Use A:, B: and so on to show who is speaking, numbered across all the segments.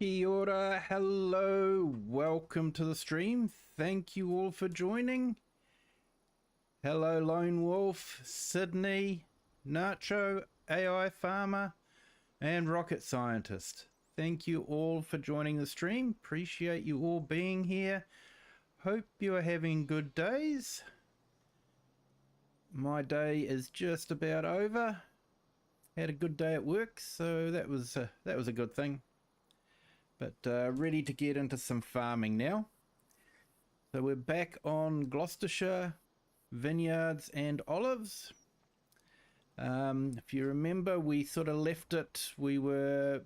A: Kia ora, hello, welcome to the stream. Thank you all for joining. Hello, Lone Wolf, Sydney, Nacho, AI Farmer, and Rocket Scientist. Thank you all for joining the stream. Appreciate you all being here. Hope you are having good days. My day is just about over. Had a good day at work, so that was a good thing. But ready to get into some farming now. So we're back on Gloucestershire Vineyards and Olives. If you remember, we sort of left it. We were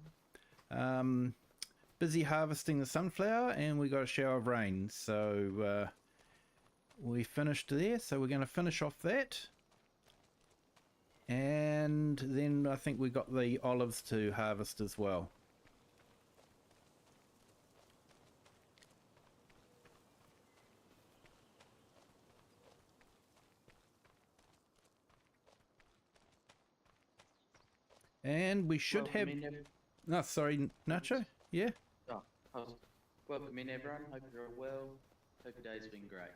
A: busy harvesting the sunflower and we got a shower of rain. So we finished there. So we're going to finish off that. And then I think we got the olives to harvest as well. And we should have... No, sorry, Nacho? Yeah?
B: Welcome in, everyone. Hope you're all well. Hope your day's been great.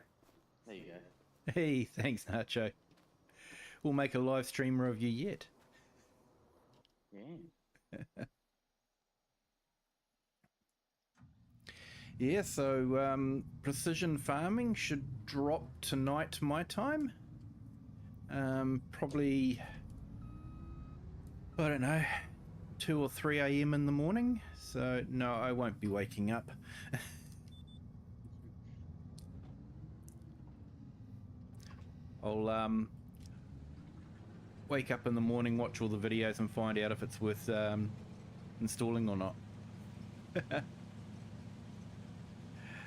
B: There you go.
A: Hey, thanks, Nacho. We'll make a live streamer of you yet.
B: Yeah.
A: Yeah, so precision farming should drop tonight my time. Probably... I don't know, 2 or 3 a.m. in the morning. So no, I won't be waking up. I'll wake up in the morning, watch all the videos and find out if it's worth installing or not.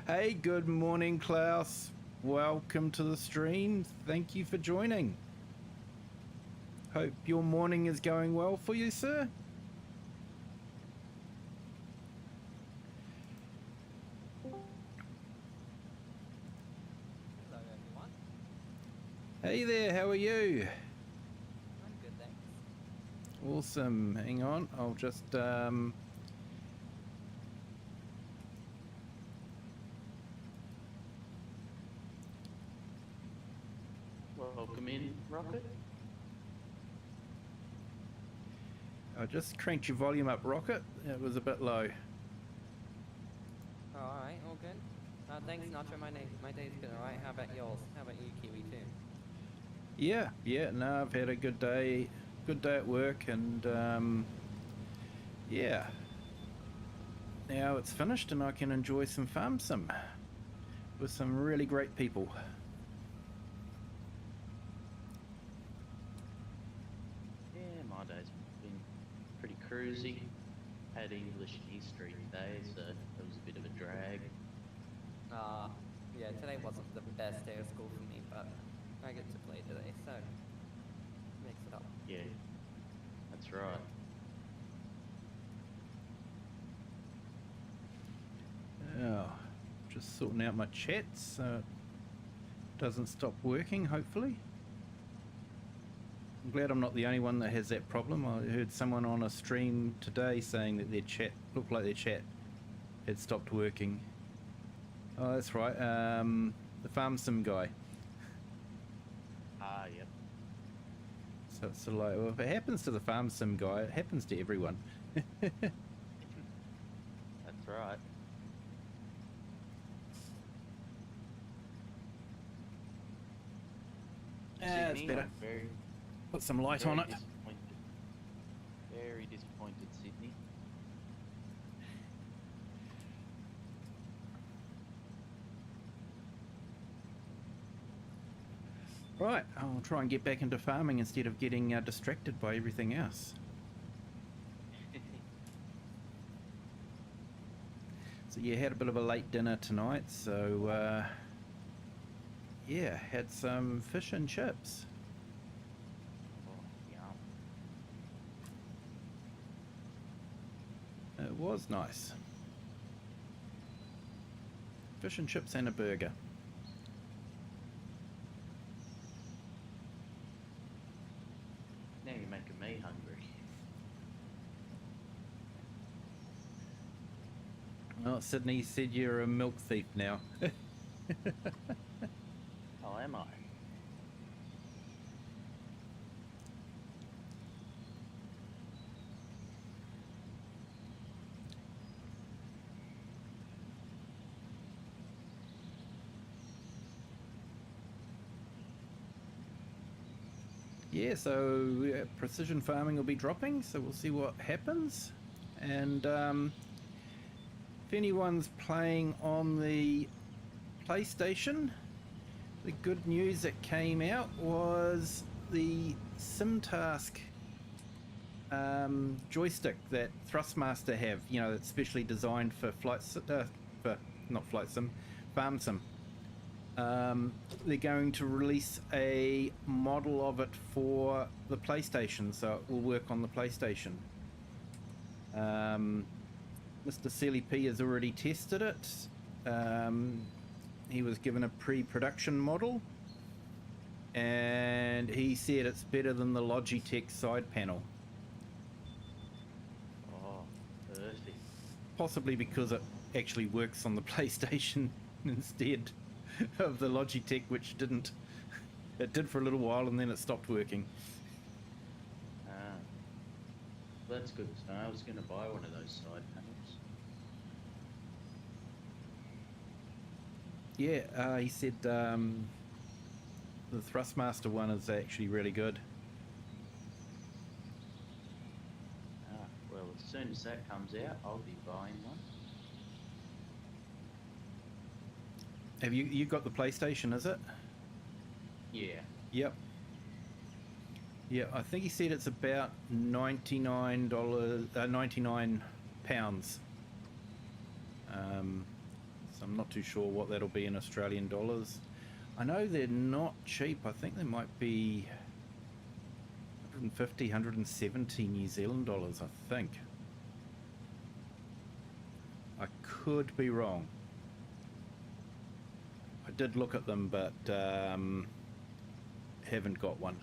A: Hey, good morning, Klaus. Welcome to the stream. Thank you for joining. Hope your morning is going well for you, sir.
C: Hello, everyone.
A: Hey there, how are you?
C: I'm good, thanks.
A: Awesome. Hang on, I'll just
B: Welcome in, Rocket.
A: I just cranked your volume up, Rocket. It was a bit low.
C: Oh, alright, all good. Thanks, Nacho. My day's good, alright? How about yours? How about you, Kiwi, too?
A: Yeah, no, I've had a good day at work, and yeah. Now it's finished and I can enjoy some farm sim with some really great people.
B: Yeah, my day's been pretty cruisy. Had English and history today, so it was a bit of a drag.
C: Yeah, today wasn't the best day of school for me, but I get to play today, so mix it up.
B: Yeah, that's right.
A: Oh, just sorting out my chat so it doesn't stop working, hopefully. I'm glad I'm not the only one that has that problem. I heard someone on a stream today saying that their chat looked like their chat had stopped working. Oh, that's right. The farm sim guy.
B: Ah, yep.
A: So it's sort of like, well, if it happens to the farm sim guy, it happens to everyone.
B: That's right.
A: It's
B: Sydney,
A: better. Put some light on it.
B: Very disappointed, Sydney.
A: Right, I'll try and get back into farming instead of getting distracted by everything else. So yeah, had a bit of a late dinner tonight, so yeah, had some fish and chips.
B: Oh, yum.
A: It was nice. Fish and chips and a burger.
B: Now you're making me hungry.
A: Oh, Sydney said you're a milk thief now.
B: Oh, am I?
A: Yeah, so precision farming will be dropping, so we'll see what happens. And if anyone's playing on the PlayStation, the good news that came out was the SimTask joystick that Thrustmaster have, you know, that's specially designed for not flight sim, farm sim. They're going to release a model of it for the PlayStation, so it will work on the PlayStation. Mr. Celly P has already tested it. He was given a pre-production model, and he said it's better than the Logitech side panel.
B: Oh, perfect.
A: Possibly because it actually works on the PlayStation instead of the Logitech, which didn't. It did for a little while and then it stopped working.
B: Ah, that's good to know. I was going to buy one of those side panels.
A: Yeah, he said the Thrustmaster one is actually really good.
B: Ah, well, as soon as that comes out, I'll be buying one.
A: Have you got the PlayStation, is it?
B: Yeah.
A: Yep. Yeah, I think he said it's about $99, £99. So I'm not too sure what that'll be in Australian dollars. I know they're not cheap. I think they might be 150, 170 New Zealand dollars, I think. I could be wrong. I did look at them, but haven't got one.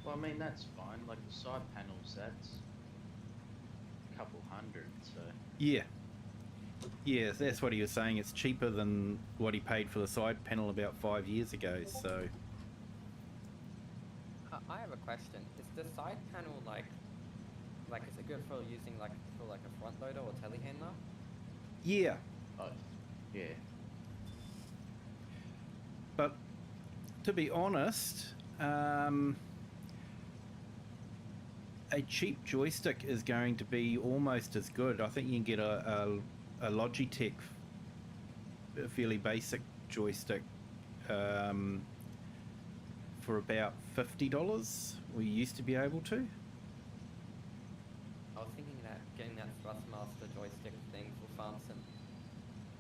B: Well, I mean, that's fine. Like the side panels, that's a couple hundred, so...
A: Yeah. Yeah, that's what he was saying. It's cheaper than what he paid for the side panel about 5 years ago, so...
C: I have a question. Is the side panel like is it good for using like a front loader or telehandler?
A: Yeah,
B: Oh, yeah.
A: but to be honest, a cheap joystick is going to be almost as good. I think you can get a Logitech, a fairly basic joystick, for about $50. We used to be able to.
C: I was thinking that getting that Thrustmaster joystick thing for farm sim.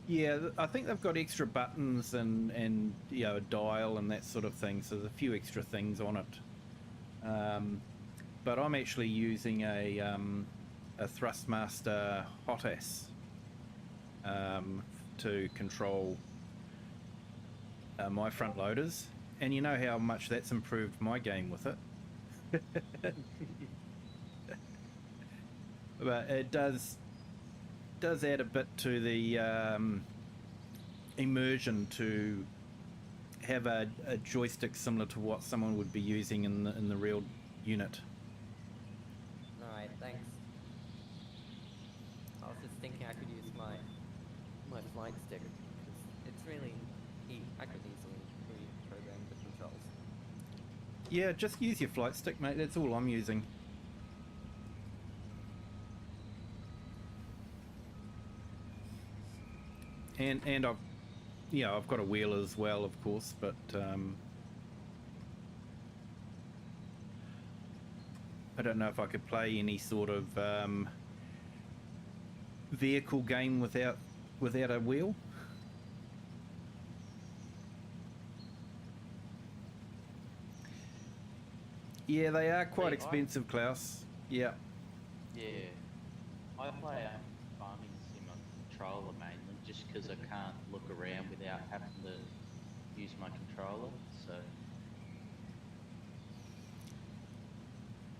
A: Yeah, I think they've got extra buttons and you know, a dial and that sort of thing. So there's a few extra things on it. But I'm actually using a Thrustmaster Hot Ass to control my front loaders, and you know how much that's improved my game with it. But it does add a bit to the immersion to have a joystick similar to what someone would be using in the real unit.
C: Alright, thanks. I was just thinking I could use my flight stick because it's really neat. I could easily reprogram the controls.
A: Yeah, just use your flight stick, mate. That's all I'm using. And I've got a wheel as well, of course, but I don't know if I could play any sort of vehicle game without a wheel. Yeah, they are quite expensive, Klaus. Yeah.
B: Yeah. I play farming sim on controller mainly just because I can't look around without having to use my controller, so...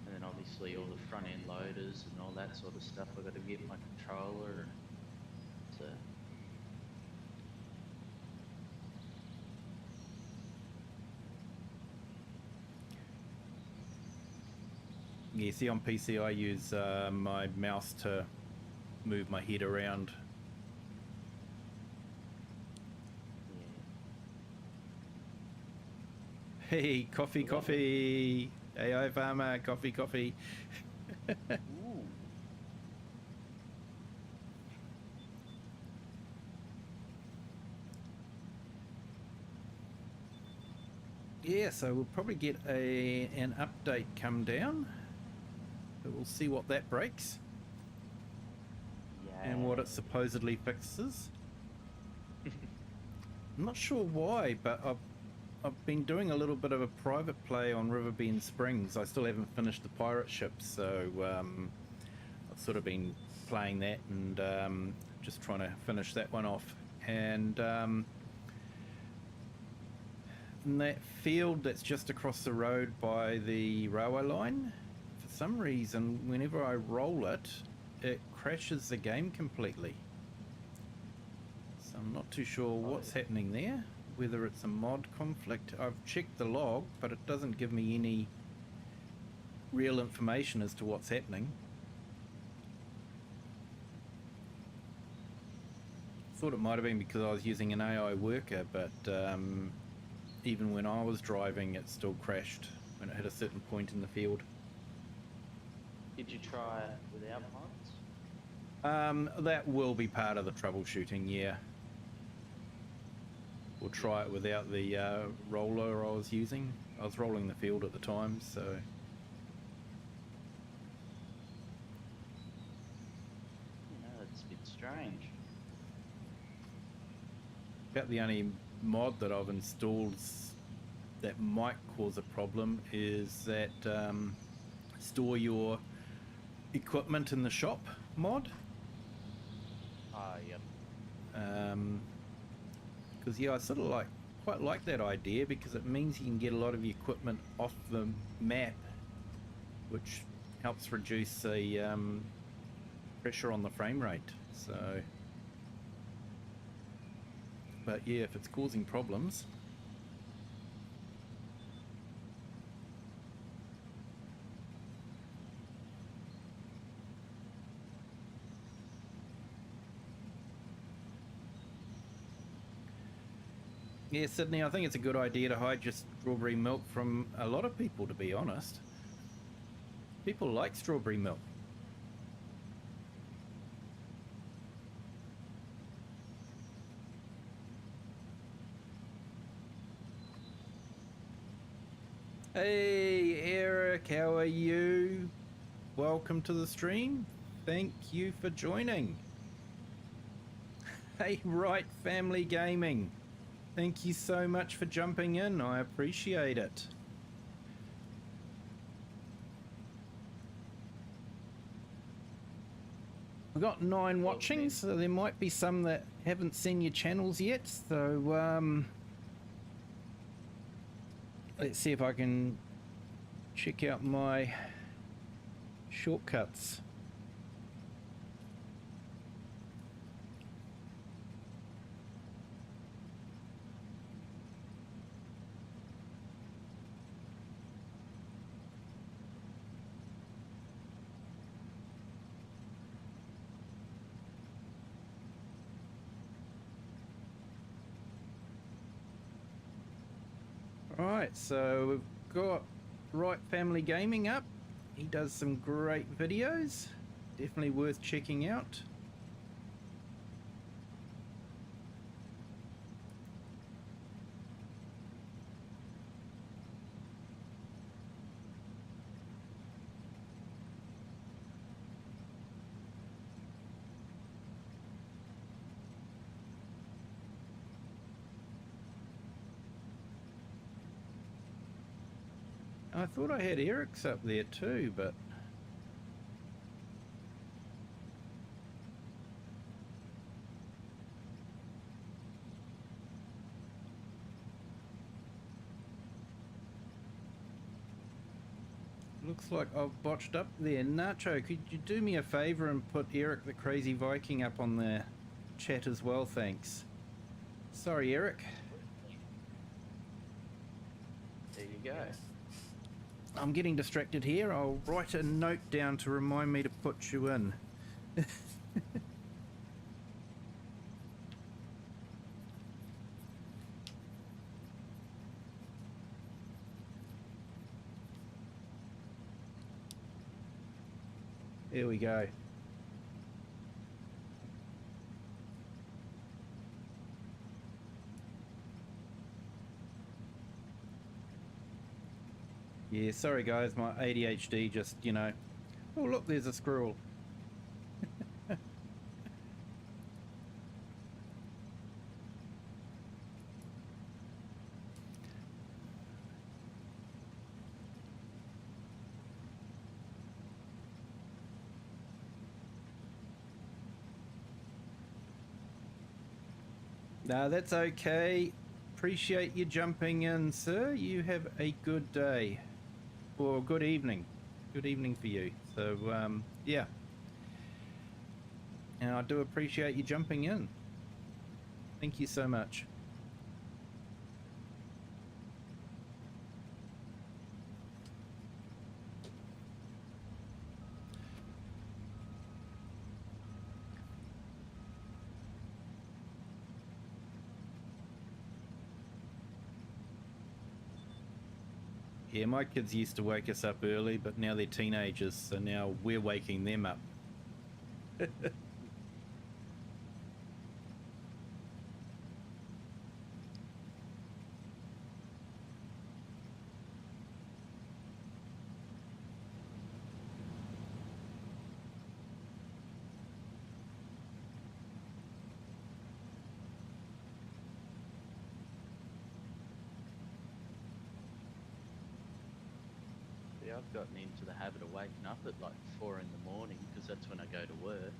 B: And then obviously obviously all the front end loaders and all that sort of stuff. I've got to get my controller and so.
A: Yeah, see, on PC I use my mouse to move my head around.
B: Yeah.
A: Hey, coffee, coffee. AI farmer, coffee, coffee.
B: Ooh.
A: Yeah, so we'll probably get an update come down. But we'll see what that breaks and what it supposedly fixes. I'm not sure why, but I've been doing a little bit of a private play on Riverbend Springs. I still haven't finished the pirate ship, so I've sort of been playing that and just trying to finish that one off. And in that field that's just across the road by the railway line, for some reason, whenever I roll it, it crashes the game completely. So I'm not too sure what's happening there, whether it's a mod conflict. I've checked the log, but it doesn't give me any real information as to what's happening. Thought it might have been because I was using an AI worker, but even when I was driving, it still crashed when it hit a certain point in the field.
B: Did you try it without mods?
A: That will be part of the troubleshooting, yeah. We'll try it without the roller I was using. I was rolling the field at the time, so...
B: It's a bit strange.
A: About the only mod that I've installed that might cause a problem is that store your equipment in the shop mod.
B: Yep.
A: Because yeah, I sort of quite like that idea, because it means you can get a lot of your equipment off the map, which helps reduce the pressure on the frame rate. So, but yeah, if it's causing problems. Yeah, Sydney, I think it's a good idea to hide your strawberry milk from a lot of people, to be honest. People like strawberry milk. Hey, Eric, how are you? Welcome to the stream. Thank you for joining. Hey, Right Family Gaming. Thank you so much for jumping in. I appreciate it. We've got 9 watching, so there might be some that haven't seen your channels yet. So let's see if I can check out my shortcuts. Alright, so we've got Right Family Gaming up. He does some great videos. Definitely worth checking out. I thought I had Eric's up there too, but... Looks like I've botched up there. Nacho, could you do me a favour and put Eric the Crazy Viking up on the chat as well, thanks. Sorry, Eric.
B: There you go.
A: I'm getting distracted here. I'll write a note down to remind me to put you in. There we go. Yeah, sorry guys, my ADHD just, you know... Oh look, there's a squirrel. No, that's okay. Appreciate you jumping in, sir. You have a good day. Or good evening. Good evening for you. So, yeah. And I do appreciate you jumping in. Thank you so much. Yeah, my kids used to wake us up early, but now they're teenagers, so now we're waking them up.
B: Yeah, I've gotten into the habit of waking up at like 4 in the morning because that's when I go to work.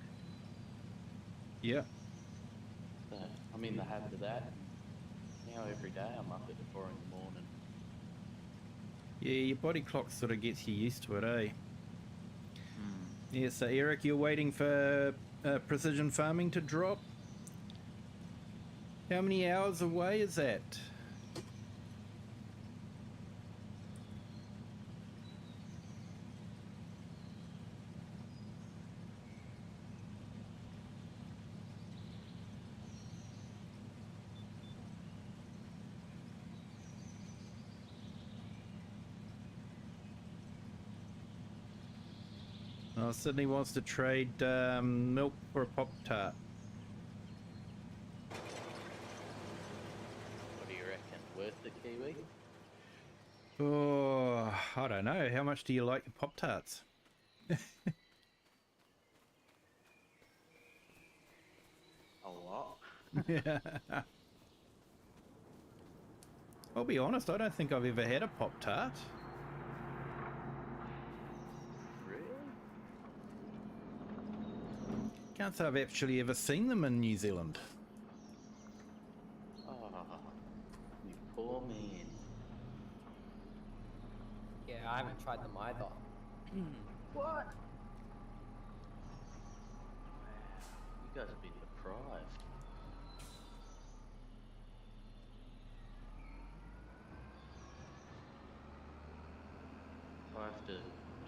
A: Yeah.
B: So I'm in the habit of that. And now every day I'm up at 4 in the morning.
A: Yeah, your body clock sort of gets you used to it, eh? Yeah, so Eric, you're waiting for precision farming to drop? How many hours away is that? Oh, Sydney wants to trade milk for a Pop-Tart.
B: What do you reckon? Worth the Kiwi?
A: Oh, I don't know. How much do you like your Pop-Tarts?
B: A lot.
A: Yeah. I'll be honest, I don't think I've ever had a Pop-Tart.
B: Really?
A: Can't say I've actually ever seen them in New Zealand.
B: Oh, you poor man.
C: Yeah, I haven't tried them either.
B: What? Wow, you guys have been deprived. I have to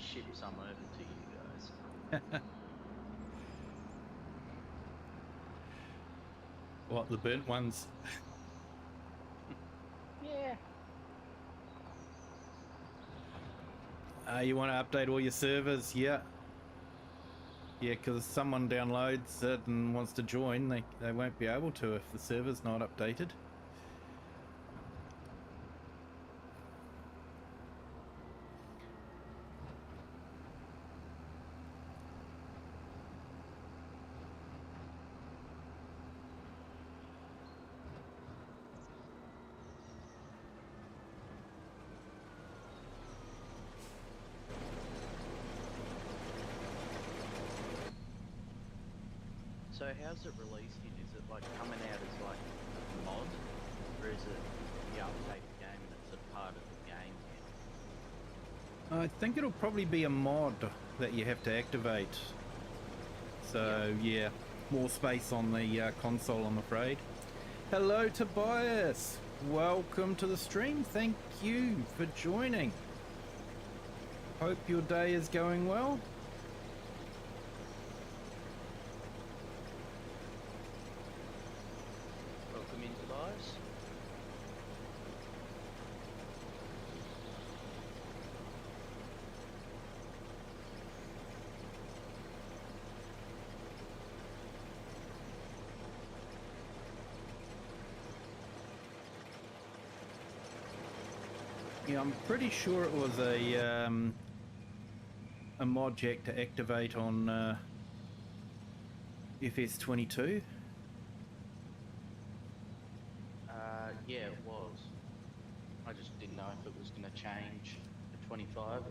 B: ship some over to you guys.
A: What, the burnt ones?
B: Yeah.
A: You want to update all your servers? Yeah. Yeah, because someone downloads it and wants to join, they won't be able to if the server's not updated.
B: So how's it released in? Is it like coming out as like a mod? Or is it the update game and it's a part of the game
A: I think it'll probably be a mod that you have to activate. So yeah, more space on the console, I'm afraid. Hello Tobias, welcome to the stream. Thank you for joining. Hope your day is going well.
B: Welcome in, Tobias.
A: Yeah, I'm pretty sure it was a mod jack to activate on FS22.
B: Yeah, it was. I just didn't know if it was going to change to 25 or.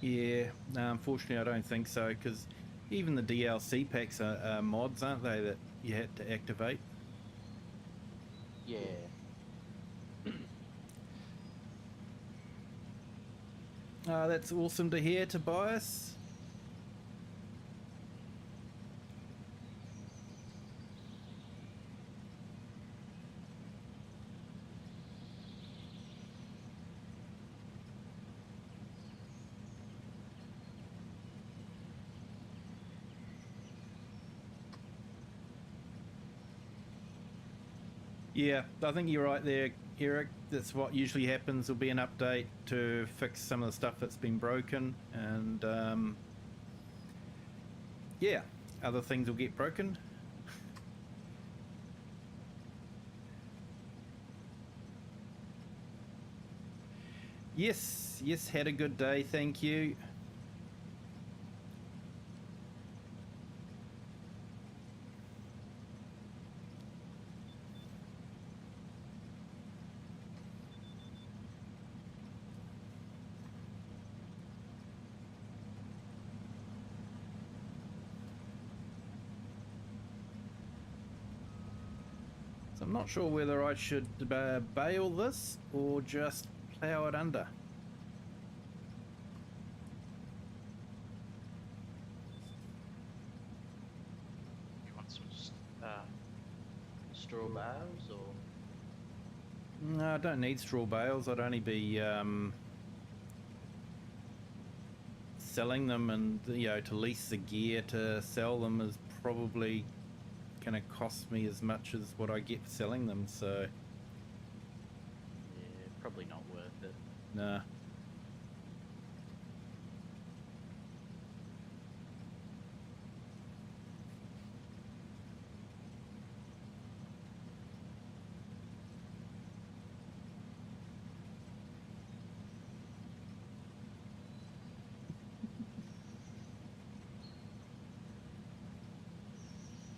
A: Yeah, no, unfortunately I don't think so, because even the DLC packs are mods, aren't they, that you had to activate?
B: Yeah.
A: That's awesome to hear, Tobias. Yeah, I think you're right there, Eric. That's what usually happens. There'll be an update to fix some of the stuff that's been broken, and yeah, other things will get broken. Yes, had a good day, thank you. So I'm not sure whether I should bail this or just plough it under.
B: You want some straw bales or?
A: No, I don't need straw bales. I'd only be selling them, and to lease the gear to sell them is probably going to cost me as much as what I get for selling them, so
B: Yeah, probably not worth it.
A: nah.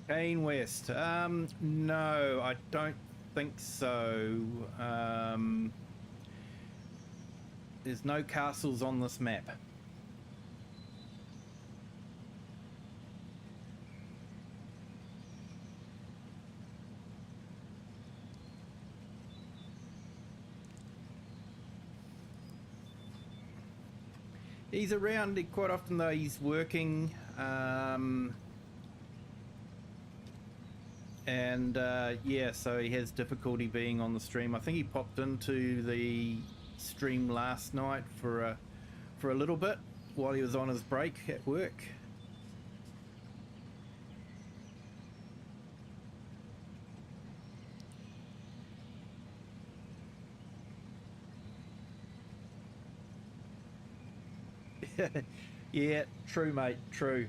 A: Kane West. No, I don't think so. There's no castles on this map. He's around quite often, though. He's working. And yeah, so he has difficulty being on the stream. I think he popped into the stream last night for a little bit while he was on his break at work. Yeah, true, mate, true.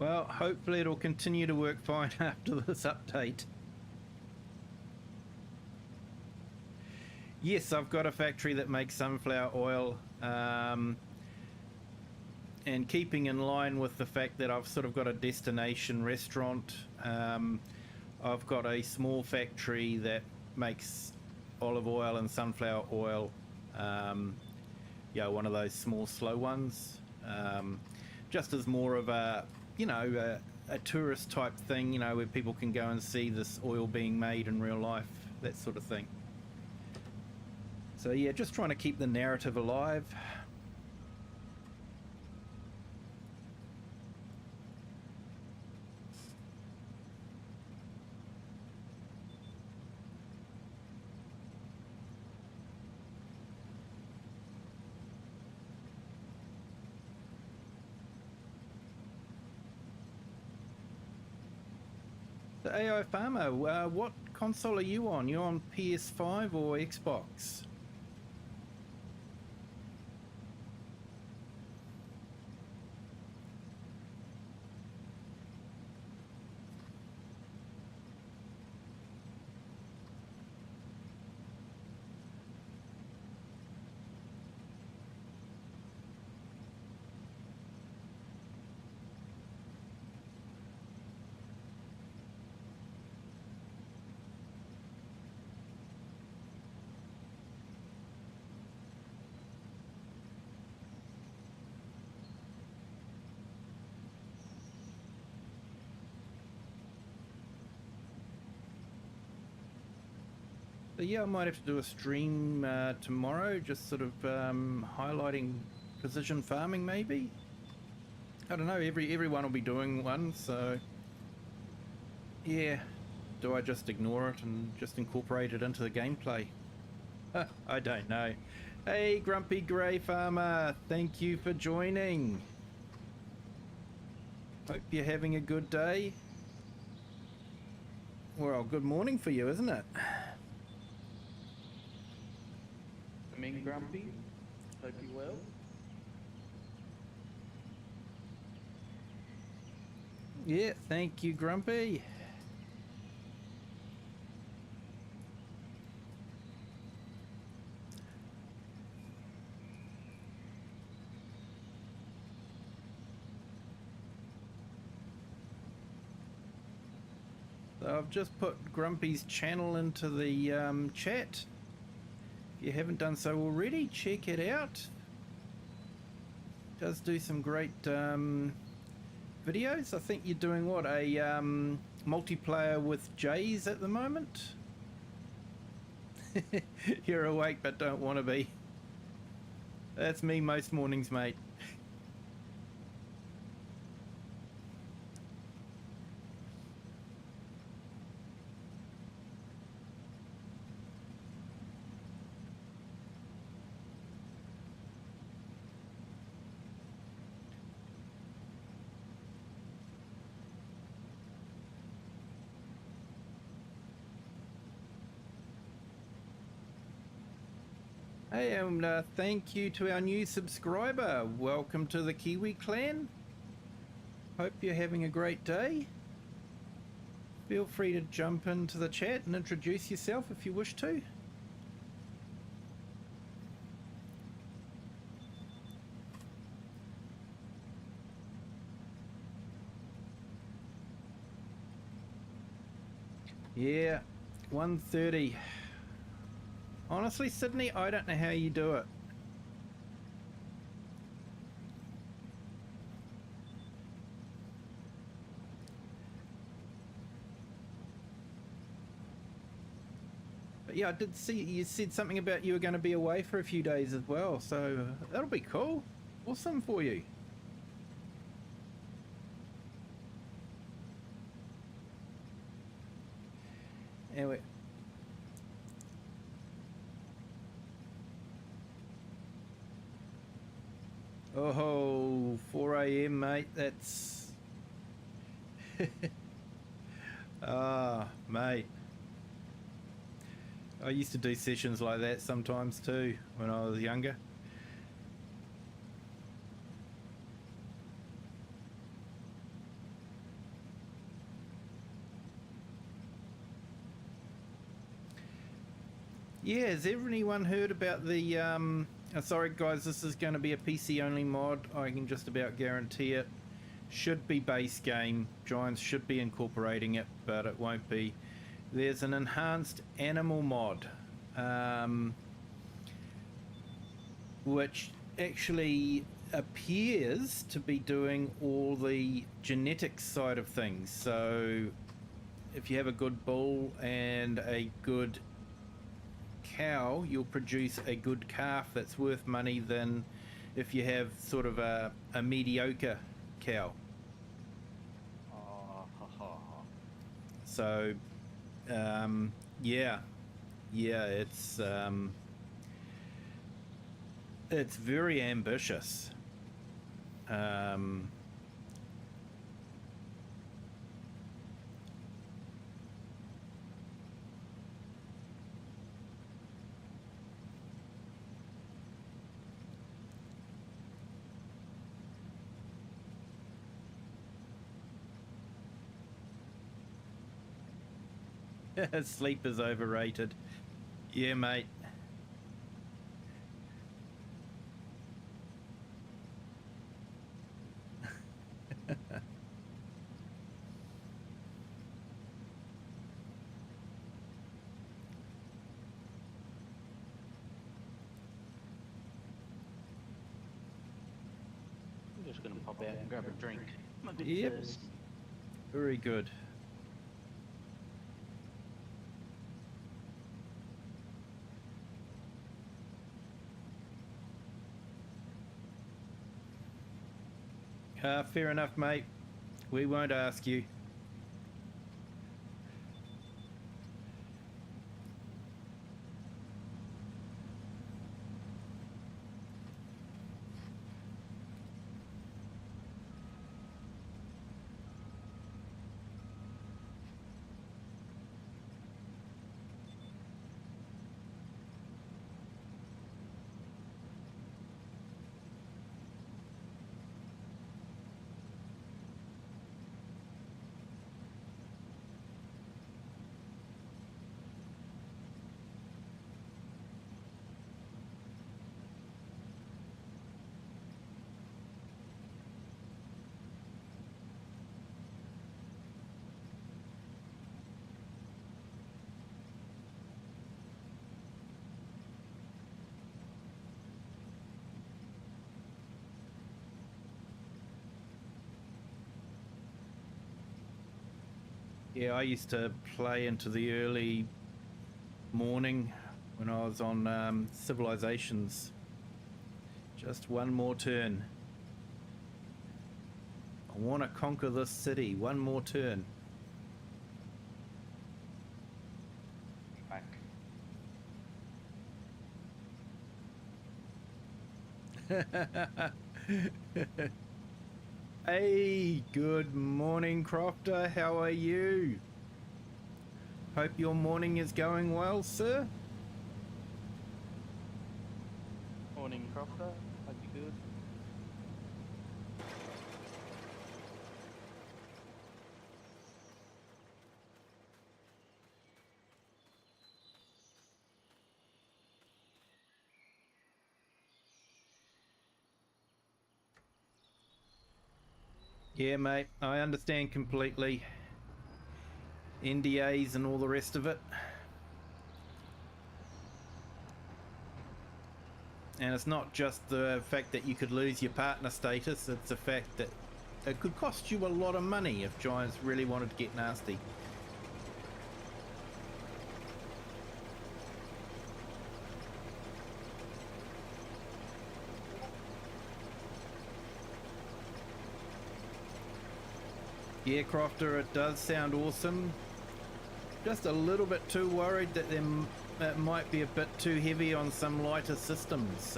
A: Well, hopefully it'll continue to work fine after this update. Yes, I've got a factory that makes sunflower oil, and keeping in line with the fact that I've sort of got a destination restaurant, I've got a small factory that makes olive oil and sunflower oil, yeah, one of those small slow ones, just as more of a, you know, a tourist type thing, you know, where people can go and see this oil being made in real life, that sort of thing. So yeah, just trying to keep the narrative alive. The AI Farmer, what console are you on? You on PS5 or Xbox? But yeah, I might have to do a stream tomorrow, just sort of highlighting precision farming maybe. I don't know, everyone will be doing one, so yeah. Do I just ignore it and just incorporate it into the gameplay? I don't know. Hey, Grumpy Grey Farmer, thank you for joining. Hope you're having a good day. Well, good morning for you, isn't it?
B: I'm in Grumpy. Hope you're well.
A: Yeah, thank you, Grumpy. So I've just put Grumpy's channel into the chat. If you haven't done so already, check it out. Does do some great videos. I think you're doing what, a multiplayer with Jays at the moment? You're awake but don't want to be. That's me most mornings, mate. Hey, and thank you to our new subscriber. Welcome to the Kiwi clan. Hope you're having a great day. Feel free to jump into the chat and introduce yourself if you wish to. Yeah, 1:30. Honestly, Sydney, I don't know how you do it. But yeah, I did see you said something about you were going to be away for a few days as well, so that'll be cool. Awesome for you. Anyway. Oh, 4 AM, mate. That's... Ah, mate. I used to do sessions like that sometimes too when I was younger. Yeah, has anyone heard about the sorry guys, this is going to be a PC only mod. I can just about guarantee it. Should be base game. Giants should be incorporating it, but it won't be. There's an enhanced animal mod, which actually appears to be doing all the genetics side of things. So if you have a good bull and a good cow, you'll produce a good calf that's worth money than if you have sort of a mediocre cow. So yeah, it's very ambitious. Sleep is overrated. Yeah, mate.
B: I'm just going to pop out and grab a drink. I'm a bit
A: Yep.
B: thirsty.
A: Very good. Fair enough, mate. We won't ask you. Yeah, I used to play into the early morning when I was on Civilizations. Just one more turn. I want to conquer this city. One more turn.
B: Back.
A: Hey, good morning, Crofter. How are you? Hope your morning is going well, sir.
B: Morning, Crofter. Hope you're good.
A: Yeah, mate, I understand completely. NDAs and all the rest of it. And it's not just the fact that you could lose your partner status, it's the fact that it could cost you a lot of money if Giants really wanted to get nasty. Yeah, Crofter, it does sound awesome. Just a little bit too worried that it might be a bit too heavy on some lighter systems.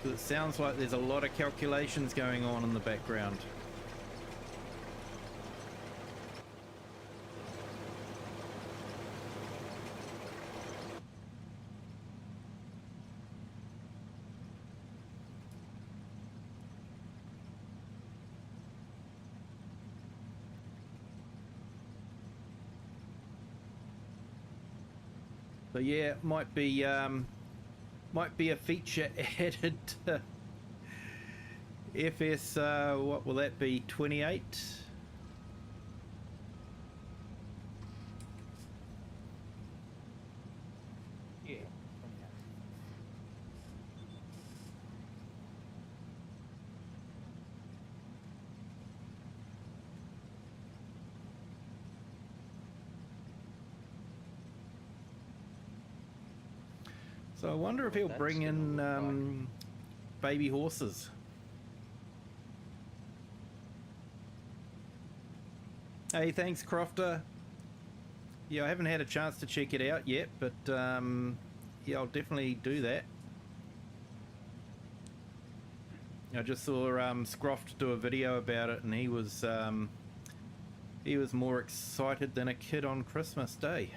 A: It sounds like there's a lot of calculations going on in the background. So yeah, might be a feature added to FS. What will that be? 28.
B: Yeah.
A: So I wonder if he'll
B: That's
A: bring
B: gonna look
A: in baby horses. Hey, thanks, Crofter. Yeah, I haven't had a chance to check it out yet, but yeah, I'll definitely do that. I just saw Scroft do a video about it, and he was more excited than a kid on Christmas Day.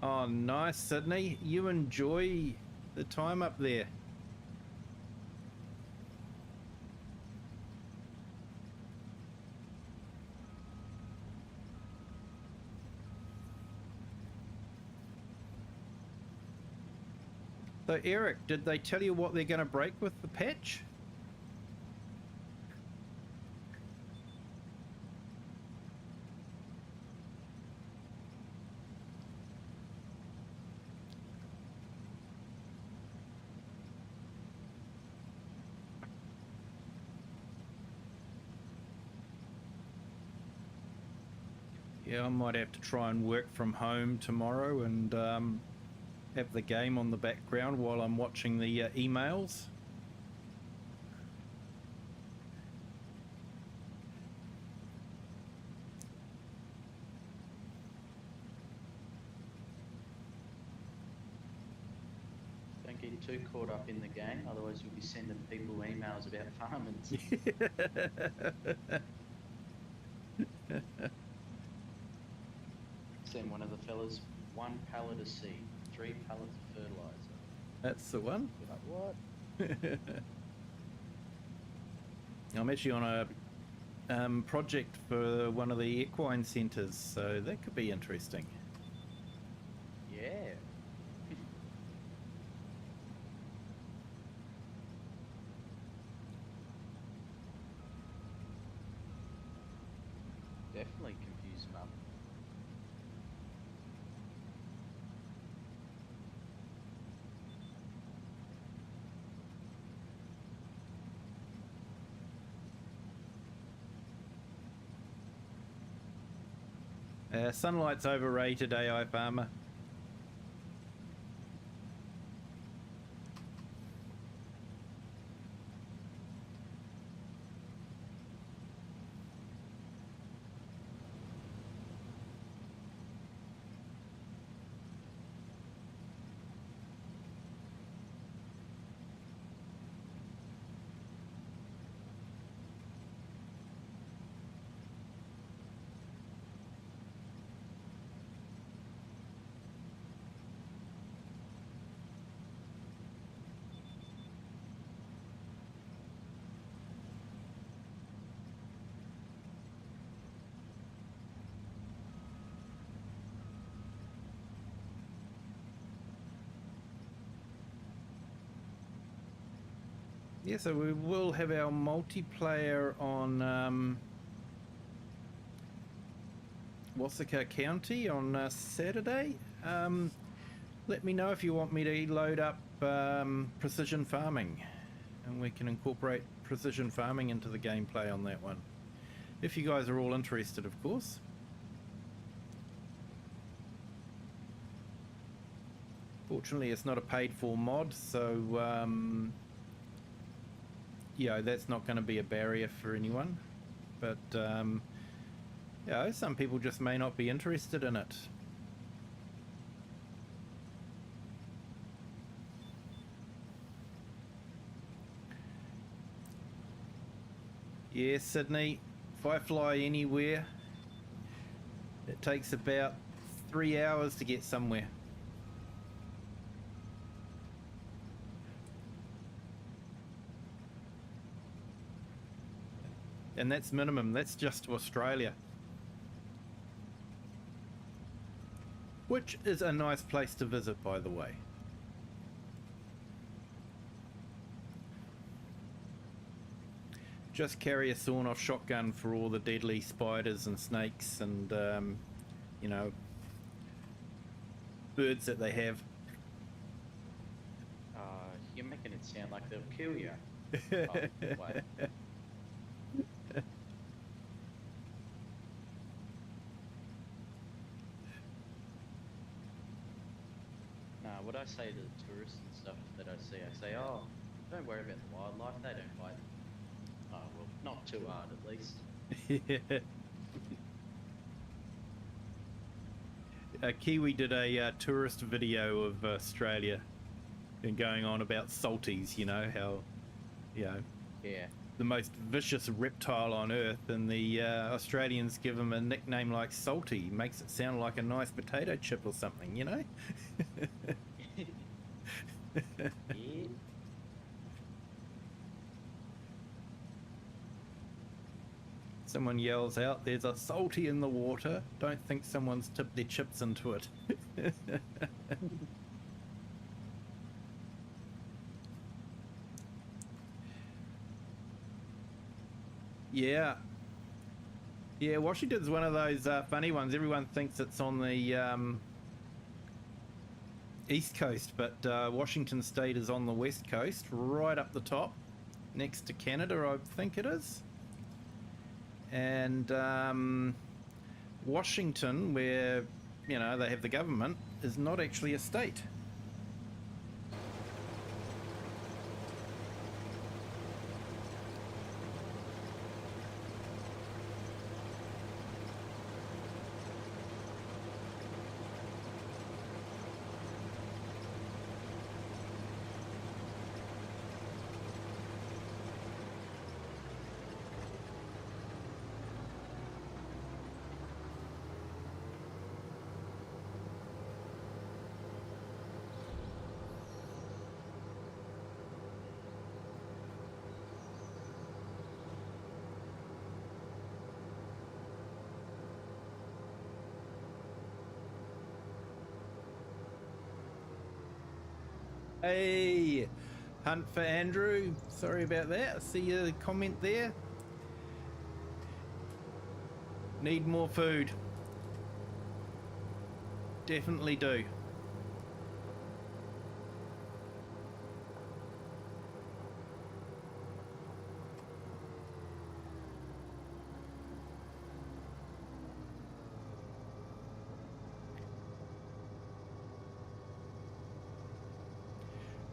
A: Oh, nice, Sydney. You enjoy the time up there. So, Eric, did they tell you what they're going to break with the patch? Yeah, I might have to try and work from home tomorrow and have the game on the background while I'm watching the emails.
B: Don't get too caught up in the game, otherwise you'll be sending people emails about farming. Send one of the fellas 1 pallet of seed, 3 pallets of fertilizer.
A: That's the one.
B: You're like, what?
A: I'm actually on a project for one of the equine centres, so that could be interesting.
B: Yeah. Definitely confuse them up.
A: Sunlight's overrated, AI farmer. Yeah, so we will have our multiplayer on Wassaka County on Saturday. Let me know if you want me to load up precision farming, and we can incorporate precision farming into the gameplay on that one. If you guys are all interested, of course. Fortunately, it's not a paid-for mod, so yeah, that's not going to be a barrier for anyone. But you know, some people just may not be interested in it. Yeah, Sydney, if I fly anywhere, it takes about 3 hours to get somewhere. And that's minimum, that's just to Australia. Which is a nice place to visit, by the way. Just carry a sawn-off shotgun for all the deadly spiders and snakes and, you know, birds that they have.
B: You're making it sound like they'll kill you. Oh, wait. What I say to the tourists and stuff that I say, oh, don't worry about the wildlife, they don't bite. Oh, well, not too hard at least.
A: Kiwi did a tourist video of Australia and going on about salties, you know, how, you know,
B: Yeah.
A: the most vicious reptile on earth, and the Australians give him a nickname like Salty. Makes it sound like a nice potato chip or something, you know?
B: Yeah.
A: Someone yells out, "There's a salty in the water." Don't think someone's tipped their chips into it. Yeah. Yeah, Washington's one of those funny ones. Everyone thinks it's on the East Coast, but Washington State is on the West Coast, right up the top, next to Canada, I think it is. And Washington, where, you know, they have the government, is not actually a state. Hey, Hunt for Andrew. Sorry about that. I see your comment there. Need more food. Definitely do.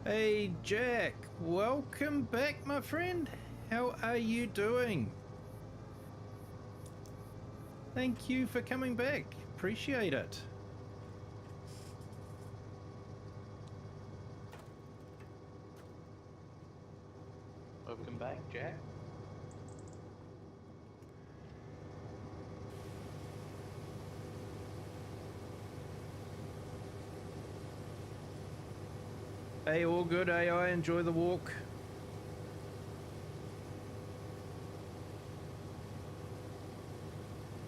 A: Hey Jack, welcome back, my friend. How are you doing? Thank you for coming back. Appreciate it.
B: Welcome back, Jack.
A: Hey, all good, AI. Enjoy the walk.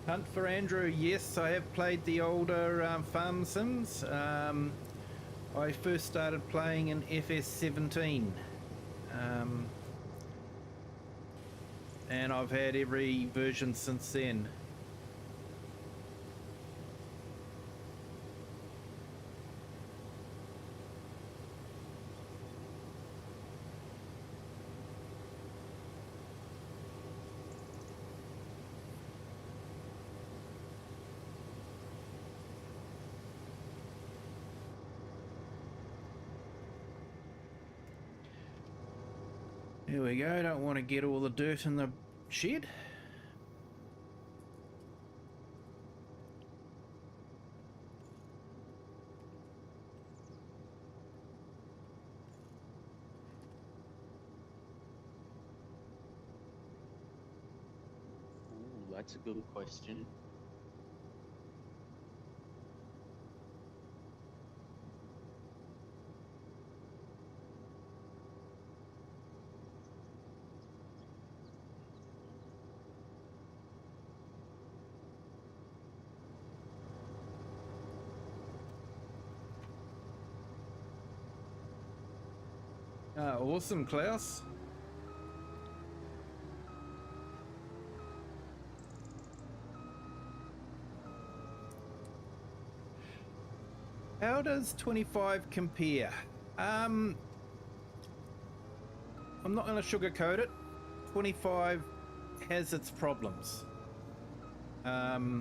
A: Hunt for Andrew. Yes, I have played the older farm sims. I first started playing in FS17. And I've had every version since then. Here we go, don't want to get all the dirt in the shed.
B: That's a good question.
A: Awesome, Klaus. How does 25 compare? I'm not going to sugarcoat it. 25 has its problems. But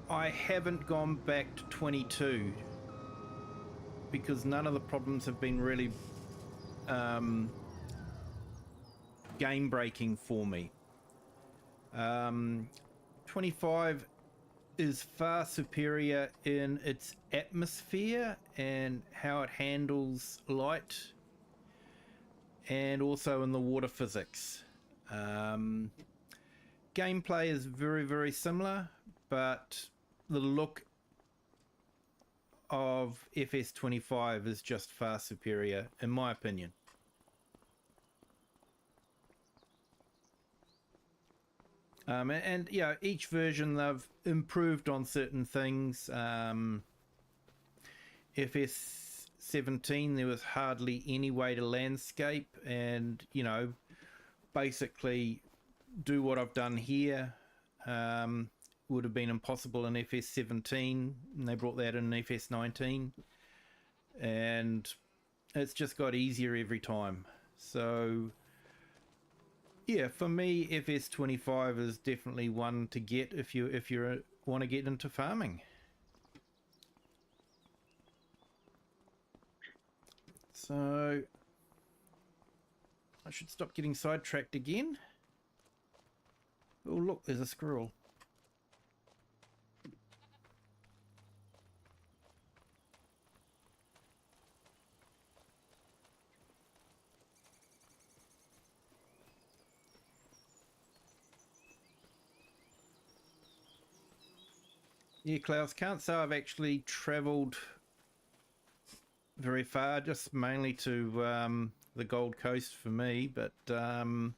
A: I haven't gone back to 22 because none of the problems have been really game breaking for me. 25 is far superior in its atmosphere and how it handles light, and also in the water physics. Gameplay is very, very similar, but the look of FS25 is just far superior, in my opinion. And yeah, each version they've improved on certain things. FS17, there was hardly any way to landscape, and you know, basically do what I've done here would have been impossible in FS17, and they brought that in FS19, and it's just got easier every time. So yeah, for me, FS25 is definitely one to get if you want to get into farming. So I should stop getting sidetracked again. Oh look, there's a squirrel. Yeah, Klaus, can't say I've actually travelled very far, just mainly to the Gold Coast for me, but from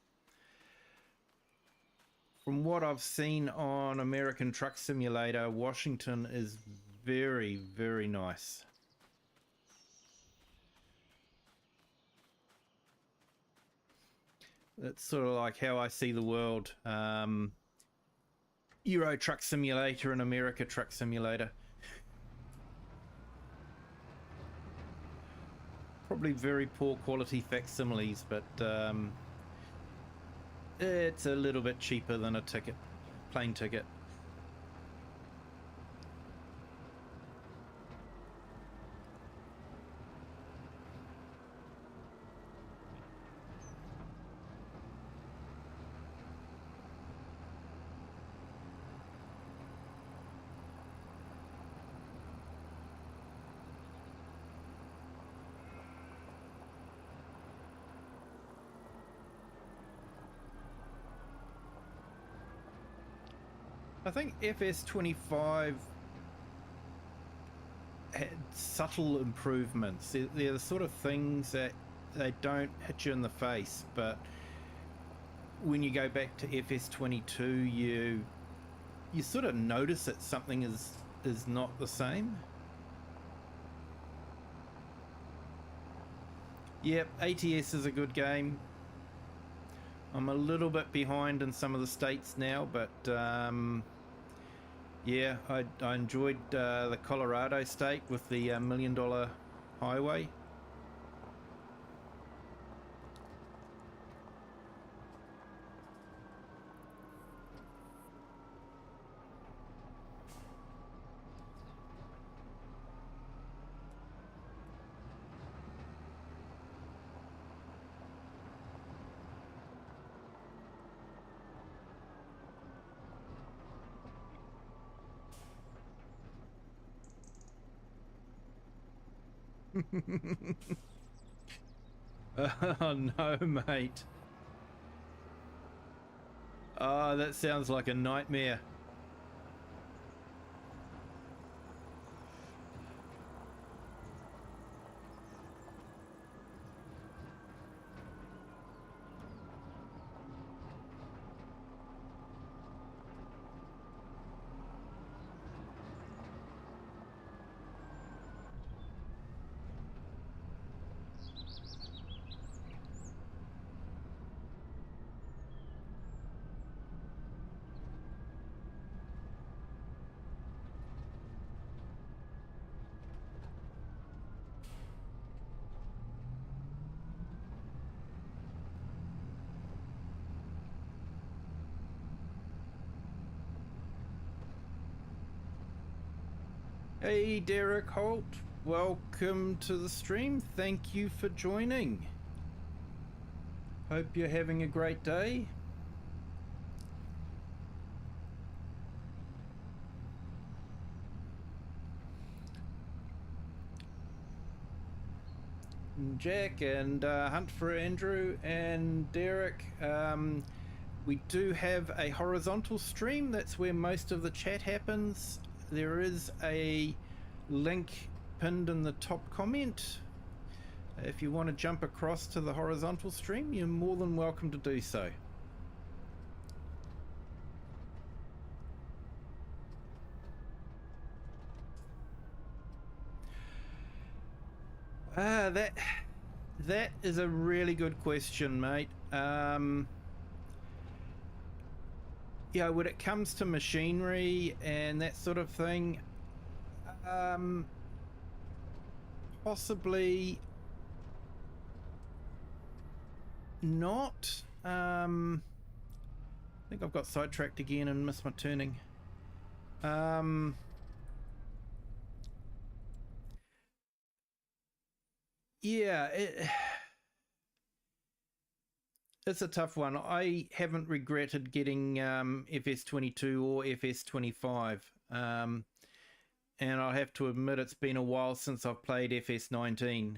A: what I've seen on American Truck Simulator, Washington is very, very nice. It's sort of like how I see the world. Euro Truck Simulator and America Truck Simulator. Probably very poor quality facsimiles, but it's a little bit cheaper than a ticket, plane ticket. I think FS25 had subtle improvements. They're the sort of things that they don't hit you in the face, but when you go back to FS22, you sort of notice that something is not the same. Yep, ATS is a good game. I'm a little bit behind in some of the states now, but yeah, I enjoyed the Colorado state with the $1 million highway. Oh no, mate. Oh, that sounds like a nightmare. Hey Derek Holt, welcome to the stream. Thank you for joining. Hope you're having a great day. Jack and Hunt for Andrew and Derek. We do have a horizontal stream. That's where most of the chat happens. There is a link pinned in the top comment. If you want to jump across to the horizontal stream, you're more than welcome to do so. That is a really good question, mate. Yeah, when it comes to machinery and that sort of thing, possibly not. I think I've got sidetracked again and missed my turning. Yeah, it's a tough one. I haven't regretted getting FS22 or FS25. And I'll have to admit it's been a while since I've played FS19.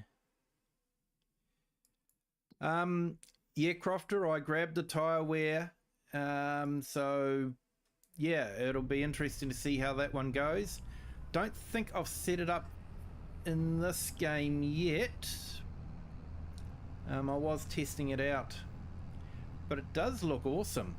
A: Yeah, Crofter, I grabbed the tyre wear. So, yeah, it'll be interesting to see how that one goes. Don't think I've set it up in this game yet. I was testing it out. But it does look awesome.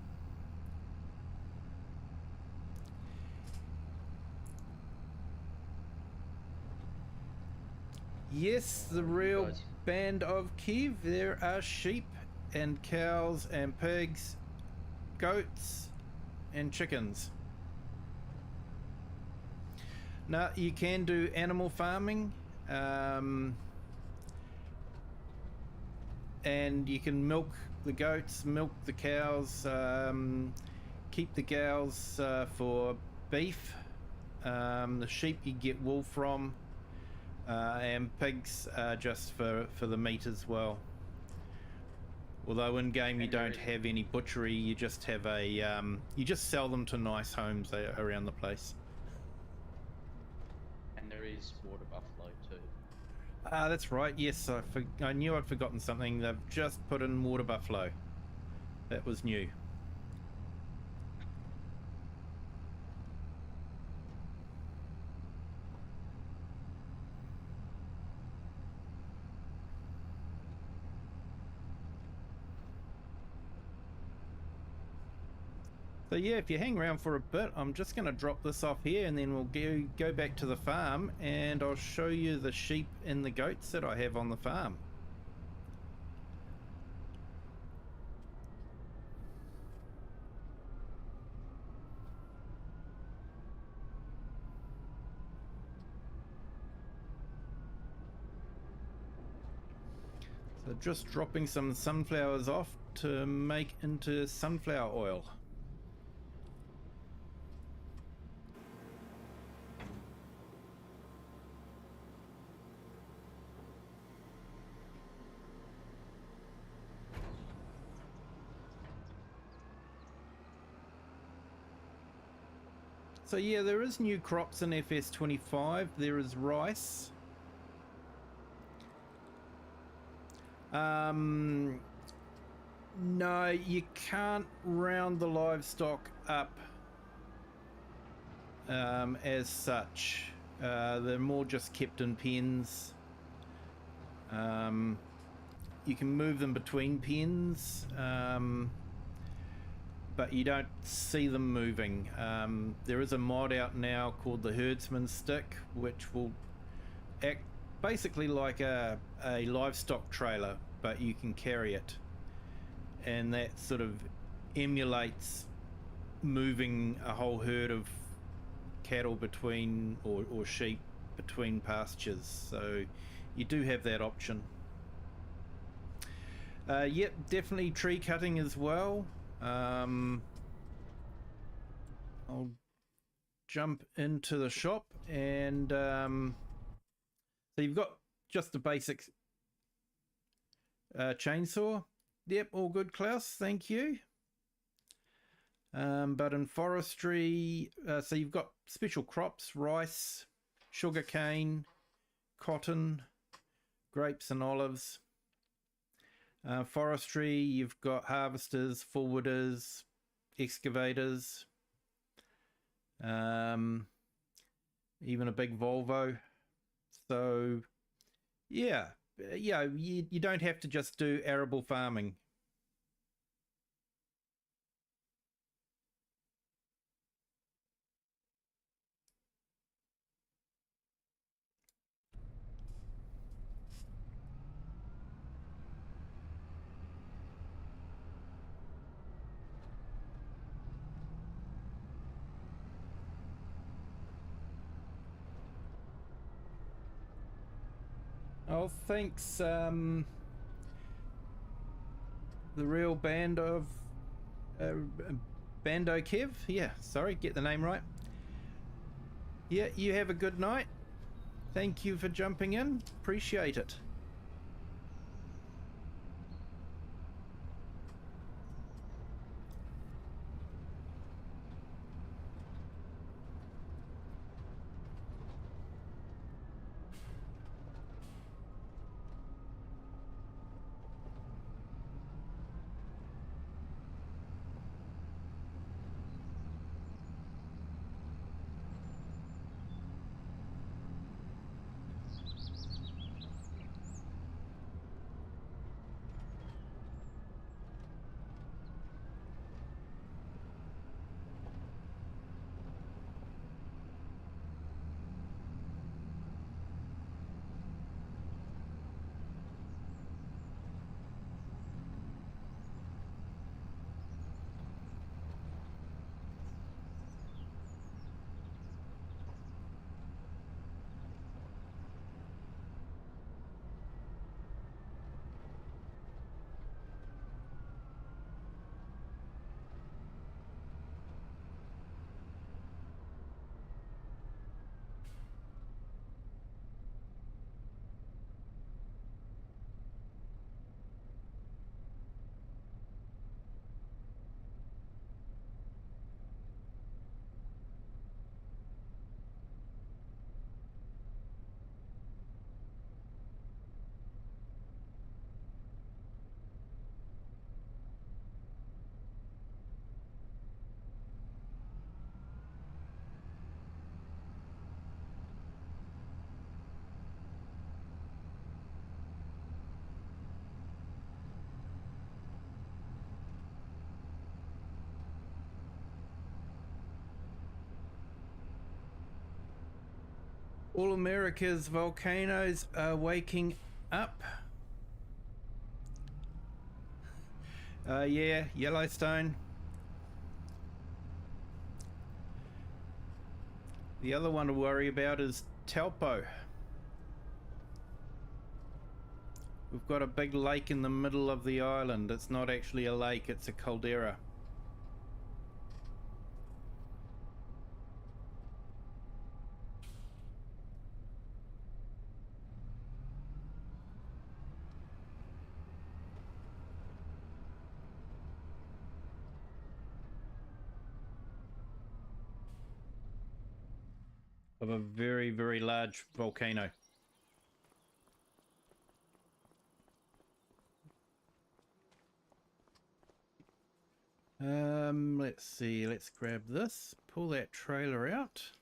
A: Yes, the real band of Kiev. There are sheep and cows and pigs, goats and chickens. Now, you can do animal farming. And you can milk the goats, milk the cows, keep the cows for beef. The sheep you get wool from, and pigs just for the meat as well. Although in game you don't have any butchery, you just have a you just sell them to nice homes around the place.
B: And there is water buffalo too.
A: That's right. Yes, I knew I'd forgotten something. They've just put in water buffalo. That was new. So yeah, if you hang around for a bit, I'm just going to drop this off here and then we'll go back to the farm and I'll show you the sheep and the goats that I have on the farm. So just dropping some sunflowers off to make into sunflower oil. So yeah, there is new crops in FS25. There is rice. No, you can't round the livestock up as such. They're more just kept in pens. You can move them between pens, but you don't see them moving. There is a mod out now called the Herdsman Stick, which will act basically like a livestock trailer, but you can carry it. And that sort of emulates moving a whole herd of cattle between, or sheep between pastures. So you do have that option. Yep, definitely tree cutting as well. I'll jump into the shop, and so you've got just the basic chainsaw. Yep, all good, Klaus, thank you. But in forestry, so you've got special crops: rice, sugarcane, cotton, grapes and olives. Forestry, you've got harvesters, forwarders, excavators, even a big Volvo. So yeah, you don't have to just do arable farming. Oh, thanks, the real band of Bando Kev. Yeah, sorry, get the name right. Yeah, you have a good night. Thank you for jumping in. Appreciate it. All America's volcanoes are waking up. Yeah, Yellowstone. The other one to worry about is Taupo. We've got a big lake in the middle of the island. It's not actually a lake, it's a caldera. Of a very, very large volcano. Let's see, let's grab this, pull that trailer out.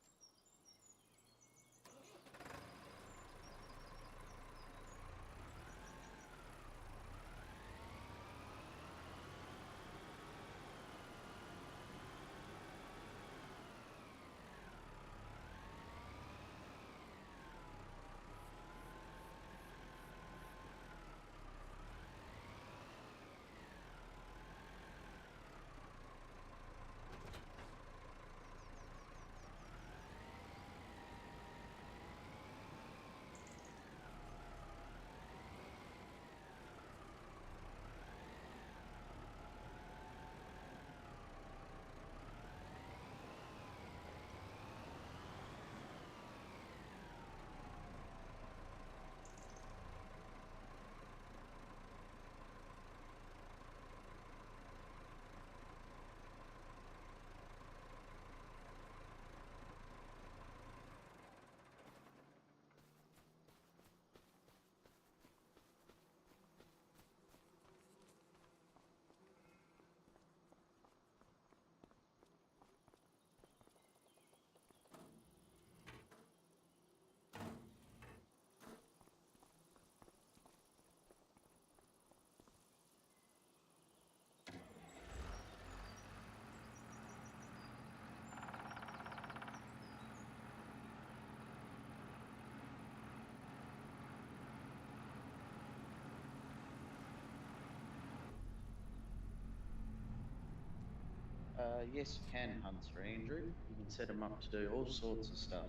B: Yes, you can, Hunter Andrew. You can set them up to do all sorts of stuff.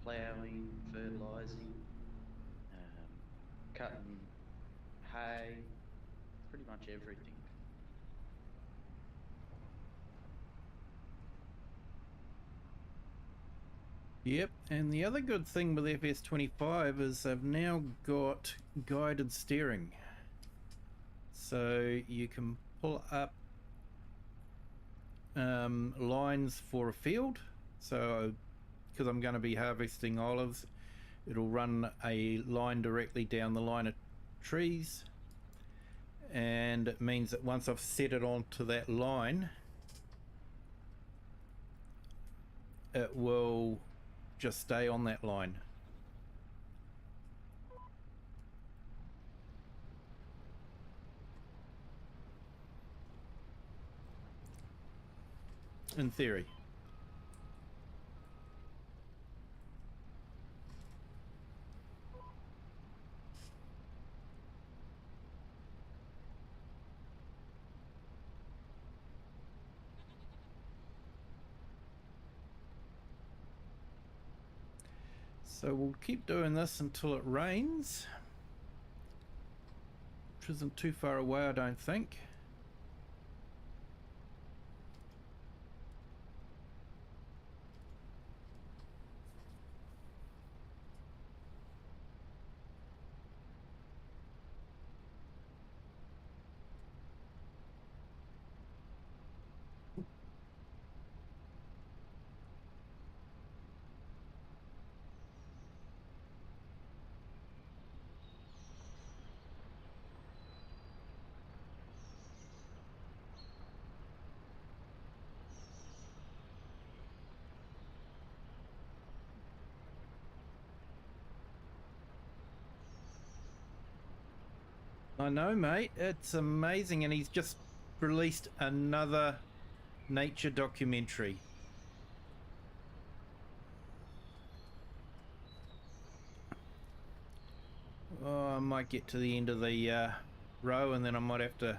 B: Ploughing, fertilising, cutting hay, pretty much everything.
A: Yep, and the other good thing with FS25 is they've now got guided steering. So you can pull up lines for a field. So because I'm going to be harvesting olives, it'll run a line directly down the line of trees, and it means that once I've set it onto that line, it will just stay on that line. In theory. So we'll keep doing this until it rains, which isn't too far away, I don't think. I know, mate. It's amazing, and he's just released another nature documentary. Oh, I might get to the end of the row, and then I might have to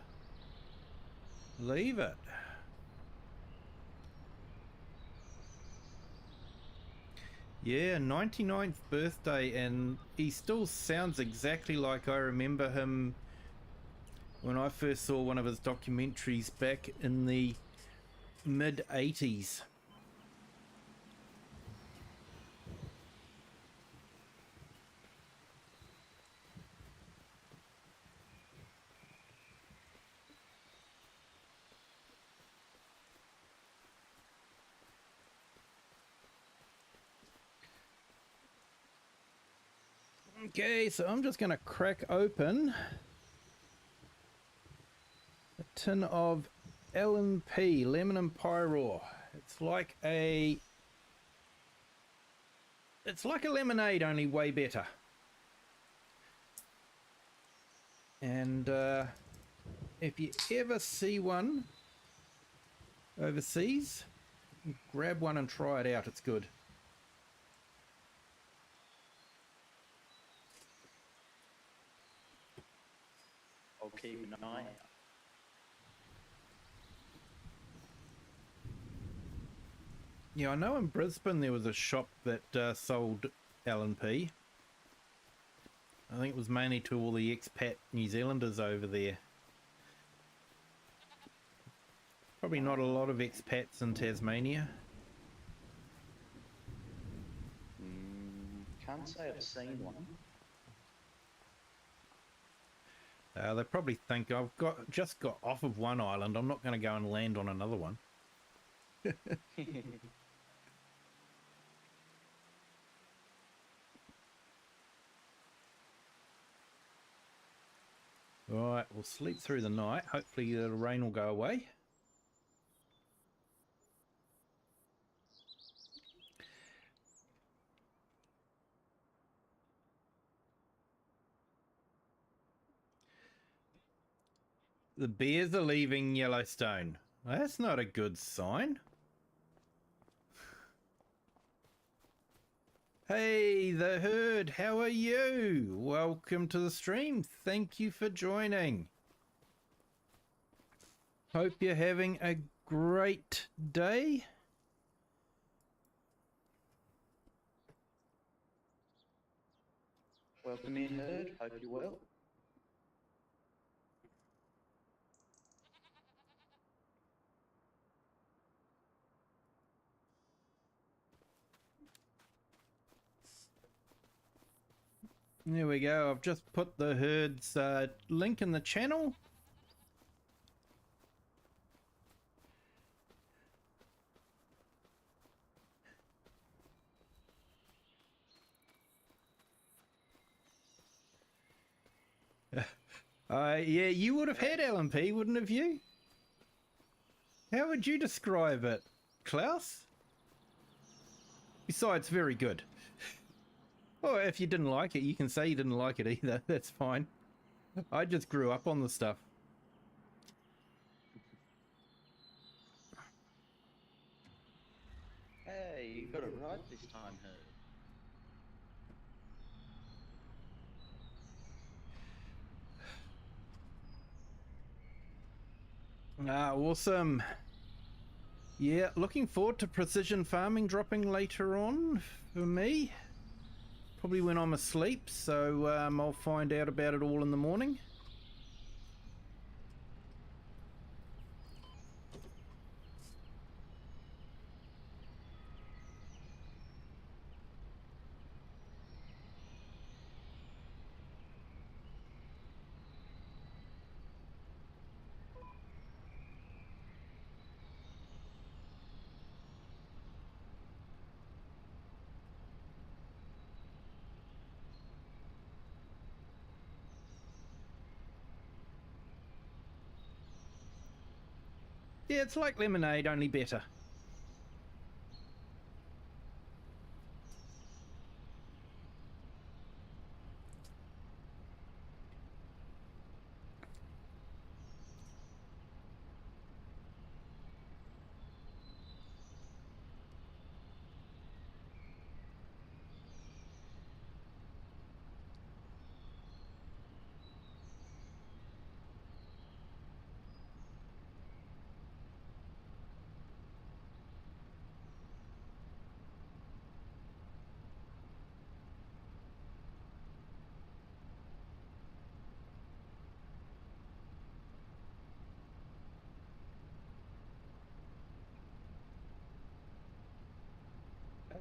A: leave it. Yeah, 99th birthday, and he still sounds exactly like I remember him when I first saw one of his documentaries back in the mid-80s. Okay, so I'm just going to crack open a tin of LMP, lemon and pyro. It's like a lemonade, only way better. And if you ever see one overseas, grab one and try it out. It's good.
B: I'll keep an eye out.
A: Yeah, I know in Brisbane there was a shop that sold LNP. I think it was mainly to all the expat New Zealanders over there. Probably not a lot of expats in Tasmania.
B: Can't say I've seen one.
A: They probably think I've just got off of one island. I'm not going to go and land on another one. Right, we'll sleep through the night. Hopefully the rain will go away. The bears are leaving Yellowstone. That's not a good sign. Hey, the herd, how are you? Welcome to the stream. Thank you for joining. Hope you're having a great day.
B: Welcome in, herd. Hope you're well.
A: There we go. I've just put the herd's link in the channel. Yeah, you would have had LMP, wouldn't have you? How would you describe it, Klaus? Besides, very good. Or if you didn't like it, you can say you didn't like it either. That's fine. I just grew up on the stuff.
B: Hey, you got it right this time, herd.
A: Awesome. Yeah, looking forward to precision farming dropping later on for me. Probably when I'm asleep, so I'll find out about it all in the morning. Yeah, it's like lemonade, only better.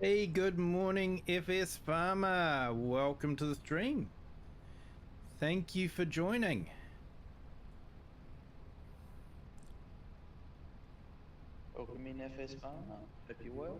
A: Hey, good morning, FS Farmer. Welcome to the stream. Thank you for joining.
B: Welcome in, FS Farmer. Hope you're well.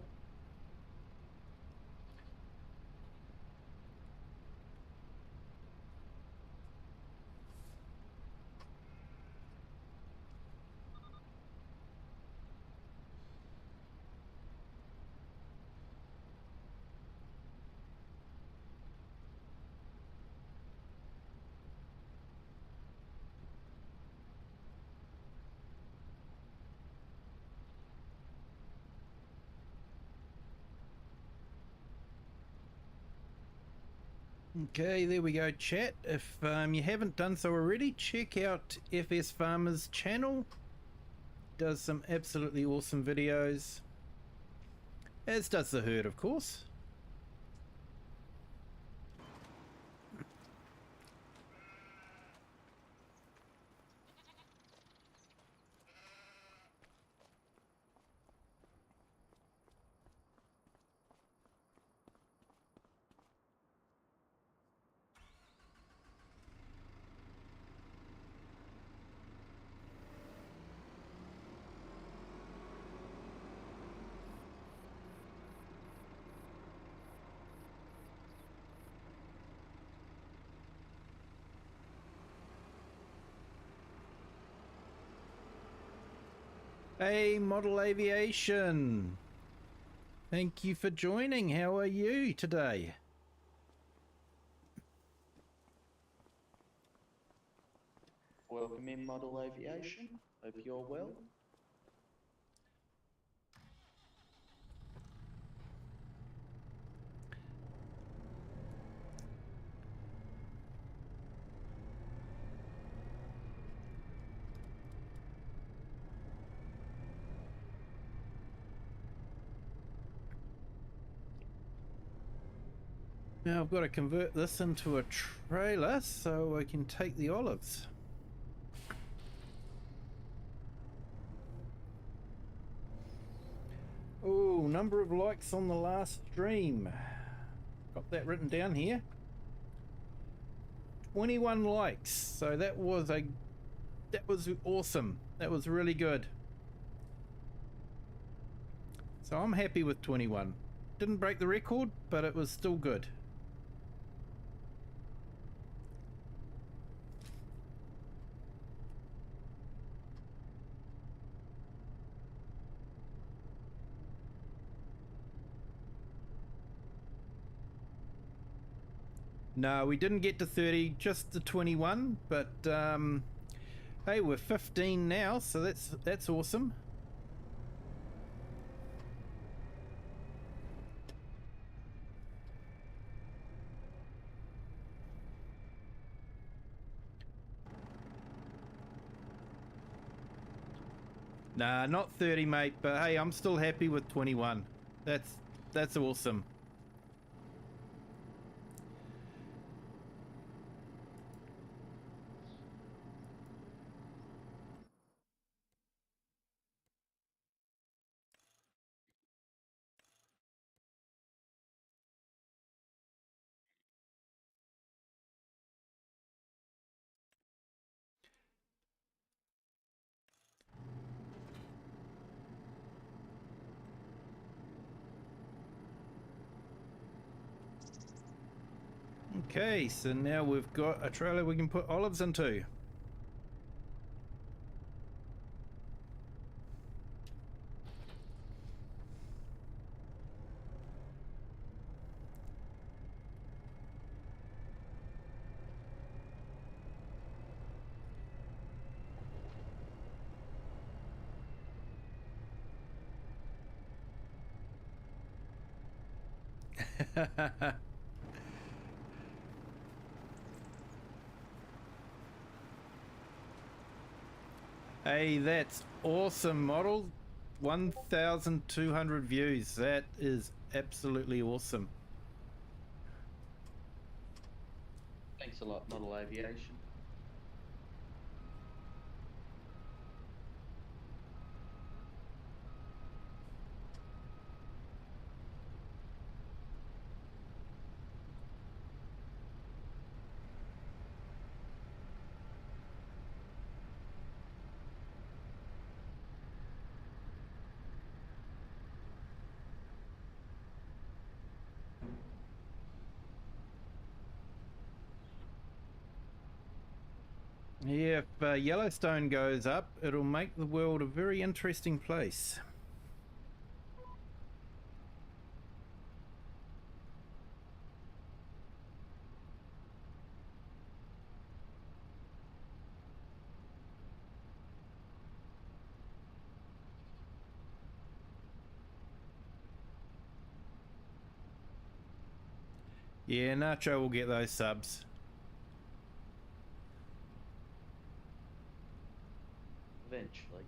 A: Okay, there we go, chat. If you haven't done so already, check out FS Farmer's channel. Does some absolutely awesome videos, as does the herd, of course. Hey, Model Aviation. Thank you for joining. How are you today?
B: Welcome in, Model Aviation. Hope you're well.
A: Now I've got to convert this into a trailer so I can take the olives. Oh, number of likes on the last stream. Got that written down here. 21 likes. So that was awesome. That was really good. So I'm happy with 21. Didn't break the record, but it was still good. No, we didn't get to 30, just the 21, but hey, we're 15 now, so that's awesome. Nah, not 30, mate, but hey, I'm still happy with 21. That's awesome. Okay, so now we've got a trailer we can put olives into. Hey, that's awesome, model. 1,200 views. That is absolutely awesome.
B: Thanks a lot, Model Aviation.
A: Yeah, if Yellowstone goes up, it'll make the world a very interesting place. Yeah, Nacho will get those subs.
B: Eventually.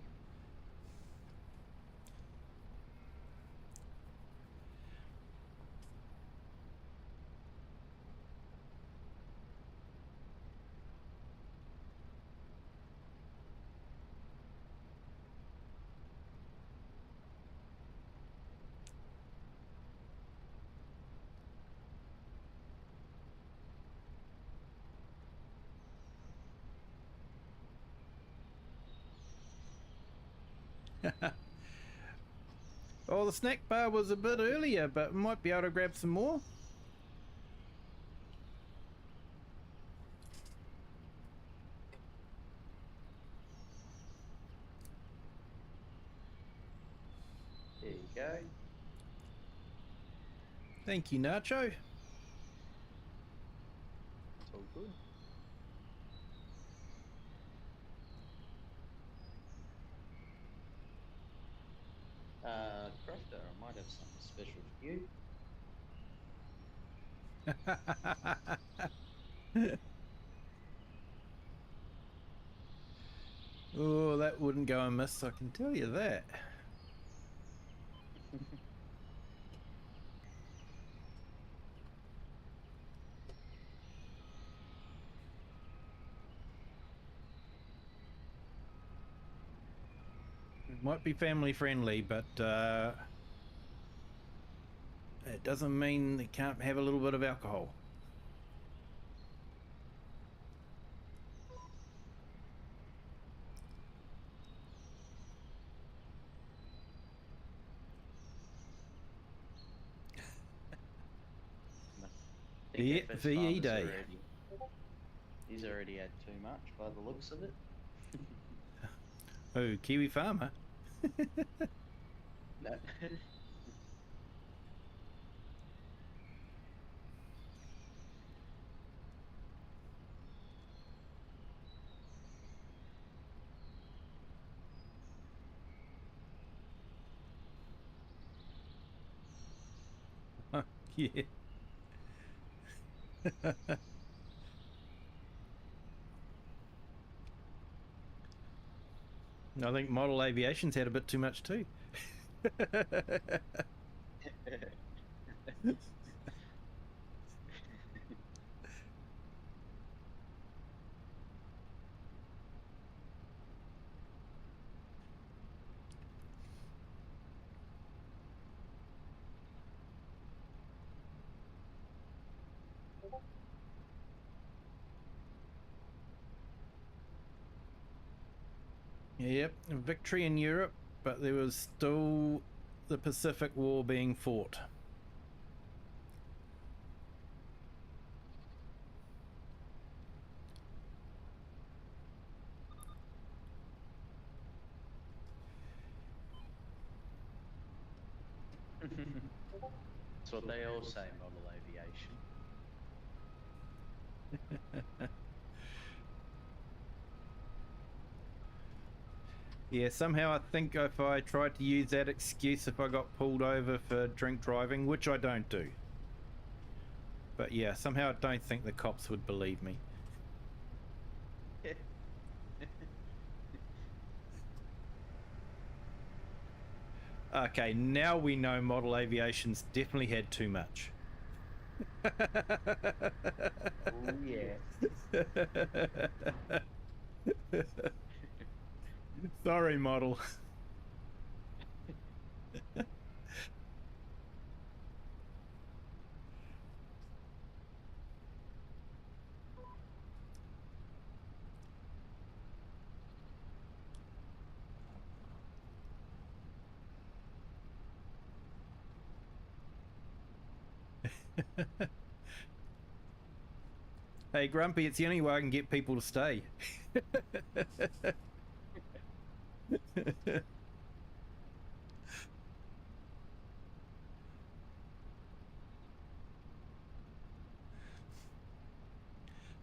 A: Oh, the snack bar was a bit earlier, but might be able to grab some more.
B: There you go.
A: Thank you, Nacho.
B: It's all good. Crofter, I might have something special for you.
A: Oh, that wouldn't go amiss, I can tell you that. It might be family friendly, but it doesn't mean they can't have a little bit of alcohol.
B: I think
A: Yeah,
B: FS
A: VE
B: Farmer's
A: Day.
B: He's already had too much by the looks of it.
A: Oh, Kiwi farmer.
B: No.
A: Yeah. I think Model Aviation's had a bit too much too. Yep, a victory in Europe, but there was still the Pacific War being fought.
B: That's what they all say, model aviation.
A: Yeah, somehow I think if I tried to use that excuse if I got pulled over for drink driving, which I don't do. But yeah, somehow I don't think the cops would believe me. Okay, now we know Model Aviation's definitely had too much.
B: Oh yeah.
A: Sorry, Model. Hey, Grumpy, it's the only way I can get people to stay.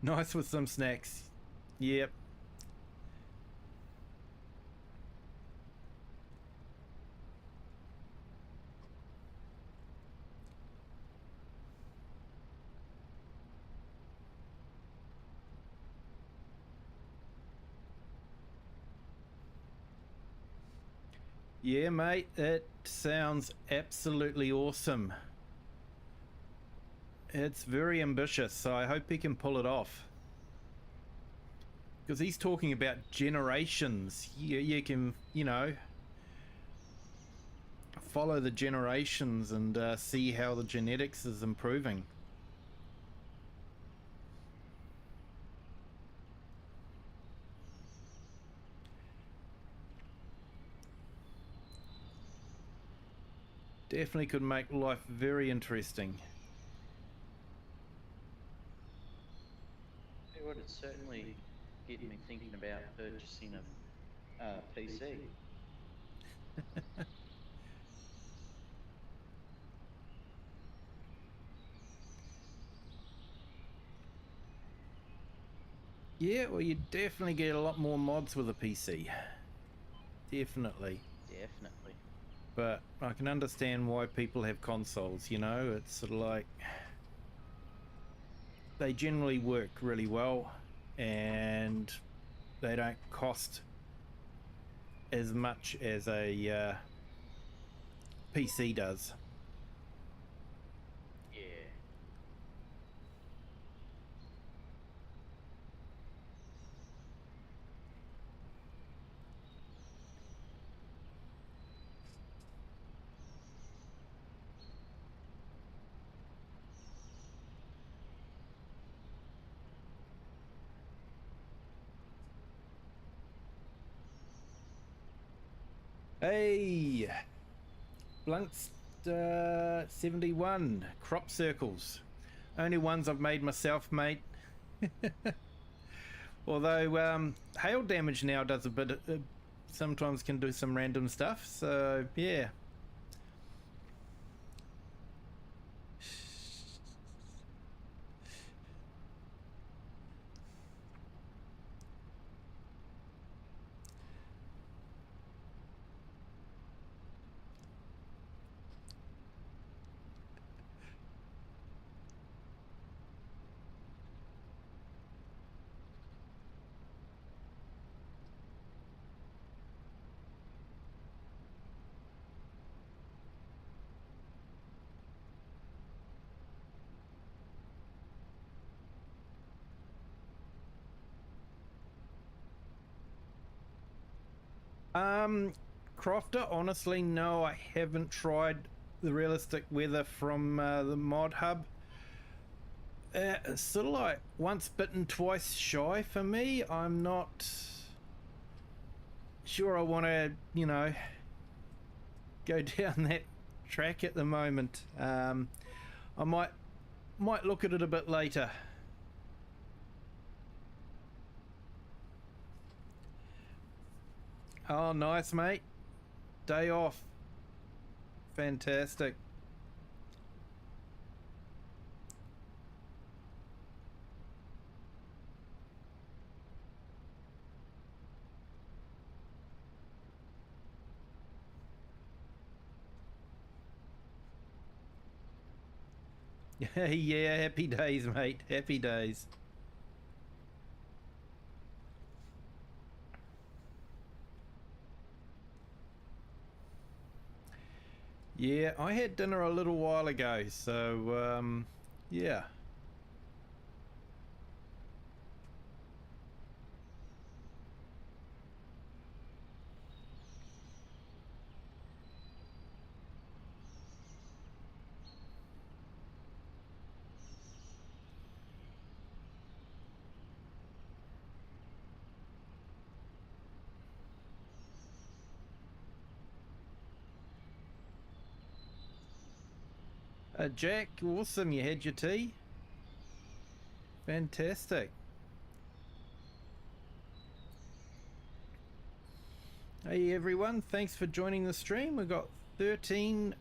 A: Nice with some snacks. Yep. Yeah, mate, it sounds absolutely awesome. It's very ambitious, so I hope he can pull it off. Because he's talking about generations. You can, you know, follow the generations and see how the genetics is improving. Definitely could make life very interesting.
B: It would certainly get me thinking about purchasing a PC.
A: Yeah, well, you definitely get a lot more mods with a PC. Definitely.
B: Definitely.
A: But I can understand why people have consoles, you know? It's sort of like... they generally work really well and they don't cost as much as a PC does.
B: Yeah.
A: Hey! Blunk's 71 crop circles. Only ones I've made myself, mate. Although hail damage now does a bit sometimes can do some random stuff, so yeah. Crofter, honestly, no, I haven't tried the realistic weather from the mod hub. It's sort of like once bitten, twice shy for me. I'm not sure I want to, you know, go down that track at the moment. I might look at it a bit later. Oh, nice, mate. Day off. Fantastic. Yeah, happy days, mate. Happy days. Yeah, I had dinner a little while ago, so yeah. Jack, awesome. You had your tea? Fantastic. Hey everyone, thanks for joining the stream. We've got 13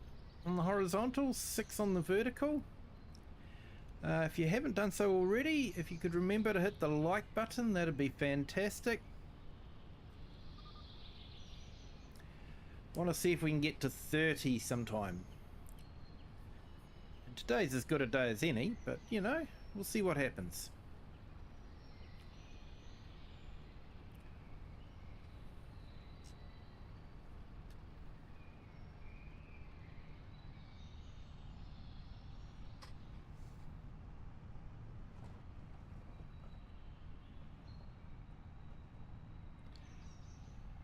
A: on the horizontal, 6 on the vertical. If you haven't done so already, if you could remember to hit the like button, that'd be fantastic. Want to see if we can get to 30 sometime. And today's as good a day as any, but you know, we'll see what happens.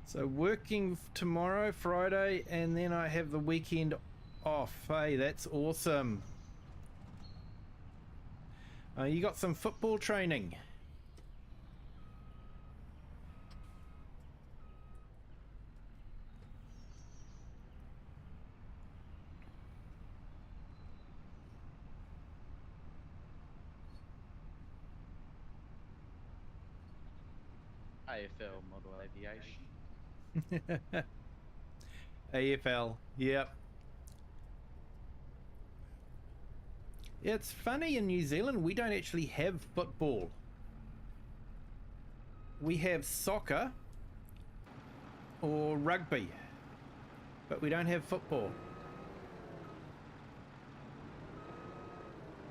A: So working tomorrow, Friday, and then I have the weekend off. Hey, that's awesome. You got some football training.
B: AFL model aviation.
A: AFL, yep. Yeah, it's funny, in New Zealand we don't actually have football. We have soccer or rugby, but we don't have football.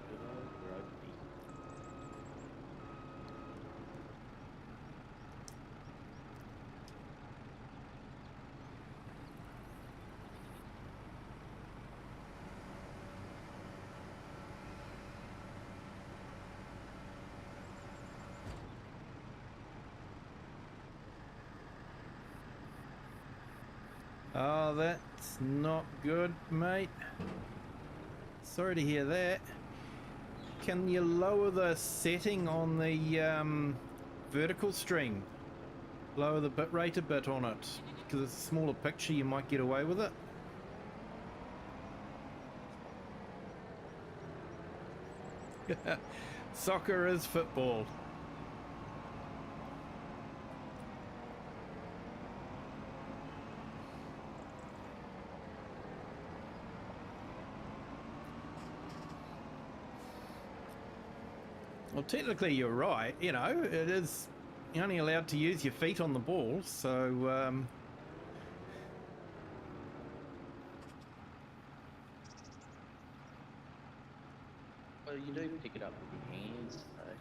B: Good old rugby.
A: Oh, that's not good, mate. Sorry to hear that. Can you lower the setting on the vertical stream? Lower the bitrate a bit on it, because it's a smaller picture, you might get away with it. Soccer is football. Well, technically you're right, you know, it is, you're only allowed to use your feet on the ball, so
B: Well, you do pick it up with your hands, though.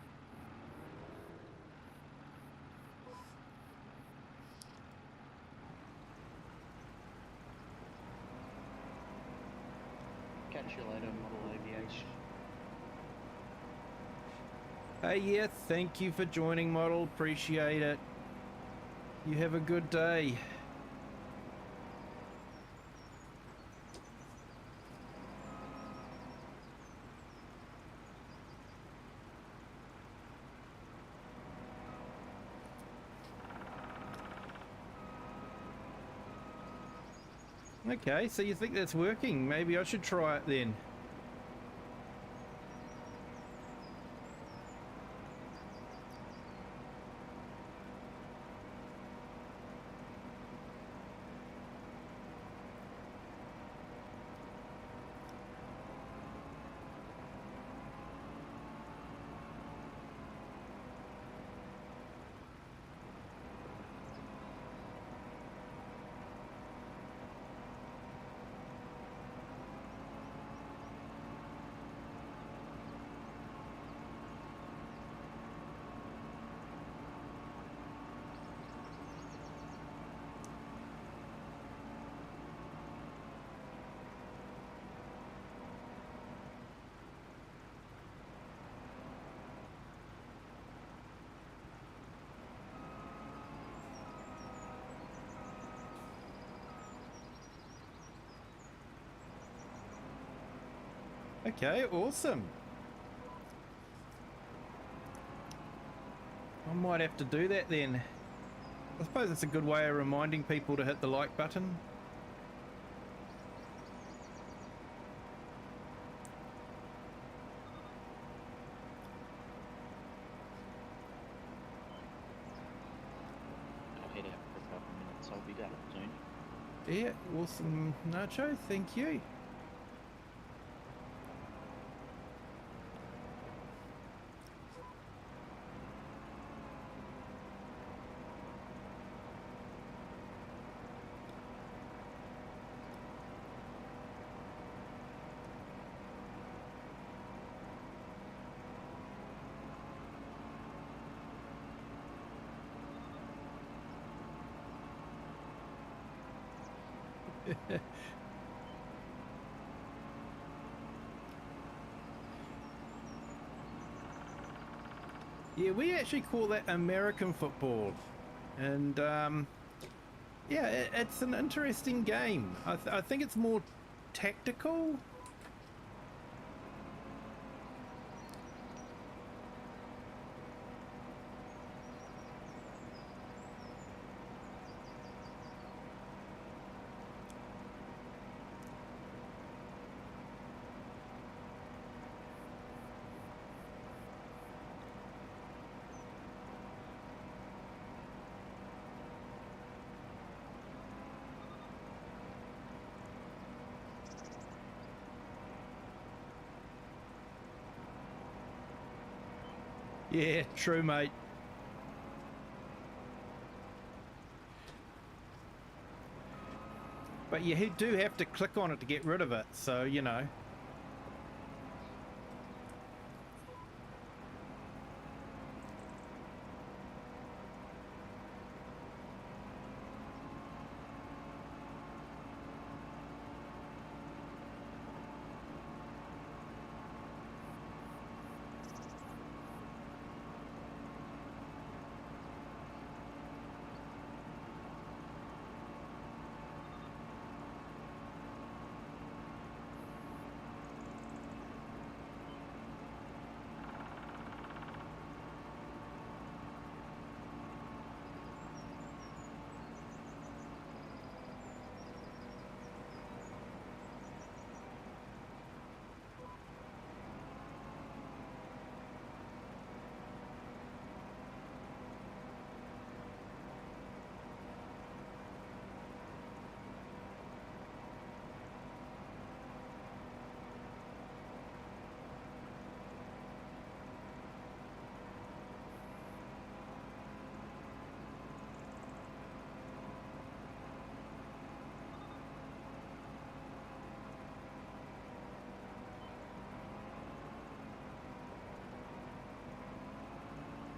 B: Catch you later, model aviation.
A: hey, yeah, thank you for joining, model, appreciate it. You have a good day. Okay, so you think that's working? Maybe I should try it then. Okay, awesome. I might have to do that then. I suppose it's a good way of reminding people to hit the like button.
B: I'll head out for a couple of minutes. I'll be back soon.
A: Yeah, awesome, Nacho, thank you. Yeah, we actually call that American football, and Yeah, it's an interesting game. I think it's more tactical. Yeah, true, mate. But you do have to click on it to get rid of it, so, you know.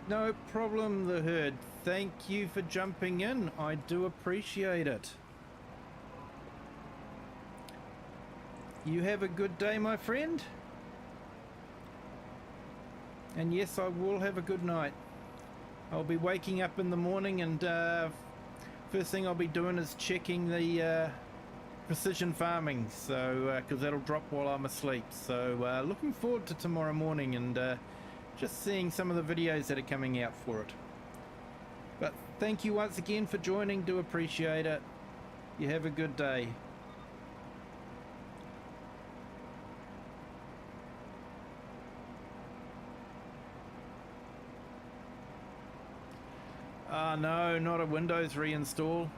A: No problem, the herd. Thank you for jumping in. I do appreciate it. You have a good day, my friend. And yes, I will have a good night. I'll be waking up in the morning and first thing I'll be doing is checking the precision farming, so because that'll drop while I'm asleep. So looking forward to tomorrow morning and just seeing some of the videos that are coming out for it. But thank you once again for joining. Do appreciate it. You have a good day. Ah, no, not a Windows reinstall.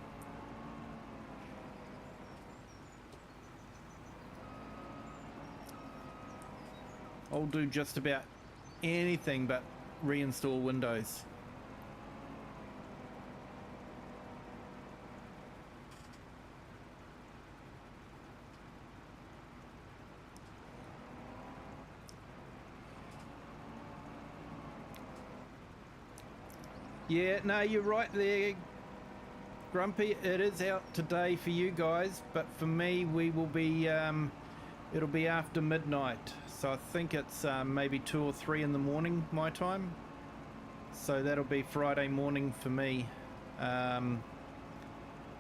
A: I'll do just about anything but reinstall Windows. Yeah, no, you're right there, Grumpy. It is out today for you guys, but for me, we will be, it'll be after midnight. So I think it's maybe 2 or 3 in the morning, my time. So that'll be Friday morning for me.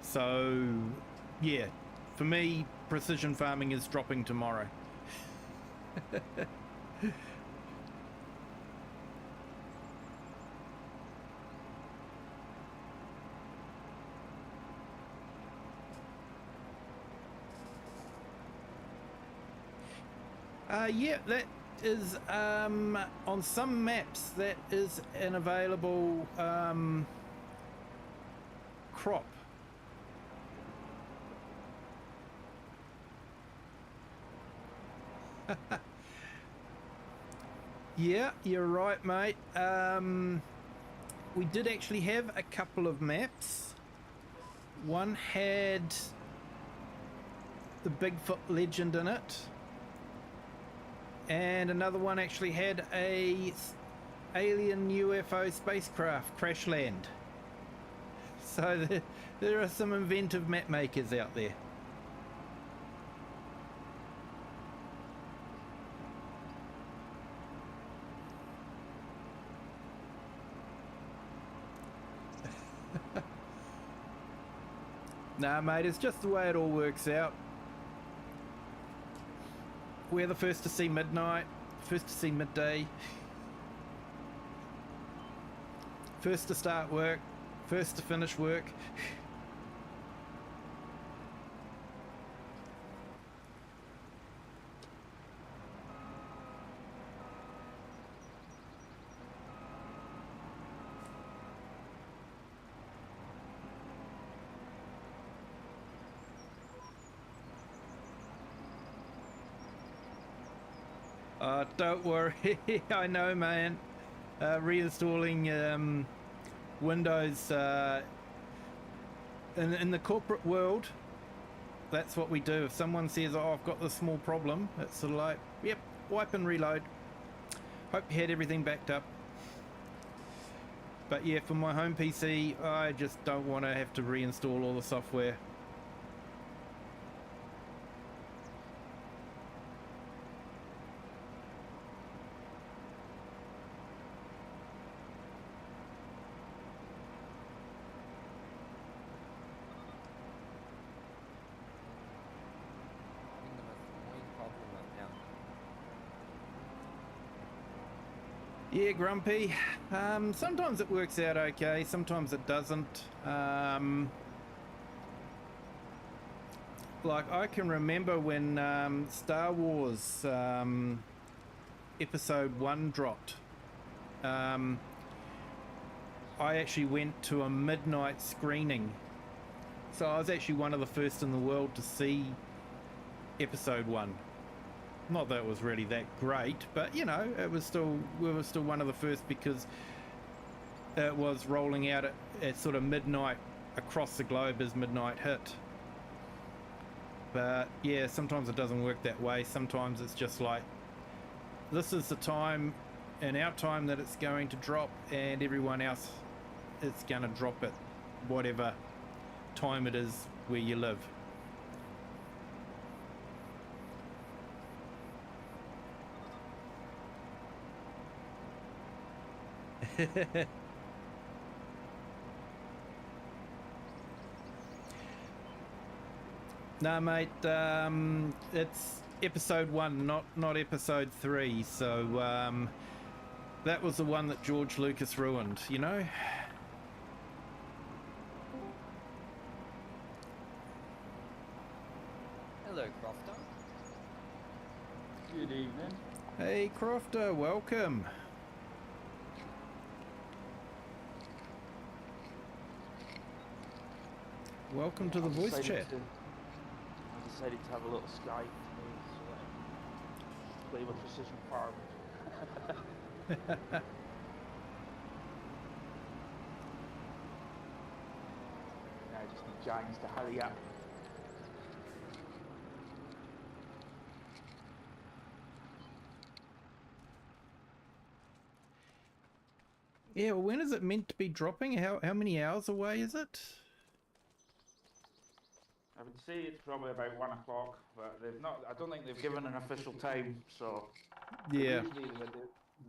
A: So, yeah, for me, precision farming is dropping tomorrow. Yeah, that is on some maps that is an available crop. Yeah, you're right, mate. We did actually have a couple of maps. One had the Bigfoot legend in it. And another one actually had a alien UFO spacecraft crash land. So there are some inventive map makers out there. Nah, mate, it's just the way it all works out. We're the first to see midnight, first to see midday, first to start work, first to finish work. Don't worry, I know, man. Reinstalling Windows in the corporate world, that's what we do. If someone says, "Oh, I've got this small problem," it's sort of like, "Yep, wipe and reload. Hope you had everything backed up." But yeah, for my home PC, I just don't want to have to reinstall all the software.
C: I think the most annoying problem right now.
A: Yeah, Grumpy. Sometimes it works out okay, sometimes it doesn't. Like, I can remember when Star Wars Episode 1 dropped. I actually went to a midnight screening. So I was actually one of the first in the world to see Episode 1. Not that it was really that great, but you know, it was still, we were still one of the first because it was rolling out at sort of midnight across the globe as midnight hit. But yeah, sometimes it doesn't work that way. Sometimes it's just like, this is the time in our time that it's going to drop, and everyone else it's going to drop at whatever time it is where you live. Nah, mate, it's episode 1, not episode 3, so that was the one that George Lucas ruined, you know?
C: Hello, Crofter.
D: Good evening.
A: Hey, Crofter, welcome. Welcome to the voice chat.
D: I decided to have a little Skype today, so play with precision farming. I just need Giants to hurry up.
A: Yeah, well, when is it meant to be dropping? How many hours away is it?
D: I would say it's probably about 1 o'clock, but they've not. I don't think they've given an official time, so
A: Yeah.
D: usually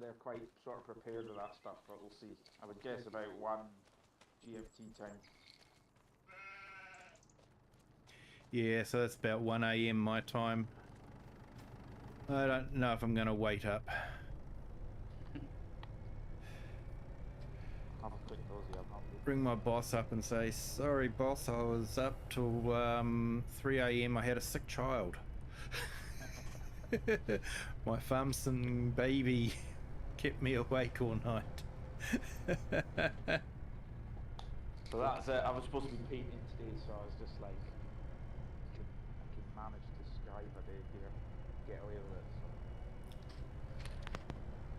D: they're quite sort of prepared with that stuff. But we'll see. I would guess about 1 GMT time.
A: Yeah, so that's about 1 AM my time. I don't know if I'm going to wait up.
D: Have a quick nosy. I'm hungry.
A: Bring my boss up and say, "Sorry, boss, I was up till 3 AM. I had a sick child." My Farmson baby kept me awake all night.
D: So that's it. I was supposed to be painting today, so I was just like, I can manage to Skype a day here, get away with it. So.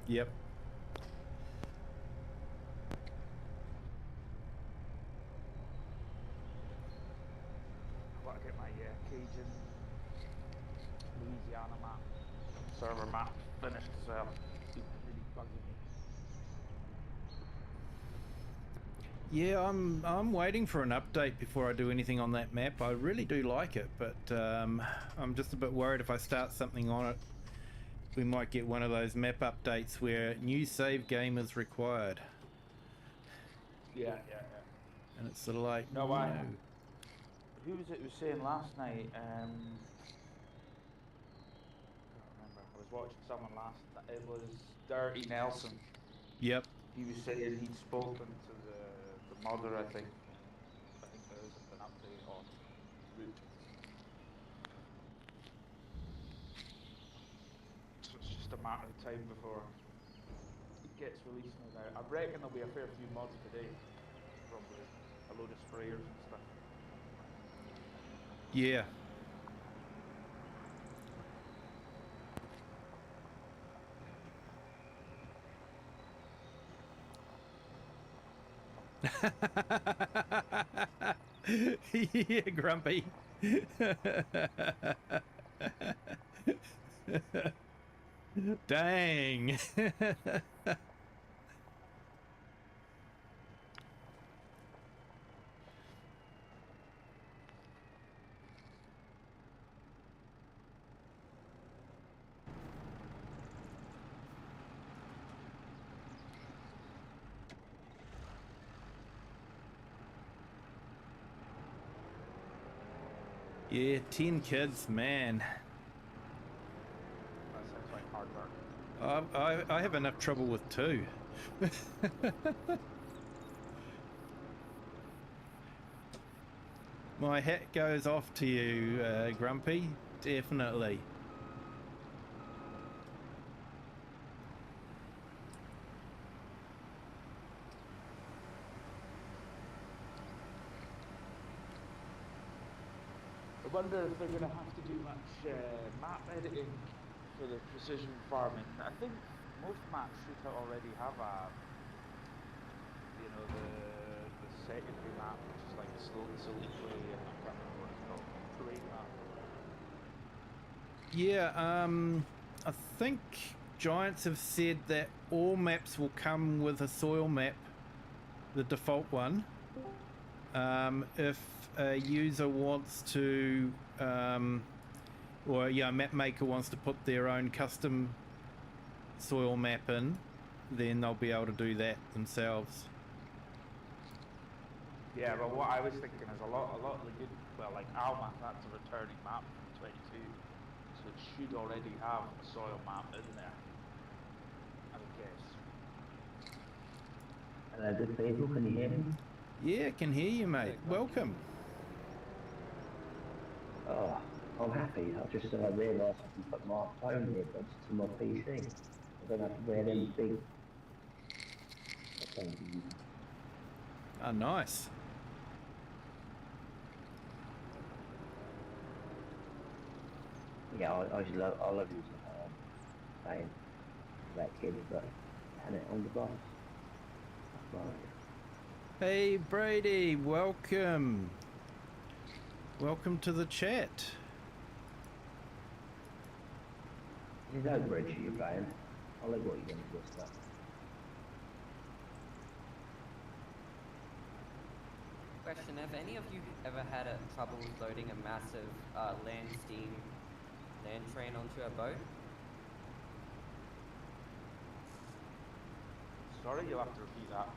A: Yep.
D: I've got to get my Cajun Louisiana map, server map finished as well. It's really bugging me.
A: Yeah, I'm waiting for an update before I do anything on that map. I really do like it, but I'm just a bit worried if I start something on it, we might get one of those map updates where new save game is required.
D: Yeah.
A: And it's sort of like,
D: No,
A: no.
D: who was it who was saying last night? I can't remember. I was watching someone last. It was Dirty Nelson.
A: Yep.
D: He was saying he'd spoken to the mother. I think there isn't an update on route. So it's just a matter of time before it gets released, no doubt. I reckon there'll be a fair few mods today. Probably a load of sprayers and stuff.
A: Yeah. Yeah, Grumpy. Dang. Yeah, 10 kids, man.
D: That sounds like hard work.
A: I have enough trouble with 2. My hat goes off to you, Grumpy. Definitely.
D: I wonder if they're going to have to do much map editing for the precision farming. I think most maps should already have a, you know, the secondary map, which is like a slow facility play. I can't remember what it's called. Terrain map.
A: Yeah, I think Giants have said that all maps will come with a soil map, the default one. If a user wants to, or yeah, a map maker wants to put their own custom soil map in, then they'll be able to do that themselves.
D: Yeah, but what I was thinking is a lot of the good, well, like Alma, that's a returning map from 22, so it should already have a soil map in there, I would guess.
E: Hello, good people, can you hear me?
A: Yeah, I can hear you, mate. Welcome.
E: Oh, I'm happy. I just realised I can put my phone earbuds to my PC. I don't have to wear them big.
A: Oh, nice.
E: Yeah, I love using playing that kid, but had it on the device. Right.
A: Hey, Brady, welcome. Welcome to the chat.
E: There's no bridge you're playing. I'll let what you're going to do stuff.
C: Question: have any of you ever had trouble loading a massive land train onto a boat?
D: Sorry, you'll have to repeat that.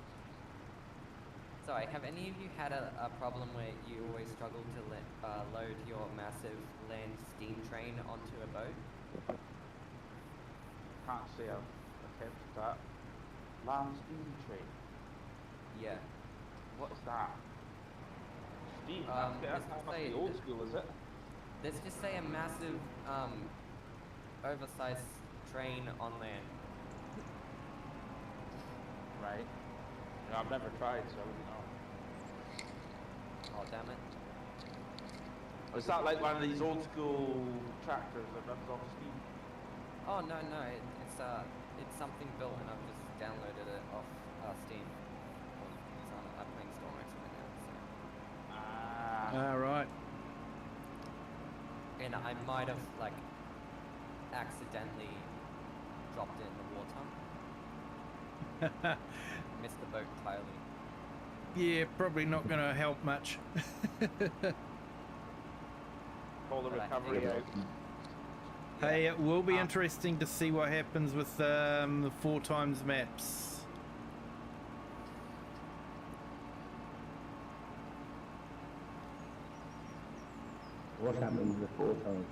C: Sorry, have any of you had a problem where you always struggle to load your massive land steam train onto a boat?
D: Can't say I've attempted that. Land steam train.
C: Yeah.
D: What's that? Steam?
C: Let's
D: That
C: just
D: must
C: say
D: be old school, is it?
C: Let's just say a massive, oversized train on land.
D: Right. No, I've never tried, so I wouldn't know.
C: Oh, damn it.
D: Is that like one of these old school tractors that runs off steam?
C: Oh, no, it's something built and I've just downloaded it off Steam. It's on I'm playing Stormx right now, so.
A: All right.
C: And I might have, like, accidentally dropped it in the water. Missed the boat entirely.
A: Yeah, probably not going to help much.
D: Call the
C: But I
D: recovery
C: think-
D: out.
A: Hey, it will be interesting to see what happens with the 4x maps.
E: What's happening with the 4 times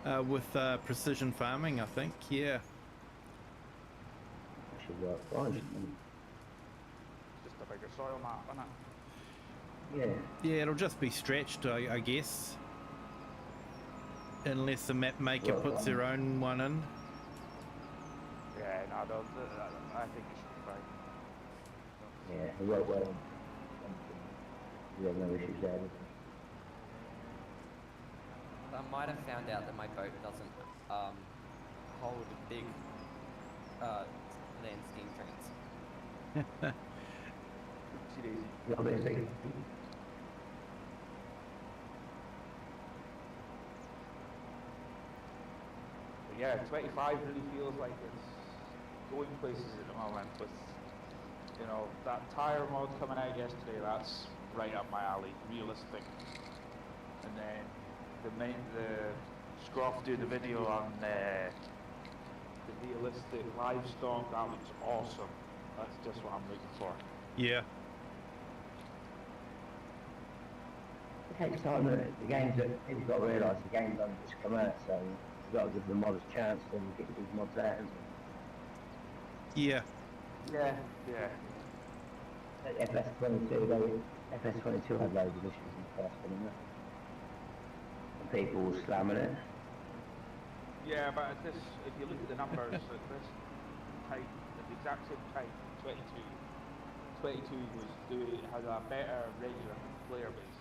E: now?
A: With precision farming, I think. Yeah.
E: That should work fine, shouldn't it?
D: Just a bigger soil map, isn't it?
E: Yeah.
A: Yeah, it'll just be stretched, I guess. Unless the map maker
E: Well,
A: puts their own one in.
D: Yeah, no, I think it should be fine.
E: Yeah, it worked well. We have no issues there.
C: I might have found out that my boat doesn't hold big land steam trains.
D: See daisy.
E: Yeah, basically.
D: But yeah, 25 really feels like it's going places at the moment with, you know, that tyre mod coming out yesterday, that's right up my alley, realistic. And then the Scruff do the video on the realistic livestock, that looks awesome. That's just what I'm looking for.
A: Yeah.
E: It takes time, the games that people got to realise the game's only just come out, so you've got to give the modders a chance to get these mods out.
A: Yeah.
D: Yeah, yeah.
E: FS22 had loads of issues in the first one, didn't it? And people were slamming it.
D: Yeah, but at this, if you look at the numbers, at this time, at the exact same time, 22 has a better regular player base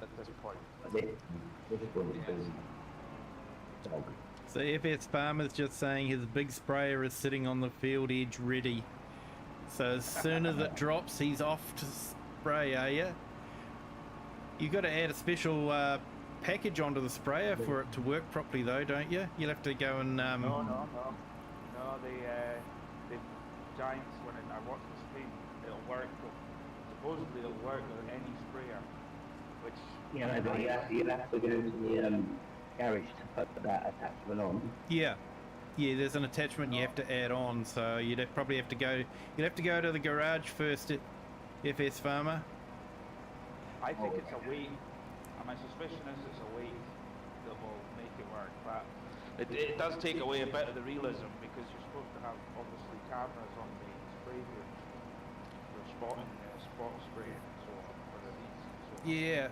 D: at this point.
E: But this one was still dog.
A: So FS Farmer's just saying his big sprayer is sitting on the field edge ready. So as soon as it drops, he's off to spray, are you? You got to add a special package onto the sprayer for it to work properly though, don't you? You'll have to go and...
D: No, the Giants, when I watch the stream, it'll work. Supposedly it'll work with any sprayer, which...
E: Yeah, no, but you have to go to the garage to put that attachment on.
A: Yeah. Yeah, there's an attachment you have to add on, so you'd probably have to go... You'd have to go to the garage first at FS Farmer.
D: I think it's a weight. My suspicion is it's a weight that will make it work, but it does take away a bit of the realism because you're supposed to have obviously cameras on the spray booth for spotting spot spray and so on for the leads and so on.
A: Yeah.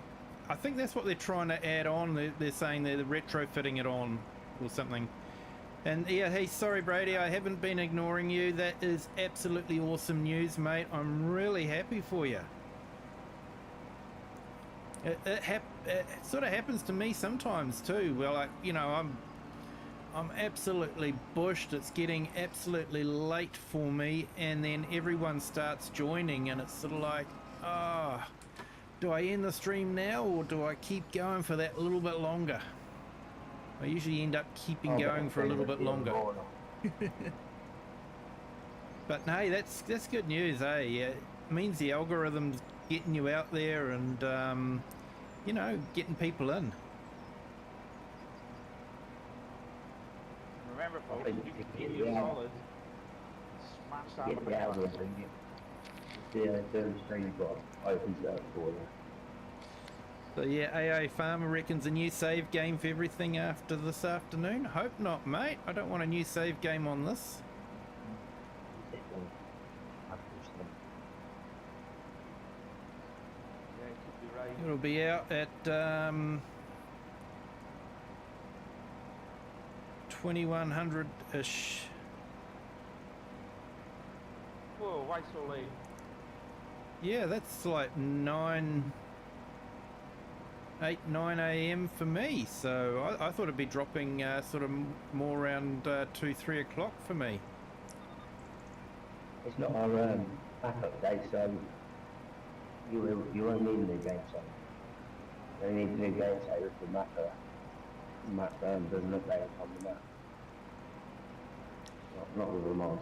A: I think that's what they're trying to add on. They're saying they're retrofitting it on or something. And yeah, hey, sorry Brady, I haven't been ignoring you. That is absolutely awesome news, mate. I'm really happy for you. It sort of happens to me sometimes too. Well, I'm absolutely bushed. It's getting absolutely late for me, and then everyone starts joining, and it's sort of like, do I end the stream now, or do I keep going for that little bit longer? I usually end up keeping going for a little bit longer. But hey, that's good news, eh? Yeah, it means the algorithm's getting you out there and you know, getting people in.
D: Remember folks, if you can keep you solid, smash that
E: Get the algorithm, the stream got opens up for you.
A: So yeah, AA Farmer reckons a new save game for everything after this afternoon. Hope not, mate. I don't want a new save game on this.
D: Yeah, it could be right.
A: It'll be out at 2100-ish.
D: Whoa, why so late?
A: Yeah, that's like 9 a.m. for me. So I thought it'd be dropping sort of more around 2-3 o'clock for me.
E: It's not our map update, so you won't need a new game save. You only need a new game save if the map doesn't update on the map. Not with the mod.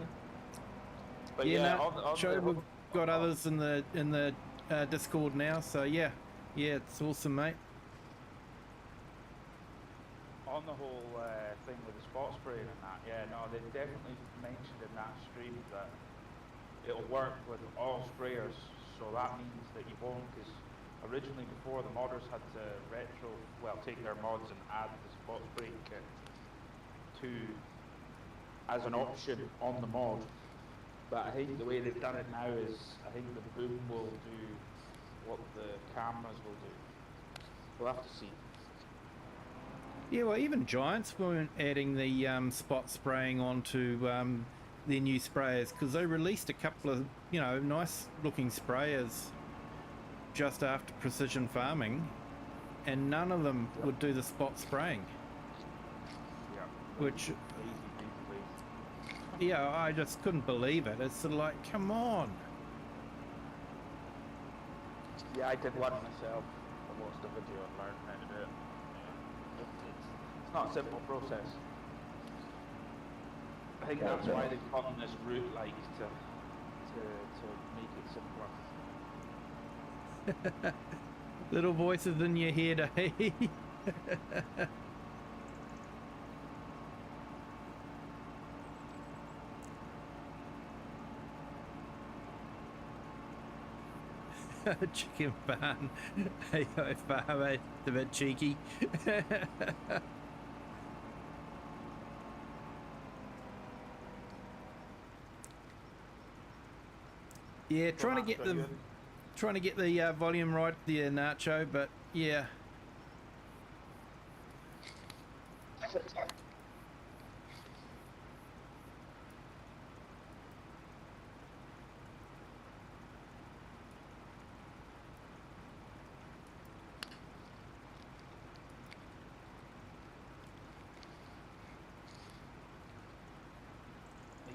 D: But
A: Yeah,
D: yeah,
A: no, Joe, we've got others in the Discord now. So yeah, it's awesome, mate.
D: on the whole thing with the spot spraying and that, yeah, no, they definitely mentioned in that stream that it'll work with all sprayers, so that means that you won't, because originally before the modders had to take their mods and add the spot spray kit to as an option on the mod. But I think the way they've done it now is I think the boom will do what the cameras will do. We'll have to see.
A: Yeah, well, even Giants weren't adding the spot spraying onto their new sprayers, because they released a couple of, you know, nice looking sprayers just after precision farming, and none of them would do the spot spraying.
D: Yeah.
A: Which,
D: Lazy.
A: yeah, I just couldn't believe it. It's sort of like, come on.
D: Yeah, I did one myself. I watched a video and learned how to do it. Yeah. It's not a simple process. I think that's why they've gone this route, like to make it simpler.
A: Little voices in your head, eh? Chicken farm. Hey, farm, it's a bit cheeky. Yeah, trying to get the volume right there, Nacho, but yeah.
D: Are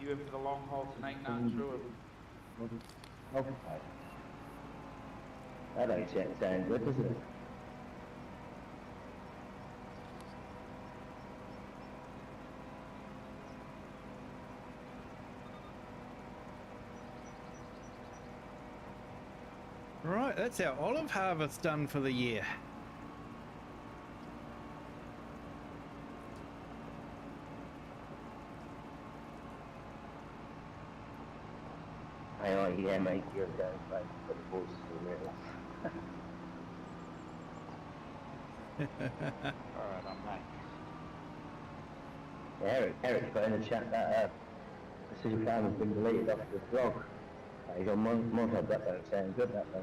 D: you in for the long haul tonight, Nacho?
E: Okay. That don't sound good, does it?
A: Right, that's our olive harvest done for the year.
E: Oh, yeah, mate, you're going back for the horses for real.
D: Alright, I'm back.
E: Eric's put in the chat that Precision Farm has been deleted off the blog. He's on Montage, that don't sound good, that though.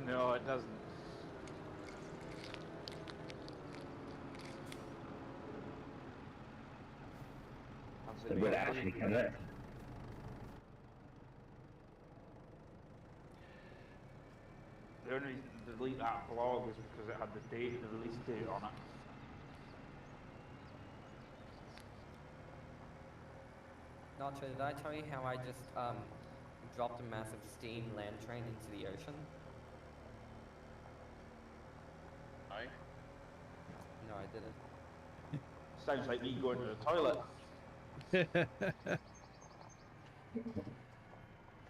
D: No, it doesn't.
E: So it would actually connect.
D: The only reason to delete that blog is because it had the release date on it.
C: Nacho, did I tell you how I just dropped a massive steam land train into the ocean?
B: No?
C: No, I didn't.
D: Sounds like me going to the toilet.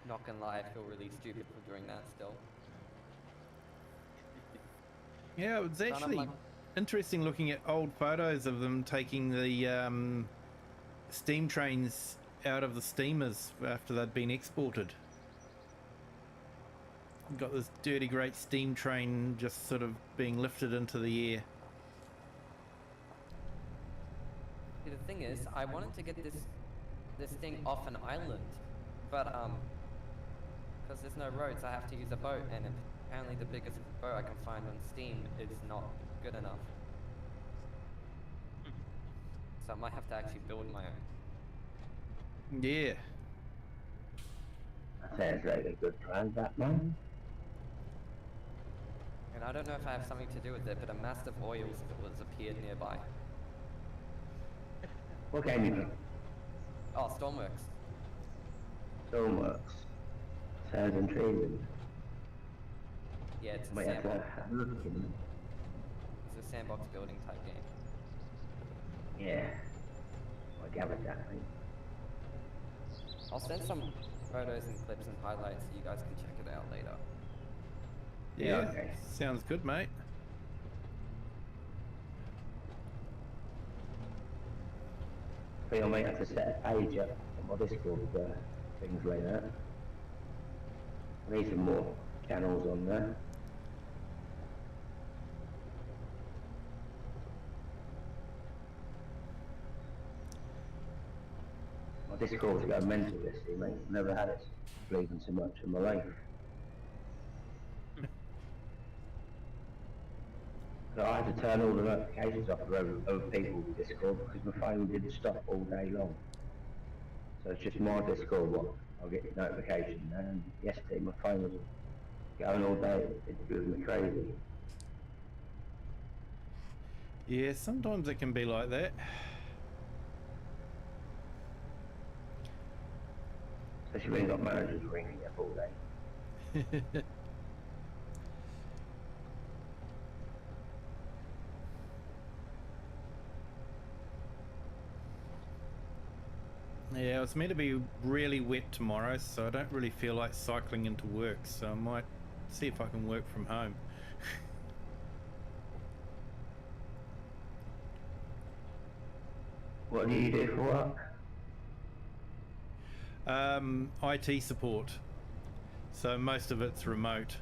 C: Not gonna lie, I feel really stupid for doing that still.
A: Yeah, it was
C: None of
A: actually
C: my-
A: interesting looking at old photos of them taking the steam trains out of the steamers after they'd been exported. Got this dirty great steam train just sort of being lifted into the air.
C: See, the thing is, I wanted to get this thing off an island, but because there's no roads, I have to use a boat, and apparently the biggest boat I can find on Steam is not good enough. So I might have to actually build my own.
A: Yeah.
E: That sounds like a good plan, that man.
C: And I don't know if I have something to do with it, but a massive oil spill has appeared nearby.
E: What game you play?
C: Oh, Stormworks.
E: Stoneworks. Sounds intriguing.
C: Yeah, it's a
E: Might have to
C: sandbox.
E: have a look in.
C: It's a sandbox building type game.
E: Yeah. I gathered that, mate.
C: I'll send some photos and clips and highlights so you guys can check it out later.
A: Yeah.
E: Okay.
A: Sounds good, mate.
E: I think I might have to set a page up on my Discord for things like that. I need some more channels on there. Discord's going mental this year, mate. Never had it bleeding so much in my life. So I had to turn all the notifications off for other people's Discord because my phone didn't stop all day long. So it's just my Discord what I'll get notifications. And yesterday my phone was going all day. It drove me crazy.
A: Yeah, sometimes it can be like that.
E: Especially when you've got managers ringing up all day.
A: Yeah, it's meant to be really wet tomorrow, so I don't really feel like cycling into work, so I might see if I can work from home.
E: What do you do for work?
A: IT support. So most of it's remote.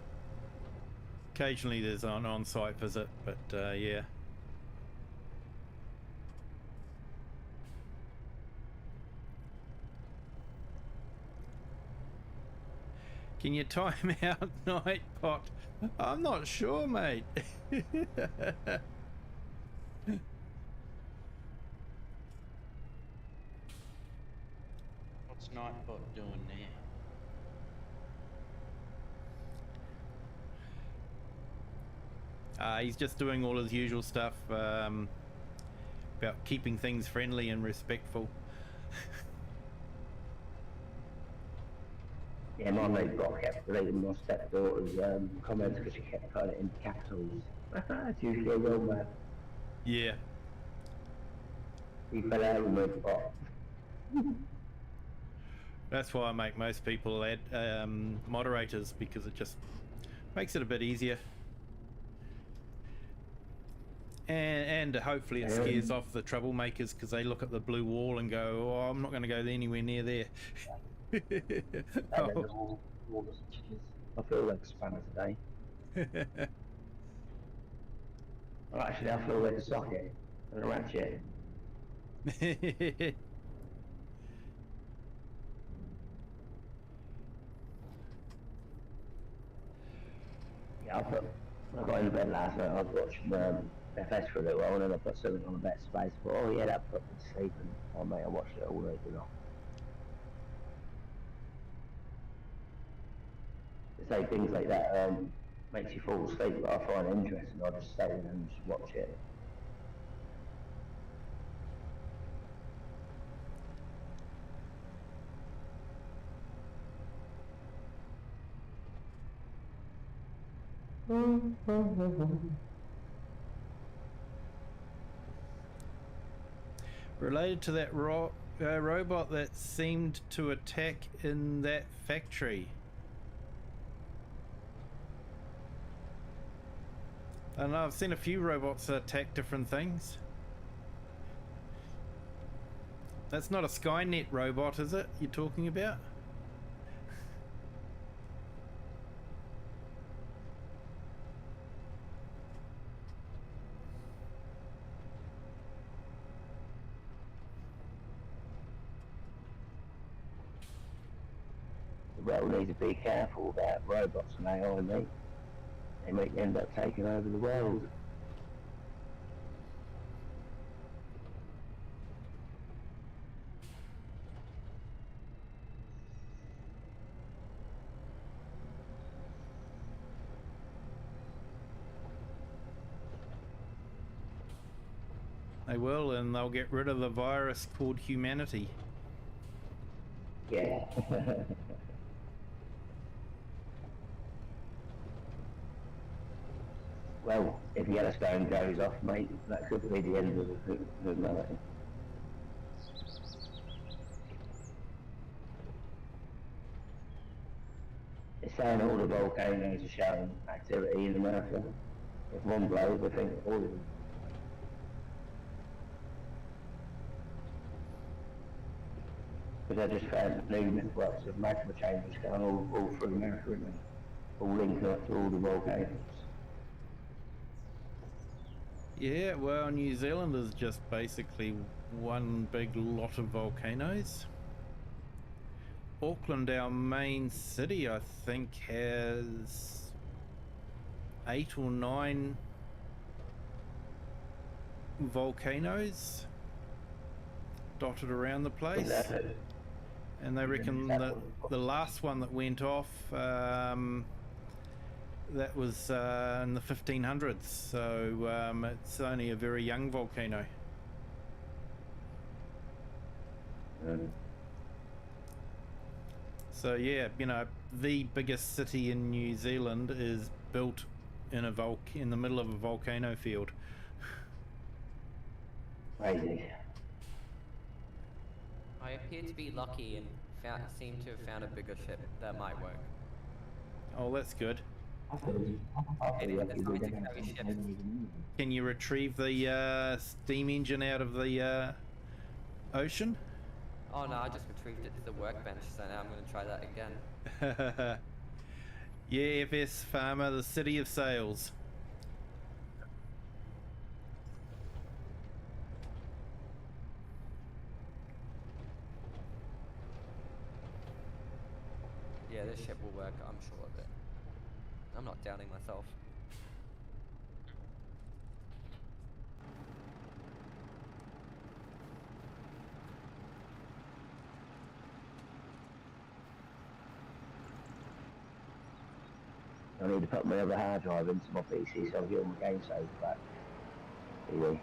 A: Occasionally there's an on-site visit, but yeah. Can you time out Nightbot? I'm not sure, mate.
B: What's Nightbot doing there?
A: He's just doing all his usual stuff about keeping things friendly and respectful.
E: Yeah, my mate got kept deleting my stepdaughter's comments because she kept putting it in capitals. That's usually a real man.
A: Yeah.
E: He fell out with me, but
A: That's why I make most people add moderators, because it just makes it a bit easier. And hopefully it scares off the troublemakers, because they look at the blue wall and go, oh, I'm not going to go anywhere near there. Oh.
E: I feel like a spanner today. Well, actually, I feel like a socket and a ratchet. Yeah, I got in bed last night. I was watching FS for a little while, and then I put something on a better space. But oh yeah, that put me to sleep, and oh mate, I watched it all day long. Say things like that makes you fall asleep, but I find it interesting. I just stay there and just watch it.
A: Related to that robot that seemed to attack in that factory. I don't know, I've seen a few robots that attack different things. That's not a Skynet robot, is it, you're talking about?
E: The world needs to be careful about robots and AI, mate. They might end up taking over the world.
A: They will, and they'll get rid of the virus called humanity.
E: Yeah. Well, if Yellowstone goes off, mate, that could be the end of humanity. It's saying all the volcanoes are showing activity in America. If one blows, I think all of them. Because I just found new networks of magma chambers going all through America, isn't they? All linking up to all the volcanoes.
A: Yeah, well, New Zealand is just basically one big lot of volcanoes. Auckland, our main city, I think has 8 or 9 volcanoes dotted around the place. And they reckon that the last one that went off, that was in the 1500s, so it's only a very young volcano. So yeah, you know, the biggest city in New Zealand is built in in the middle of a volcano field.
E: Crazy.
C: I appear to be lucky and seem to have found a bigger ship that might work.
A: Oh, that's good.
C: It is designed to carry ships.
A: Can you retrieve the steam engine out of the ocean?
C: Oh no, I just retrieved it to the workbench, so now I'm going to try that again.
A: Yeah, FS Farmer, the city of sails.
C: Yeah, this ship will work, I'm sure of it. I'm not doubting myself.
E: I need to put my other hard drive into my PC so I'll get all my game saves back. Kiwi.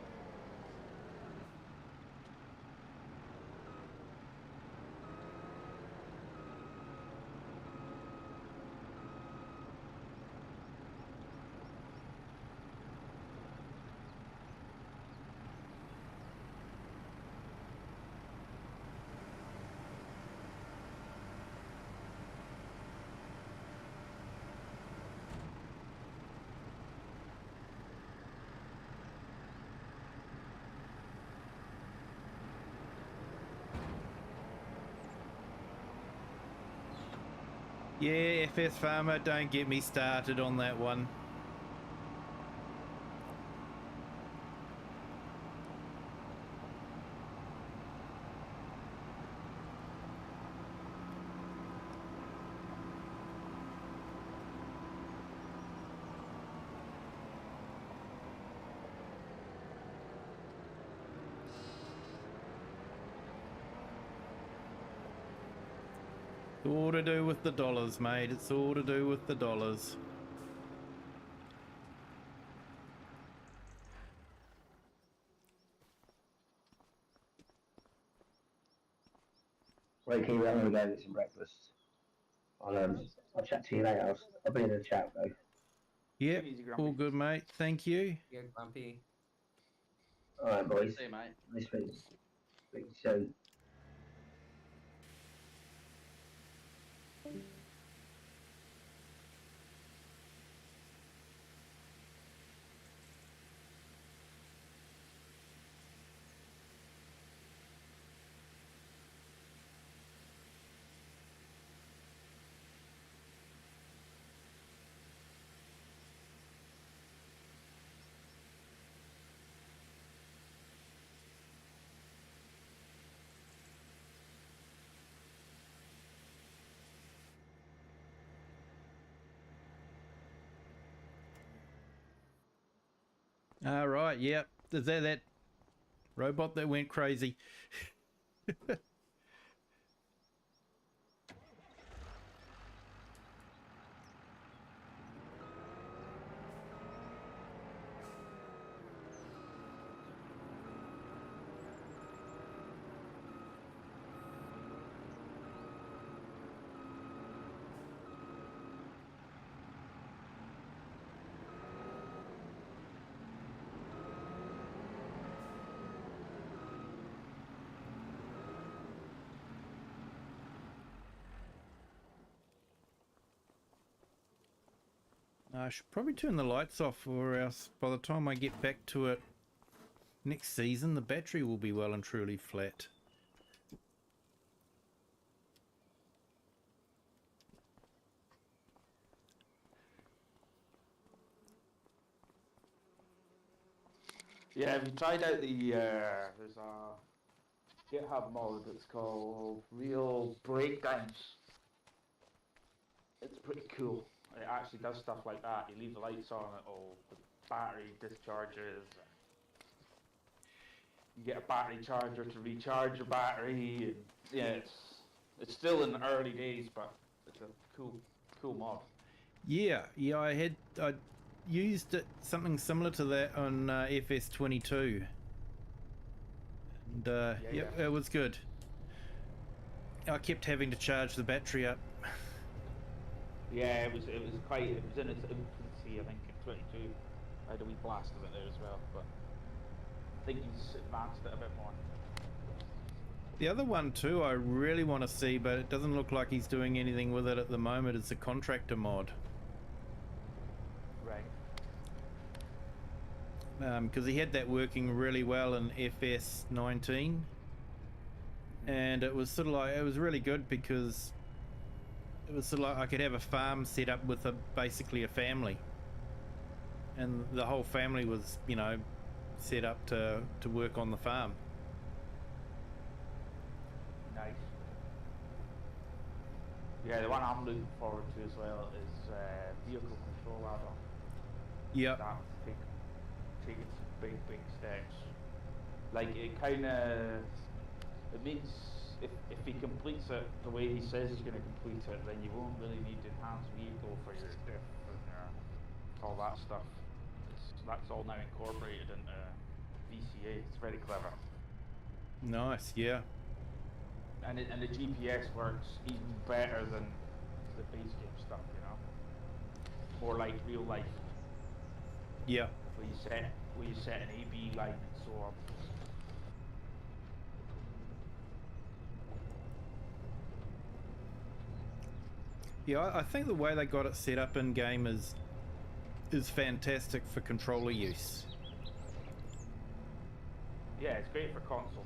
A: Yeah, FS Farmer, don't get me started on that one. It's all to do with the dollars, mate. It's all to do with the dollars.
E: Right, Kiwi, I'm gonna go get some breakfast. I'll chat to you later. I'll be in the chat though.
A: Yep,
D: Easy, Grumpy.
A: all good, mate. Thank you.
C: Yeah, Grumpy.
E: Alright, boys.
B: See you, mate.
E: Nice to speak to you soon.
A: All right, yep. Is that robot that went crazy? I should probably turn the lights off, or else by the time I get back to it next season, the battery will be well and truly flat.
D: Yeah, have you tried out the there's a GitHub mod that's called Real Brain breakdowns. It's pretty cool. It actually does stuff like that. You leave the lights on, the battery discharges. You get a battery charger to recharge your battery. And yeah, it's still in the early days, but it's a cool mod.
A: Yeah, I used it, something similar to that on FS22, and
D: Yeah.
A: it was good. I kept having to charge the battery up.
D: Yeah, it was in its infancy, I think, in 22. I had a wee blast of it there as well, but I think he's advanced it a bit more.
A: The other one too I really want to see, but it doesn't look like he's doing anything with it at the moment, is the contractor mod.
D: Right.
A: Because he had that working really well in FS19, and it was sort of like, it was really good because it was sort of like I could have a farm set up with basically a family, and the whole family was, you know, set up to work on the farm.
D: Nice. Yeah, the one I'm looking forward to as well is vehicle control add-on.
A: Yep.
D: That's taking some big steps. Like it means if he completes it the way he says he's going to complete it, then you won't really need to enhance vehicle for your diff and all that stuff. That's all now incorporated into VCA. It's very clever.
A: Nice, yeah.
D: And the GPS works even better than the base game stuff, you know. More like real life.
A: Yeah.
D: Where you set an AB line and so on.
A: Yeah, I think the way they got it set up in game is fantastic for controller use.
D: Yeah, it's great for console.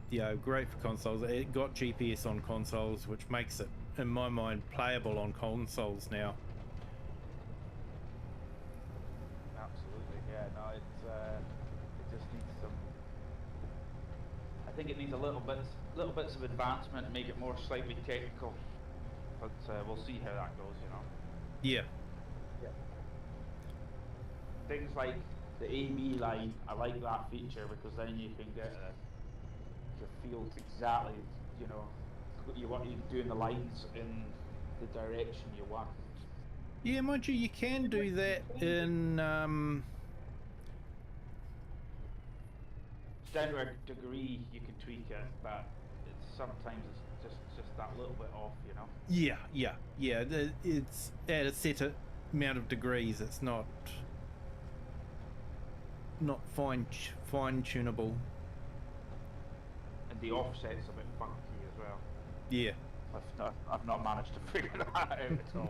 A: Yeah, great for consoles. It got GPS on consoles, which makes it, in my mind, playable on consoles now.
D: Absolutely, yeah. No, it just needs some. I think it needs little bits of advancement to make it more slightly technical. But we'll see how that goes, you know.
A: Yeah.
D: Things like the AB line, I like that feature because then you can get the field exactly, you know, you want you doing the lines in the direction you want.
A: Yeah, mind you can do that in
D: Down to a degree you can tweak it, but sometimes it's just that little bit off, you know.
A: Yeah. It's at a set amount of degrees. It's not fine tunable.
D: And the offset's a bit funky as well.
A: Yeah.
D: I've not managed to figure that out at all.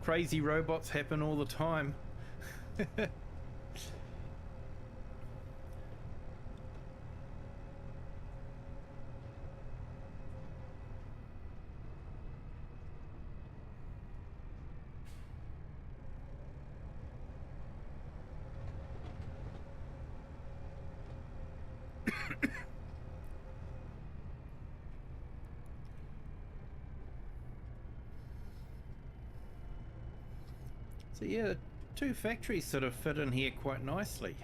A: 'Crazy robots happen all the time. So yeah, the two factories sort of fit in here quite nicely.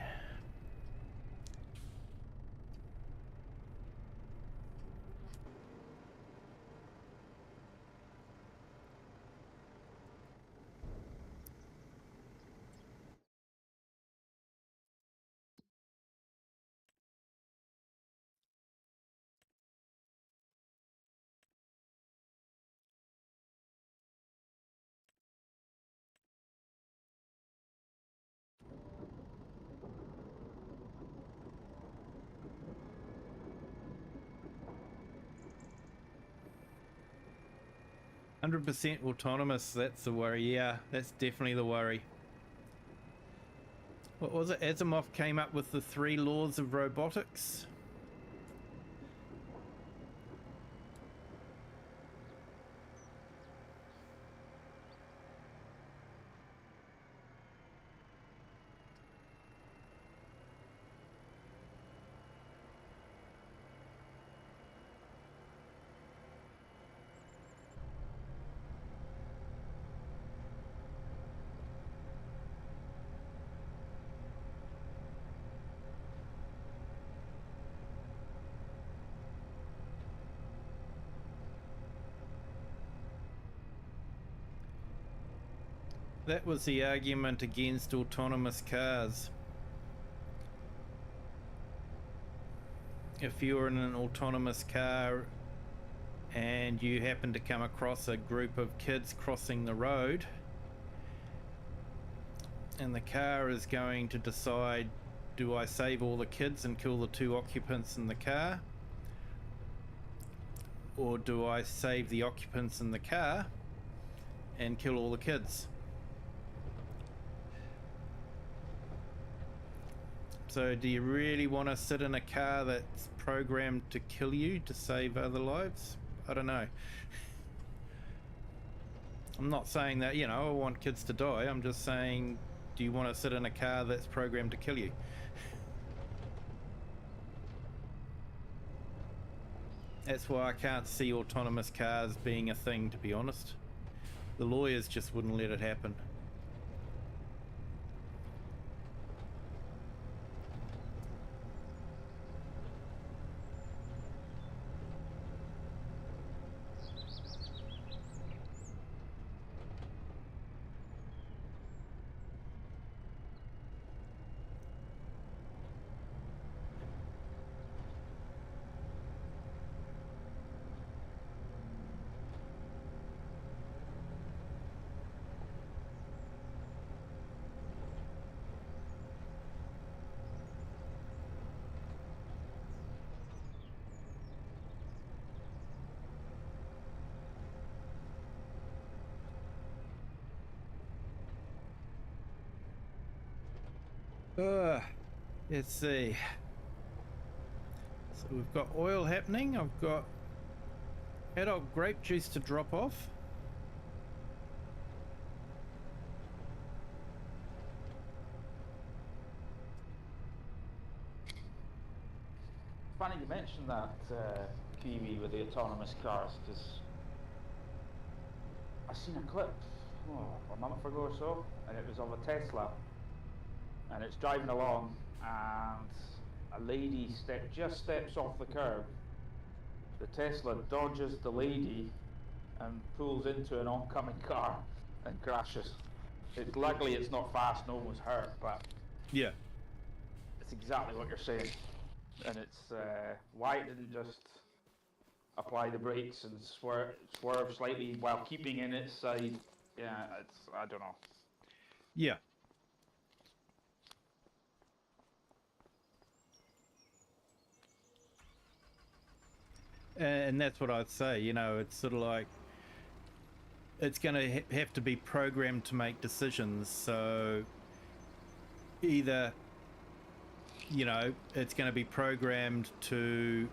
A: 100% autonomous, that's the worry. Yeah, that's definitely the worry. What was it? Asimov came up with the 3 laws of robotics. That was the argument against autonomous cars. If you're in an autonomous car and you happen to come across a group of kids crossing the road, and the car is going to decide, do I save all the kids and kill the 2 occupants in the car? Or do I save the occupants in the car and kill all the kids? So do you really want to sit in a car that's programmed to kill you to save other lives? I don't know. I'm not saying that, you know, I want kids to die. I'm just saying, do you want to sit in a car that's programmed to kill you? That's why I can't see autonomous cars being a thing, to be honest. The lawyers just wouldn't let it happen. Let's see. So we've got oil happening. I've got adult grape juice to drop off.
D: Funny you mentioned that, Kiwi, with the autonomous cars, because I seen a clip a month ago or so, and it was of a Tesla, and it's driving along, and a lady just steps off the curb. The Tesla dodges the lady and pulls into an oncoming car and crashes. Luckily it's not fast, no one was hurt, but
A: Yeah.
D: it's exactly what you're saying. And it's why it didn't just apply the brakes and swerve slightly while keeping in its side. Yeah, I don't know.
A: Yeah. And that's what I'd say, you know, it's sort of like, it's going to have to be programmed to make decisions. So either, you know, it's going to be programmed to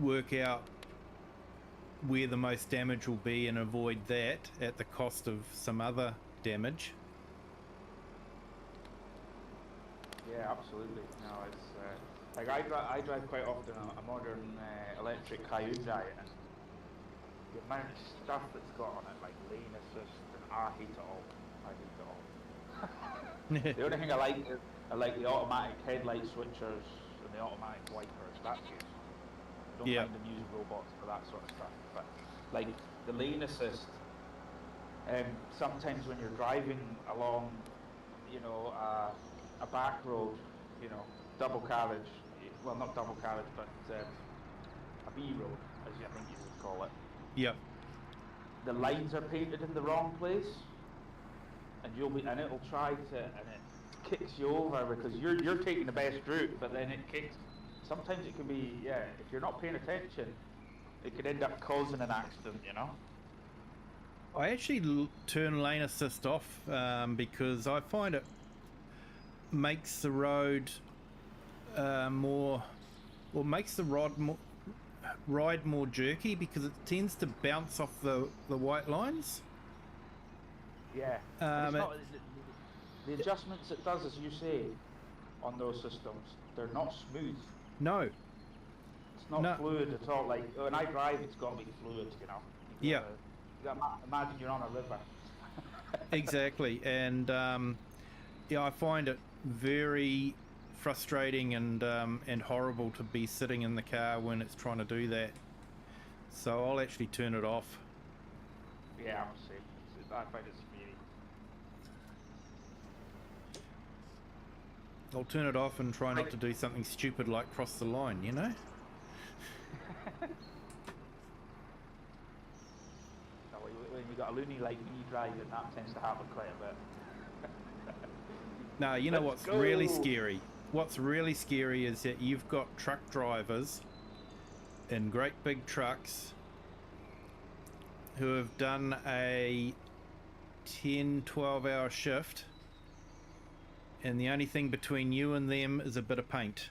A: work out where the most damage will be and avoid that at the cost of some other damage.
D: Yeah, absolutely. No, it's like I drive quite often a modern electric Hyundai, and the amount of stuff that's got on it, like lane assist, and I hate it all. I hate it all. The only thing I like the automatic headlight switchers and the automatic wipers. That's it. I don't mind the music robots for that sort of stuff, but like the lane assist. Sometimes when you're driving along, you know, a back road, you know, double carriage, well, not double carriage, but a B road, as I think you would call it.
A: Yep.
D: The lines are painted in the wrong place, and it'll try to, and it kicks you over because you're taking the best route, but then it kicks. Sometimes it can be, if you're not paying attention, it could end up causing an accident, you know.
A: I actually turn lane assist off because I find it makes the road makes the ride more jerky because it tends to bounce off the white lines.
D: Yeah. The adjustments it does, as you say, on those systems, they're not smooth.
A: No.
D: It's not fluid at all. Like when I drive, it's got to be fluid, you know.
A: Yeah.
D: Imagine you're on a river.
A: Exactly, and I find it very frustrating and horrible to be sitting in the car when it's trying to do that. So I'll actually turn it off.
D: Yeah, I find it scary.
A: I'll turn it off and try not to do something stupid like cross the line, you know?
D: So when you got a loony like me driving, that tends to happen quite a bit.
A: No, you know
D: Let's
A: what's really
D: go.
A: scary? What's really scary is that you've got truck drivers in great big trucks who have done a 10-12 hour shift, and the only thing between you and them is a bit of paint.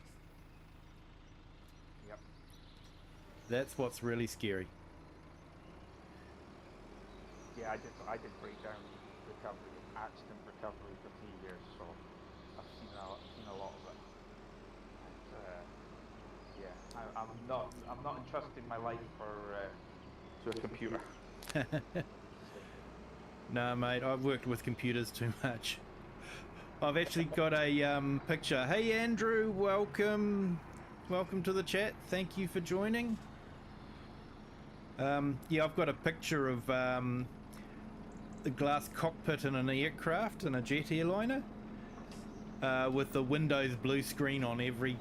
D: Yep.
A: That's what's really scary.
D: Yeah, I did breakdown recovery, accident recovery for 3 years, so I've seen a lot of it. And, yeah, I'm not entrusting my life to a computer.
A: No, mate, I've worked with computers too much. I've actually got a picture. Hey, Andrew, welcome to the chat. Thank you for joining. Yeah, I've got a picture of the glass cockpit in an aircraft, in a jet airliner, with the Windows blue screen on every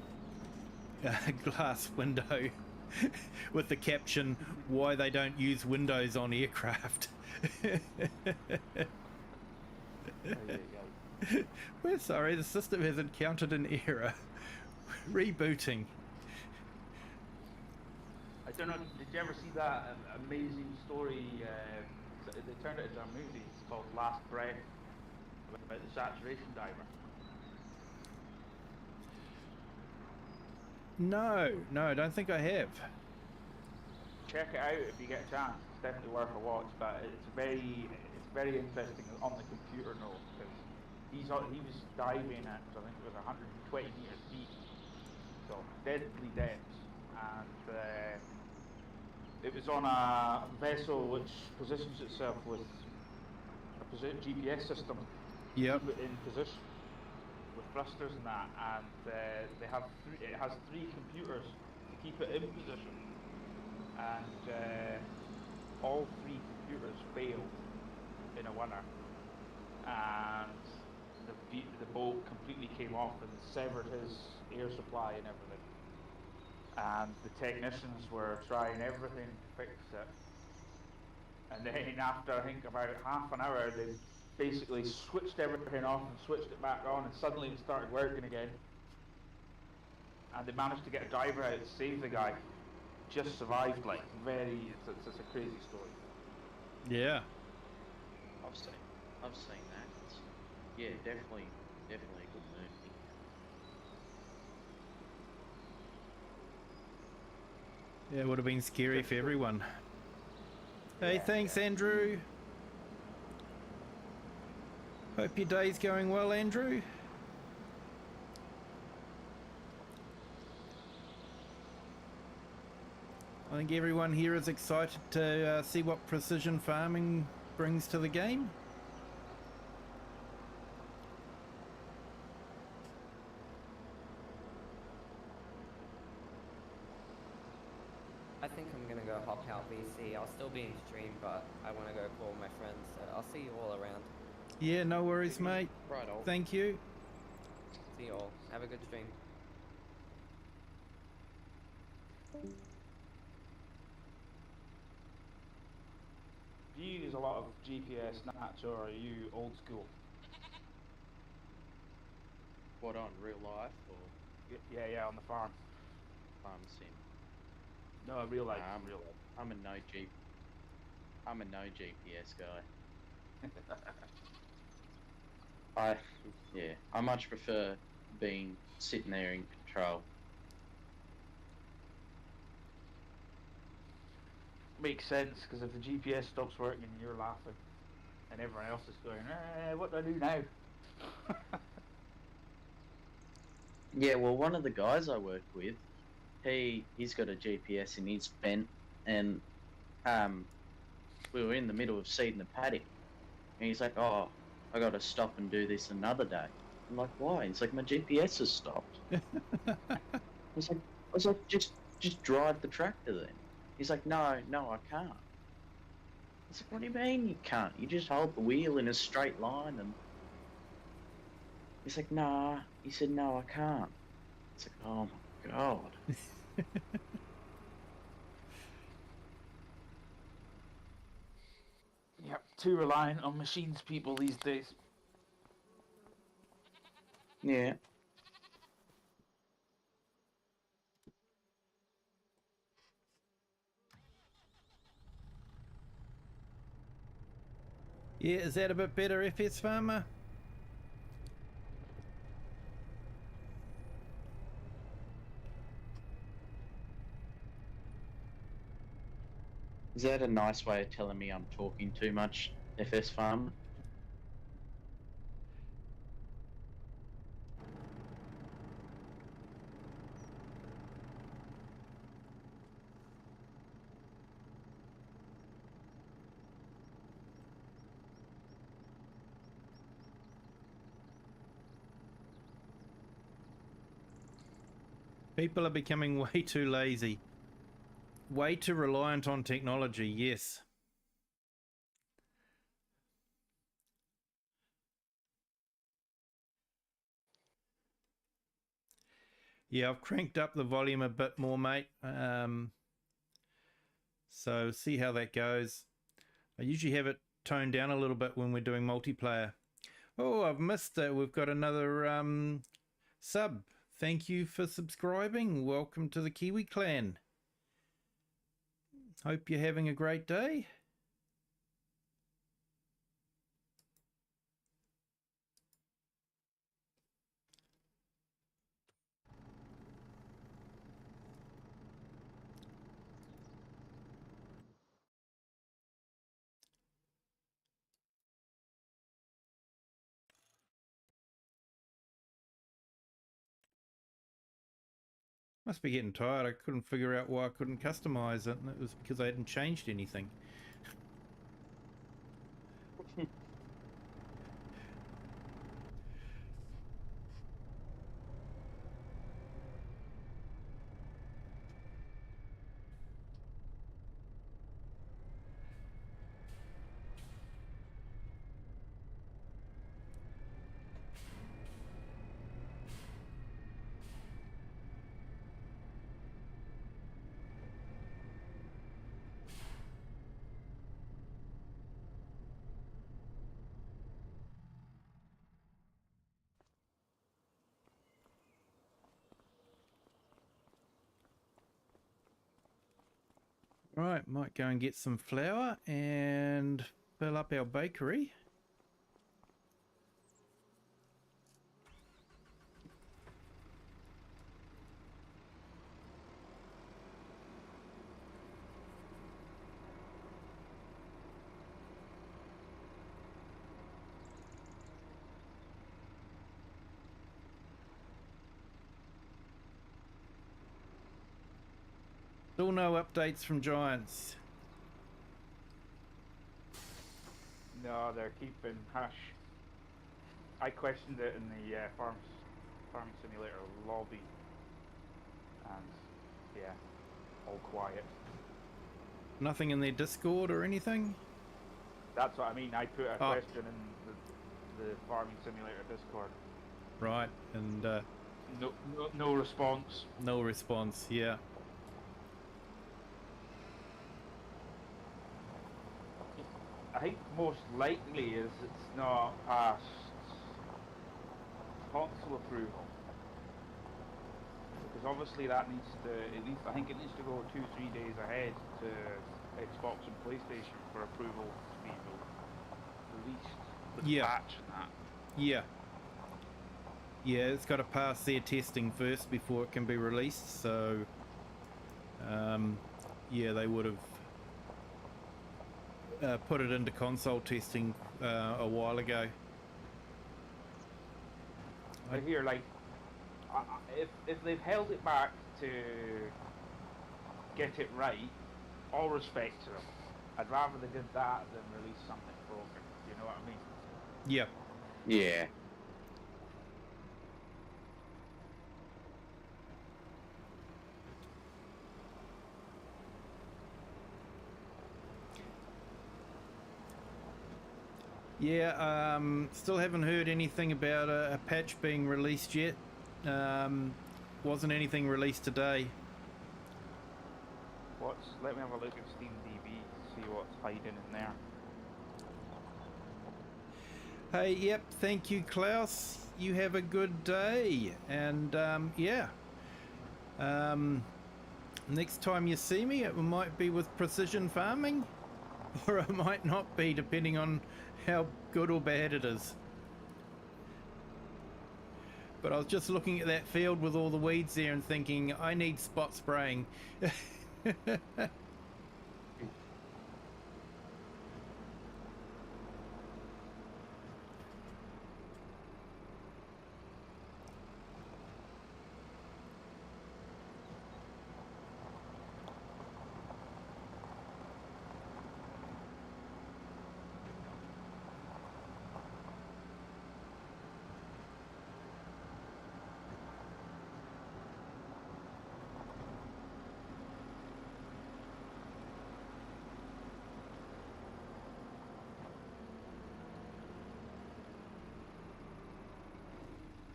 A: glass window, with the caption, "Why they don't use Windows on aircraft." We're sorry, the system has encountered an error. Rebooting.
D: I don't know, did you ever see that amazing story? They turned it into a movie. It's called Last Breath, about the saturation diver.
A: No, I don't think I have.
D: Check it out if you get a chance. It's definitely worth a watch. But it's very interesting on the computer note, because he was diving at, I think it was 120 meters deep, so deadly depths, and it was on a vessel which positions itself with a GPS system.
A: Yep.
D: Keep it in position with thrusters and that, and it has three computers to keep it in position, and all three computers failed in a winner, and the boat completely came off and severed his air supply and everything. And the technicians were trying everything to fix it. And then after, I think, about half an hour, they basically switched everything off and switched it back on, and suddenly it started working again. And they managed to get a diver out to save the guy. Just survived, like, it's a crazy story.
A: Yeah.
B: I've seen that. Yeah, definitely a good movie.
A: Yeah, it would have been scary for everyone. Hey, thanks, Andrew. Hope your day's going well, Andrew. I think everyone here is excited to see what precision farming brings to the game.
C: I think I'm gonna go hop out VC. I'll still be in stream, but I want to go call my friends. So I'll see you all around.
A: Yeah, no worries, mate.
B: Right, old.
A: Thank you.
C: See you all. Have a good stream.
D: Do you use a lot of GPS, Natch, or are you old school?
B: What, on real life or
D: Yeah, on the farm.
B: farm sim?
D: No, real life. Real life.
B: I'm a no GPS guy. I much prefer being sitting there in control.
D: Makes sense, because if the GPS stops working, you're laughing, and everyone else is going, what do I do now?
B: Yeah, well, one of the guys I work with, he's got a GPS in his vent, and we were in the middle of seeding the paddock, and he's like, "Oh, I got to stop and do this another day." I'm like, "Why?" He's like, "My GPS has stopped." I was like, just drive the tractor then. He's like, no, I can't. He's like, what do you mean you can't? You just hold the wheel in a straight line and he's like, nah. He said, no, I can't. It's like, oh my God.
D: Yep, too reliant on machines, people these days.
B: Yeah.
A: Yeah, is that a bit better, FS Farmer?
B: Is that a nice way of telling me I'm talking too much, FS Farmer?
A: People are becoming way too lazy. Way too reliant on technology, yes. Yeah, I've cranked up the volume a bit more, mate. So see how that goes. I usually have it toned down a little bit when we're doing multiplayer. Oh, I've missed it. We've got another sub. Thank you for subscribing. Welcome to the Kiwi clan. Hope you're having a great day. Must be getting tired. I couldn't figure out why I couldn't customize it, and it was because I hadn't changed anything. Right, might go and get some flour and fill up our bakery. Still no updates from Giants.
D: No, they're keeping hush. I questioned it in the farming simulator lobby, and yeah, all quiet.
A: Nothing in their Discord or anything?
D: That's what I mean. I put a question in the farming simulator Discord.
A: Right, and
D: No response.
A: no response, yeah.
D: I think most likely is it's not past console approval, because obviously that needs to, at least I think it needs to go 2-3 days ahead to Xbox and PlayStation for approval to be released with the patch and that.
A: Yeah. Yeah, it's got to pass their testing first before it can be released, so yeah, they would have put it into console testing a while ago.
D: I hear, like, if they've held it back to get it right, all respect to them. I'd rather they did that than release something broken. You know what I mean?
A: Yeah.
B: Yeah.
A: Yeah, still haven't heard anything about a patch being released yet. Wasn't anything released today.
D: Let me have a look at Steam DB, see what's hiding in there.
A: Hey, yep, thank you, Klaus. You have a good day. And, yeah. Next time you see me, it might be with precision farming, or it might not be, depending on how good or bad it is. But I was just looking at that field with all the weeds there and thinking, I need spot spraying.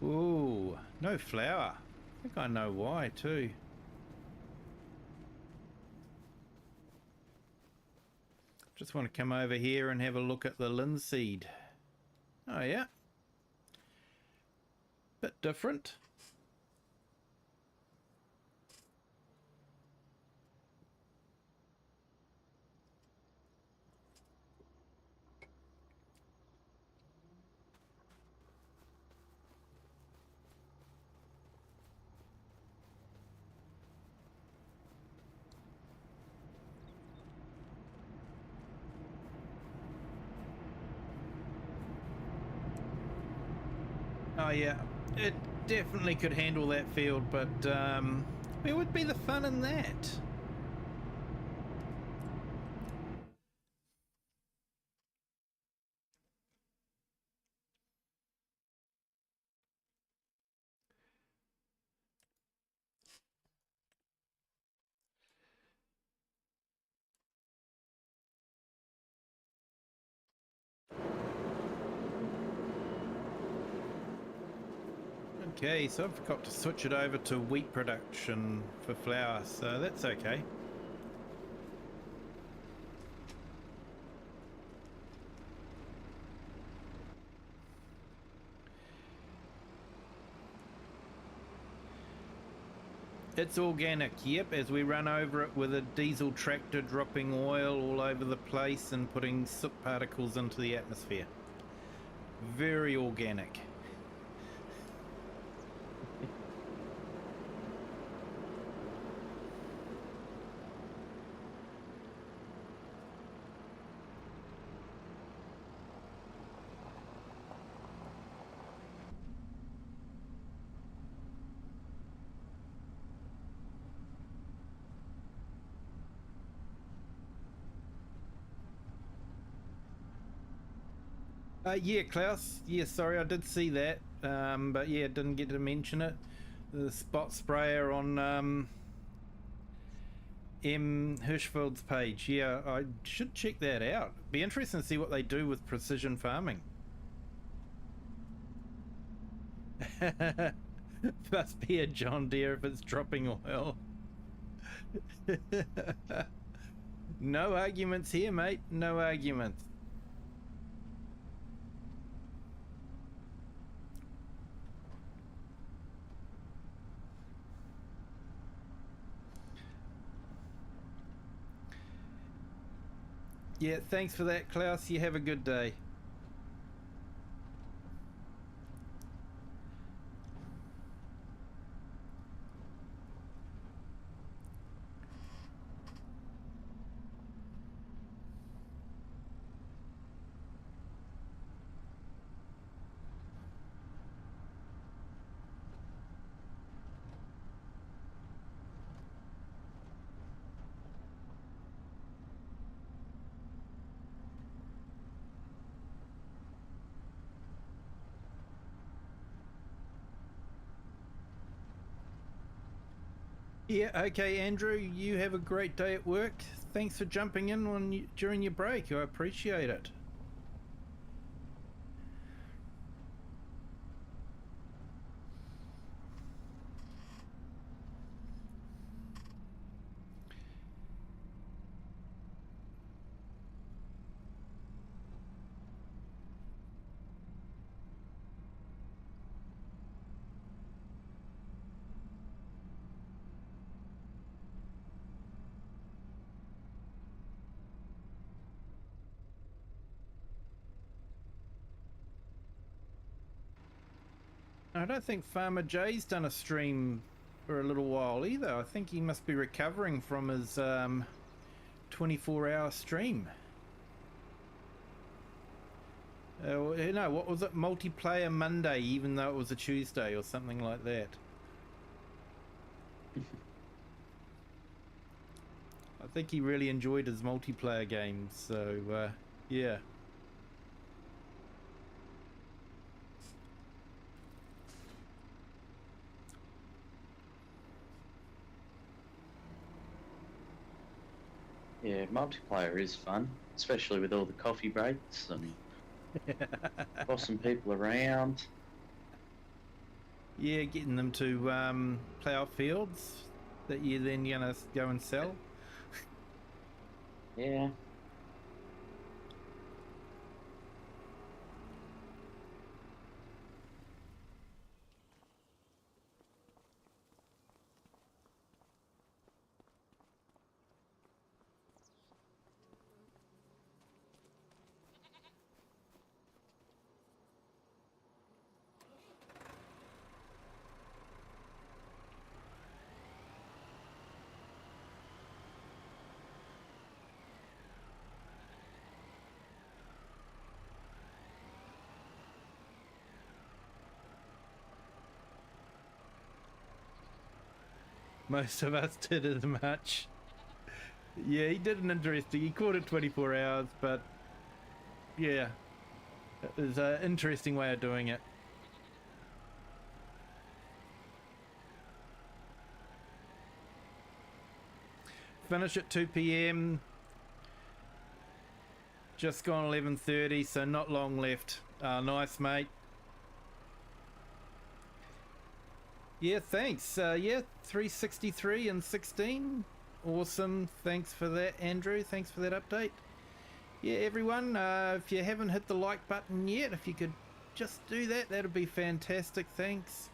A: Ooh, no flour. I think I know why too. Just want to come over here and have a look at the linseed. Oh yeah. Bit different. Oh yeah, it definitely could handle that field, but where would be the fun in that? Okay, so I've got to switch it over to wheat production for flour, so that's okay. It's organic, yep, as we run over it with a diesel tractor dropping oil all over the place and putting soot particles into the atmosphere. Very organic. Yeah, Klaus. Yeah, sorry, I did see that. But yeah, didn't get to mention it. The spot sprayer on M. Hirschfeld's page. Yeah, I should check that out. Be interesting to see what they do with precision farming. Must be a John Deere if it's dropping oil. No arguments here, mate. No arguments. Yeah, thanks for that, Klaus. You have a good day. Yeah, okay, Andrew, you have a great day at work. Thanks for jumping in during your break. I appreciate it. I don't think Farmer Jay's done a stream for a little while either. I think he must be recovering from his 24-hour stream. No, what was it? Multiplayer Monday, even though it was a Tuesday or something like that. I think he really enjoyed his multiplayer games, so yeah.
B: Yeah, multiplayer is fun, especially with all the coffee breaks and bossing people around.
A: Yeah, getting them to plough fields that you're then gonna go and sell.
B: Yeah.
A: Most of us did as much. Yeah, he did an interesting. He called it 24 hours, but yeah, it was an interesting way of doing it. Finish at 2 p.m. Just gone 11:30, so not long left. Nice, mate. Yeah, thanks. Yeah, 363 and 16. Awesome. Thanks for that, Andrew. Thanks for that update. Yeah, everyone, if you haven't hit the like button yet, if you could just do that, that'd be fantastic. Thanks.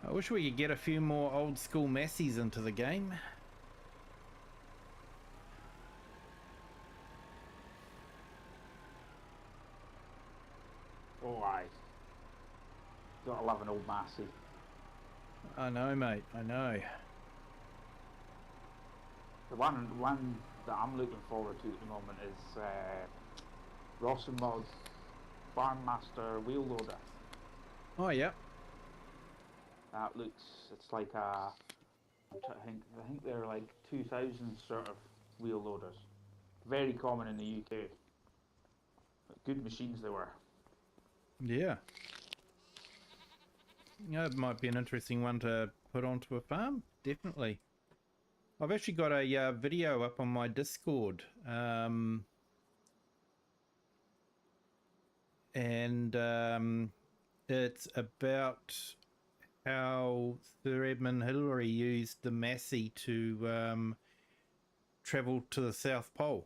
A: I wish we could get a few more old school Massies into the game.
D: Oh, aye. Gotta love an old Massey.
A: I know, mate. I know.
D: The one that I'm looking forward to at the moment is Ross and Mod's Farmmaster Wheel Loader.
A: Oh, yeah.
D: That looks, it's like a, I'm trying to think, I think they're like 2000 sort of wheel loaders. Very common in the UK. But good machines they were.
A: Yeah. Yeah, it might be an interesting one to put onto a farm. Definitely. I've actually got a video up on my Discord. It's about how Sir Edmund Hillary used the Massey to travel to the South Pole.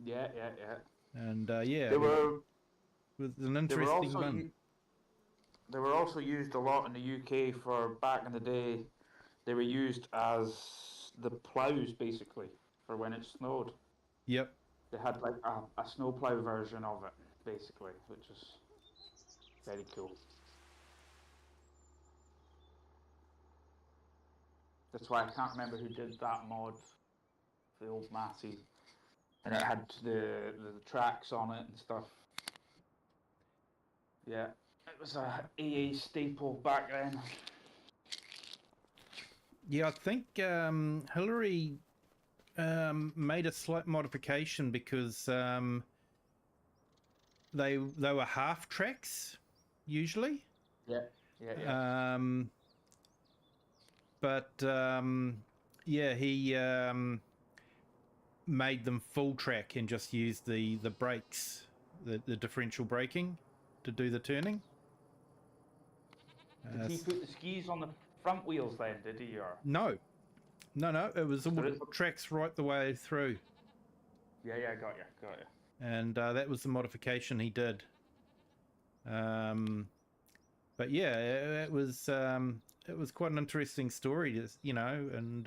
D: Yeah.
A: And yeah,
D: They were,
A: it was an interesting one.
D: They were also used a lot in the UK for back in the day. They were used as the plows basically for when it snowed.
A: Yep.
D: They had like a snowplow version of it basically, which is very cool. That's why I can't remember who did that mod, the old Massey, and it had the tracks on it and stuff. Yeah, it was a AA staple back then.
A: Yeah, I think Hillary made a slight modification because they were half tracks usually.
D: Yeah.
A: But yeah, he made them full track and just used the brakes the differential braking to do the turning.
D: Did he put the skis on the front wheels then, did he? Or?
A: No, it was all tracks right the way through.
D: Yeah, got you.
A: And that was the modification he did. But yeah, it was quite an interesting story, you know, and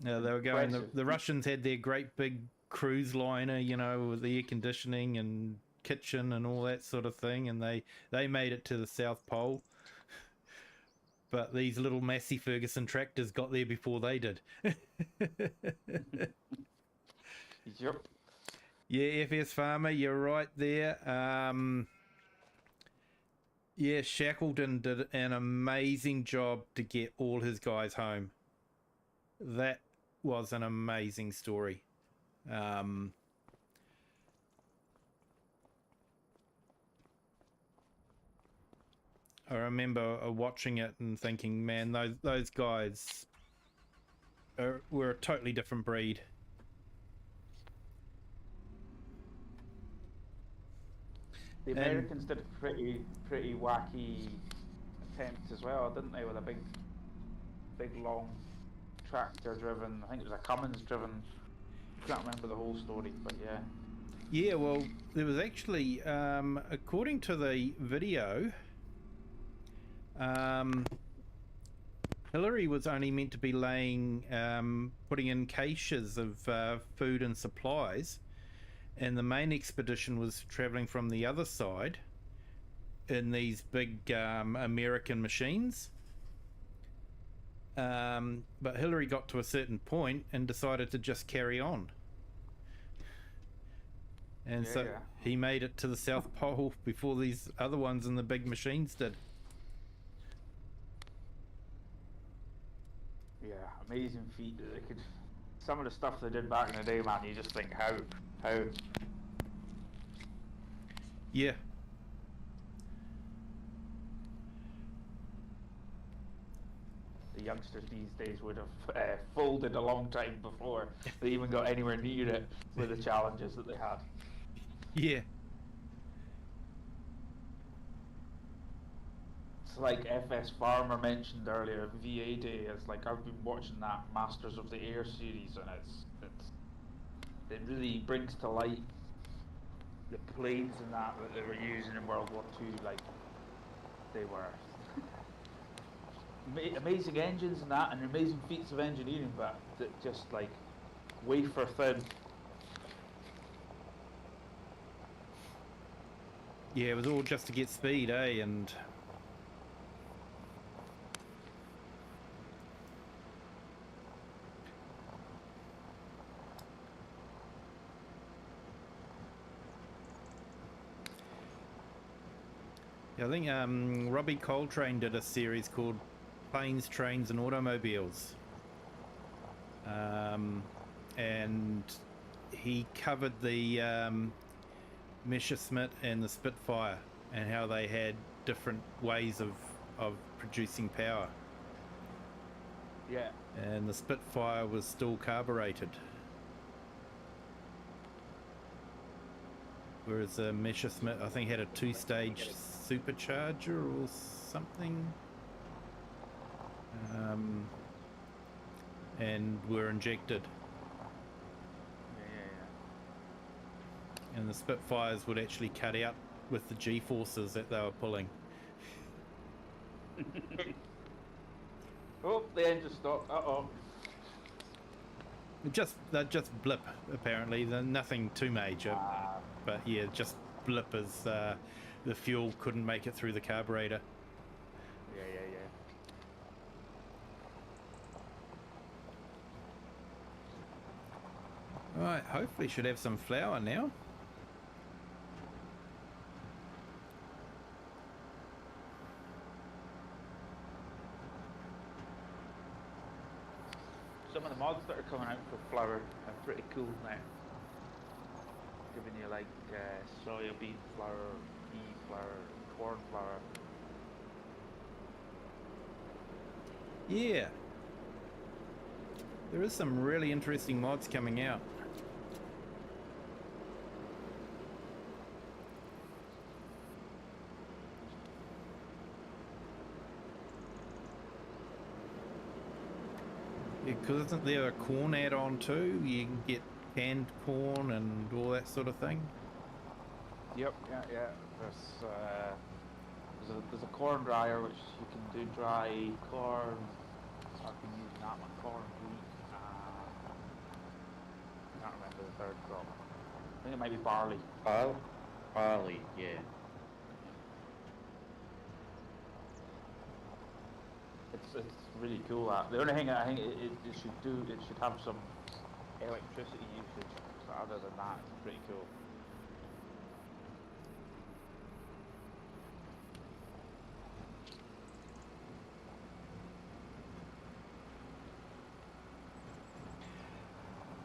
A: yeah, they were going. The Russians had their great big cruise liner, you know, with the air conditioning and kitchen and all that sort of thing, and they made it to the South Pole. But these little Massey Ferguson tractors got there before they did.
D: Yep.
A: Yeah, FS Farmer, you're right there. Yeah, Shackleton did an amazing job to get all his guys home. That was an amazing story. I remember watching it and thinking, man, those guys were a totally different breed.
D: The Americans did a pretty wacky attempt as well, didn't they? With a big long tractor driven. I think it was a Cummins driven. I can't remember the whole story, but yeah.
A: Yeah, well, there was actually, according to the video, Hillary was only meant to be putting in caches of food and supplies, and the main expedition was traveling from the other side in these big American machines. But Hillary got to a certain point and decided to just carry on. And he made it to the South Pole before these other ones in the big machines did.
D: Yeah, amazing feat that they could. Some of the stuff they did back in the day, man, you just think how.
A: Yeah.
D: The youngsters these days would have folded a long time before they even got anywhere near it with the challenges that they had.
A: Yeah.
D: It's like FS Farmer mentioned earlier, VA Day. It's like I've been watching that Masters of the Air series, and it really brings to light the planes and that they were using in World War II. Like they were amazing engines and that, and amazing feats of engineering, but just like wafer thin.
A: Yeah, it was all just to get speed, eh? And yeah, I think Robbie Coltrane did a series called Planes, Trains and Automobiles. And he covered the Messerschmitt and the Spitfire and how they had different ways of producing power.
D: Yeah.
A: And the Spitfire was still carbureted, whereas the Messerschmitt, I think, had a two-stage supercharger or something, and were injected. And the Spitfires would actually cut out with the G-forces that they were pulling.
D: Oh, the engine stopped. Uh-oh.
A: They're just blip, apparently. They're nothing too major. But yeah, just blip as the fuel couldn't make it through the carburetor.
D: Yeah.
A: Alright, hopefully should have some flour now.
D: Some of the mods that are coming out for flour are pretty cool now. Giving you like soybean flour, pea flour, corn flour.
A: Yeah. There is some really interesting mods coming out. Because isn't there a corn add-on too? You can get canned corn and all that sort of thing.
D: Yep, yeah. There's a corn dryer which you can do dry corn. So I've been using that one, corn, wheat, I can't remember the third crop. I think it might be barley.
B: Barley, yeah.
D: It's really cool. The only thing I think it should have some electricity usage. So other than that, it's pretty cool.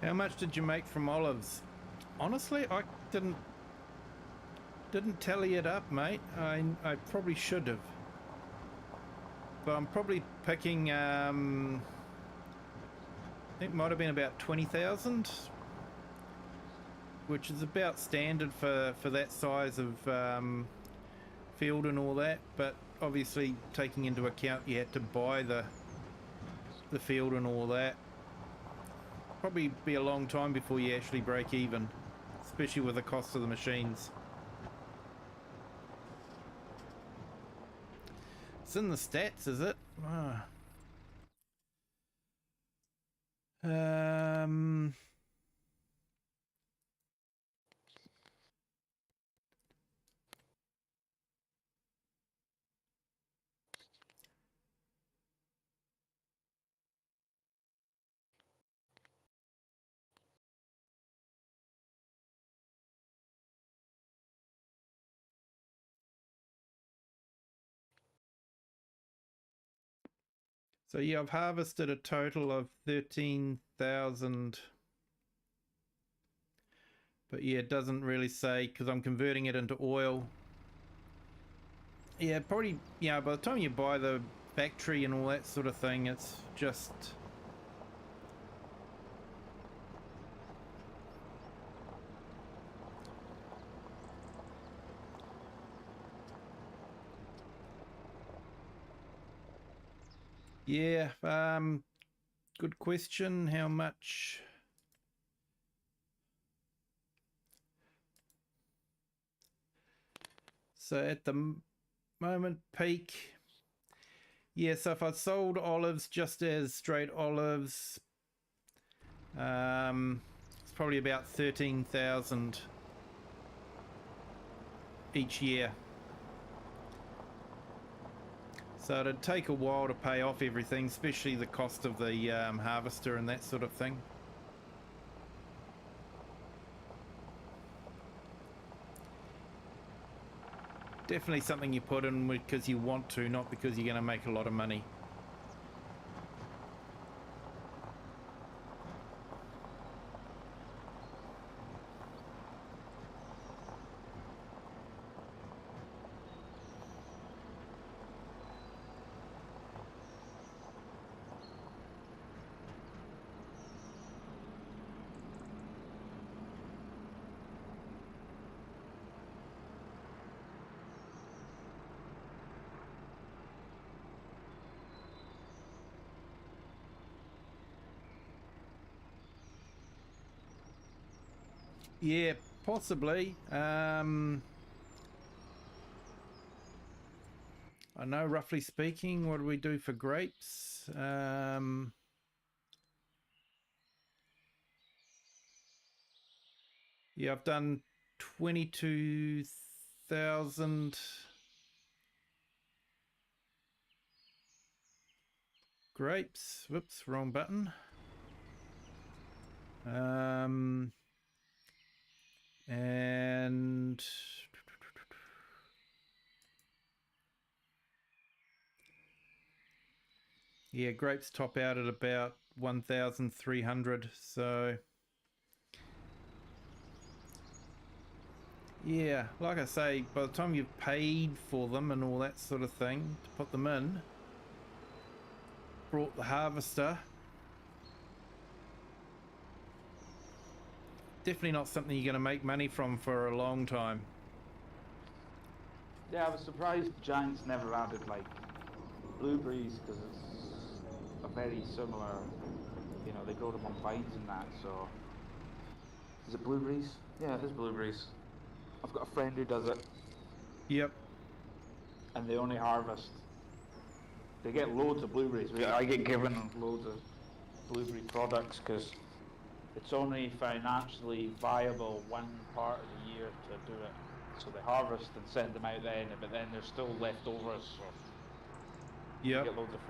A: How much did you make from olives? Honestly, I didn't tally it up, mate. I probably should have. But I'm probably picking, I think it might have been about 20,000, which is about standard for that size of field and all that. But obviously, taking into account you had to buy the field and all that, probably be a long time before you actually break even, especially with the cost of the machines. It's in the stats, is it? Ah. So yeah, I've harvested a total of 13,000. But yeah, it doesn't really say because I'm converting it into oil. Yeah, probably, yeah, by the time you buy the factory and all that sort of thing, it's just... Yeah, good question. How much? So at the moment, peak. Yeah, so if I sold olives just as straight olives, it's probably about 13,000 each year. So it'd take a while to pay off everything, especially the cost of the harvester and that sort of thing. Definitely something you put in because you want to, not because you're going to make a lot of money. Yeah, possibly. I know, roughly speaking, what do we do for grapes? Yeah, I've done 22,000 grapes. Whoops, wrong button. And yeah, grapes top out at about 1,300. So yeah, like I say, by the time you've paid for them and all that sort of thing to put them in, brought the harvester, definitely not something you're going to make money from for a long time.
D: Yeah, I was surprised Giants never added like blueberries because a very similar, you know, they grow them on vines and that, so. Is it blueberries? Yeah, it is blueberries. I've got a friend who does it,
A: Yep.
D: and they only harvest. They get loads of blueberries. I get given loads of blueberry products because it's only financially viable one part of the year to do it. So they harvest and send them out then, but then there's still leftovers, so you
A: Yep.
D: get loads of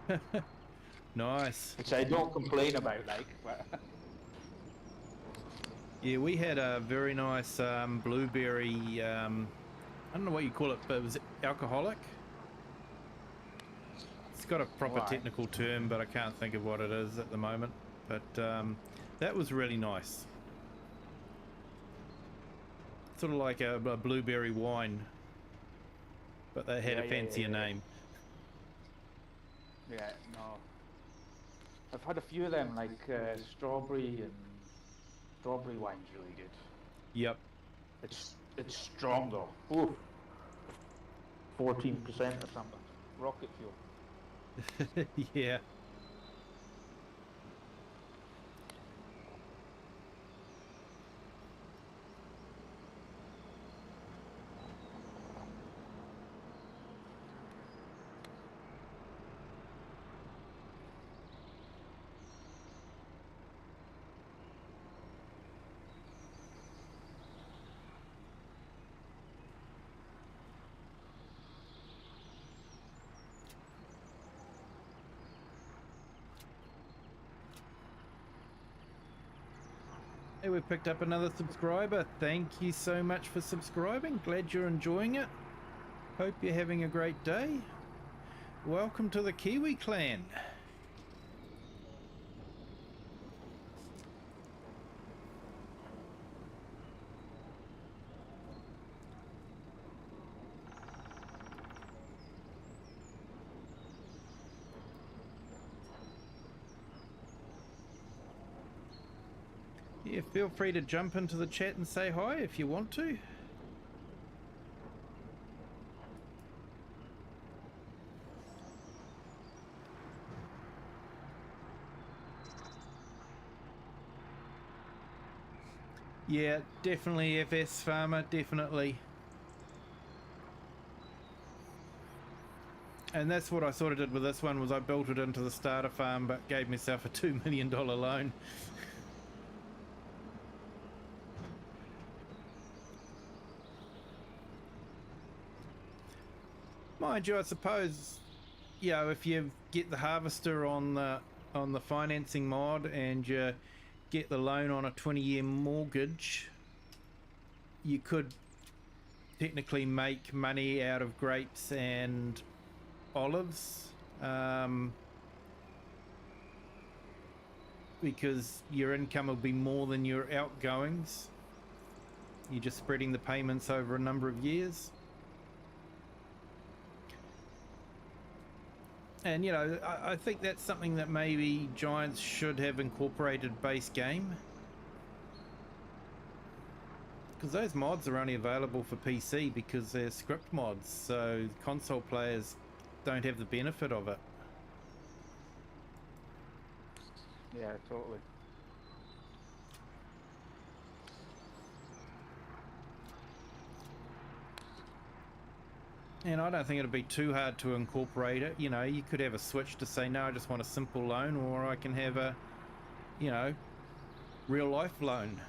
D: freebies.
A: Nice.
D: Which I don't complain about, like, but
A: Yeah, we had a very nice blueberry, I don't know what you call it, but it was alcoholic. It's got a proper
D: Why?
A: technical term, but I can't think of what it is at the moment. But that was really nice. Sort of like a blueberry wine, but they had a fancier name.
D: yeah, no. I've had a few of them, like strawberry wine's really good.
A: Yep.
D: It's strong though. Ooh. 14% or something. Rocket fuel.
A: Yeah. Hey, we picked up another subscriber. Thank you so much for subscribing. Glad you're enjoying it. Hope you're having a great day. Welcome to the Kiwi clan. Yeah, feel free to jump into the chat and say hi if you want to. Yeah, definitely FS farmer, definitely. And that's what I sort of did with this one, was I built it into the starter farm but gave myself a $2 million loan. Mind you, I suppose, you know, if you get the harvester on the financing mod and you get the loan on a 20-year mortgage, you could technically make money out of grapes and olives, because your income will be more than your outgoings. You're just spreading the payments over a number of years. And, you know, I think that's something that maybe Giants should have incorporated base game. Because those mods are only available for PC because they're script mods, so console players don't have the benefit of it.
D: Yeah, totally.
A: And I don't think it'd be too hard to incorporate it. You know, you could have a switch to say, no, I just want a simple loan, or I can have a, you know, real life loan.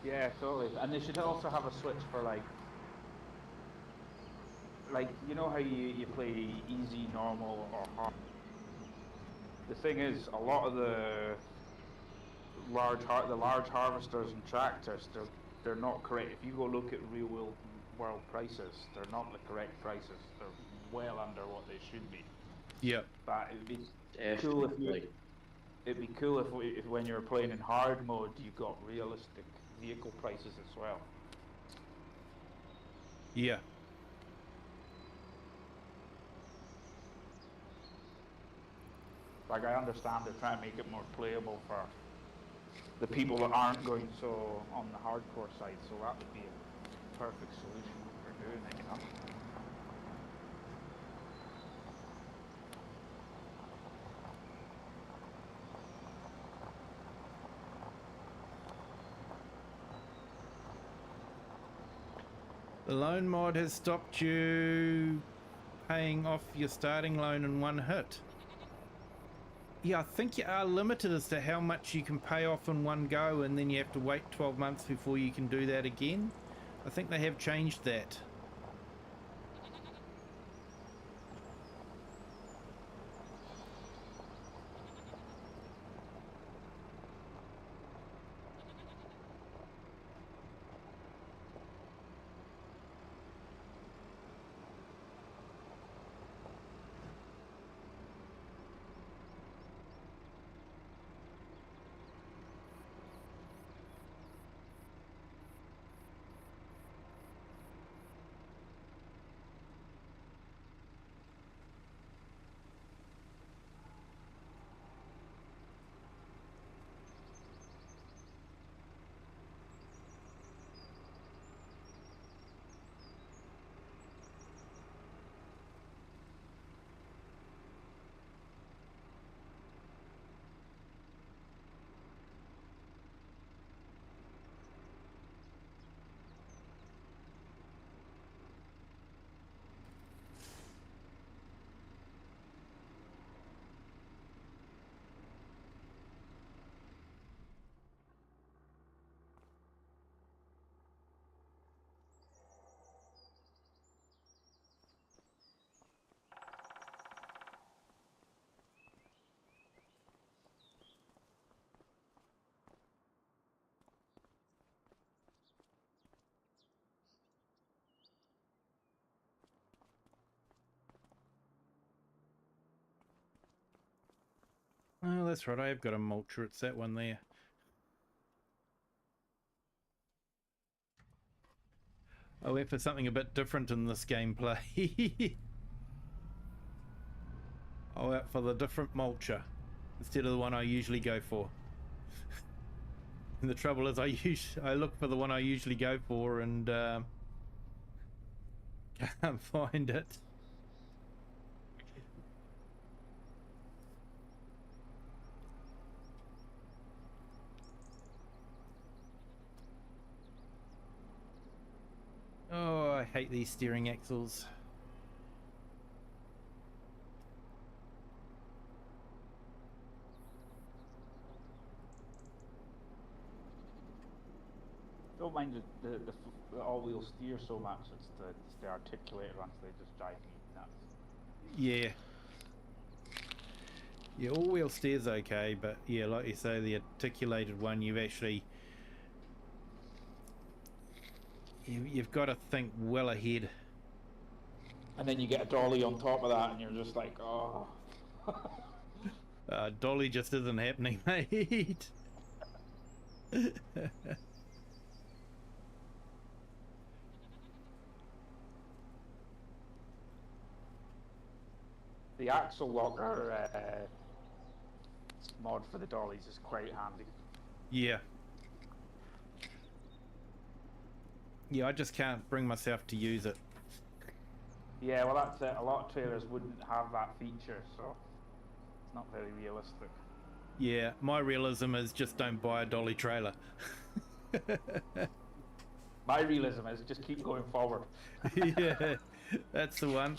D: Yeah, totally. And they should also have a switch for like you know how you play easy, normal, or hard. The thing is, a lot of the large harvesters and tractors, they're not correct. If you go look at real world prices, they're not the correct prices. They're well under what they should be.
A: Yep.
D: But it'd be cool if when you're playing in hard mode, you got realistic vehicle prices as well.
A: Yeah.
D: Like, I understand they're trying to make it more playable for the people that aren't going so on the hardcore side. So that would be a perfect solution for doing it, you know.
A: The loan mod has stopped you paying off your starting loan in one hit. Yeah, I think you are limited as to how much you can pay off in one go, and then you have to wait 12 months before you can do that again. I think they have changed that. Oh, that's right, I have got a mulcher, it's that one there. I went for something a bit different in this gameplay. I went for the different mulcher instead of the one I usually go for. And the trouble is I look for the one I usually go for and can't find it. Oh, I hate these steering axles.
D: Don't mind the all-wheel steer so much. It's the articulated ones. They just drive me nuts.
A: Yeah. Yeah, all-wheel steer's okay, but yeah, like you say, the articulated one, you've got to think well ahead.
D: And then you get a dolly on top of that, and you're just like, oh.
A: Dolly just isn't happening, mate.
D: The axle locker mod for the dollies is quite handy.
A: Yeah. Yeah, I just can't bring myself to use it.
D: Yeah, well that's it. A lot of trailers wouldn't have that feature, so it's not very realistic.
A: Yeah, my realism is just don't buy a dolly trailer.
D: My realism is just keep going forward.
A: Yeah, that's the one.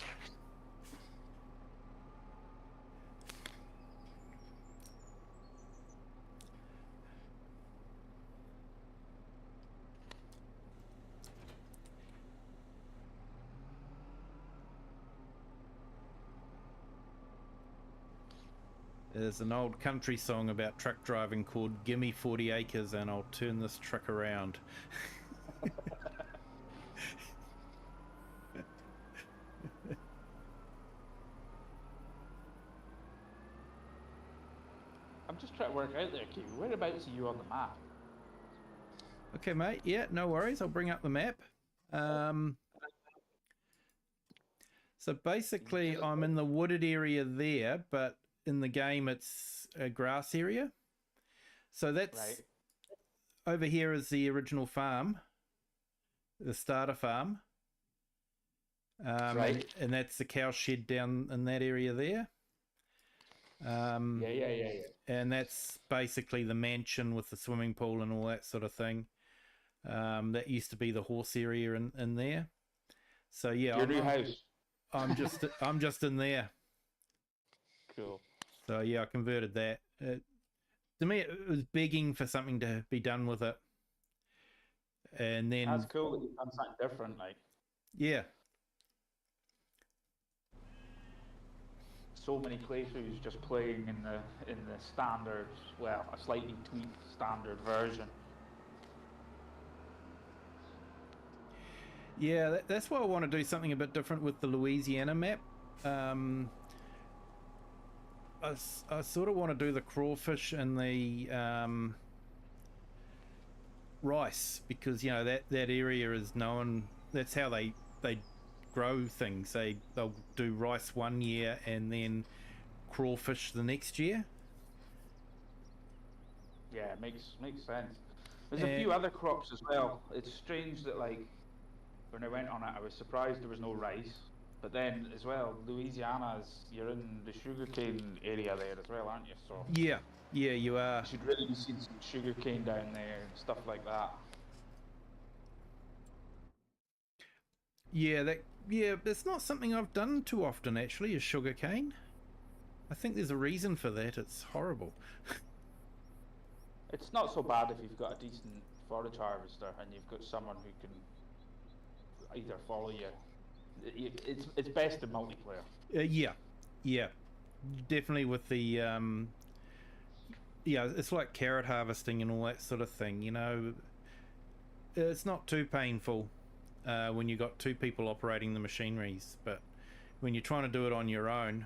A: There's an old country song about truck driving called Gimme 40 Acres and I'll Turn This Truck Around.
D: I'm just trying to work out there, Kiwi. Whereabouts are you on the map?
A: Okay, mate. Yeah, no worries. I'll bring up the map. So basically, I'm in the wooded area there, but in the game, it's a grass area. So that's
D: Right.
A: over here is the original farm, the starter farm.
D: Right.
A: And that's the cow shed down in that area there.
D: Yeah.
A: And that's basically the mansion with the swimming pool and all that sort of thing. That used to be the horse area in there. So yeah,
D: Your new house.
A: I'm just in there.
D: Cool.
A: So yeah, I converted that. To me, it was begging for something to be done with it. And then
D: That's cool that you've done something different, like.
A: yeah,
D: So many playthroughs just playing in the standard, well, a slightly tweaked standard version.
A: yeah, that's why I want to do something a bit different with the Louisiana map. I sort of want to do the crawfish and the rice, because you know that area is known. That's how they grow things. They'll do rice one year and then crawfish the next year.
D: Yeah, it makes sense. There's a few other crops as well. It's strange that, like, when I went on it, I was surprised there was no rice. But then as well, you're in the sugarcane area there as well, aren't you? So
A: Yeah, you are.
D: you should really be seeing some sugarcane down there and stuff like that.
A: Yeah, it's not something I've done too often actually, is sugarcane. I think there's a reason for that. It's horrible.
D: It's not so bad if you've got a decent forage harvester and you've got someone who can either follow you. It's best in multiplayer.
A: Yeah, definitely with the yeah, it's like carrot harvesting and all that sort of thing. You know, it's not too painful when you got two people operating the machineries, but when you're trying to do it on your own,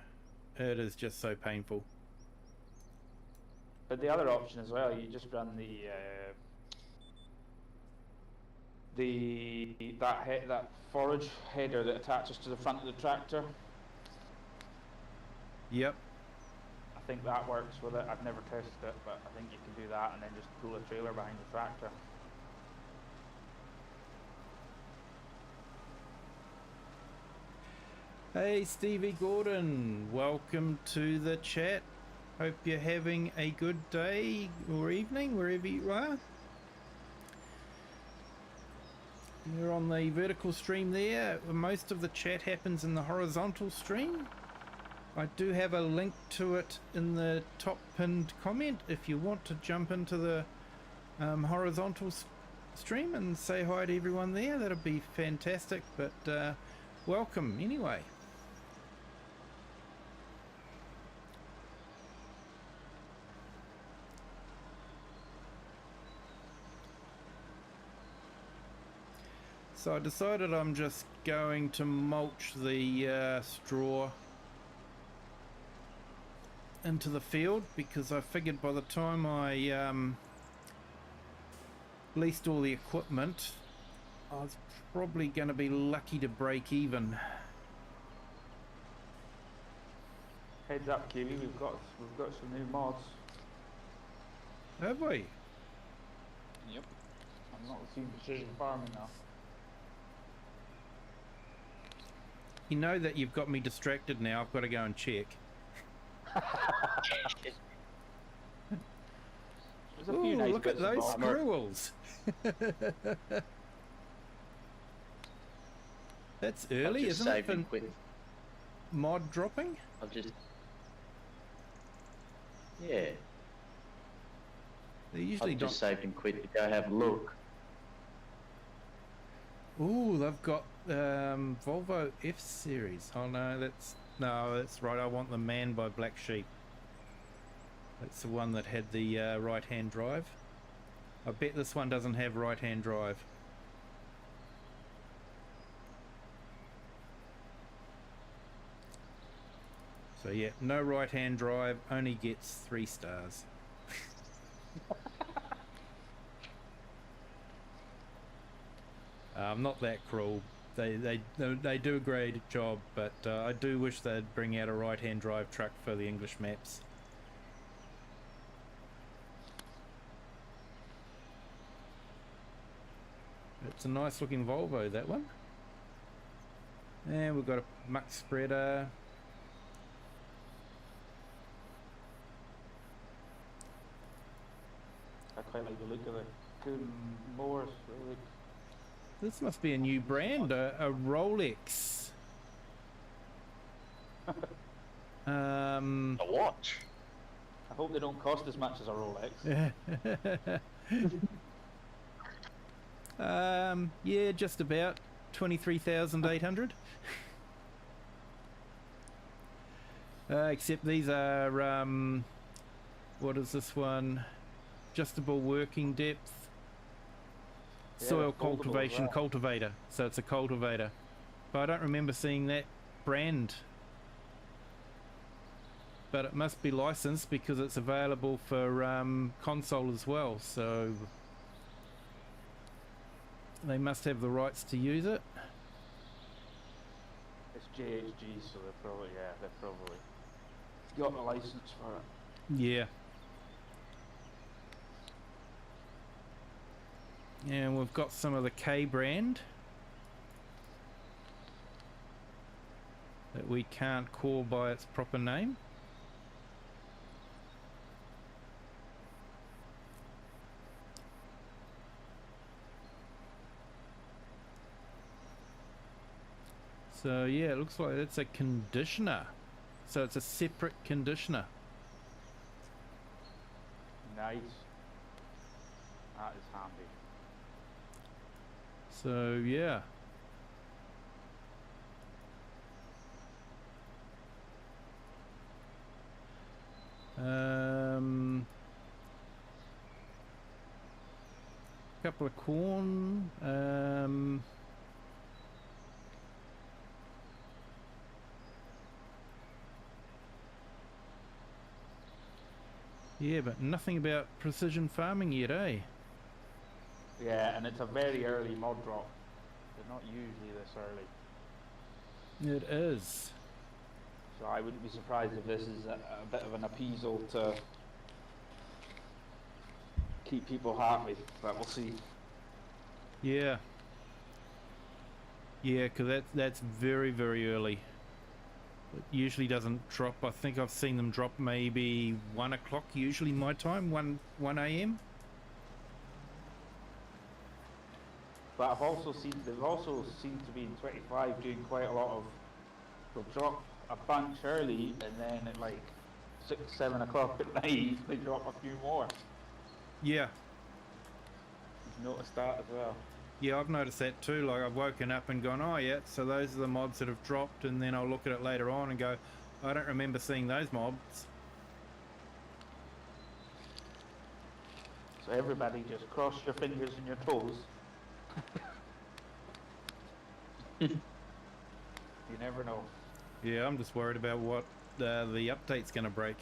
A: it is just so painful.
D: But the other option as well, you just run that forage header that attaches to the front of the tractor.
A: Yep.
D: I think that works with it. I've never tested it, but I think you can do that and then just pull a trailer behind the tractor.
A: Hey Stevie Gordon, welcome to the chat. Hope you're having a good day or evening wherever you are. You're on the vertical stream there. Most of the chat happens in the horizontal stream. I do have a link to it in the top pinned comment if you want to jump into the horizontal stream and say hi to everyone there. That'd be fantastic, but welcome anyway. So I decided I'm just going to mulch the straw into the field, because I figured by the time I leased all the equipment, I was probably going to be lucky to break even.
D: Heads up, Kiwi, we've got some new mods.
A: Have we?
D: Yep. I'm not seeing precision farming now.
A: You know that you've got me distracted now. I've got to go and check.
D: There's a few nice
A: look at
D: bits
A: those
D: of
A: squirrels. That's early,
B: I've just
A: isn't it,
B: saved
A: for
B: and quit.
A: mod dropping?
B: I've just... Yeah,
A: They usually
B: I've
A: don't.
B: just saved and quit to go have a look.
A: Ooh, they've got Volvo F series. Oh no, that's right. I want the Man by Black Sheep. That's the one that had the right-hand drive. I bet this one doesn't have right-hand drive. So yeah, no right-hand drive, only gets 3 stars. I'm not that cruel. They do a great job, but I do wish they'd bring out a right-hand drive truck for the English maps. It's a nice looking Volvo, that one. And we've got a muck spreader.
D: I quite like the look of it. Good mowers. Really.
A: This must be a new brand, a Rolex.
F: A watch.
D: I hope they don't cost as much as a Rolex.
A: Yeah, just about 23,800. Except these are what is this one? Adjustable working depth.
D: Yeah,
A: Soil
D: foldable as
A: cultivation
D: well.
A: cultivator. So it's a cultivator. But I don't remember seeing that brand. But it must be licensed because it's available for console as well. So they must have the rights to use it.
D: It's JHG, so they're probably got the license for it.
A: Yeah. And we've got some of the K brand that we can't call by its proper name. So yeah, it looks like it's a conditioner. So it's a separate conditioner.
D: Nice. That is handy.
A: So yeah. Couple of corn. Yeah, but nothing about precision farming yet, eh?
D: Yeah, and it's a very early mod drop. They're not usually this early.
A: It is.
D: So I wouldn't be surprised if this is a bit of an appeasal to keep people happy, but we'll see.
A: Yeah. Yeah, because that's very, very early. It usually doesn't drop. I think I've seen them drop maybe 1 o'clock, usually my time, 1 a.m.
D: But they've also seemed to be in 25 doing quite a lot of, they'll drop a bunch early and then at like 6, 7 o'clock at night they drop a few more.
A: Yeah.
D: You've noticed that as well.
A: Yeah, I've noticed that too. Like I've woken up and gone, oh yeah, so those are the mobs that have dropped, and then I'll look at it later on and go, I don't remember seeing those mobs.
D: So everybody just cross your fingers and your toes. You never know.
A: Yeah, I'm just worried about what the update's going to break.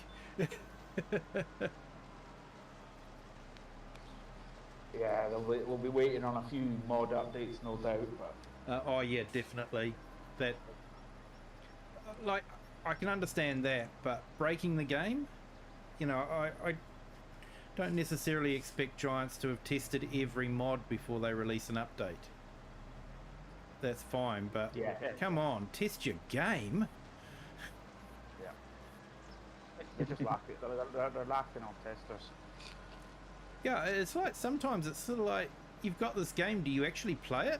D: Yeah, we'll be waiting on a few mod updates, no doubt. But
A: Oh yeah, definitely. That, like, I can understand that, but breaking the game, you know, I don't necessarily expect Giants to have tested every mod before they release an update. That's fine, but
D: yeah,
A: come on, test your game.
D: yeah. They're just laughing. They're laughing on testers.
A: Yeah, it's like sometimes it's sort of like you've got this game. Do you actually play it?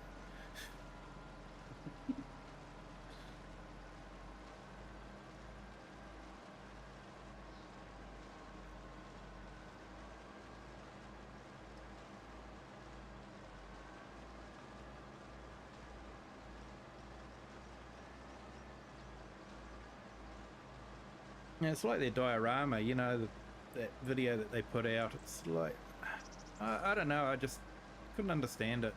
A: Yeah, it's like their diorama, you know, that video that they put out. It's like, I don't know, I just couldn't understand it.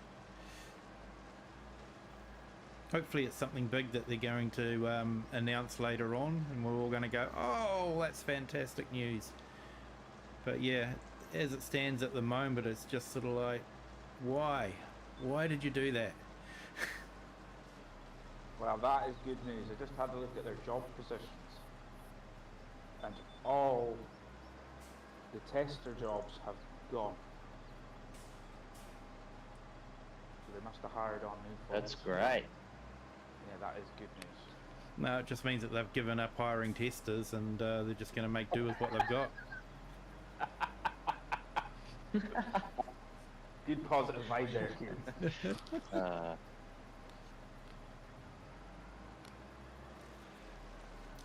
A: Hopefully it's something big that they're going to announce later on, and we're all going to go, oh, that's fantastic news. But yeah, as it stands at the moment, it's just sort of like, why? Why did you do that?
D: Well, that is good news. I just had to look at their job positions. And all the tester jobs have gone. So they must have hired on new
B: That's
D: folks.
B: great.
D: Yeah, that is good news.
A: No, it just means that they've given up hiring testers and they're just going to make do with what they've got.
D: Good positive vibe there, Kieran.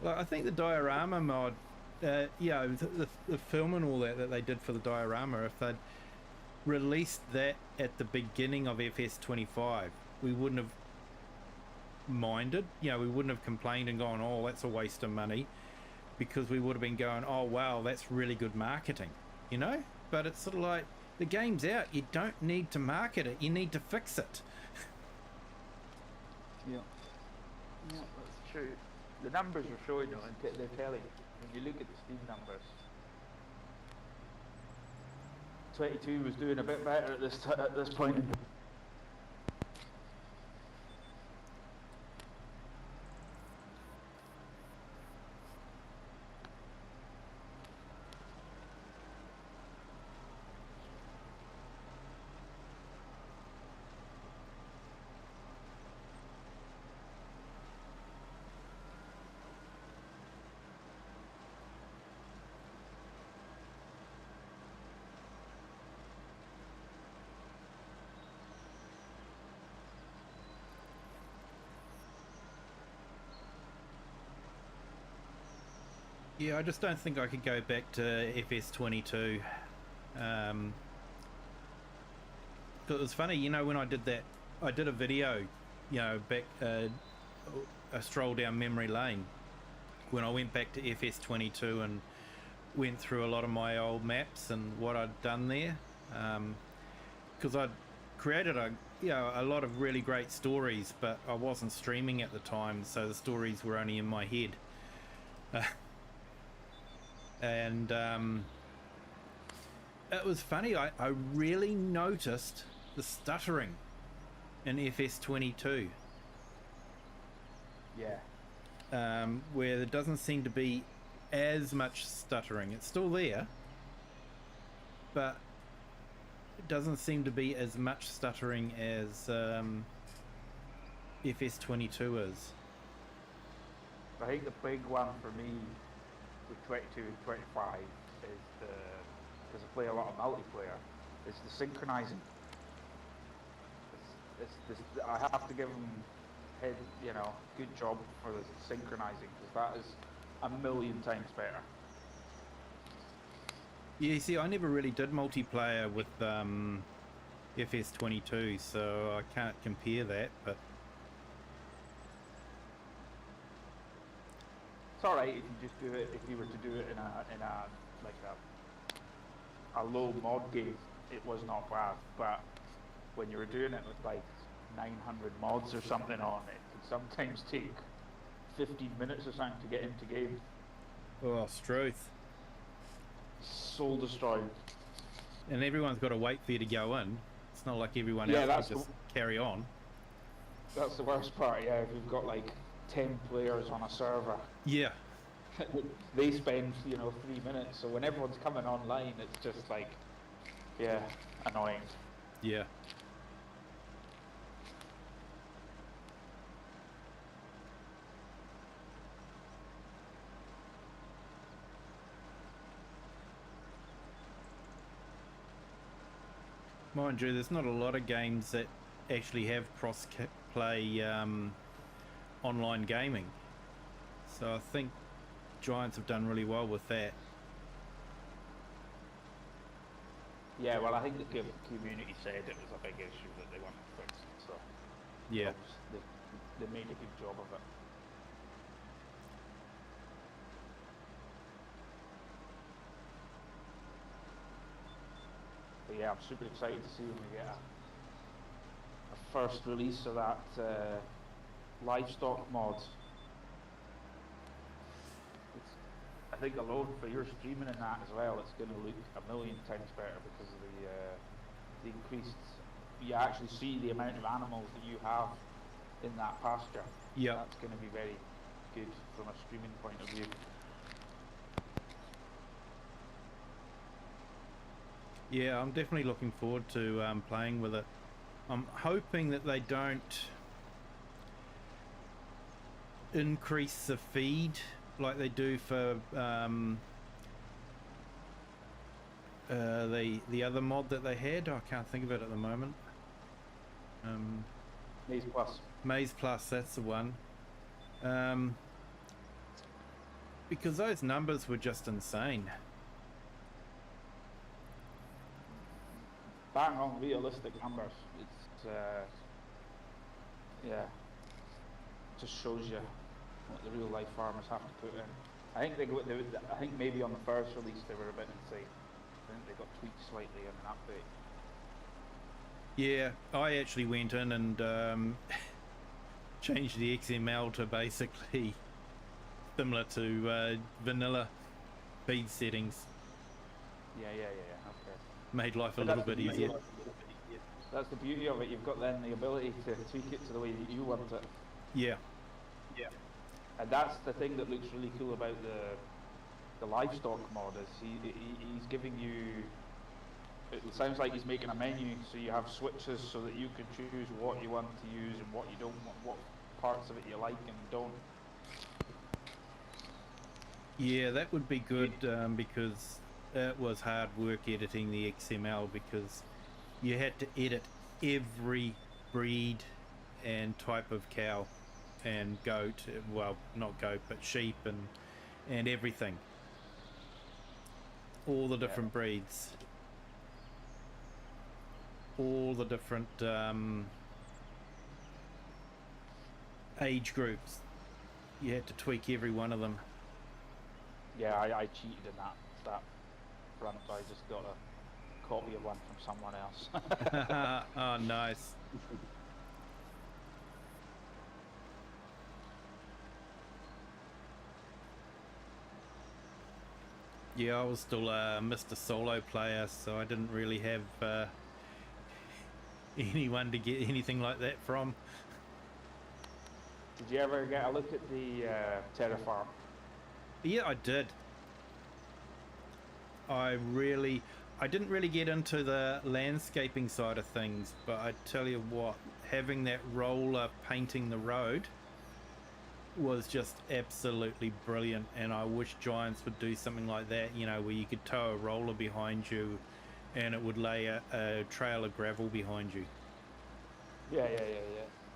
A: Well, I think the diorama mod, yeah, the film and all that they did for the diorama, if they'd released that at the beginning of FS25, we wouldn't have minded. You know, we wouldn't have complained and gone, oh, that's a waste of money, because we would have been going, oh, wow, that's really good marketing, you know? But it's sort of like, the game's out, you don't need to market it, you need to fix it.
D: Yeah. Yeah, that's true. The numbers are showing though, and they're telling. When you look at the Steam numbers, 22 was doing a bit better at this point.
A: Yeah, I just don't think I could go back to FS22. It was funny, you know, when I did that, I did a video, you know, back a stroll down memory lane when I went back to FS22 and went through a lot of my old maps and what I'd done there, because I'd created a lot of really great stories, but I wasn't streaming at the time, so the stories were only in my head. And it was funny, I really noticed the stuttering in FS22.
D: Yeah.
A: Where there doesn't seem to be as much stuttering. It's still there, but it doesn't seem to be as much stuttering as FS22 is.
D: I think the big one for me with 22 and 25 is because I play a lot of multiplayer, is the synchronizing. I have to give them good job for the synchronizing, because that is a million times better.
A: Yeah, see, I never really did multiplayer with FS22, so I can't compare that, but
D: It's alright if you just do it, if you were to do it in a low mod game, it was not bad, but when you were doing it with like 900 mods or something on it, could sometimes take 15 minutes or something to get into game.
A: oh, Struth.
D: Soul destroyed.
A: And everyone's got to wait for you to go in. It's not like everyone
D: Yeah,
A: else
D: that's
A: can just carry on.
D: That's the worst part, yeah, if you've got like 10 players on a server.
A: Yeah.
D: They spend, 3 minutes, so when everyone's coming online, it's just like, yeah, annoying.
A: Yeah. Mind you, there's not a lot of games that actually have cross-play online gaming. So I think Giants have done really well with that.
D: Yeah, well, I think the community said it was a big issue that they wanted fixed, so
A: Yeah.
D: they made a good job of it. But yeah, I'm super excited to see when we get a first release of that livestock mod. I think alone for your streaming and that as well, it's going to look a million times better because of the increased. You actually see the amount of animals that you have in that pasture.
A: Yeah.
D: That's going to be very good from a streaming point of view.
A: Yeah, I'm definitely looking forward to playing with it. I'm hoping that they don't increase the feed like they do for the other mod that they had. I can't think of it at the moment.
D: Maze Plus.
A: Maze Plus, that's the one. Because those numbers were just insane.
D: Bang on realistic numbers. It's yeah, just shows you what the real life farmers have to put in. I think I think maybe on the first release they were a bit insane. I think they got tweaked slightly in an update.
A: Yeah, I actually went in and changed the XML to basically similar to vanilla feed settings.
D: Yeah, okay.
A: Made life a
D: But
A: little
D: that's
A: bit
D: the-
A: easier.
D: That's the beauty of it. You've got then the ability to tweak it to the way that you want it.
A: Yeah.
D: And that's the thing that looks really cool about the livestock mod is he's giving you. It sounds like he's making a menu, so you have switches so that you can choose what you want to use and what you don't want, what parts of it you like and don't.
A: Yeah, that would be good because it was hard work editing the XML because you had to edit every breed and type of cow and goat, well, not goat, but sheep and everything. All the different breeds. All the different age groups. You had to tweak every one of them.
D: Yeah, I cheated in that front. I just got a copy of one from someone else.
A: Oh, nice. Yeah, I was still a Mr. Solo player, so I didn't really have anyone to get anything like that from.
D: Did you ever get a look at the Terra Farm?
A: Yeah, I did. I didn't really get into the landscaping side of things, but I tell you what, having that roller painting the road was just absolutely brilliant, and I wish Giants would do something like that, you know, where you could tow a roller behind you and it would lay a trail of gravel behind you.
D: Yeah.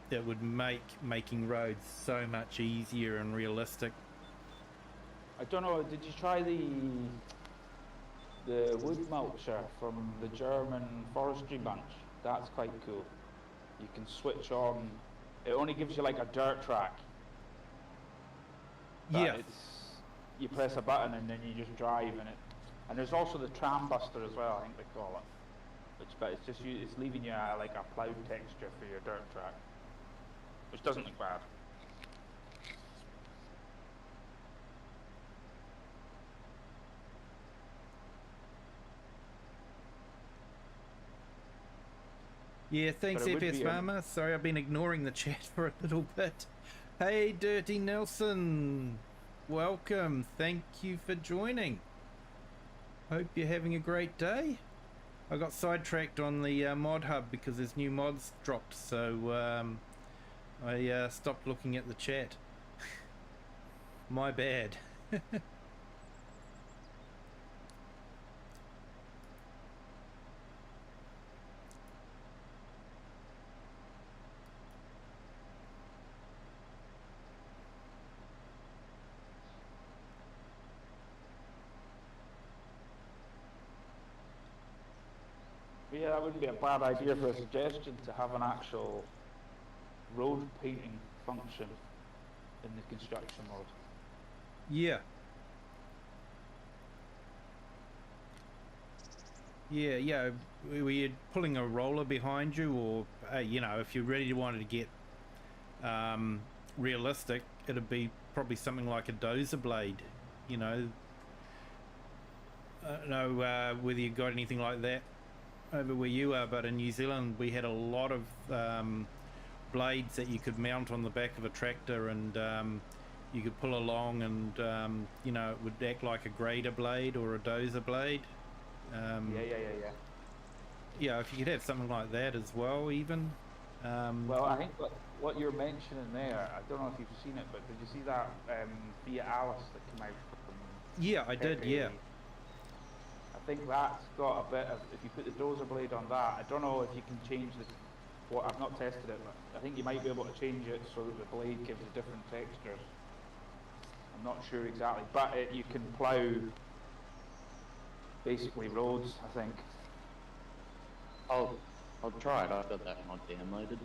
A: It would make making roads so much easier and realistic.
D: I don't know, did you try the wood mulcher from the German forestry bunch? That's quite cool. You can switch on, it only gives you like a dirt track. But
A: Yeah.
D: you press a button and then you just drive in it. And there's also the tram buster as well, I think they call it. But it's just it's leaving you like a ploughed texture for your dirt track, which doesn't look bad.
A: Yeah, thanks
D: But it would
A: FPS
D: be
A: Farmer. Sorry, I've been ignoring the chat for a little bit. Hey, Dirty Nelson. Welcome. Thank you for joining. Hope you're having a great day. I got sidetracked on the mod hub because there's new mods dropped, so I stopped looking at the chat. My bad.
D: Yeah, that wouldn't be a bad idea for a suggestion to have an actual road painting function in the construction mode.
A: Yeah. Yeah, were you pulling a roller behind you, or you know, if you really wanted to get realistic, it'd be probably something like a dozer blade, you know. I don't know whether you got anything like that over where you are, but in New Zealand we had a lot of blades that you could mount on the back of a tractor, and you could pull along, and you know, it would act like a grader blade or a dozer blade.
D: Yeah.
A: yeah, if you could have something like that as well, even.
D: Well, I think what you're mentioning there, I don't know if you've seen it, but did you see that Fiat Alice that came out from
A: Yeah, I did.
D: Pepe?
A: Yeah.
D: I think that's got a bit of, if you put the dozer blade on that, I don't know if you can change I've not tested it, but I think you might be able to change it so that the blade gives a different textures. I'm not sure exactly, but you can plough basically roads, I think.
B: I'll try it. I've got that mod downloaded.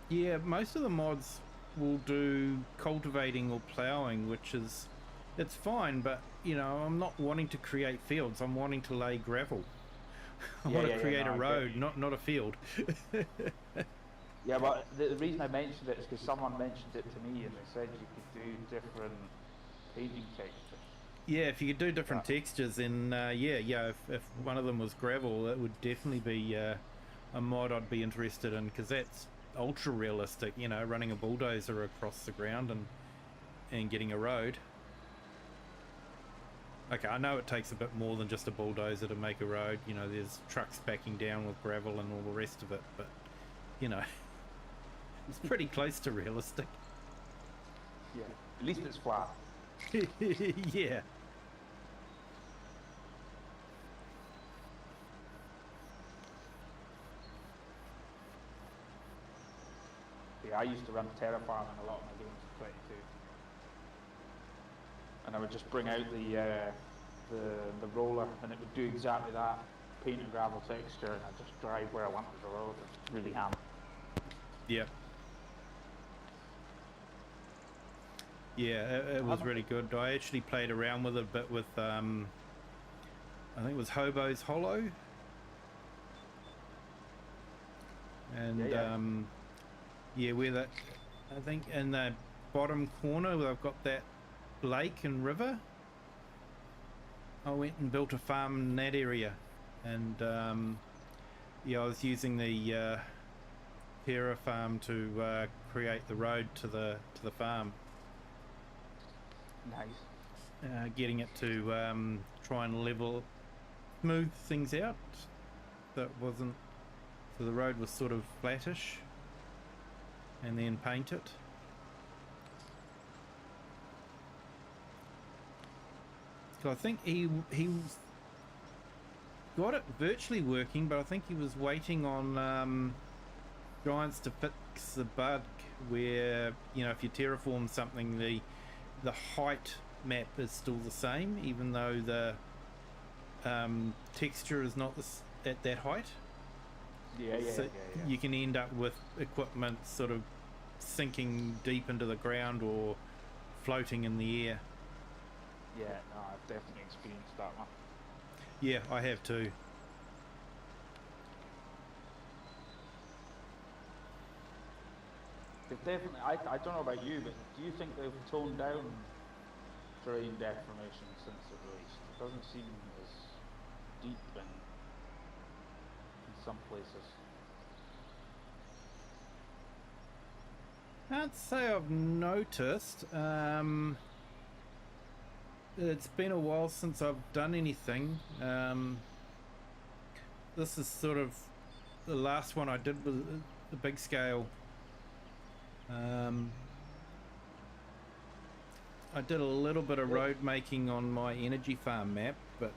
A: Yeah, most of the mods will do cultivating or ploughing, which is, it's fine, but you know, I'm not wanting to create fields. I'm wanting to lay gravel. I want to create a road, not a field.
D: Yeah, but the reason I mentioned it is because someone mentioned it to me and they said you could do different painting textures.
A: Yeah, if you could do different textures, then yeah, if one of them was gravel, that would definitely be a mod I'd be interested in, because that's ultra realistic, you know, running a bulldozer across the ground and getting a road. Okay, I know it takes a bit more than just a bulldozer to make a road, you know, there's trucks backing down with gravel and all the rest of it, but, you know, it's pretty close to realistic.
D: Yeah, at least it's flat.
A: Yeah.
D: Yeah, I used to run terraforming a lot of my games in 22. And I would just bring out the roller and it would do exactly that, paint and gravel texture, and I'd just drive where I wanted the road. It's really handy.
A: Yep. Yeah, it was really good. I actually played around with it a bit with, I think it was Hobo's Hollow. And, yeah, where that, I think in the bottom corner where I've got that lake and river, I went and built a farm in that area. And, yeah, I was using the Pera farm to create the road to the farm.
D: Nice.
A: Getting it to try and smooth things out. That wasn't, so the road was sort of flattish, and then paint it. So I think he got it virtually working, but I think he was waiting on Giants to fix the bug where, you know, if you terraform something, the height map is still the same, even though the texture is not at that height. So you can end up with equipment sort of sinking deep into the ground or floating in the air.
D: Yeah, no, I've definitely experienced that one.
A: Yeah, I have too.
D: They've definitely, I don't know about you, but do you think they've toned down terrain deformation since the release? It doesn't seem as deep in some places.
A: Can't say I've noticed. It's been a while since I've done anything. This is sort of the last one I did with the big scale. I did a little bit of road making on my energy farm map, but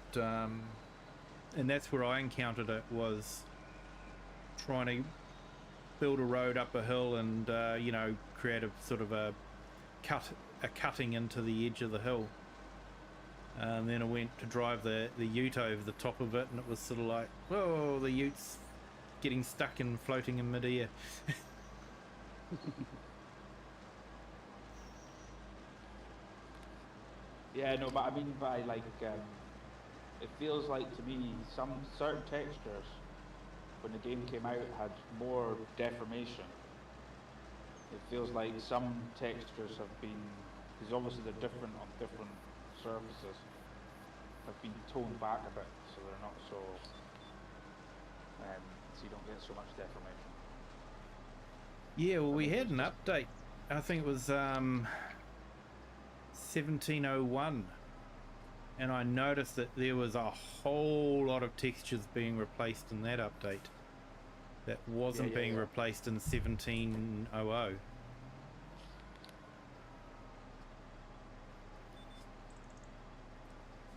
A: and that's where I encountered it, was trying to build a road up a hill and you know, create a sort of a cutting into the edge of the hill. And then I went to drive the ute over the top of it, and it was sort of like, whoa, the ute's getting stuck and floating in midair.
D: Yeah, no, but I mean by like, it feels like to me some certain textures when the game came out had more deformation. It feels like some textures have been, because obviously they're different on different surfaces, have been toned back a bit, so they're not so, so you don't get so much deformation.
A: Yeah, well, we had an update. I think it was 1701, and I noticed that there was a whole lot of textures being replaced in that update that wasn't being replaced in 1700.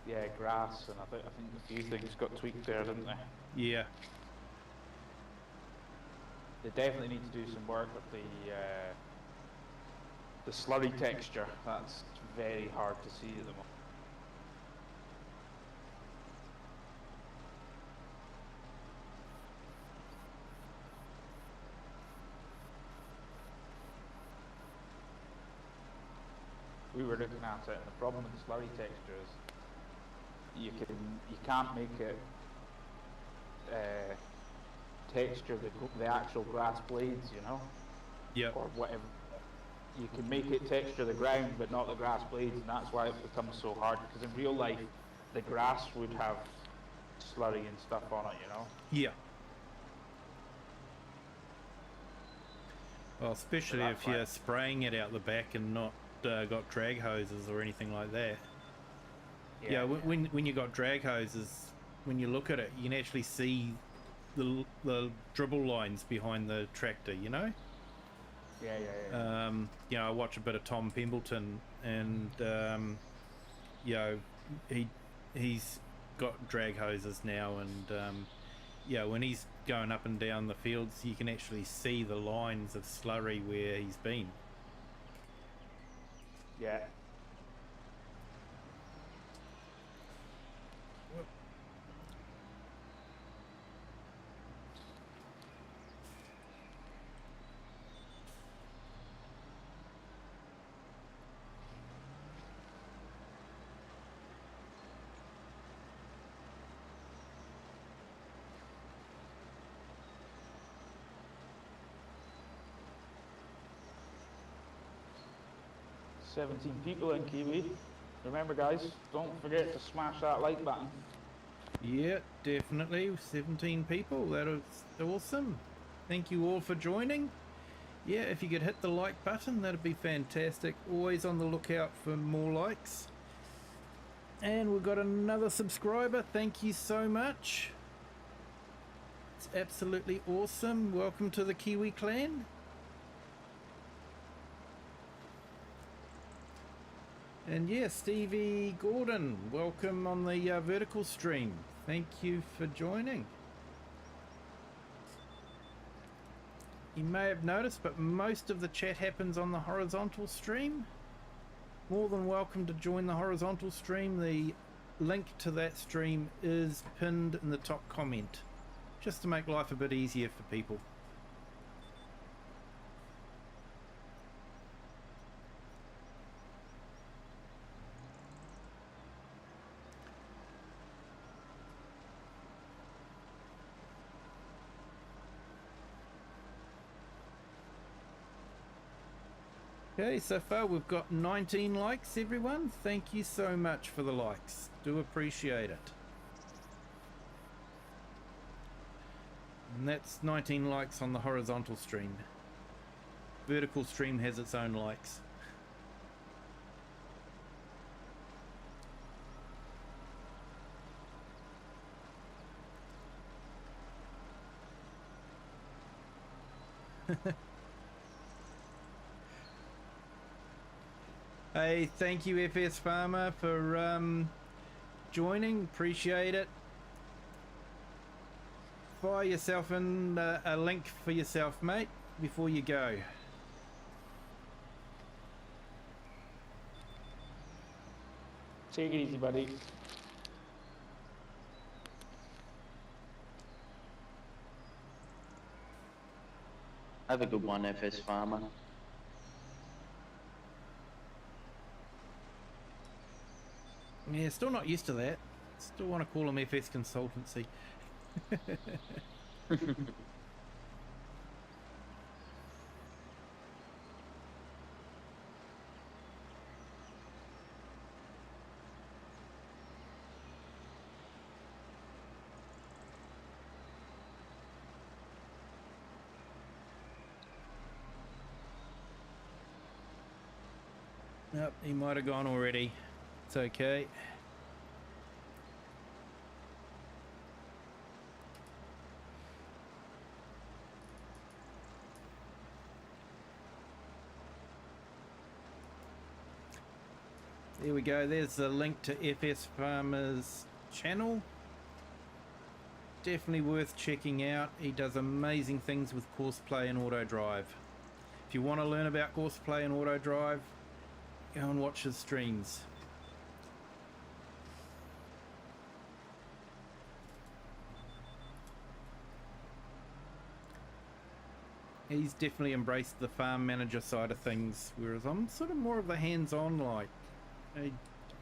D: Yeah, grass, and I think a few things got tweaked there, didn't they?
A: Yeah.
D: They definitely need to do some work with the slurry texture. That's very hard to see at the moment. We were looking at it, and the problem with the slurry texture is you can't make it texture the actual grass blades, you know.
A: Yep.
D: Or whatever. You can make it texture the ground, but not the grass blades, and that's why it becomes so hard. Because in real life, the grass would have slurry and stuff on it, you know.
A: Yeah. Well, especially if you're spraying it out the back and not got drag hoses or anything like that. Yeah, when you got drag hoses, when you look at it, you can actually see the dribble lines behind the tractor, you know?
D: Yeah.
A: You know, I watch a bit of Tom Pemberton, and you know, he's got drag hoses now, and yeah, when he's going up and down the fields, you can actually see the lines of slurry where he's been.
D: Yeah. 17 people in Kiwi. Remember guys, don't forget to smash that like button.
A: Yeah, definitely. 17 people. That is awesome. Thank you all for joining. Yeah, if you could hit the like button, that'd be fantastic. Always on the lookout for more likes. And we've got another subscriber. Thank you so much. It's absolutely awesome. Welcome to the Kiwi clan. And yeah, Stevie Gordon, welcome on the vertical stream. Thank you for joining. You may have noticed, but most of the chat happens on the horizontal stream. More than welcome to join the horizontal stream. The link to that stream is pinned in the top comment, just to make life a bit easier for people. Okay, so far we've got 19 likes, everyone. Thank you so much for the likes. Do appreciate it. And that's 19 likes on the horizontal stream. Vertical stream has its own likes. Hey, thank you FS Farmer for joining, appreciate it. Fire yourself in a link for yourself, mate, before you go.
D: Take it easy, buddy.
B: Have a good one, FS Farmer.
A: Yeah, still not used to that. Still want to call them FS Consultancy. Yep, he might have gone already. It's okay. There we go. There's the link to FS Farmer's channel. Definitely worth checking out. He does amazing things with courseplay and auto drive. If you want to learn about courseplay and auto drive, go and watch his streams. He's definitely embraced the farm manager side of things, whereas I'm sort of more of the hands-on, like I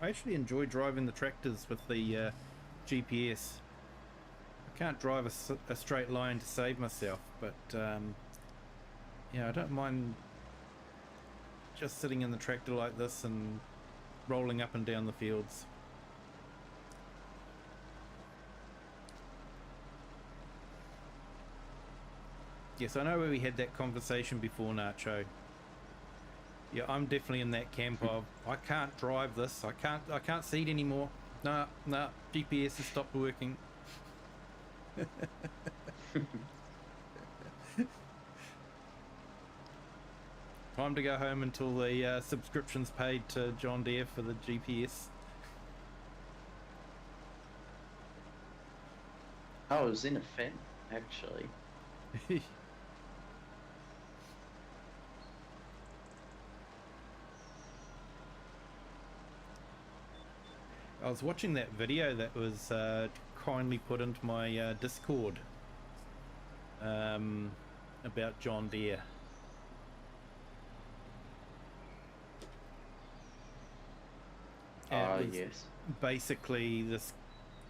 A: actually enjoy driving the tractors with the GPS. I can't drive a straight line to save myself, but yeah, I don't mind just sitting in the tractor like this and rolling up and down the fields. Yes, I know where we had that conversation before, Nacho. Yeah, I'm definitely in that camp of I can't drive this. I can't see it anymore. No, GPS has stopped working. Time to go home until the subscription's paid to John Deere for the GPS.
B: I was in a fen, actually.
A: I was watching that video that was kindly put into my Discord about John Deere.
B: Ah, yes.
A: Basically, this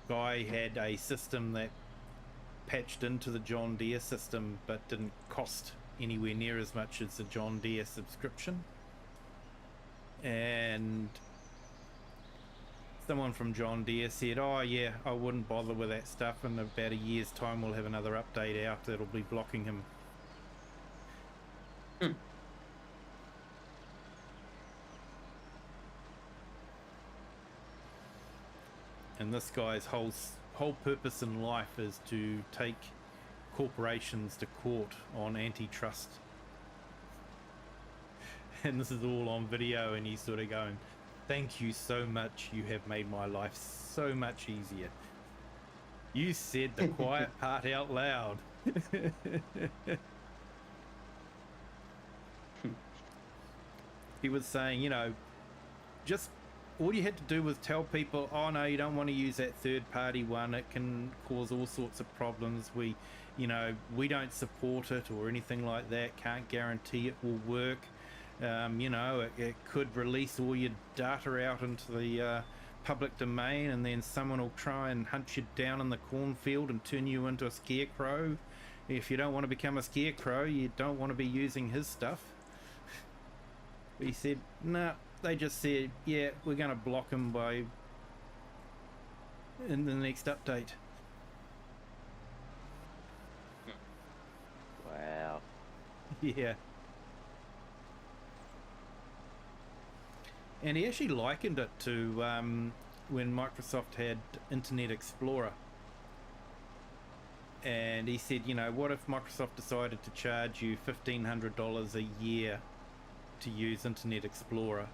A: guy had a system that patched into the John Deere system but didn't cost anywhere near as much as the John Deere subscription. And someone from John Deere said, oh yeah, I wouldn't bother with that stuff. In about a year's time we'll have another update out that'll be blocking him. And this guy's whole purpose in life is to take corporations to court on antitrust. And this is all on video, and he's sort of going, thank you so much, you have made my life so much easier. You said the quiet part out loud. He was saying, you know, just all you had to do was tell people, oh no, you don't want to use that third party one, it can cause all sorts of problems. We don't support it or anything like that, can't guarantee it will work. It could release all your data out into the public domain, and then someone will try and hunt you down in the cornfield and turn you into a scarecrow. If you don't want to become a scarecrow, you don't want to be using his stuff. He said, nah, they just said, yeah, we're going to block him in the next update.
B: Wow.
A: Yeah. And he actually likened it to when Microsoft had Internet Explorer. And he said, you know, what if Microsoft decided to charge you $1,500 a year to use Internet Explorer,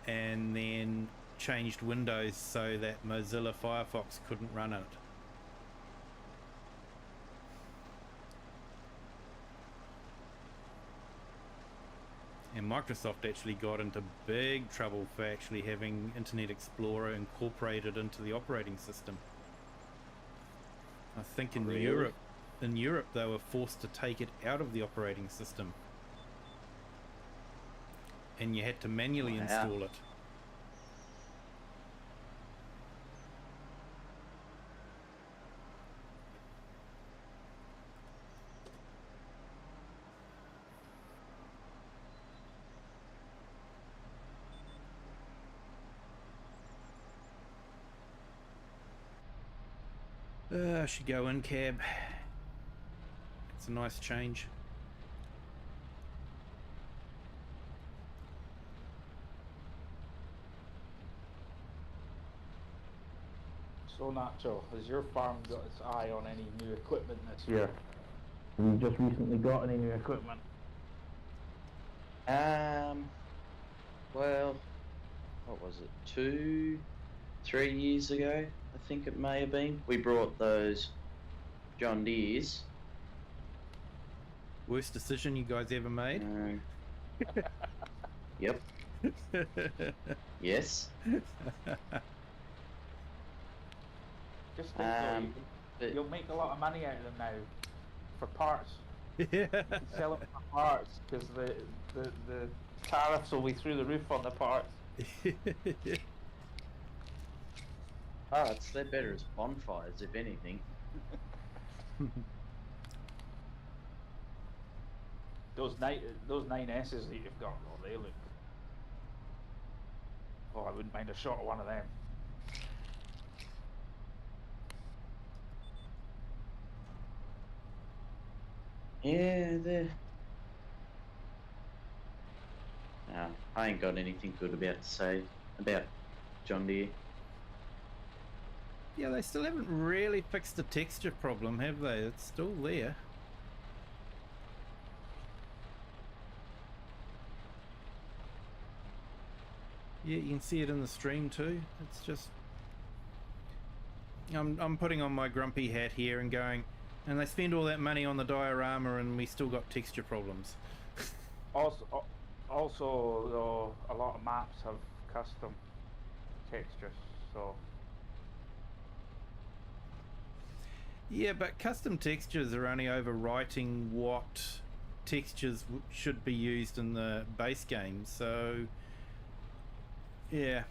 A: and then changed Windows so that Mozilla Firefox couldn't run it? And Microsoft actually got into big trouble for actually having Internet Explorer incorporated into the operating system. I think in Europe they were forced to take it out of the operating system, and you had to manually install it. I should go in cab. It's a nice change.
D: So Nacho, has your farm got its eye on any new equipment this year?
E: Have you just recently got any new equipment?
B: Well, what was it, 3 years ago, I think it may have been. We brought those John Deeres.
A: Worst decision you guys ever made?
B: Yep. Yes.
D: Just think though,
B: but-
D: you'll make a lot of money out of them now for parts.
A: Yeah.
D: You can sell them for parts because the tariffs will be through the roof on the parts.
B: Parts, they're better as bonfires, if anything.
D: Those 9S's that you've got, though, they look. Oh, I wouldn't mind a shot of one of them.
B: Yeah, they're... No, I ain't got anything good about to say about John Deere.
A: Yeah, they still haven't really fixed the texture problem, have they? It's still there. Yeah, you can see it in the stream too. It's just... I'm putting on my grumpy hat here and going, and they spend all that money on the diorama and we still got texture problems.
D: Also, though, a lot of maps have custom textures, so.
A: Yeah, but custom textures are only overwriting what textures should be used in the base game, so yeah.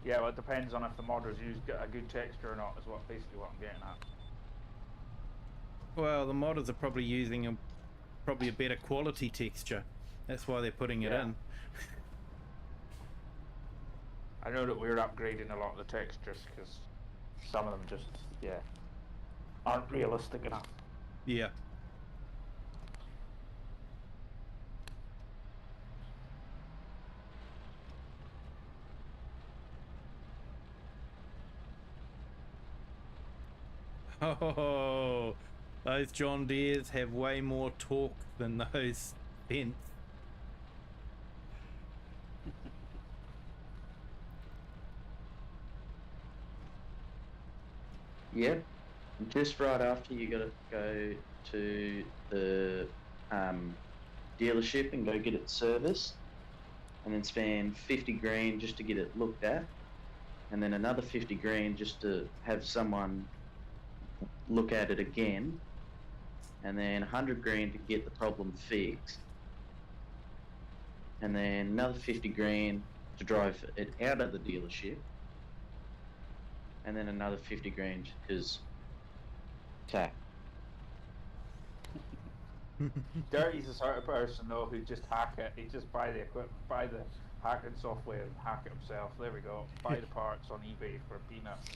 D: Yeah, well, it depends on if the modders use a good texture or not, is basically what I'm getting at.
A: Well, the modders are probably using probably a better quality texture. That's why they're putting it in.
D: I know that we're upgrading a lot of the textures because some of them just, aren't realistic enough.
A: Yeah. Oh, those John Deeres have way more torque than those Fence.
B: Yep. Just right after you gotta go to the dealership and go get it serviced, and then spend 50 grand just to get it looked at, and then another 50 grand just to have someone look at it again, and then 100 grand to get the problem fixed, and then another 50 grand to drive it out of the dealership, and then another 50 grand because tax.
D: Dirty's the sort of person though who just hack it. He just buy the equipment, buy the hacking software and hack it himself. There we go. Buy the parts on eBay for peanuts.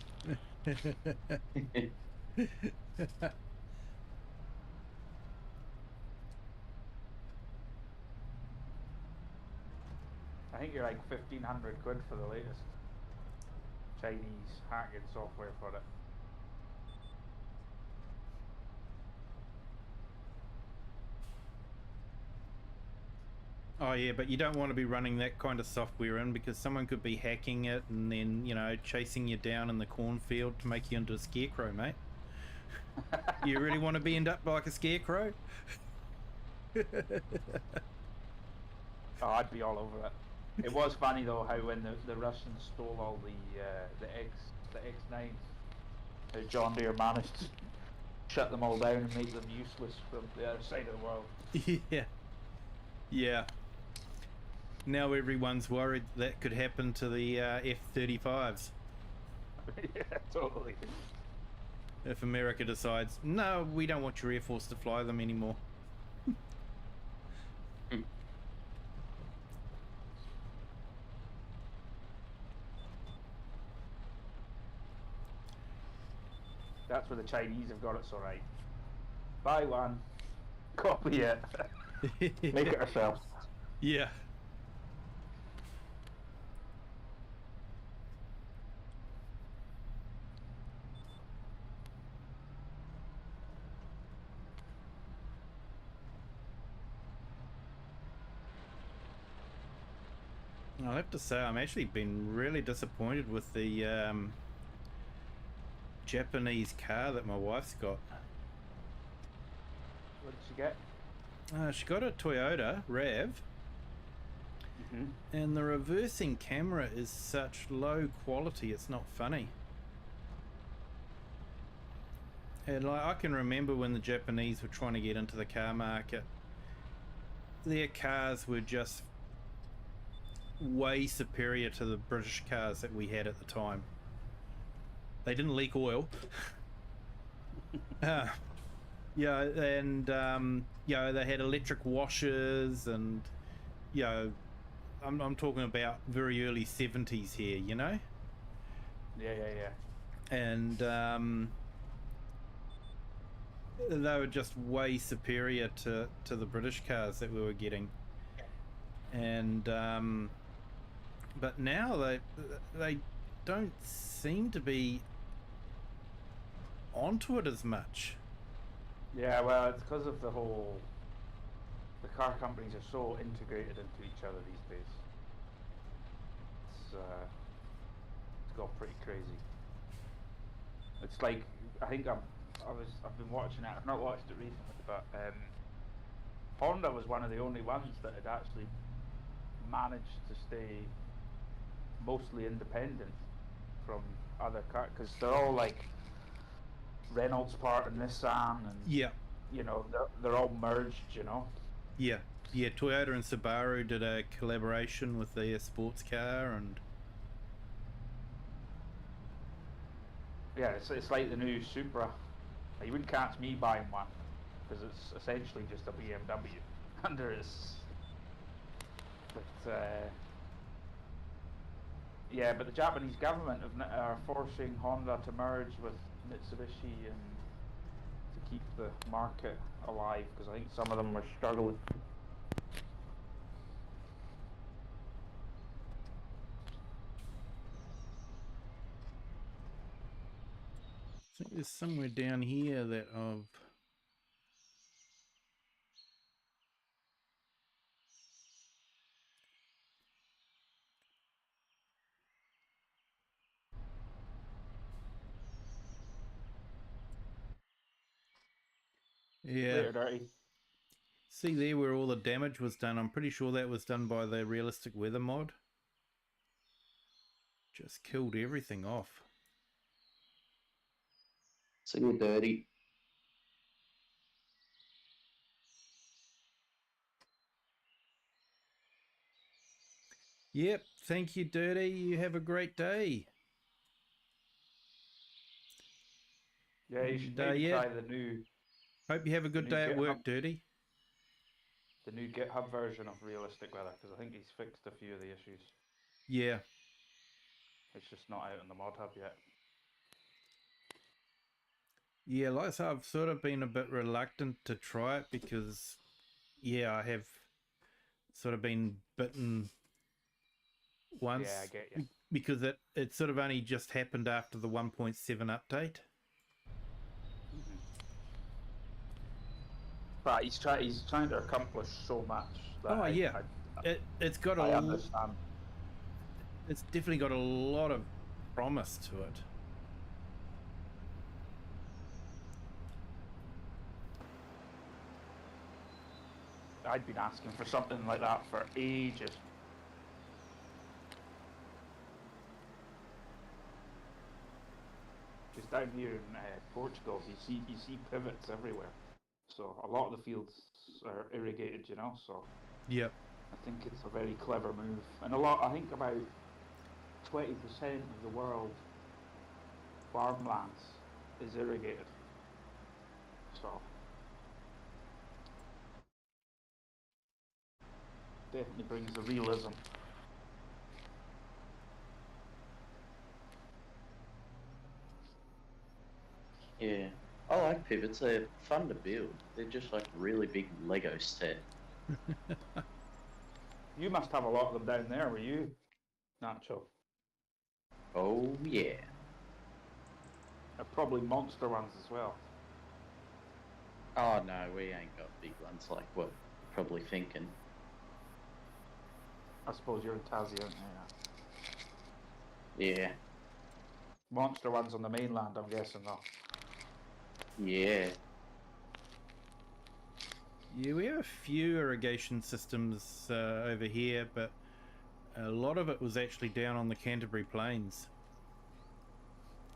D: I think you're like 1,500 quid for the latest Chinese hacking software for it.
A: Oh yeah, but you don't want to be running that kind of software in because someone could be hacking it and then, you know, chasing you down in the cornfield to make you into a scarecrow, mate. You really want to be end up like a scarecrow?
D: Oh, I'd be all over it. It was funny though how when the Russians stole all the X9s, how John Deere managed to shut them all down and make them useless from the other side of the world.
A: Yeah. Yeah. Now everyone's worried that could happen to the F-35s.
D: Yeah, totally.
A: If America decides, no, we don't want your Air Force to fly them anymore.
D: That's where the Chinese have got it so right. Buy one, copy it, make it ourselves.
A: Yeah. I'll have to say I'm actually been really disappointed with the Japanese car that my wife's got.
D: What did she get?
A: She got a Toyota RAV, and the reversing camera is such low quality, it's not funny. And like, I can remember when the Japanese were trying to get into the car market, their cars were just way superior to the British cars that we had at the time. They didn't leak oil. Yeah, and they had electric washers, and I'm talking about very early 70s here, you know.
D: Yeah.
A: And they were just way superior to the British cars that we were getting. And but now they don't seem to be onto it as much.
D: Yeah, well, it's because of the car companies are so integrated into each other these days. It's got pretty crazy. It's like, I think I've been watching it. I've not watched it recently, but Honda was one of the only ones that had actually managed to stay mostly independent from other cars, because they're all like Renault's part and Nissan, and
A: Yeah.
D: you know, they're all merged, you know.
A: Yeah, Toyota and Subaru did a collaboration with their sports car, and
D: Yeah, it's like the new Supra. You wouldn't catch me buying one, because it's essentially just a BMW under its. But yeah, but the Japanese government are forcing Honda to merge with Mitsubishi and to keep the market alive, because I think some of them are struggling.
A: I think there's somewhere down here that I've... Yeah.
D: Later, Dirty.
A: See there where all the damage was done? I'm pretty sure that was done by the realistic weather mod. Just killed everything off.
B: See you, Dirty.
A: Yep, thank you, Dirty. You have a great day.
D: Yeah, you should maybe try the new.
A: Hope you have a good day at work, Dirty.
D: The new GitHub version of realistic weather, because I think he's fixed a few of the issues.
A: Yeah.
D: It's just not out in the mod hub yet.
A: Yeah, like I said, I've sort of been a bit reluctant to try it because, yeah, I have sort of been bitten once.
D: Yeah, I get you.
A: Because it sort of only just happened after the 1.7 update.
D: But he's trying to accomplish so much. That
A: It's got
D: I understand.
A: It's definitely got a lot of promise to it.
D: I'd been asking for something like that for ages. Just down here in Portugal, you see pivots everywhere. So a lot of the fields are irrigated, you know. So
A: Yep.
D: I think it's a very clever move, and I think about 20% of the world farmlands is irrigated. So definitely brings the realism.
B: Yeah. I like pivots. They're fun to build. They're just like really big Lego set.
D: You must have a lot of them down there, were you, Nacho?
B: Oh, yeah.
D: They're probably monster ones as well.
B: Oh, no, we ain't got big ones like what you're probably thinking.
D: I suppose you're in Tassie, aren't you?
B: Yeah.
D: Monster ones on the mainland, I'm guessing, though.
B: Yeah.
A: Yeah, we have a few irrigation systems over here, but a lot of it was actually down on the Canterbury Plains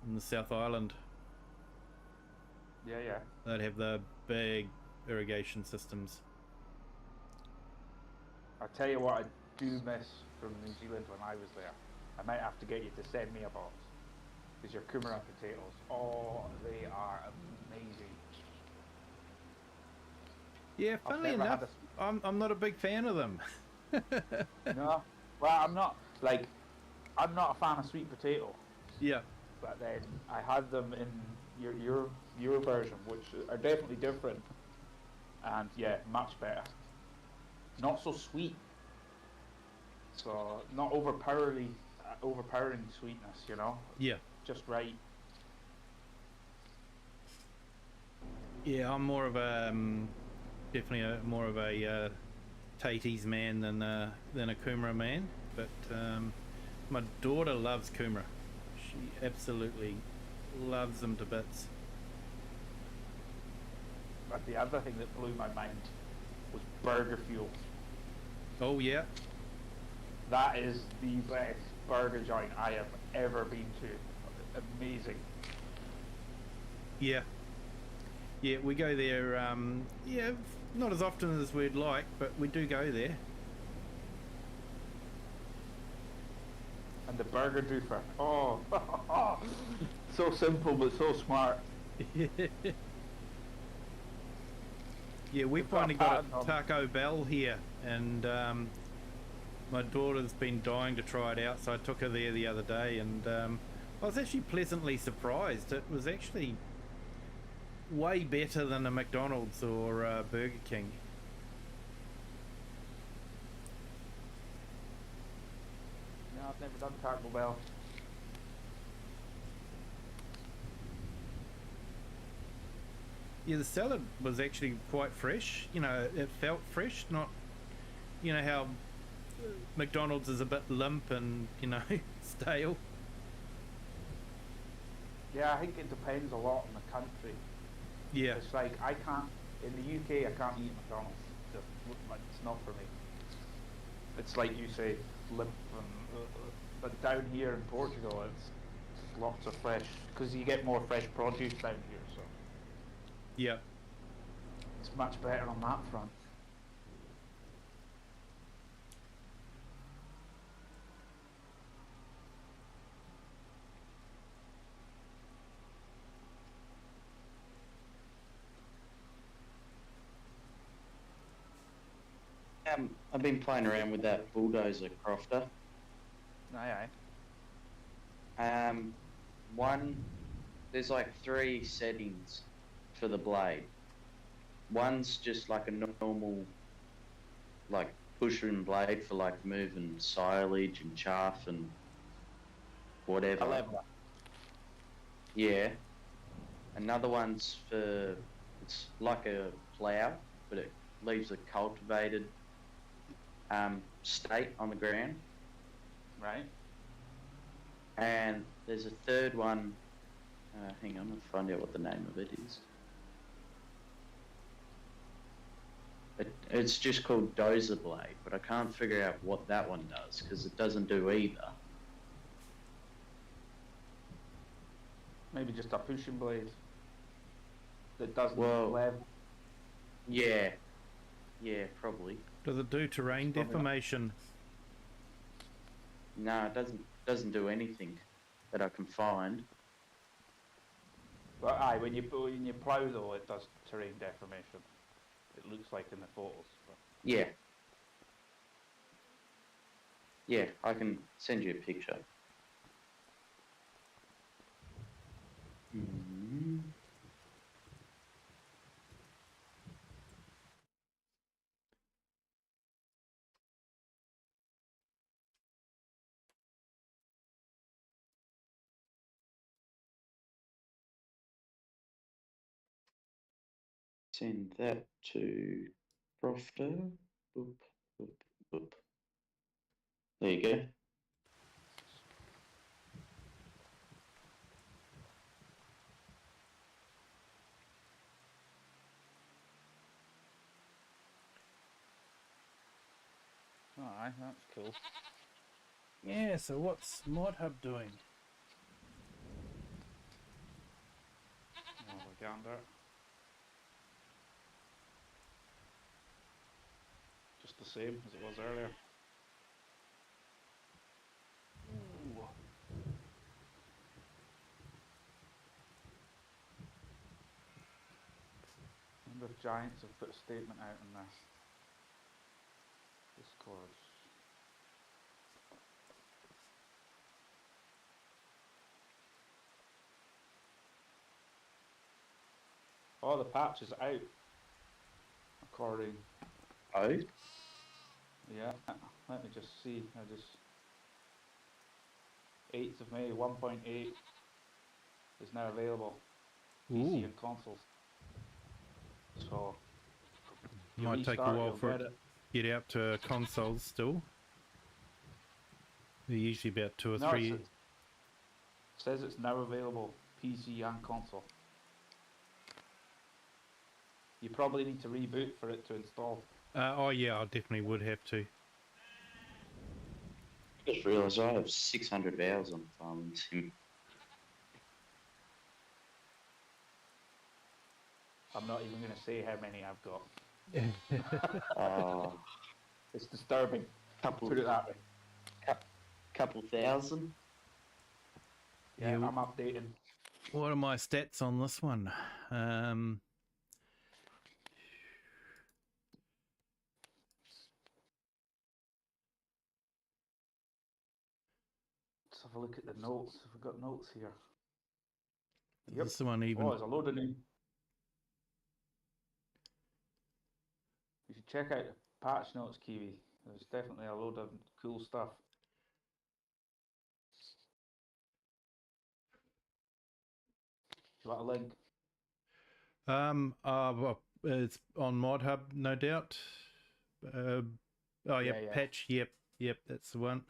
A: in the South Island.
D: Yeah, yeah.
A: They'd have the big irrigation systems.
D: I'll tell you what I do miss from New Zealand when I was there. I might have to get you to send me a box. Is your kumara potatoes. Oh, they are amazing.
A: Yeah, funnily
D: never had
A: enough, I'm not a big fan of them.
D: No, well, I'm not a fan of sweet potato.
A: Yeah,
D: But then I had them in your version, which are definitely different, and yeah, much better. Not so sweet, so not overpowering sweetness, you know.
A: yeah,
D: Just right.
A: yeah. I'm more of a definitely more of a Taties man than a Kumara man. But my daughter loves Kumara. She absolutely loves them to bits.
D: But the other thing that blew my mind was burger fuel.
A: Oh yeah,
D: That is the best burger joint I have ever been to. Amazing.
A: yeah, yeah. We go there. Yeah, not as often as we'd like, but we do go there.
D: And the burger doofer. Oh, so simple but so smart.
A: Yeah, we
D: We've got
A: finally
D: a
A: got
D: pattern
A: a
D: on-
A: Taco Bell here, and my daughter's been dying to try it out, so I took her there the other day, and I was actually pleasantly surprised. It was actually way better than a McDonald's or Burger King.
D: No, I've never done Taco Bell.
A: Yeah, the salad was actually quite fresh. You know, it felt fresh, not, you know, how McDonald's is a bit limp and, you know, stale.
D: Yeah, I think it depends a lot on the country.
A: Yeah,
D: It's like I can't in the UK. I can't eat McDonald's. Just like it's not for me. It's like you say, limp. But down here in Portugal, it's lots of fresh because you get more fresh produce down here. So
A: yeah.
D: it's much better on that front.
B: I've been playing around with that bulldozer crofter.
D: Aye,
B: One, there's like 3 settings for the blade. One's just like a normal, like pushing blade for like moving silage and chaff and whatever.
D: A leveler.
B: Yeah. Another one's for, it's like a plough, but it leaves a cultivated state on the ground.
D: Right.
B: And there's a third one, hang on, I'll find out what the name of it is. It's just called dozer blade, but I can't figure out what that one does, because it doesn't do either.
D: Maybe just a pushing blade that doesn't
B: Well-
D: level.
B: Yeah, probably.
A: Does it do terrain
D: Probably not.
A: deformation?
B: No, it doesn't do anything that I can find.
D: Well, aye, when you plough though, it does terrain deformation. It looks like in the photos. But
B: Yeah. Yeah, I can send you a picture. Mhm. Send that to Crofter. Boop, boop, boop. There you go.
D: Aye, that's cool.
A: Yeah, so what's ModHub doing?
D: Oh, we gander. Just the same as it was earlier. Ooh. I wonder if Giants have put a statement out in their Discord. Oh, the patch is out. According.
B: Oh?
D: Yeah, let me just see. 8th of May, 1.8 is now available. PC and consoles. So, you
A: Might take a
D: restart,
A: while
D: you'll
A: for it
D: get
A: to get out to consoles still. They're usually about 2 or
D: No,
A: 3.
D: it says it's now available, PC and console. You probably need to reboot for it to install.
A: Oh yeah, I definitely would have to.
B: I just realised I have 600 hours on Farming Sim.
D: I'm not even going to say how many I've got.
B: Uh,
D: It's disturbing. Put it that way.
B: couple thousand.
D: Yeah,
A: Yeah,
D: I'm updating.
A: what are my stats on this one?
D: Let's have a look at the notes. Have we got notes here? Yep.
A: This one even.
D: Oh, there's a load of new. You should check out the patch notes, Kiwi. There's definitely a load of cool stuff. Do you want a link?
A: Well, it's on ModHub, no doubt. Oh, yep,
D: Yeah.
A: patch. Yep, that's the one.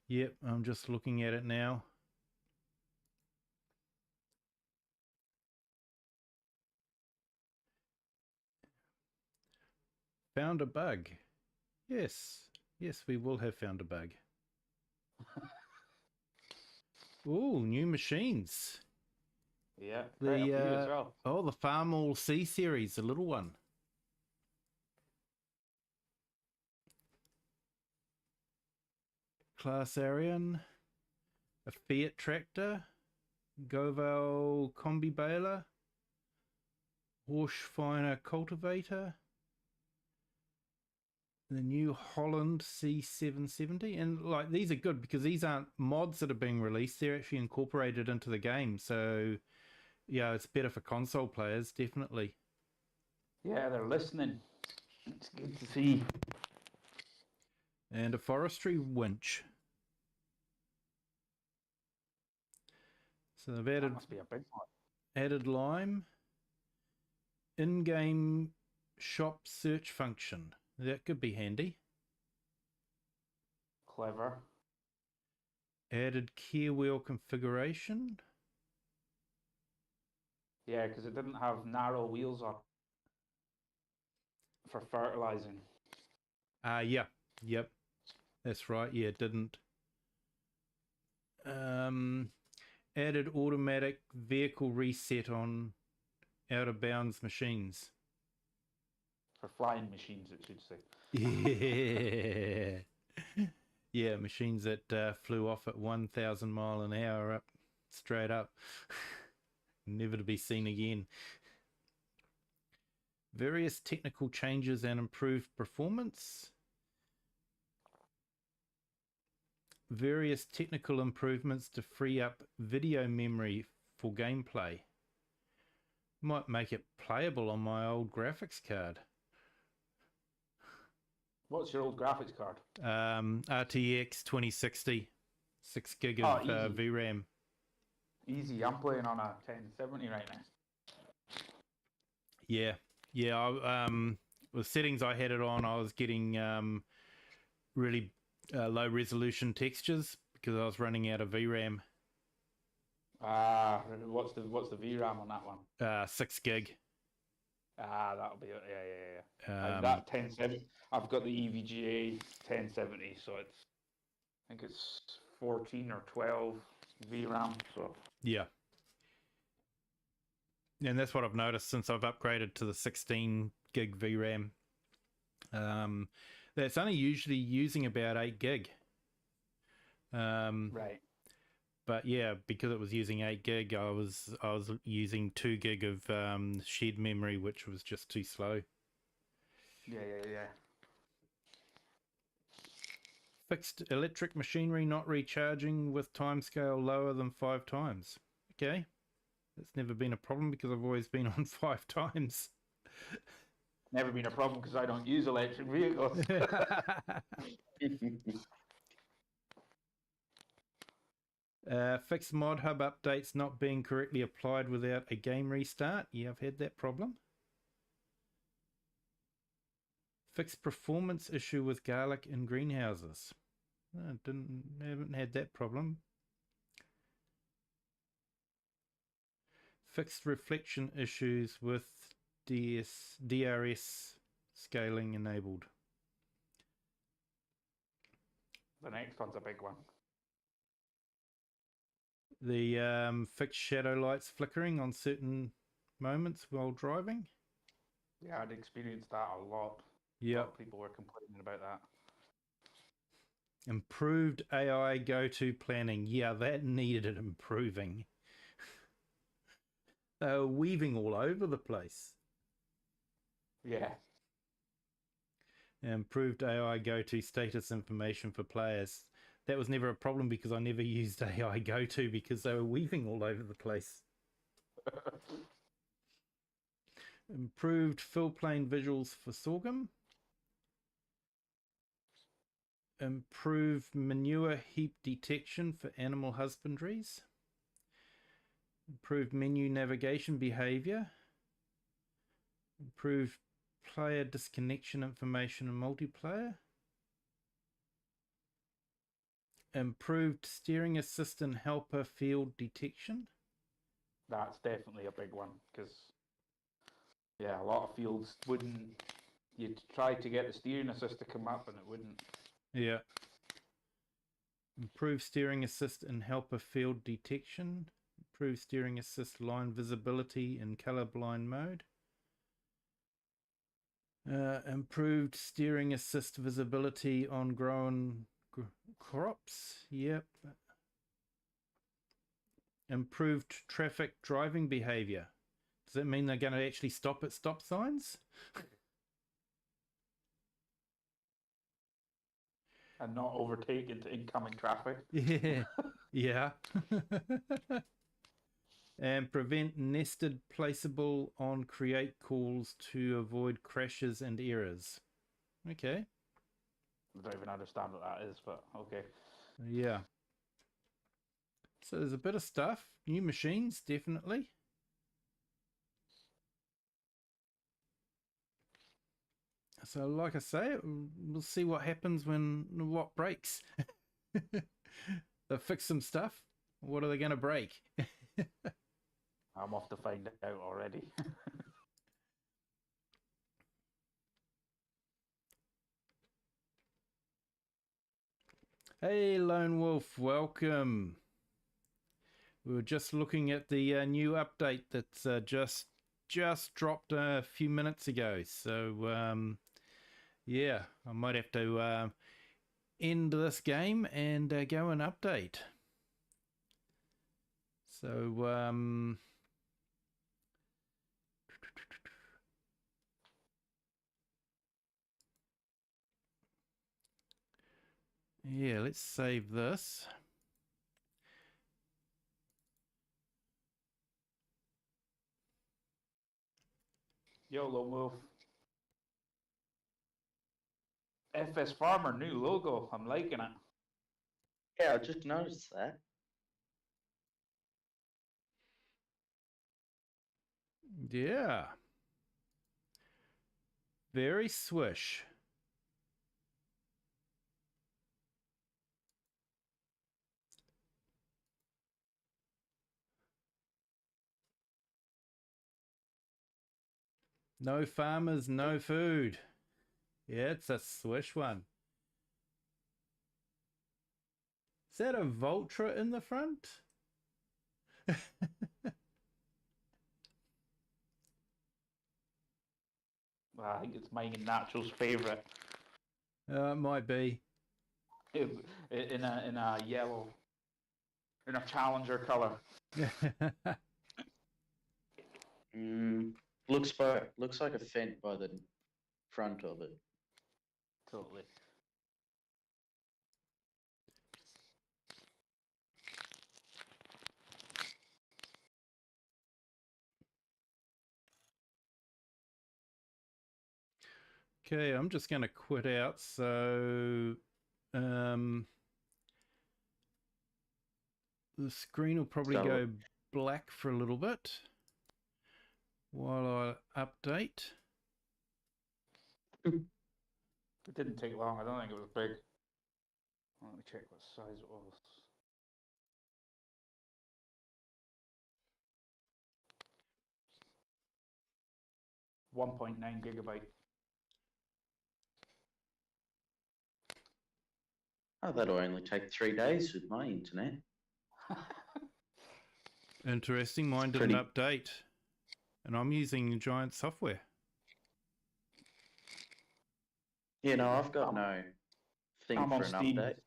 A: Yep, I'm just looking at it now. Found a bug. Yes, we will have found a bug. Ooh, new machines.
D: Yeah, quite a few as well.
A: Oh, the Farm All C series, the little one. Class Arian, a Fiat tractor, Goval combi baler, Horschfiner cultivator, the New Holland C770, and like these are good because these aren't mods that are being released; they're actually incorporated into the game. So, yeah, it's better for console players, definitely.
D: Yeah, they're listening. It's good to see.
A: And a forestry winch. So they've
D: That
A: added
D: must be a big one.
A: added Lime, in-game shop search function. That could be handy.
D: Clever.
A: Added gear wheel configuration.
D: Yeah, because it didn't have narrow wheels on for fertilizing.
A: Yeah, yep, that's right. Yeah, it didn't. Added automatic vehicle reset on out of bounds machines.
D: For flying machines, it should say.
A: Yeah, yeah, machines that flew off at 1,000 mile an hour up, straight up, never to be seen again. Various technical changes and improved performance. Various technical improvements to free up video memory for gameplay. Might make it playable on my old graphics card.
D: What's your old graphics card?
A: RTX 2060, 6 gig
D: Oh,
A: of VRAM.
D: Easy, I'm playing on a 1070 right now.
A: Yeah. The settings I had it on, I was getting really low resolution textures because I was running out of VRAM.
D: What's the VRAM on that one?
A: 6 gig.
D: That'll be it. Yeah.
A: Um,
D: That 1070. I've got the EVGA 1070, so I think it's 14 or 12 VRAM. So
A: yeah. And that's what I've noticed since I've upgraded to the 16 gig VRAM. That's only usually using about 8 gig.
D: right.
A: But yeah, because it was using 8 gig, I was using 2 gig of shared memory, which was just too slow.
D: Yeah.
A: Fixed electric machinery not recharging with timescale lower than 5 times. Okay, that's never been a problem because I've always been on 5 times.
D: Never been a problem because I don't use electric vehicles.
A: Fixed mod hub updates not being correctly applied without a game restart. Yeah, I've had that problem. Fixed performance issue with garlic in greenhouses. Haven't had that problem. Fixed reflection issues with DRS scaling enabled.
D: The next one's a big one.
A: The fixed shadow lights flickering on certain moments while driving.
D: Yeah, I'd experienced that a lot.
A: Yeah.
D: A lot of people were complaining about that.
A: Improved AI go-to planning. Yeah, that needed improving. They were weaving all over the place.
D: Yeah.
A: Improved AI go-to status information for players. That was never a problem because I never used AI go-to because they were weaving all over the place. Improved fill plane visuals for sorghum. Improved manure heap detection for animal husbandries. Improved menu navigation behavior. Improved player disconnection information in multiplayer. Improved steering assist and helper field detection.
D: That's definitely a big one because, yeah, a lot of fields wouldn't. You'd try to get the steering assist to come up and it wouldn't.
A: Yeah. Improved steering assist and helper field detection. Improved steering assist line visibility in colorblind mode. Improved steering assist visibility on grown crops. Yep. Improved traffic driving behavior. Does that mean they're going to actually stop at stop signs?
D: And not overtake into incoming traffic.
A: Yeah. Yeah. And prevent nested placeable on create calls to avoid crashes and errors. Okay.
D: I don't even understand what that is, but okay.
A: Yeah. So there's a bit of stuff. New machines, definitely. So like I say, we'll see what happens when what breaks. They'll fix some stuff. What are they going to break?
D: I'm off to find out already.
A: Hey, Lone Wolf, welcome. We were just looking at the new update that's just dropped a few minutes ago. So, yeah, I might have to end this game and go and update. So, yeah, let's save this.
D: YOLO Wolf. FS Farmer, new logo. I'm liking it.
B: Yeah, I just noticed that.
A: Yeah. Very swish. No farmers, no food. Yeah, it's a swish one. Is that a Vultra in the front?
D: Well, I think it's mine and Natural's favourite.
A: It might be.
D: In a yellow, in a Challenger colour.
B: Looks like a Fent by the front of it.
D: Totally.
A: Okay, I'm just going to quit out. So, the screen will probably go black for a little bit while I update.
D: It didn't take long. I don't think it was big. Let me check what size it was. .9 gigabyte.
B: Oh, that'll only take 3 days with my internet.
A: Interesting. Mine didn't update. And I'm using Giant software.
B: Yeah, no, I've got no thing
D: I'm
B: for
D: on
B: an
D: Steam.
B: update.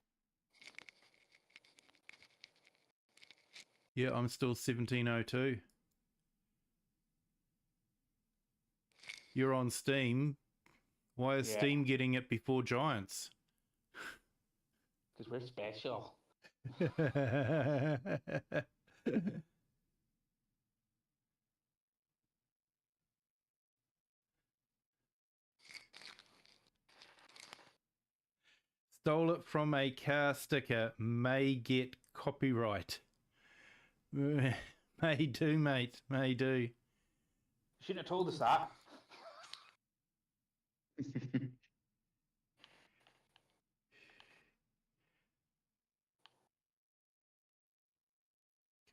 A: Yeah, I'm still 1702. You're on Steam. Why is Steam getting it before Giants?
D: Because we're special.
A: Stole it from a car sticker. May get copyright. May do, mate. May do.
D: Shouldn't have told us that.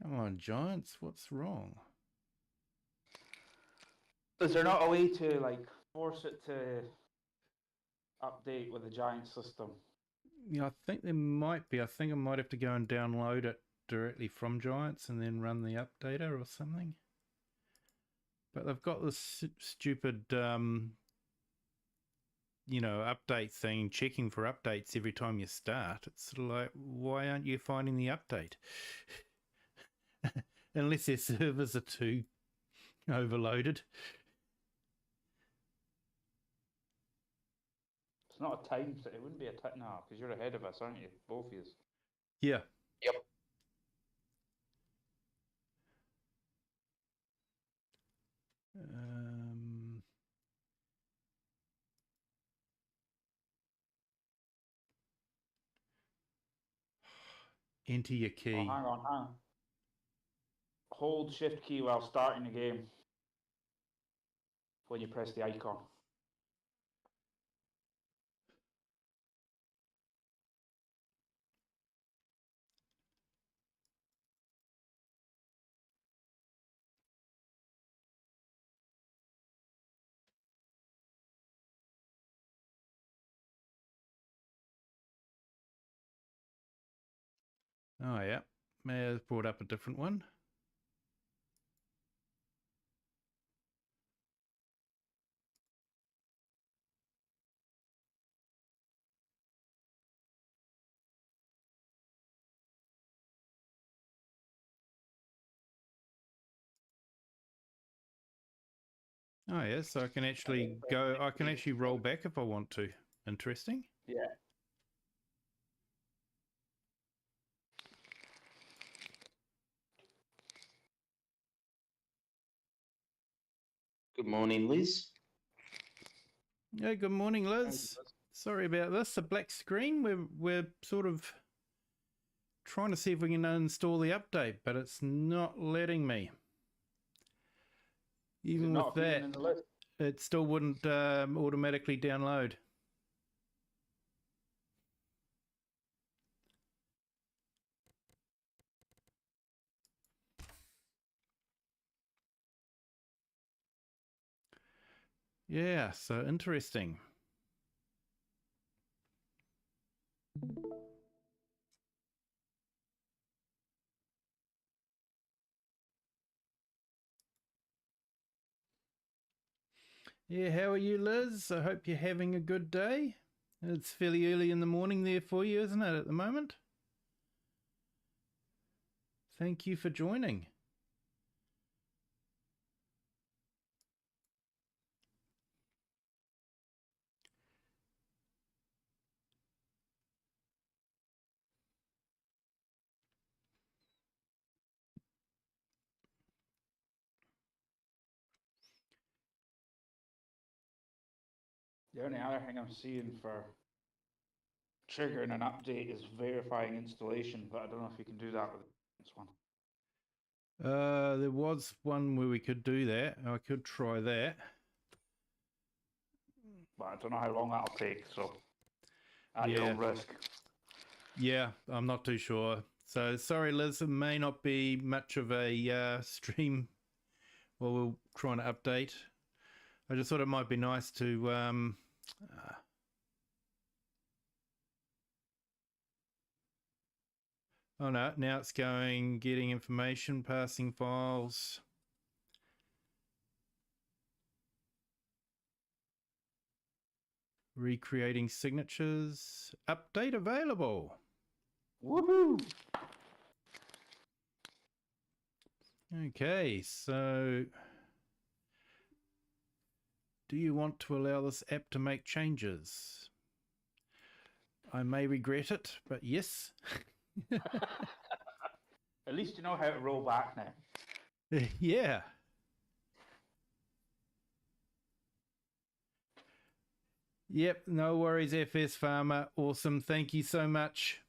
A: Come on, Giants. What's wrong?
D: Is there not a way to like force it to update with the Giant system?
A: Yeah, I think there might be. I think I might have to go and download it directly from Giants and then run the updater or something. But they've got this stupid, update thing, checking for updates every time you start. It's sort of like, why aren't you finding the update? Unless their servers are too overloaded.
D: It's not a time. It wouldn't be a time. No, because you're ahead of us, aren't you? Both of you.
A: Yeah.
B: Yep.
A: Enter your key.
D: Oh, hang on. Hold Shift key while starting the game. When you press the icon.
A: Oh, yeah. May have brought up a different one. Oh, yeah. So I can actually roll back if I want to. Interesting.
D: Yeah.
B: Good morning, Liz.
A: Yeah, good morning, Liz. Sorry about this. A black screen. We're sort of trying to see if we can uninstall the update, but it's not letting me. Even with that, it still wouldn't automatically download. Yeah, so interesting. Yeah, how are you, Liz? I hope you're having a good day. It's fairly early in the morning there for you, isn't it, at the moment? Thank you for joining.
D: The only other thing I'm seeing for triggering an update is verifying installation, but I don't know if you can do that with this one.
A: There was one where we could do that. I could try that.
D: But I don't know how long that'll take, so at your own risk.
A: Yeah, I'm not too sure. So sorry, Liz, it may not be much of a stream while we're trying to update. I just thought it might be nice to oh no, now it's going, getting information, passing files. Recreating signatures. Update available.
D: Woohoo!
A: Okay, so do you want to allow this app to make changes? I may regret it, but yes.
D: At least you know how to roll back now.
A: Yeah. Yep, no worries, FS Farmer. Awesome. Thank you so much.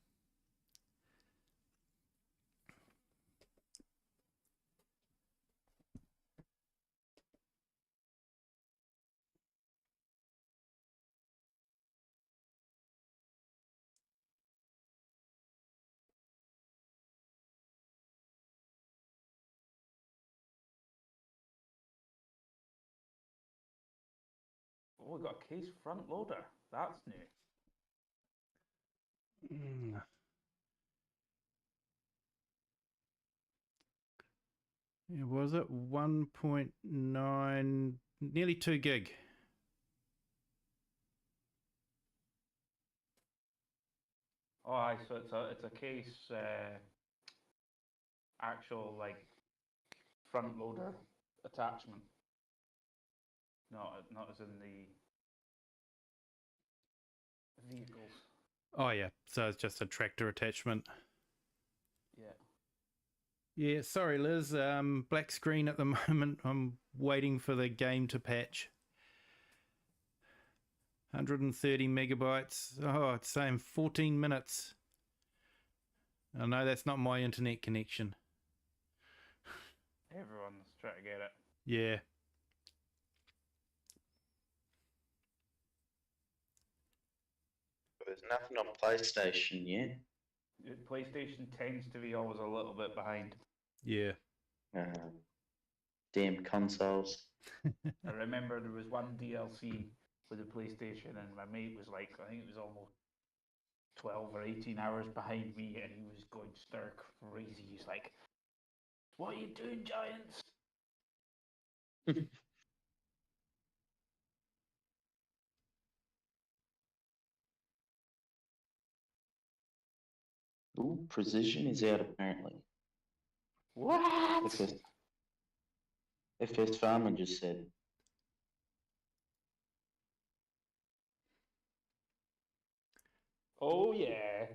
D: Oh, we got a case front loader. That's new.
A: Yeah, was it 1.9, nearly 2 gig?
D: Oh, aye, so it's a case actual like front loader attachment. Not as in the vehicles.
A: Oh yeah, so it's just a tractor attachment.
D: Yeah.
A: Yeah, sorry, Liz. Black screen at the moment. I'm waiting for the game to patch. 130 megabytes. Oh, it's saying 14 minutes. Oh no, that's not my internet connection.
D: Everyone's trying to get it.
A: Yeah.
B: There's nothing on PlayStation yet.
D: PlayStation tends to be always a little bit behind.
A: Yeah.
B: Damn consoles.
D: I remember there was one DLC with the PlayStation, and my mate was like, I think it was almost 12 or 18 hours behind me, and he was going stir crazy. He's like, "What are you doing, Giants?"
B: Ooh, Precision is out apparently.
D: What?
B: FS Farmer just said.
D: Oh yeah.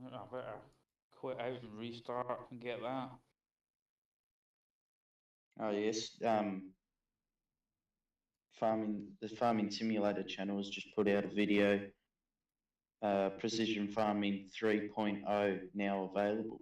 D: I better quit out and restart and get that.
B: Oh yes. The Farming Simulator channel has just put out a video. Precision Farming 3.0 now available.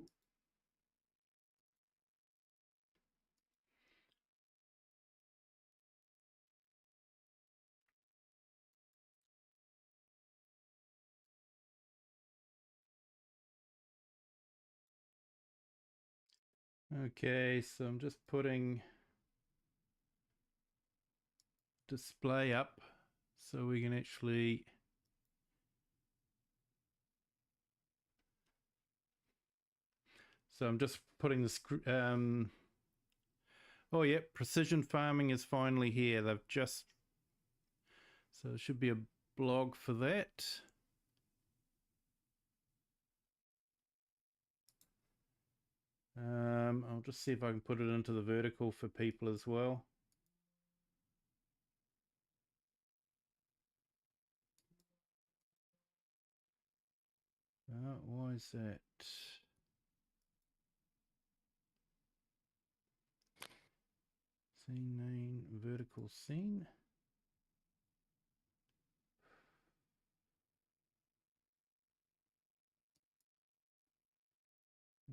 A: Okay, so I'm just putting display up so we can actually I'm just putting the oh yeah, precision farming is finally here. They've just, so there should be a blog for that. I'll just see if I can put it into the vertical for people as well. Why is that? Scene name, vertical scene.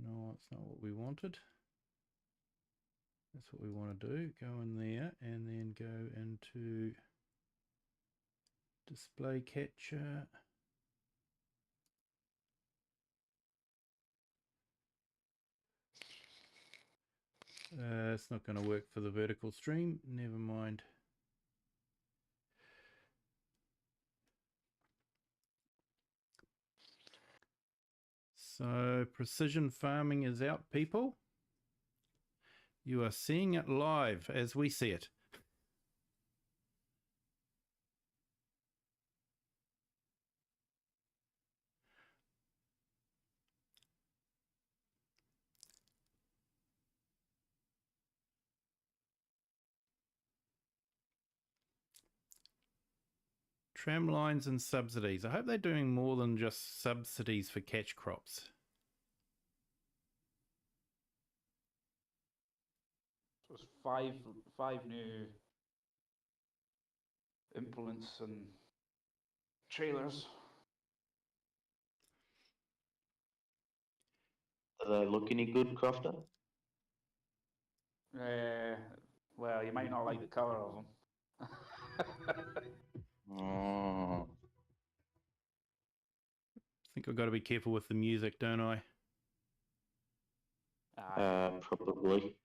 A: No, it's not what we wanted. That's what we want to do. Go in there and then go into display capture. It's not going to work for the vertical stream. Never mind. So precision farming is out, people. You are seeing it live as we see it. Tram lines and subsidies. I hope they're doing more than just subsidies for catch crops.
D: So it's five new implements and trailers.
B: Do they look any good, Crofter?
D: Well, you might not like the colour of them.
B: Oh.
A: I think I've got to be careful with the music, don't I?
B: Probably.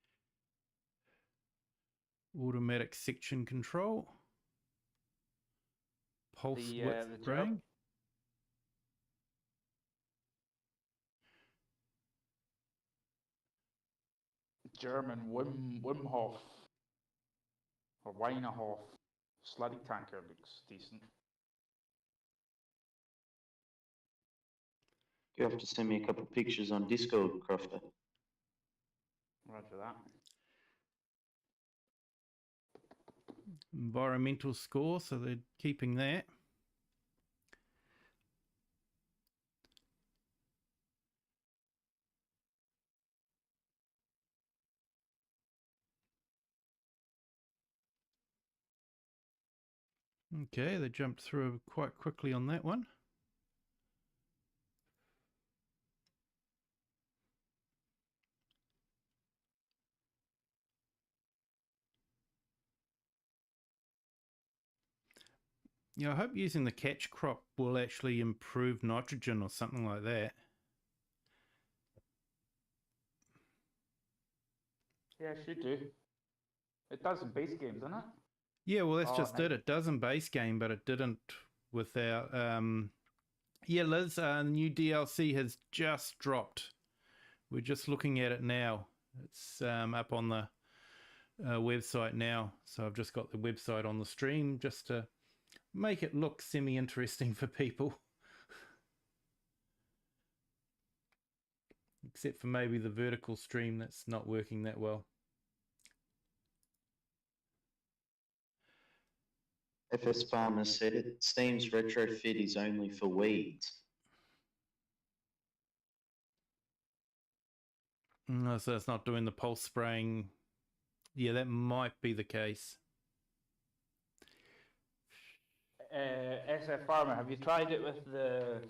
A: Automatic section control. Pulse width
D: the
A: spraying.
D: German Wimhoff or Weinerhoff slurry tanker looks decent.
B: You have to send me a couple of pictures on Discord, Crofter.
D: Roger that.
A: Environmental score, so they're keeping that. Okay, they jumped through quite quickly on that one. Yeah, I hope using the catch crop will actually improve nitrogen or something like that.
D: Yeah, it should do. It does in base games, doesn't it?
A: Yeah, well, that's just it. It does in base game, but it didn't with our... Yeah, Liz, new DLC has just dropped. We're just looking at it now. It's up on the website now. So I've just got the website on the stream just to make it look semi-interesting for people. Except for maybe the vertical stream that's not working that well.
B: FS Farmer said it seems retrofit is only for weeds.
A: So it's not doing the pulse spraying. Yeah, that might be the case.
D: SF Farmer, have you tried it with the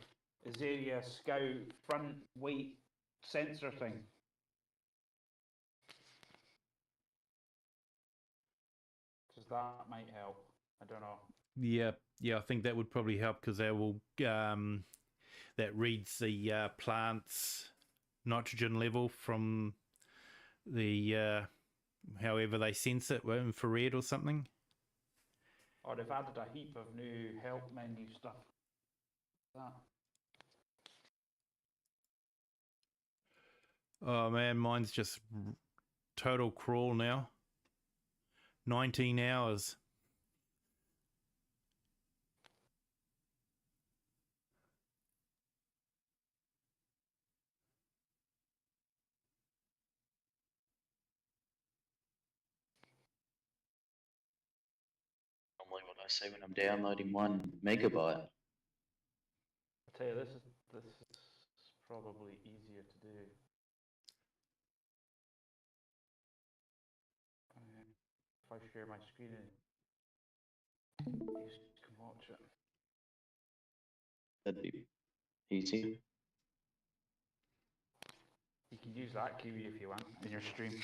D: Azaria Scout front weight sensor thing? Because that might help. I don't know.
A: Yeah, I think that would probably help because that will that reads the plant's nitrogen level from the however they sense it, infrared or something.
D: Or they've added a heap of new help menu stuff. That.
A: Oh man, mine's just total crawl now. 19 hours.
B: Normally what I see when I'm downloading 1 megabyte.
D: I tell you, this is probably easier to do. If I share my screen, you can watch it.
B: That'd be easy.
D: You can use that Kiwi if you want in your stream.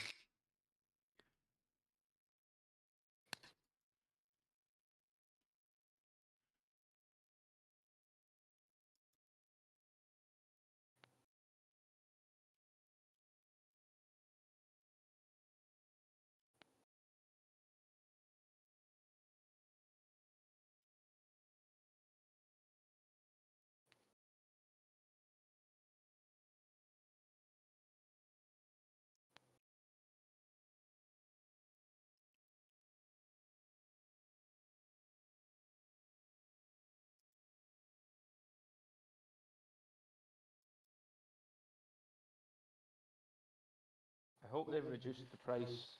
D: I hope they've reduced the price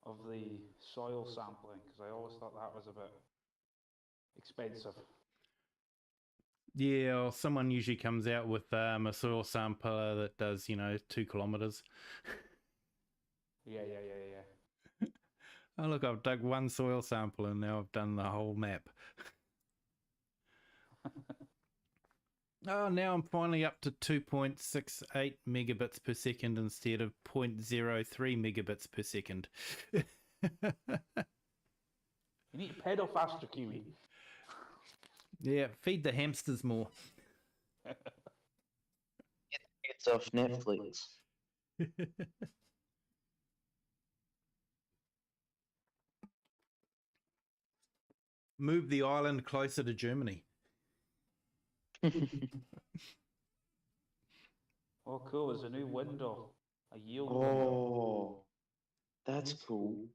D: of the soil sampling, because I always thought that was a bit expensive.
A: Yeah, or someone usually comes out with a soil sampler that does, 2 kilometers.
D: Yeah.
A: Oh look, I've dug one soil sample and now I've done the whole map. Oh, now I'm finally up to 2.68 megabits per second instead of 0.03 megabits per second.
D: You need to pedal faster, Kiwi.
A: Yeah, feed the hamsters more.
B: It's off Netflix.
A: Move the island closer to Germany.
D: Oh, cool. There's a new window. A yield window.
B: Oh, that's cool.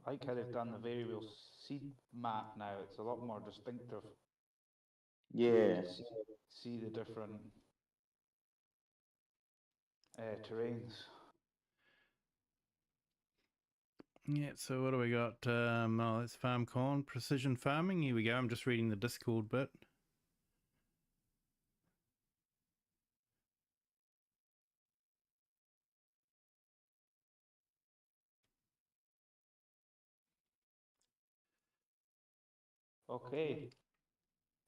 D: I like how they've done the variable seed map now. It's a lot more distinctive.
B: Yeah.
D: See the different terrains.
A: Yeah, so what do we got? Let's farm corn, precision farming. Here we go. I'm just reading the Discord bit.
D: Okay.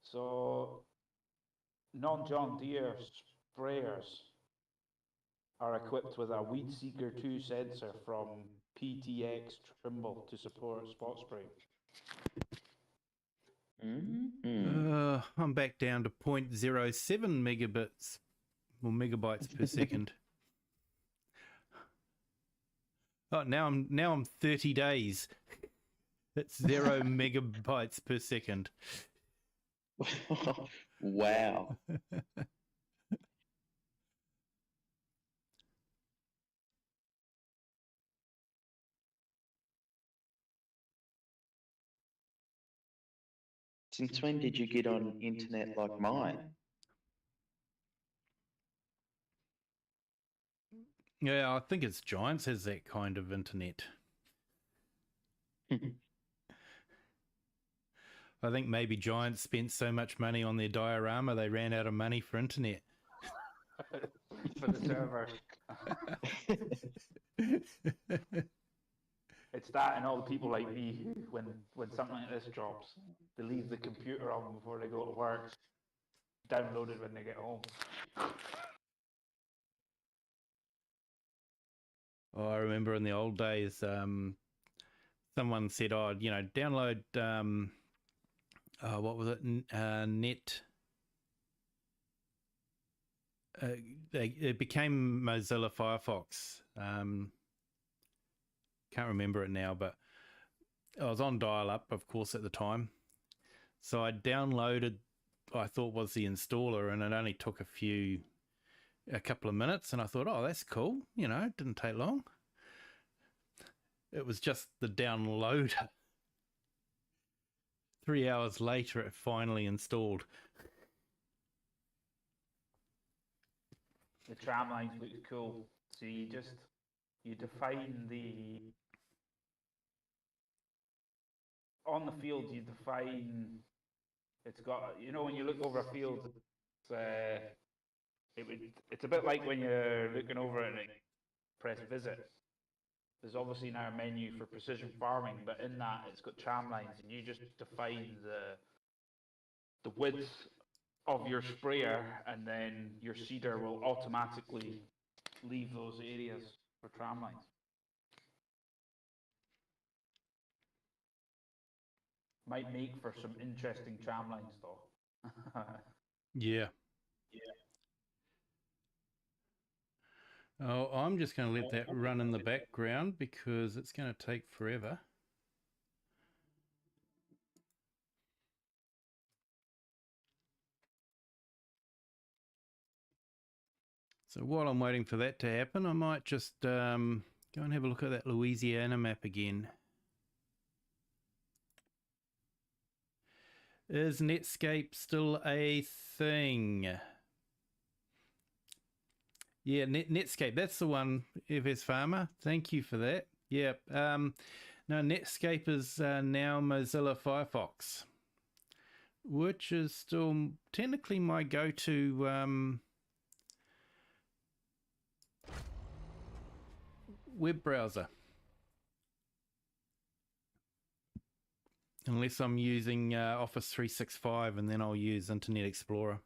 D: So, non-John Deere sprayers are equipped with a Weed Seeker 2 sensor from PTX Trimble to support spot spray.
A: I'm back down to 0.07 megabits or megabytes per second. Oh, now I'm 30 days. That's 0 megabytes per second.
B: Wow. Since when did you get on internet like mine?
A: Yeah, I think it's Giants has that kind of internet. I think maybe Giants spent so much money on their diorama they ran out of money for internet.
D: For the server. It's that and all the people like me who, when something like this drops, they leave the computer on before they go to work, download it when they get home.
A: Oh, I remember in the old days, someone said, "Oh, you know, download what was it? Net." It became Mozilla Firefox. Can't remember it now, but I was on dial-up, of course, at the time. So I downloaded, I thought was the installer, and it only took a couple of minutes, and I thought, oh, that's cool. You know, it didn't take long. It was just the downloader. 3 hours later, it finally installed.
D: The tram lines look cool. So you define on the field, you define, it's got, you know, when you look over a field, it's a bit like when you're looking over it and press visit. There's obviously now a menu for precision farming, but in that it's got tram lines, and you just define the width of your sprayer, and then your seeder will automatically leave those areas for tram lines. Might make for some interesting tram lines though.
A: Yeah. Oh, I'm just going to let that run in the background because it's going to take forever. So while I'm waiting for that to happen, I might just go and have a look at that Louisiana map again. Is Netscape still a thing? Yeah, Netscape, that's the one, FS Farmer. Thank you for that. Yeah, no, Netscape is now Mozilla Firefox, which is still technically my go-to web browser. Unless I'm using Office 365, and then I'll use Internet Explorer.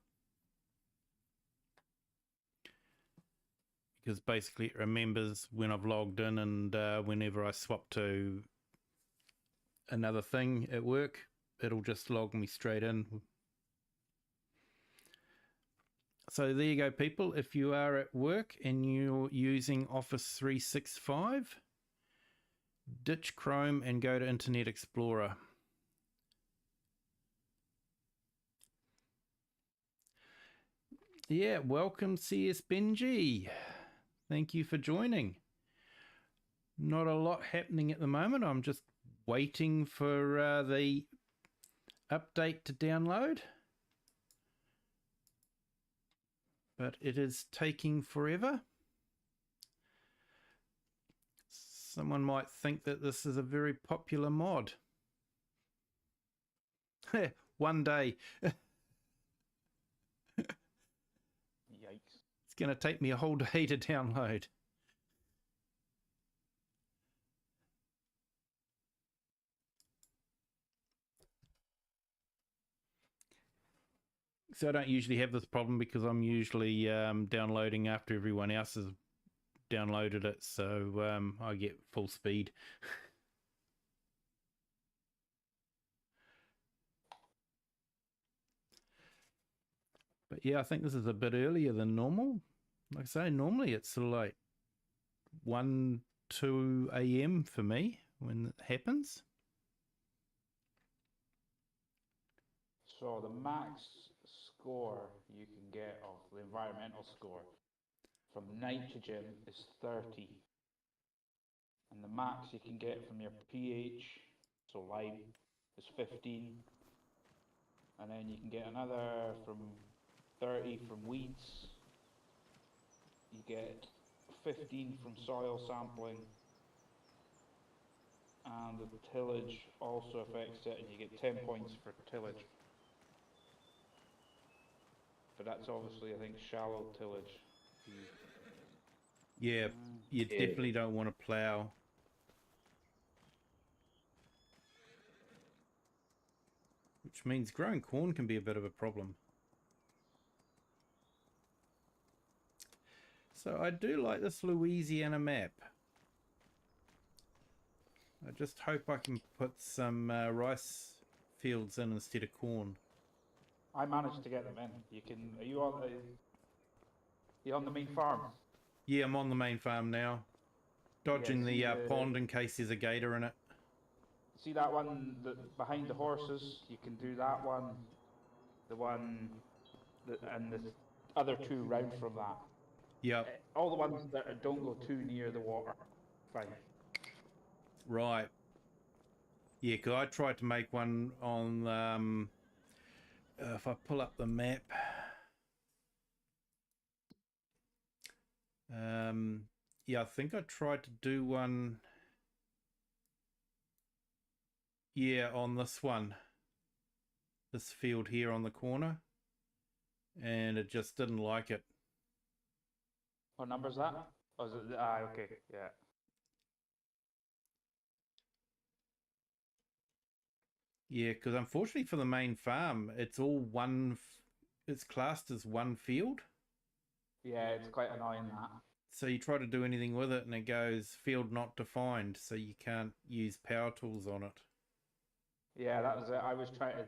A: Because basically it remembers when I've logged in, and whenever I swap to another thing at work, it'll just log me straight in. So there you go, people. If you are at work and you're using Office 365, ditch Chrome and go to Internet Explorer. Yeah, welcome CS Benji. Thank you for joining. Not a lot happening at the moment. I'm just waiting for the update to download. But it is taking forever. Someone might think that this is a very popular mod. One day.
D: Yikes.
A: It's going to take me a whole day to download. So I don't usually have this problem because I'm usually downloading after everyone else has downloaded it, so I get full speed. But yeah, I think this is a bit earlier than normal. Like I say, normally it's sort of like 1, 2 a.m. for me when it happens.
D: So the max score you can get of the environmental score from nitrogen is 30. And the max you can get from your pH, so lime, is 15. And then you can get another from 30 from weeds. You get 15 from soil sampling. And the tillage also affects it, and you get 10 points for tillage. But that's obviously, I think, shallow tillage.
A: Yeah, you definitely don't want to plough which means growing corn can be a bit of a problem. So I do like this Louisiana map. I just hope I can put some rice fields in instead of corn.
D: I managed to get them in. You can. Are you on the main farm?
A: Yeah, I'm on the main farm now. Dodging
D: see
A: the
D: the-
A: pond in case there's a gator in it.
D: See that one behind the horses? You can do that one. The one, and the other two round from that.
A: Yep,
D: All the ones that don't go too near the water. Fine.
A: right. Yeah, because I tried to make one on, if I pull up the map. Yeah, I think I tried to do one. Yeah, on this one. This field here on the corner. And it just didn't like it.
D: What number's that? Oh, is it? Okay, yeah.
A: Yeah, because unfortunately for the main farm, it's all one. It's classed as one field.
D: Yeah, it's quite annoying that.
A: So you try to do anything with it and it goes field not defined, so you can't use power tools on it.
D: Yeah, that was it. I was trying to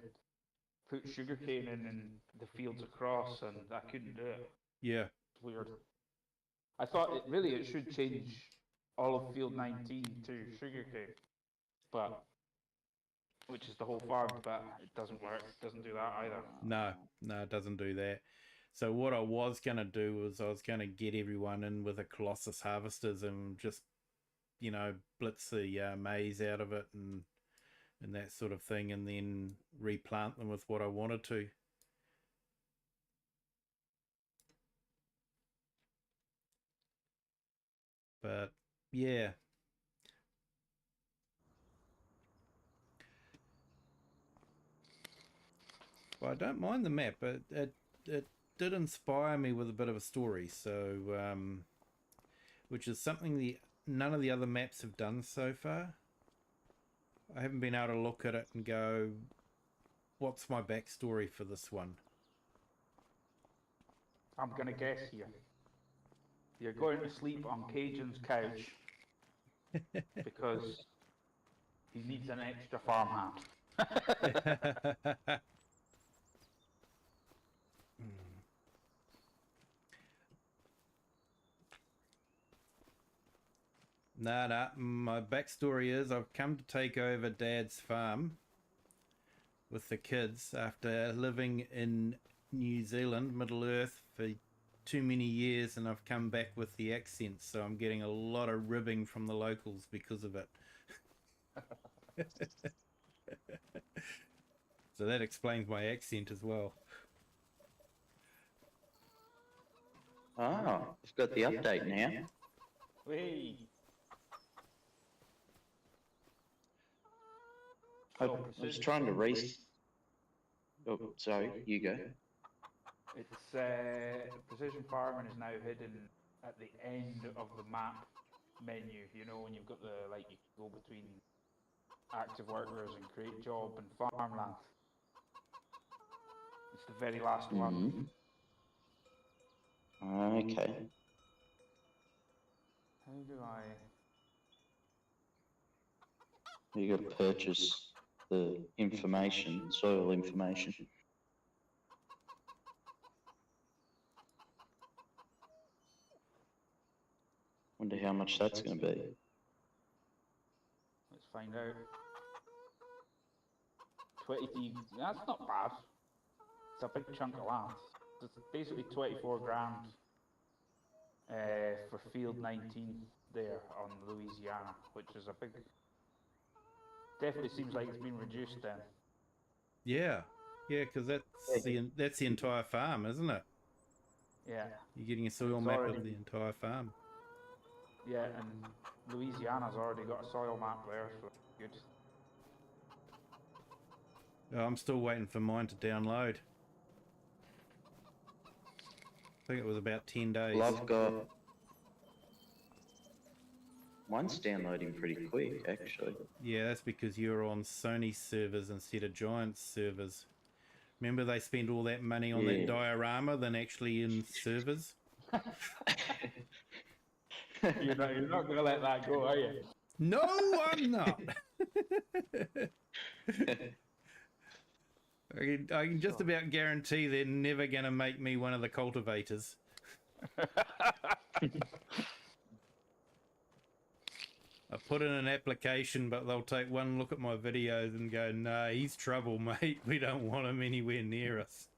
D: put sugarcane in and the fields across, and I couldn't do it.
A: Yeah.
D: It's weird. I thought it should change all of field 19 to sugarcane, but which is the whole farm, but it doesn't work. It doesn't do that either.
A: No, it doesn't do that. So what I was going to do was I was going to get everyone in with a Colossus harvesters and just, you know, blitz the maize out of it and that sort of thing, and then replant them with what I wanted to. But yeah. Well, I don't mind the map. It did inspire me with a bit of a story, so which is something none of the other maps have done so far. I haven't been able to look at it and go, what's my backstory for this one?
D: I'm gonna guess here. You're going to sleep on Cajun's couch because he needs an extra farmhand.
A: Nah, my backstory is I've come to take over Dad's farm with the kids after living in New Zealand, Middle Earth, for too many years, and I've come back with the accent, so I'm getting a lot of ribbing from the locals because of it. So that explains my accent as well.
B: Oh, it's got the update now.
D: Whee!
B: I was trying to Oh, sorry, you go.
D: It's precision farming is now hidden at the end of the map menu. You know, when you've got you go between active workers and create job and farmland. It's the very last one.
B: Okay.
D: How do I?
B: You got to purchase the information, soil information. Wonder how much that's going to be.
D: Let's find out. 20. That's not bad. It's a big chunk of land. It's basically 24 grand for field 19 there on Louisiana, which is a big. Definitely seems like it's been reduced then.
A: Yeah, because that's the entire farm, isn't it?
D: Yeah.
A: You're getting a soil map of the entire farm.
D: Yeah, and Louisiana's already got a soil map there, so good.
A: Oh, I'm still waiting for mine to download. I think it was about 10 days.
B: Well, Mine's downloading pretty quick, actually.
A: Yeah, that's because you're on Sony servers instead of Giant's servers. Remember they spend all that money on that
B: Yeah.
A: diorama than actually in servers?
D: You're not going to let that go, are you?
A: No, I'm not. I can just about guarantee they're never going to make me one of the cultivators. I put in an application, but they'll take one look at my videos and go, "Nah, he's trouble, mate. We don't want him anywhere near us."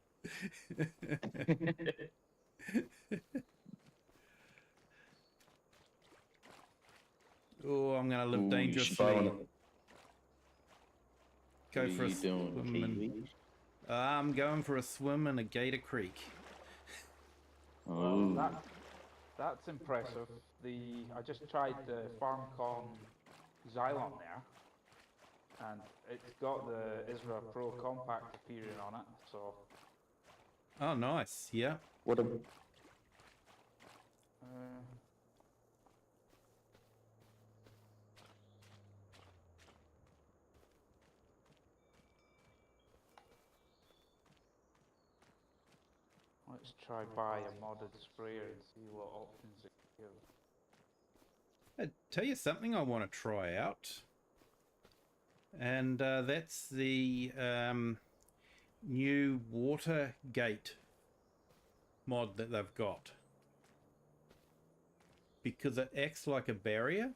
A: Oh, I'm going to live dangerously. Go
B: What
A: for
B: are
A: a
B: you doing,
A: swim.
B: Kiwi?
A: I'm going for a swim in a gator creek.
B: Oh,
D: That's impressive. I just tried the FarmCon Xylon there, and it's got the Isra Pro Compact appearing on it. So
A: Oh, nice. Yeah.
B: what a...
D: let's try buy a modded sprayer and see what options it gives.
A: I tell you something I want to try out. And that's the new water gate mod that they've got. Because it acts like a barrier.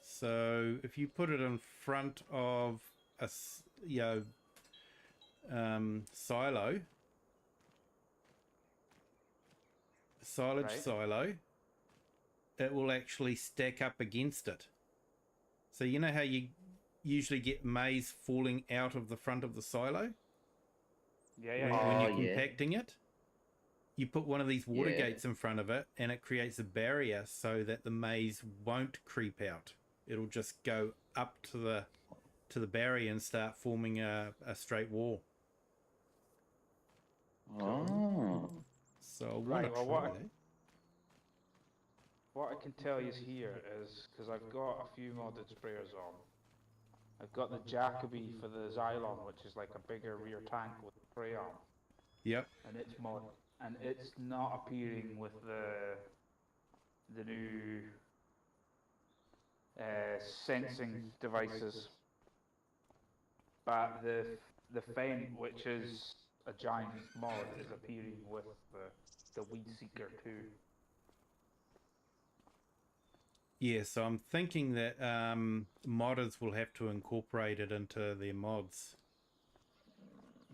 A: So if you put it in front of a silage
D: Right.
A: silo, it will actually stack up against it. So you know how you usually get maize falling out of the front of the silo when you're compacting it? You put one of these water gates in front of it and it creates a barrier so that the maize won't creep out. It'll just go up to the barrier and start forming a straight wall.
B: Oh.
A: So I want
D: Right,
A: to
D: well,
A: try that.
D: What I can tell you here is, because I've got a few modded sprayers on, I've got the Jacoby for the Xylon, which is like a bigger rear tank with spray arm,
A: Yep.
D: and it's not appearing with the new sensing devices. But the Fent, which is a giant mod, is appearing with the Weed Seeker too.
A: Yeah, so I'm thinking that modders will have to incorporate it into their mods.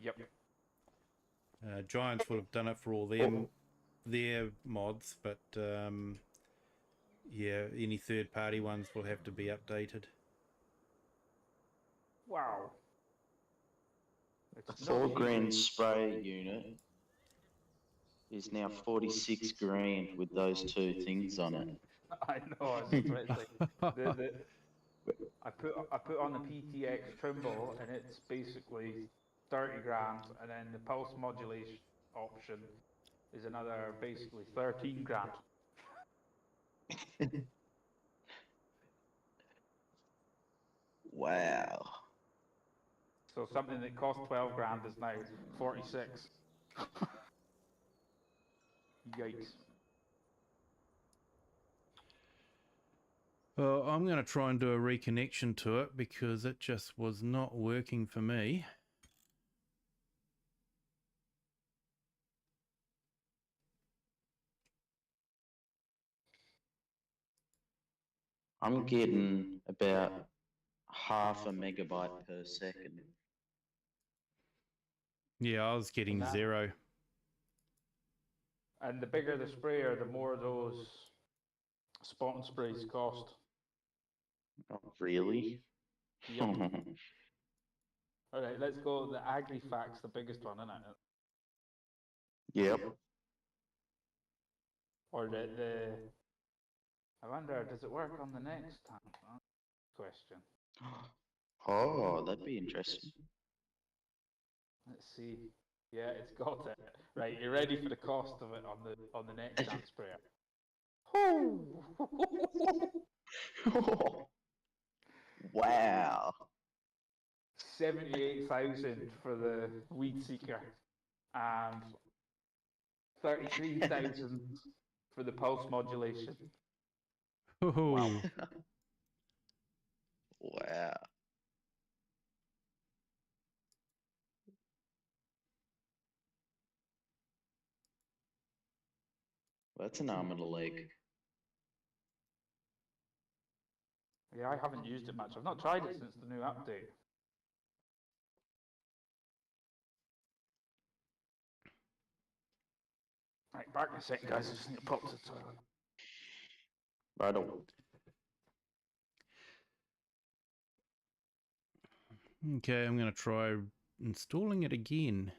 D: Yep.
A: Giants would have done it for all their mods, but yeah, any third-party ones will have to be updated.
D: Wow.
B: A 4 grand spray unit is now 46 grand with those two things on it.
D: I know. It's like I put on the PTX Trimble, and it's basically 30 grand, and then the pulse modulation option is another basically 13 grand.
B: Wow.
D: So something that cost 12 grand is now 46. Yikes.
A: Well, I'm going to try and do a reconnection to it because it just was not working for me.
B: I'm getting about half a megabyte per second.
A: Yeah, I was getting 0.
D: And the bigger the sprayer, the more those spot and sprays cost.
B: Oh, really?
D: Yep. Alright, let's go. The AgriFax, the biggest one, isn't it?
B: Yep.
D: Or the I wonder, does it work on the next tank? Question.
B: Oh, that'd be interesting.
D: Let's see. Yeah, it's got it. Right, you're ready for the cost of it on the next tank sprayer.
F: Wow.
D: 78,000 for the weed seeker, and 33,000 for the pulse modulation.
A: Wow.
F: Wow. That's an arm and a leg.
D: Yeah, I haven't used it much. I've not tried it since the new update. Right, back in a second, guys. I just need to pop to the toilet.
F: Right on.
A: Okay, I'm going to try installing it again.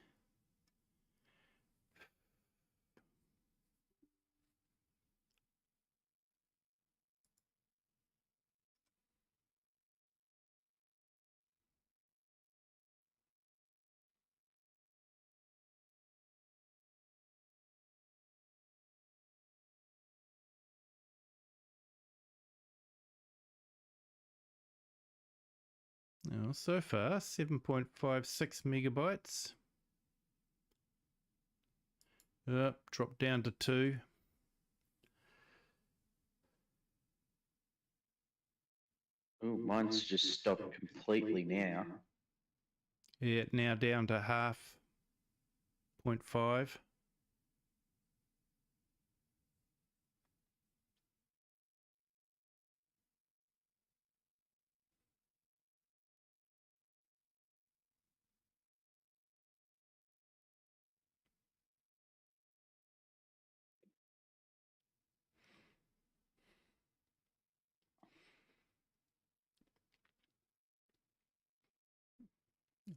A: Now, so far, 7.56 megabytes. Dropped down to 2.
B: Ooh, mine's just stopped completely now.
A: Yeah, now down to half. 0.5.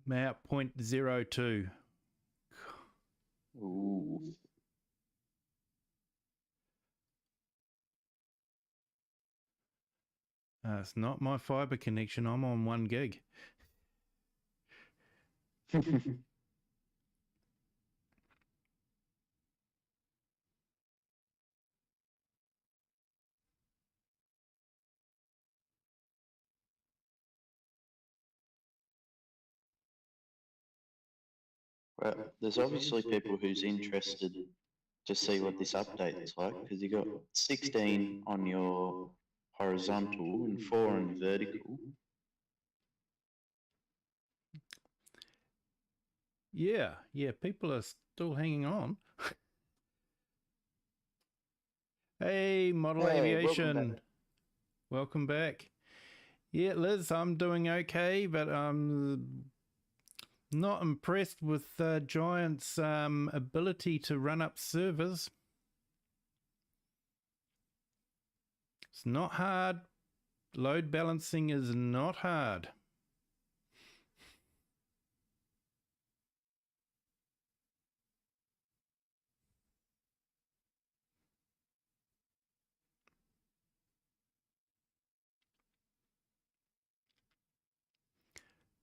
A: Now 0.02.
B: Ooh.
A: It's not my fiber connection. I'm on 1 gig.
B: Well, there's obviously people who's interested to see what this update's like, because you got 16 on your horizontal and 4 on your vertical.
A: Yeah, people are still hanging on. Hey, Model
B: Hey,
A: Aviation. Welcome back. Yeah, Liz, I'm doing okay, but I'm not impressed with Giant's ability to run up servers. It's not hard. Load balancing is not hard.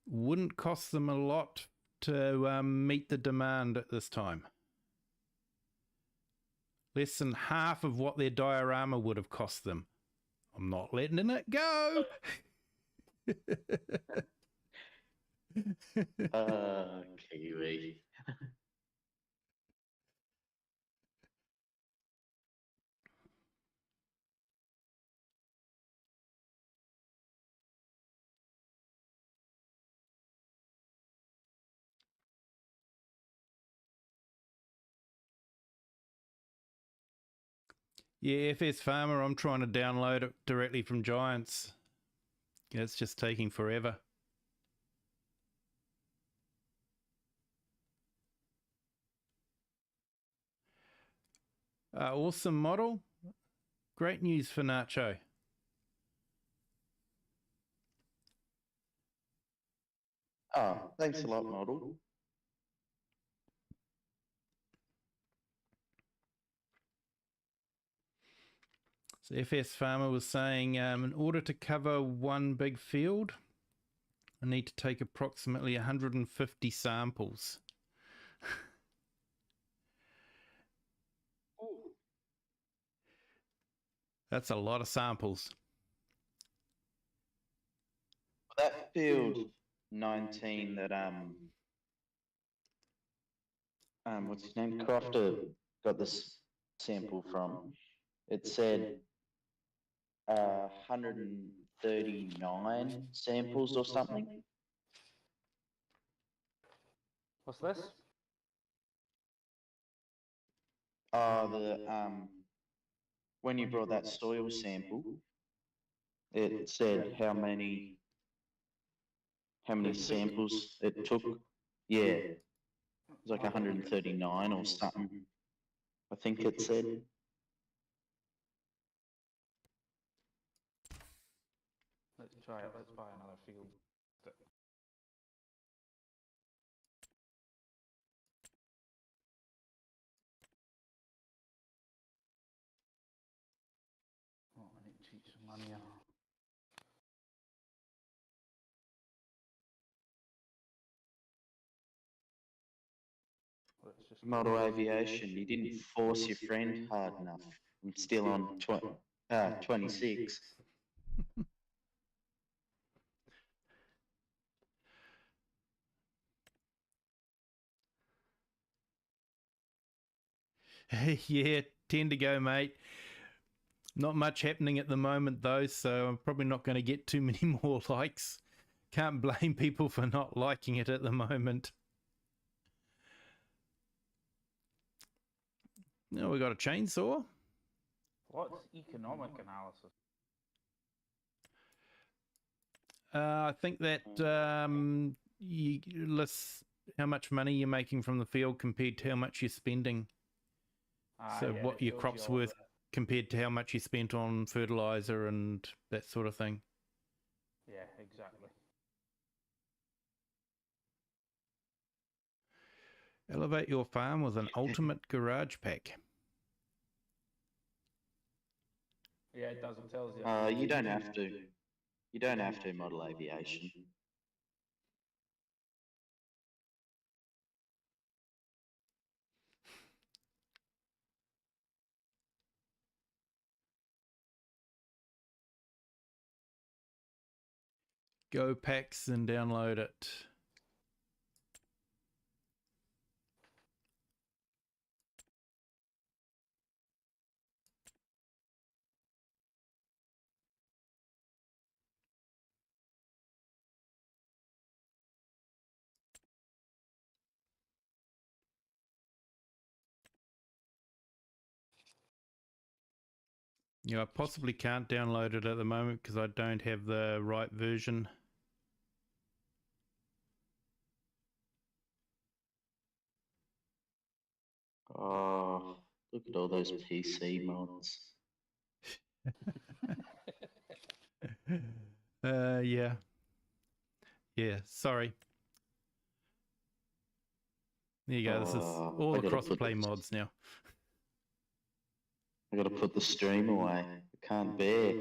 A: Wouldn't cost them a lot to meet the demand at this time. Less than half of what their diorama would have cost them. I'm not letting it go.
B: Kiwi.
A: Yeah, FS Farmer, I'm trying to download it directly from Giants. Yeah, it's just taking forever. Awesome model. Great news for Nacho.
B: Oh, thanks a lot, model.
A: So FS Farmer was saying, in order to cover one big field, I need to take approximately 150 samples. That's a lot of samples.
F: That field 19 that what's his name? Crofter got this sample from. It said 139 samples or something.
D: What's this?
F: The when you brought that soil sample, it said how many samples it took. Yeah, it was like 139 or something. I think it said.
D: Let's try it. Let's buy another field. Oh, I need to cheat some money out.
F: Model aviation, you didn't force your friend hard enough. I'm still on 26.
A: Yeah, 10 to go, mate. Not much happening at the moment, though, so I'm probably not going to get too many more likes. Can't blame people for not liking it at the moment. Now we got a chainsaw.
D: What's economic analysis?
A: I think that you lists how much money you're making from the field compared to how much you're spending. So
D: Yeah,
A: what
D: it
A: your
D: shows
A: crop's
D: you all
A: worth compared to how much you spent on fertilizer and that sort of thing.
D: Yeah, exactly.
A: Elevate your farm with an ultimate garage pack.
D: Yeah, it does. It tells you.
F: You don't have to. You don't have to model aviation.
A: Go packs and download it. Yeah, I possibly can't download it at the moment because I don't have the right version.
F: Oh, look at all those PC mods.
A: Yeah. Yeah, sorry. There you go. This is all the cross-play mods now.
F: I gotta put the stream away. I can't bear.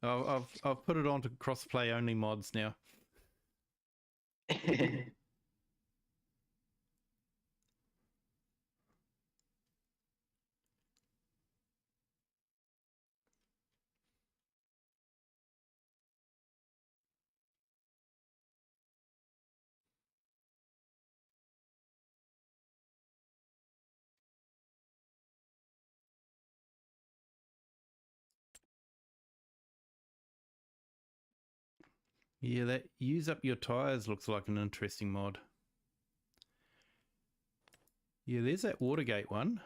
A: I've put it onto cross-play only mods now. Yeah, that use up your tires looks like an interesting mod. Yeah, there's that Watergate one.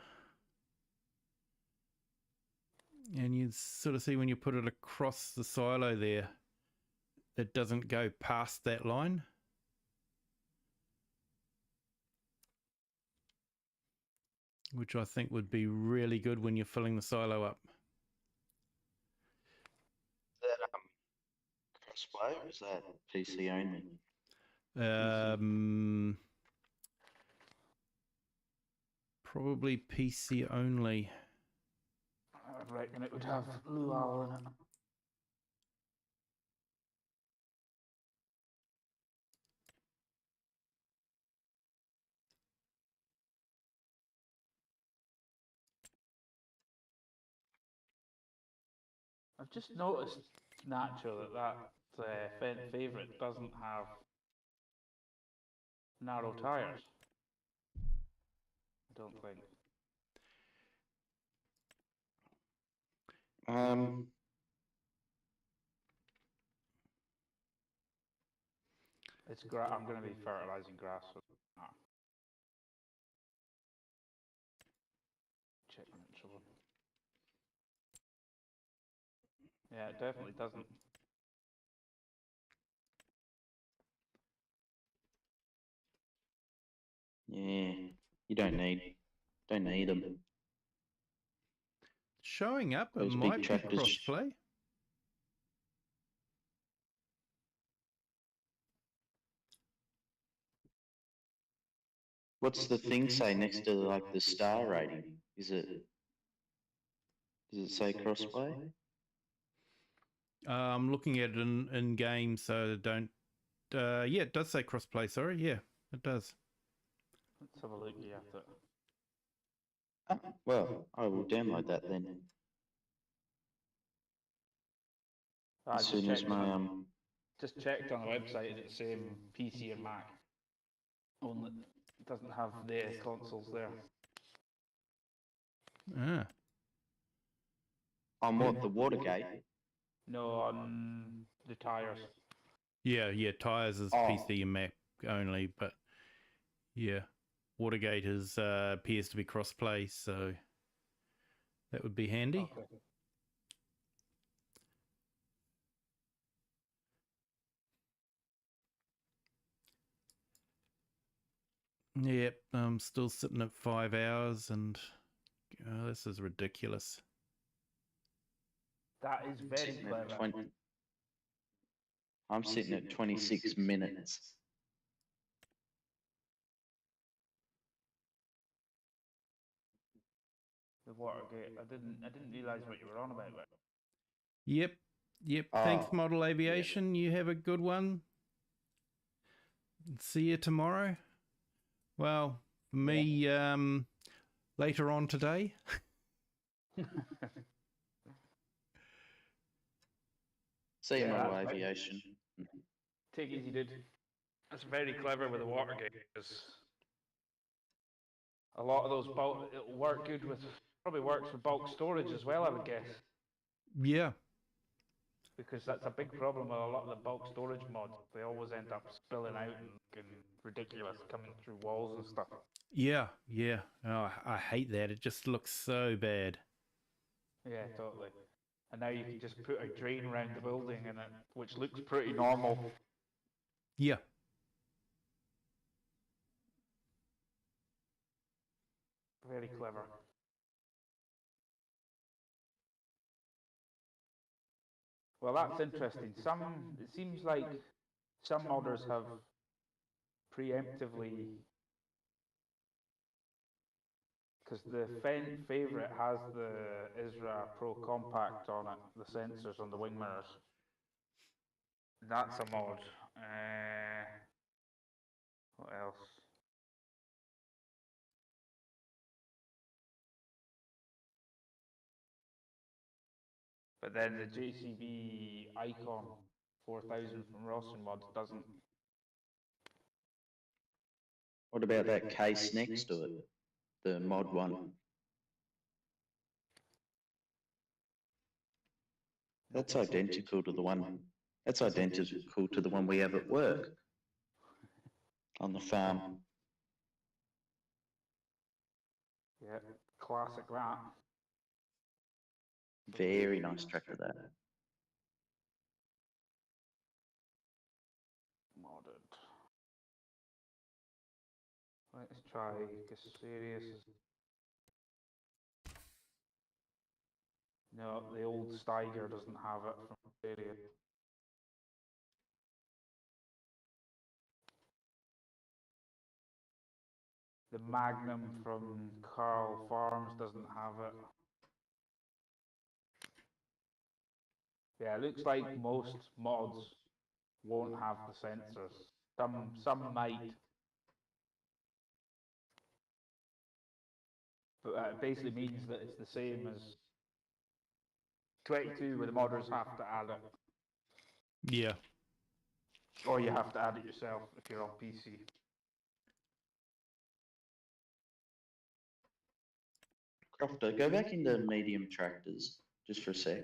A: And you sort of see when you put it across the silo there, it doesn't go past that line. Which I think would be really good when you're filling the silo up.
F: Is that crossplay or is that PC only?
A: Probably PC only.
D: I reckon it would have luau in it. I've just noticed, Nacho, that Fendt favourite doesn't have narrow tyres. I don't think. I'm going to be fertilising grass with that. Check neutral. Yeah, it definitely doesn't.
F: Yeah, you don't need them.
A: Showing up, it
F: Those big
A: might be
F: tractors.
A: crossplay.
F: What's the thing say next to like the star rating? Does it say crossplay?
A: I'm looking at it in game, so don't. Yeah, it does say crossplay. Sorry, yeah, it does.
D: Let's have a look at it.
F: Oh, well, I will download that then. As soon as my
D: Just checked on the website and it's same PC and Mac. Only it doesn't have the consoles there.
A: Ah,
F: on what, the Watergate?
D: No, on the tyres.
A: yeah. Tires is PC and Mac only, but yeah, Watergate is appears to be crossplay, so that would be handy.
D: Okay.
A: Yep, I'm still sitting at 5 hours, and this is ridiculous.
D: That is very clever.
F: I'm sitting at 26 minutes.
D: The Watergate. I didn't realise what you were on about.
A: Yep. Thanks, Model Aviation. You have a good one. See you tomorrow. Well, for me, later on today.
F: See you, Model Aviation.
D: Take it easy, dude. That's very clever with the Watergate. Because a lot of those bulk, it'll work good with, probably works for bulk storage as well, I would guess.
A: Yeah.
D: Because that's a big problem with a lot of the bulk storage mods. They always end up spilling out and ridiculous, coming through walls and stuff.
A: Yeah. Oh, I hate that. It just looks so bad.
D: Yeah, totally. And now you can just put a drain around the building, and which looks pretty normal.
A: Yeah.
D: Very clever. Well, that's interesting. It seems like some modders have preemptively, because the Fendt favourite has the Isra Pro Compact on it, the sensors on the wing mirrors. That's a mod. What else? But then the JCB Icon 4000 from Rawson mods doesn't.
F: What about that case next to it? The mod one. That's identical to the one. That's identical to the one we have at work. On the farm.
D: Yeah, classic that.
F: Very nice tractor, that.
D: Modded. Let's try Casarius. No, the old Steiger doesn't have it from Casarius. The Magnum from Carl Farms doesn't have it. Yeah, it looks like most mods won't have the sensors. Some might. But it basically means that it's the same as 22 where the modders have to add it.
A: Yeah.
D: Or you have to add it yourself if you're on PC.
F: Crofter, go back into medium tractors just for a sec.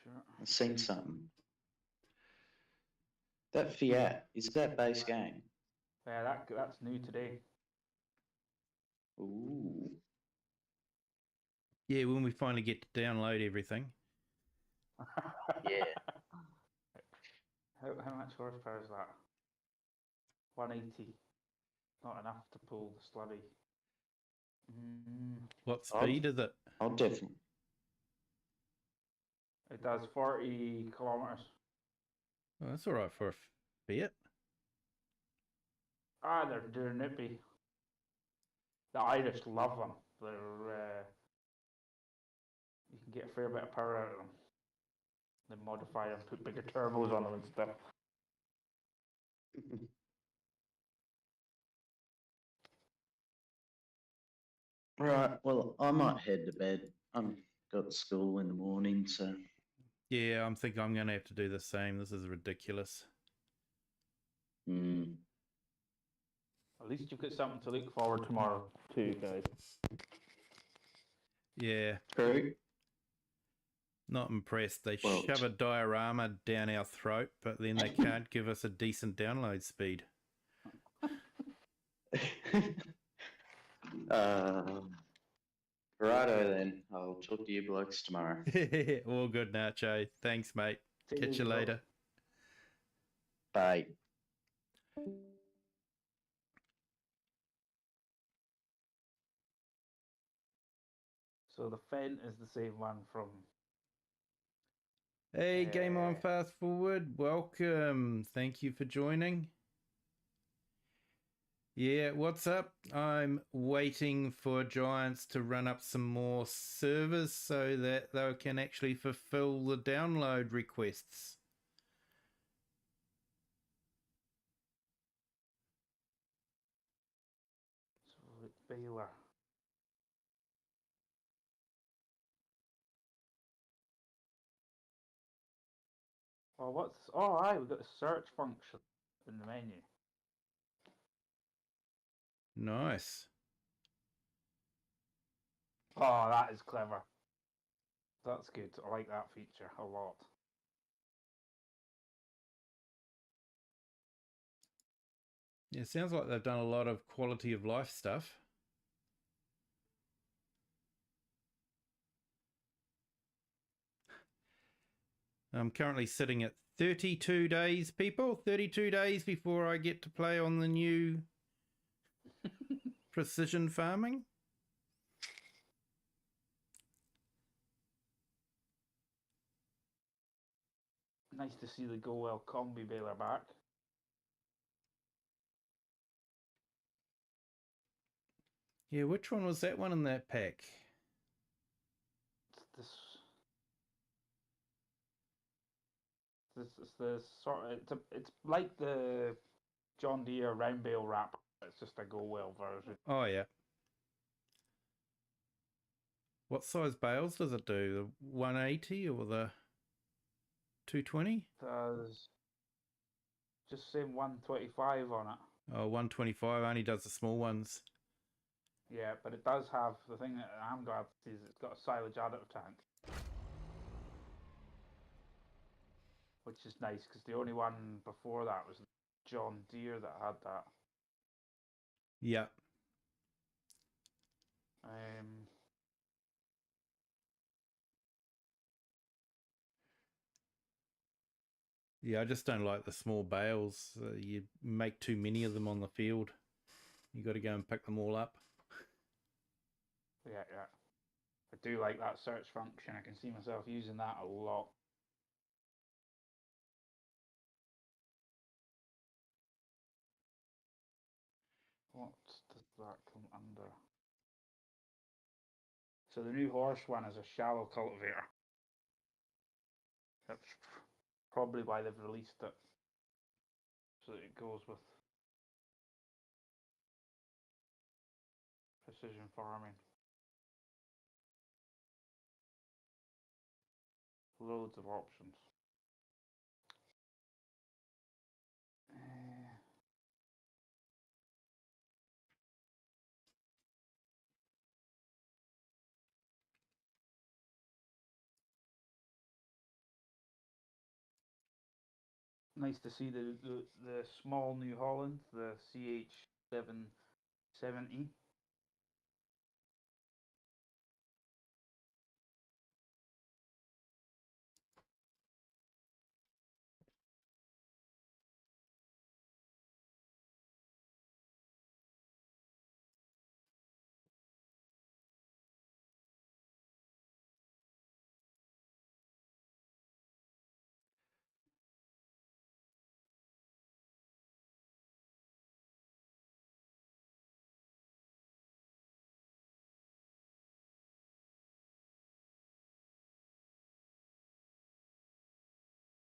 D: Sure.
F: I've seen something. That Fiat, is that base game?
D: Yeah, that's new today.
F: Ooh.
A: Yeah, when we finally get to download everything.
F: Yeah.
D: How much horsepower is that? 180. Not enough to pull the slurry.
A: What speed is it?
F: I'll definitely.
D: It does 40 kilometers.
A: Oh, that's all right for a Fiat.
D: Ah, they're nippy. The Irish love them. They're you can get a fair bit of power out of them. They modify them, put bigger turbos on them and stuff.
F: Right, well, I might head to bed. I'm got school in the morning, so.
A: Yeah, I'm thinking I'm going to have to do the same. This is ridiculous.
F: Mm.
D: At least you've got something to look forward to tomorrow too, guys.
A: Yeah,
F: True.
A: not impressed. They
F: Well,
A: shove a diorama down our throat, but then they can't give us a decent download speed.
F: Righto then. I'll talk to you blokes tomorrow.
A: All good, Nacho. Thanks, mate. Catch you later.
F: Bye.
D: So the Fent is the same one from.
A: Hey, Game On Fast Forward. Welcome. Thank you for joining. Yeah, what's up? I'm waiting for Giants to run up some more servers so that they can actually fulfill the download requests.
D: So it's Baylor. Oh, what's. Oh, aye, we've got the search function in the menu.
A: Nice.
D: Oh, that is clever. That's good. I like that feature a lot.
A: Yeah, it sounds like they've done a lot of quality of life stuff. I'm currently sitting at 32 days, people. 32 days before I get to play on the new precision farming.
D: Nice to see the Go Well Combi Baylor back.
A: Yeah, which one was that one in that pack?
D: It's the sort of, it's like the John Deere round bale wrap. It's just a Go Well version.
A: Oh, yeah. What size bales does it do? The 180 or the 220?
D: Does just saying 125 on it.
A: Oh, 125 only does the small ones.
D: Yeah, but it does have the thing that I'm glad to see is it's got a silage additive tank, which is nice because the only one before that was John Deere that had that.
A: Yeah. Yeah, I just don't like the small bales. You make too many of them on the field. You got to go and pick them all up.
D: Yeah. I do like that search function. I can see myself using that a lot. What does that come under? So the new horse one is a shallow cultivator. That's probably why they've released it. So that it goes with precision farming. loads of options. Nice to see the small New Holland, the CH770.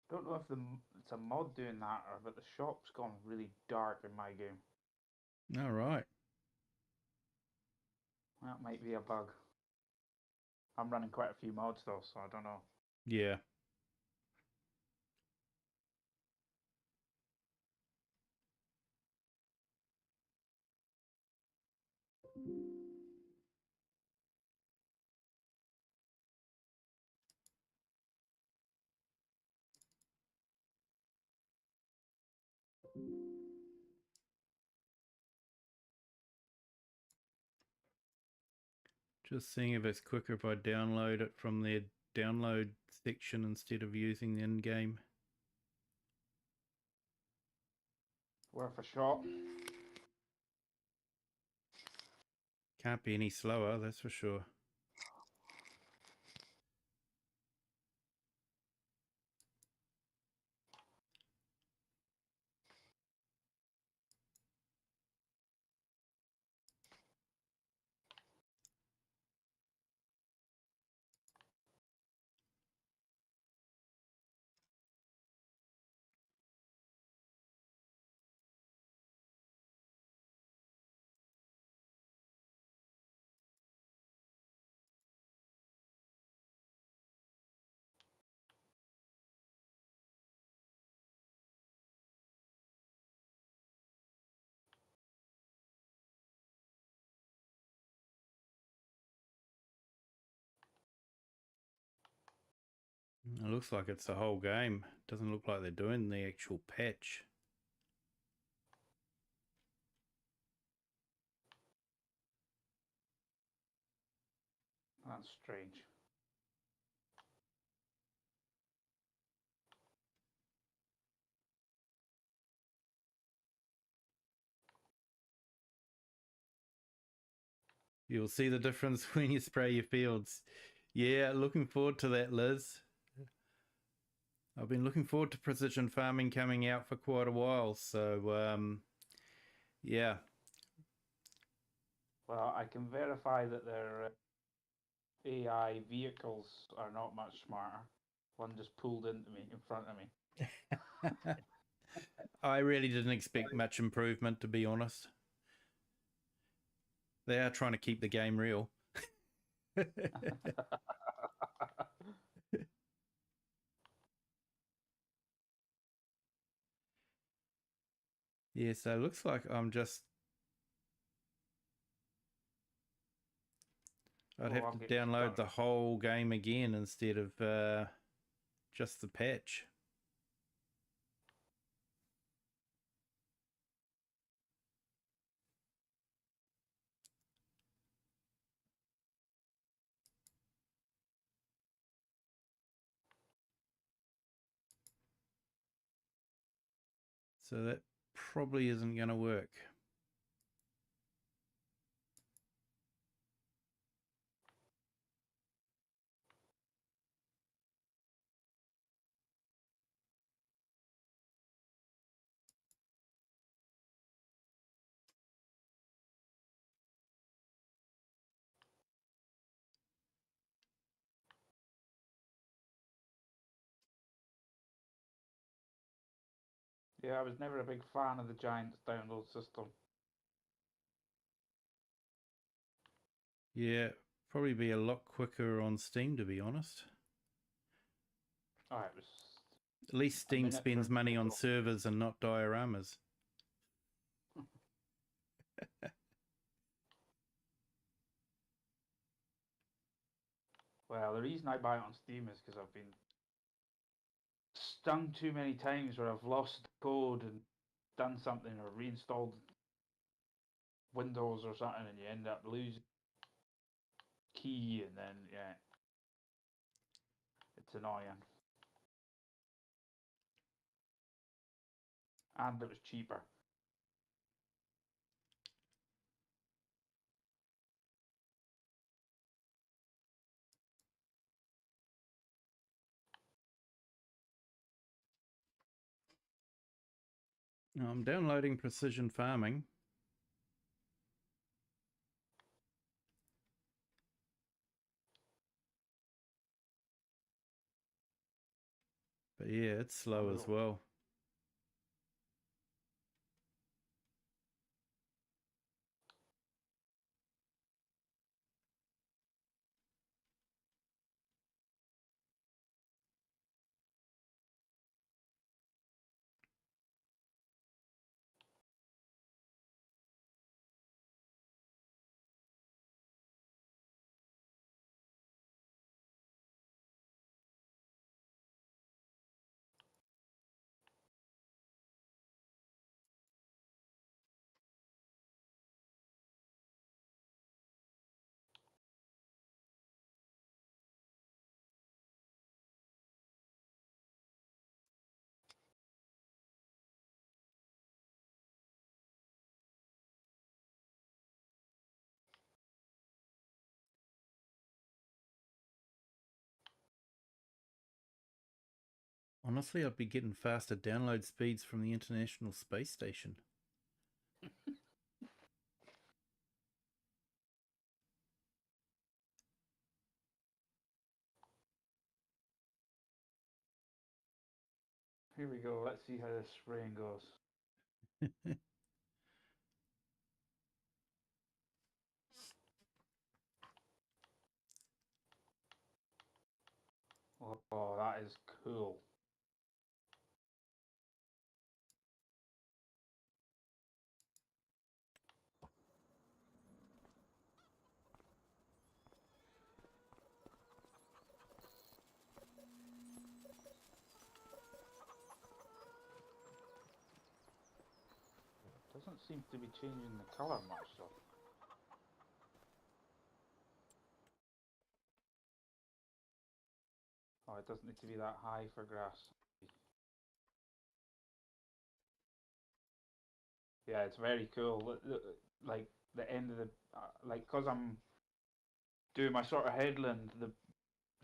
D: Don't know if it's a mod doing that, or but the shop's gone really dark in my game.
A: All right.
D: That might be a bug. I'm running quite a few mods though, so I don't know.
A: Yeah. Just seeing if it's quicker if I download it from their download section instead of using the in-game.
D: Worth a shot.
A: Can't be any slower, that's for sure. It looks like it's the whole game. Doesn't look like they're doing the actual patch.
D: That's strange.
A: You'll see the difference when you spray your fields. Yeah, looking forward to that, Liz. I've been looking forward to precision farming coming out for quite a while, so yeah.
D: Well, I can verify that their AI vehicles are not much smarter. One just pulled into me in front of me.
A: I really didn't expect much improvement, to be honest. They are trying to keep the game real. Yeah, so it looks like I'd have to download the whole game again instead of just the patch. So that probably isn't going to work.
D: Yeah, I was never a big fan of the Giants download system.
A: Yeah, probably be a lot quicker on Steam, to be honest.
D: Oh, it was.
A: At least Steam
D: minute
A: spends
D: for
A: money on
D: kickoff.
A: servers and not dioramas.
D: Well, the reason I buy it on Steam is because I've been stung too many times where I've lost code and done something or reinstalled Windows or something, and you end up losing key, and then yeah, it's annoying. And it was cheaper.
A: Now I'm downloading Precision Farming. But yeah, it's slow as well. Honestly, I'd be getting faster download speeds from the International Space Station.
D: Here we go. Let's see how this spraying goes. Oh, that is cool. Doesn't seem to be changing the colour much though. Oh, it doesn't need to be that high for grass. Yeah, it's very cool. Like the end of the, like, cause I'm doing my sort of headland,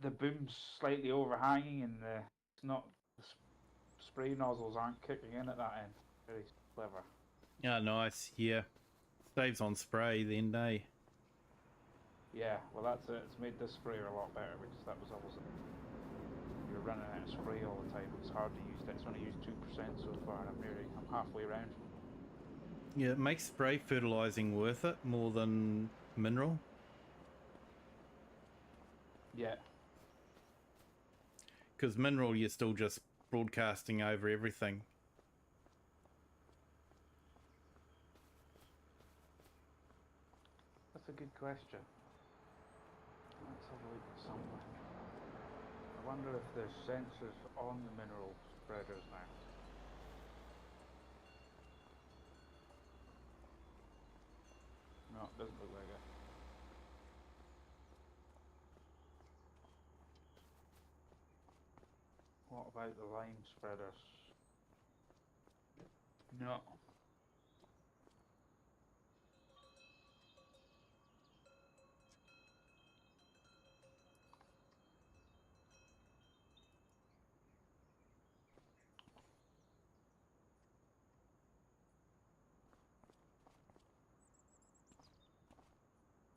D: the boom's slightly overhanging, and it's not the spray nozzles aren't kicking in at that end. Very clever.
A: Yeah, nice. Yeah, saves on spray then, eh?
D: Yeah, well that's it. It's made this sprayer a lot better because that was always you're running out of spray all the time. It's hard to use. It's only used 2% so far, and I'm halfway around.
A: Yeah, it makes spray fertilizing worth it more than mineral.
D: Yeah.
A: Because mineral, you're still just broadcasting over everything.
D: That's a good question. Let's have a look at something. I wonder if there's sensors on the mineral spreaders now. No, it doesn't look like it. What about the lime spreaders? No.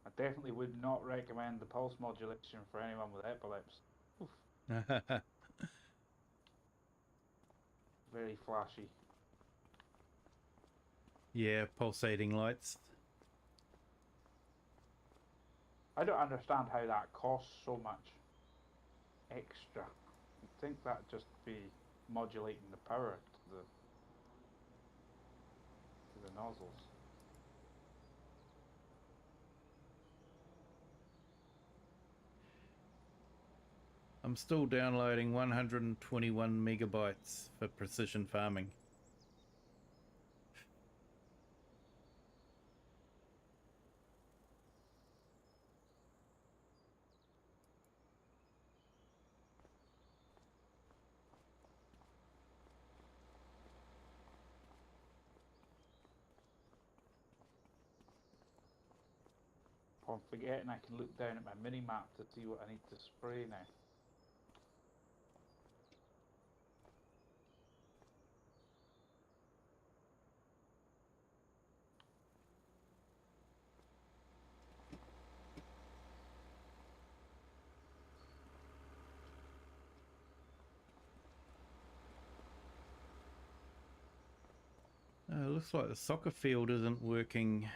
D: I definitely would not recommend the pulse modulation for anyone with epilepsy. Oof. Very flashy.
A: Yeah, pulsating lights.
D: I don't understand how that costs so much extra. I think that'd just be modulating the power to the nozzles.
A: I'm still downloading 121 megabytes for precision farming.
D: I'm forgetting I can look down at my mini map to see what I need to spray now.
A: It looks like the soccer field isn't working.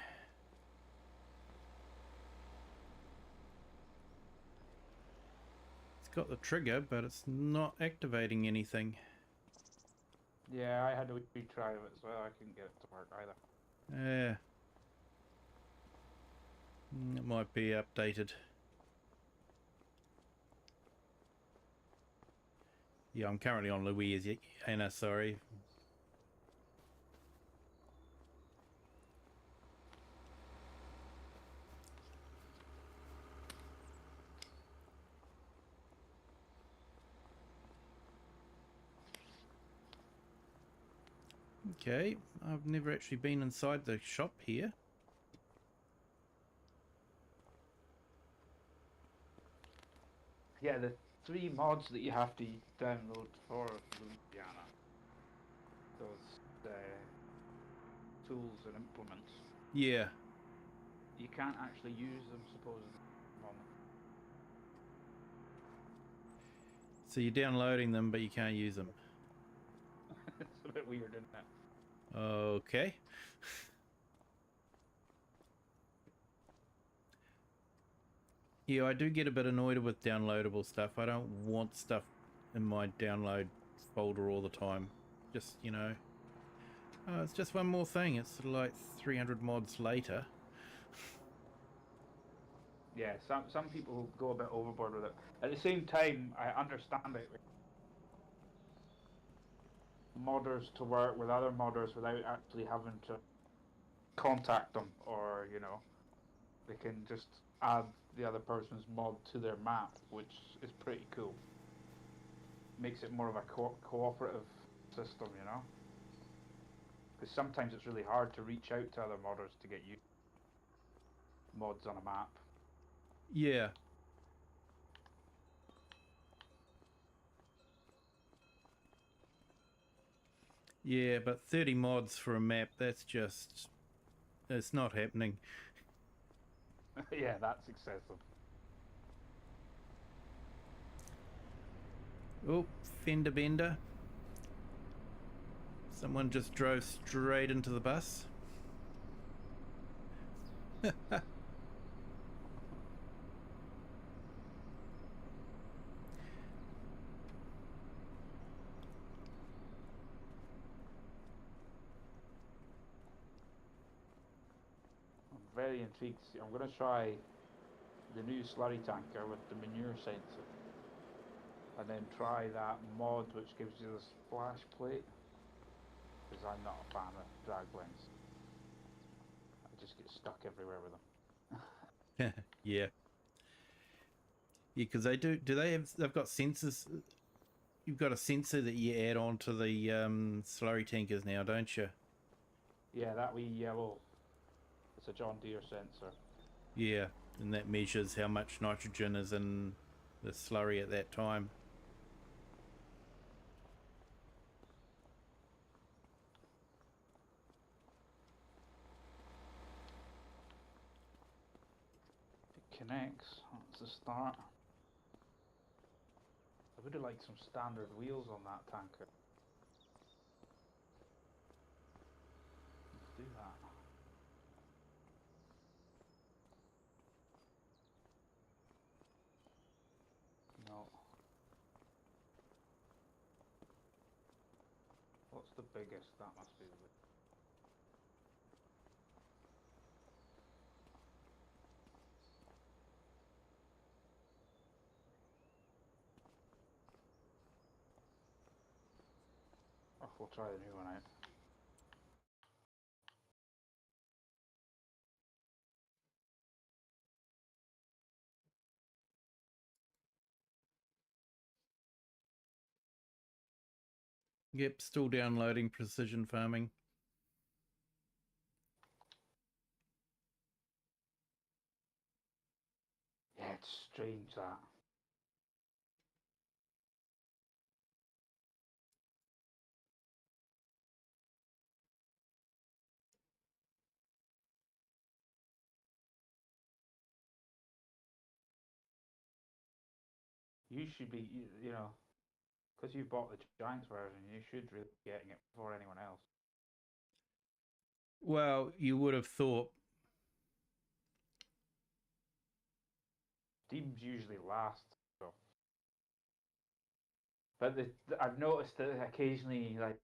A: It's got the trigger, but it's not activating anything.
D: Yeah, I had a retry of it as well. I couldn't get it to work either.
A: Yeah. It might be updated. Yeah, I'm currently on Louisiana, sorry. Okay, I've never actually been inside the shop here.
D: Yeah, the 3 mods that you have to download for Louisiana. Those tools and implements.
A: Yeah.
D: You can't actually use them supposedly at the moment.
A: So you're downloading them, but you can't use them.
D: It's a bit weird, isn't it?
A: Okay. Yeah, I do get a bit annoyed with downloadable stuff. I don't want stuff in my download folder all the time. Just, you know, it's just one more thing. It's sort of like 300 mods later.
D: Yeah, some people go a bit overboard with it. At the same time, I understand it. Modders to work with other modders without actually having to contact them, or you know, they can just add the other person's mod to their map, which is pretty cool. Makes it more of a cooperative system, you know. Because sometimes it's really hard to reach out to other modders to get you mods on a map.
A: Yeah. Yeah, but 30 mods for a map, that's just... It's not happening.
D: Yeah, that's excessive.
A: Oh, fender bender. Someone just drove straight into the bus.
D: Very intrigued. I'm going to try the new slurry tanker with the manure sensor, and then try that mod which gives you the splash plate, because I'm not a fan of drag blends. I just get stuck everywhere with them.
A: Yeah. Yeah, because they do they have, they've got sensors. You've got a sensor that you add on to the slurry tankers now, don't you?
D: Yeah, that wee yellow, it's a John Deere sensor.
A: Yeah, and that measures how much nitrogen is in the slurry at that time.
D: It connects, that's the start. I would have liked some standard wheels on that tanker. Let's do that. No. the biggest? That must be the biggest. Oh, we'll try the new one out.
A: Yep, still downloading precision farming.
D: Yeah, it's strange that. You should be, you know, because you bought the Giants version, you should really be getting it before anyone else.
A: Well, you would have thought.
D: Steam's usually last, so. But I've noticed that occasionally, like,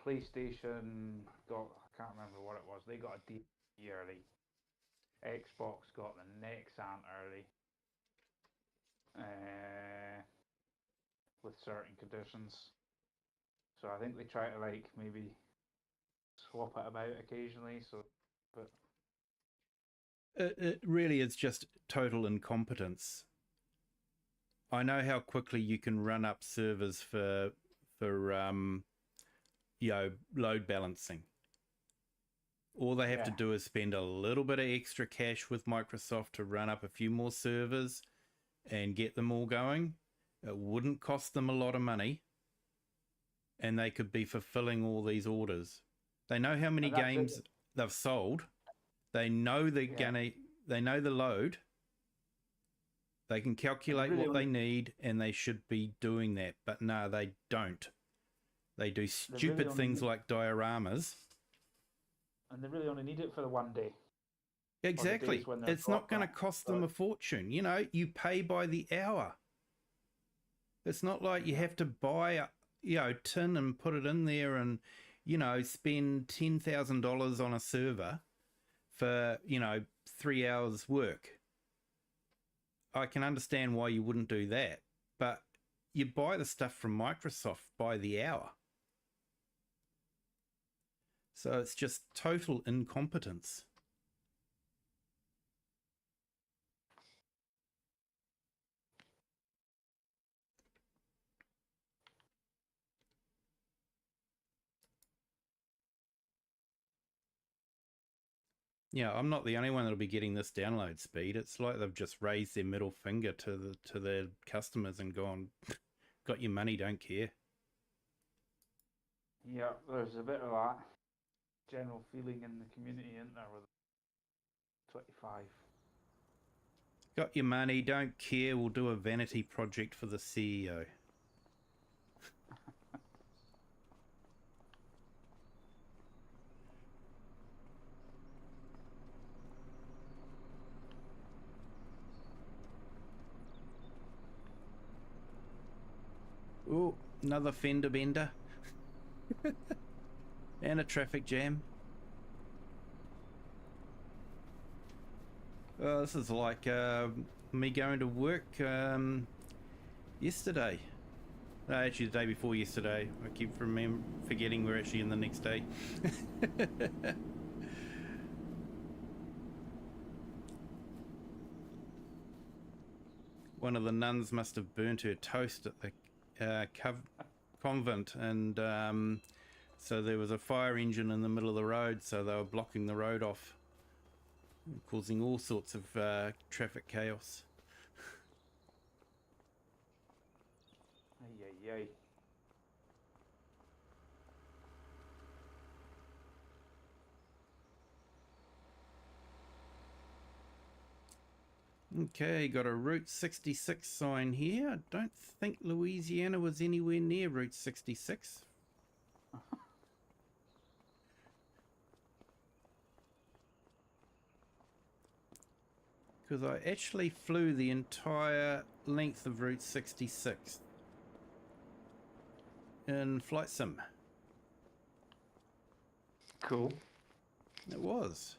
D: PlayStation got, I can't remember what it was, they got a DLC early. Xbox got the Nexant early. With certain conditions. So I think they try to, like, maybe swap it about occasionally, so, but...
A: It really is just total incompetence. I know how quickly you can run up servers for you know, load balancing. All they have to do is spend a little bit of extra cash with Microsoft to run up a few more servers and get them all going. It wouldn't cost them a lot of money, and they could be fulfilling all these orders. They know how many games they've sold. They know they're gonna. They know the load. They can calculate what they need, and they should be doing that. But no, they don't. They do stupid things like dioramas.
D: And they really only need it for the one day.
A: Exactly. It's not going to cost them a fortune. You know, you pay by the hour. It's not like you have to buy a, you know, tin and put it in there and, you know, spend $10,000 on a server for, you know, 3 hours work. I can understand why you wouldn't do that, but you buy the stuff from Microsoft by the hour. So it's just total incompetence. Yeah, I'm not the only one that'll be getting this download speed. It's like they've just raised their middle finger to their customers and gone, got your money, don't care.
D: Yeah, there's a bit of that general feeling in the community, isn't there, with 25.
A: Got your money, don't care, we'll do a vanity project for the CEO. Oh, another fender bender. And a traffic jam. Oh, this is like me going to work yesterday. No, actually the day before yesterday. I keep forgetting we're actually in the next day. One of the nuns must have burnt her toast at the convent, and so there was a fire engine in the middle of the road, so they were blocking the road off, causing all sorts of traffic chaos.
D: Ay, ay, ay.
A: Okay, got a Route 66 sign here. I don't think Louisiana was anywhere near Route 66. Because I actually flew the entire length of Route 66 in Flight Sim.
D: Cool.
A: It was.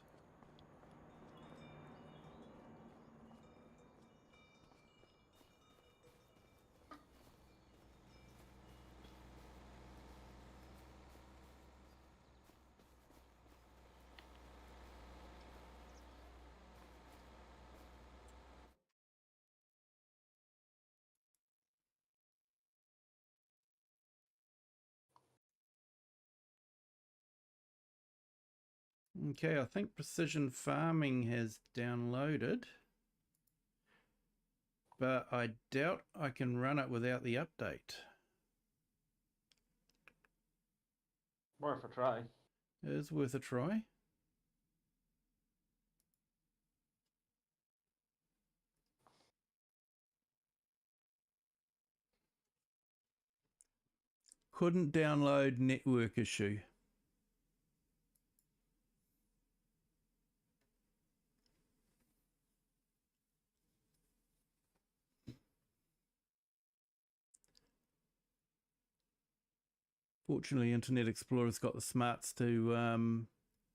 A: Okay, I think Precision Farming has downloaded, but I doubt I can run it without the update.
D: Worth a try.
A: It is worth a try. Couldn't download, network issue. Fortunately, Internet Explorer's got the smarts to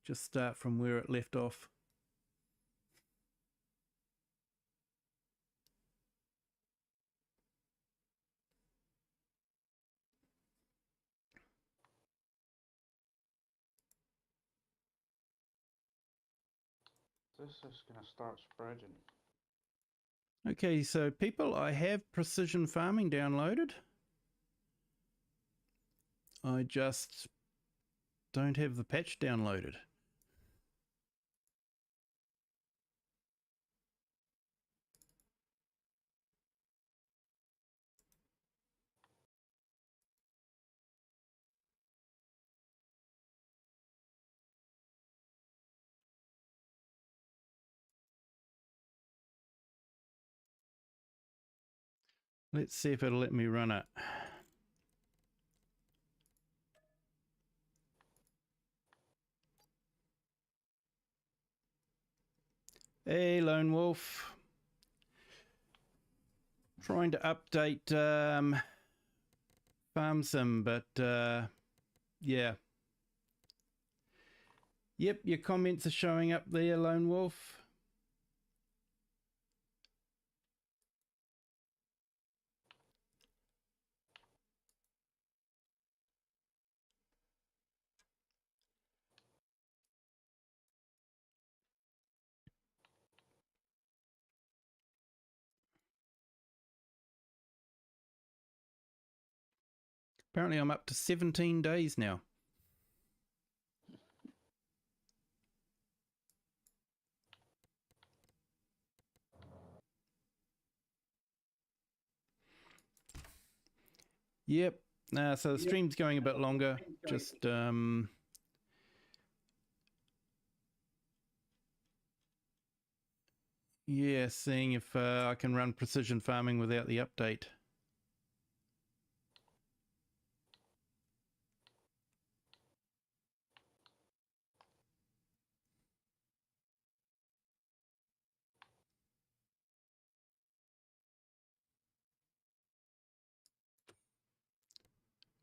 A: just start from where it left off.
D: This is going to start spreading.
A: Okay, so people, I have Precision Farming downloaded. I just don't have the patch downloaded. Let's see if it'll let me run it. Hey, Lone Wolf. Trying to update Farm Sim, but yeah. Yep, your comments are showing up there, Lone Wolf. Apparently I'm up to 17 days now. Yep. So the stream's going a bit longer. Just yeah, seeing if I can run Precision Farming without the update.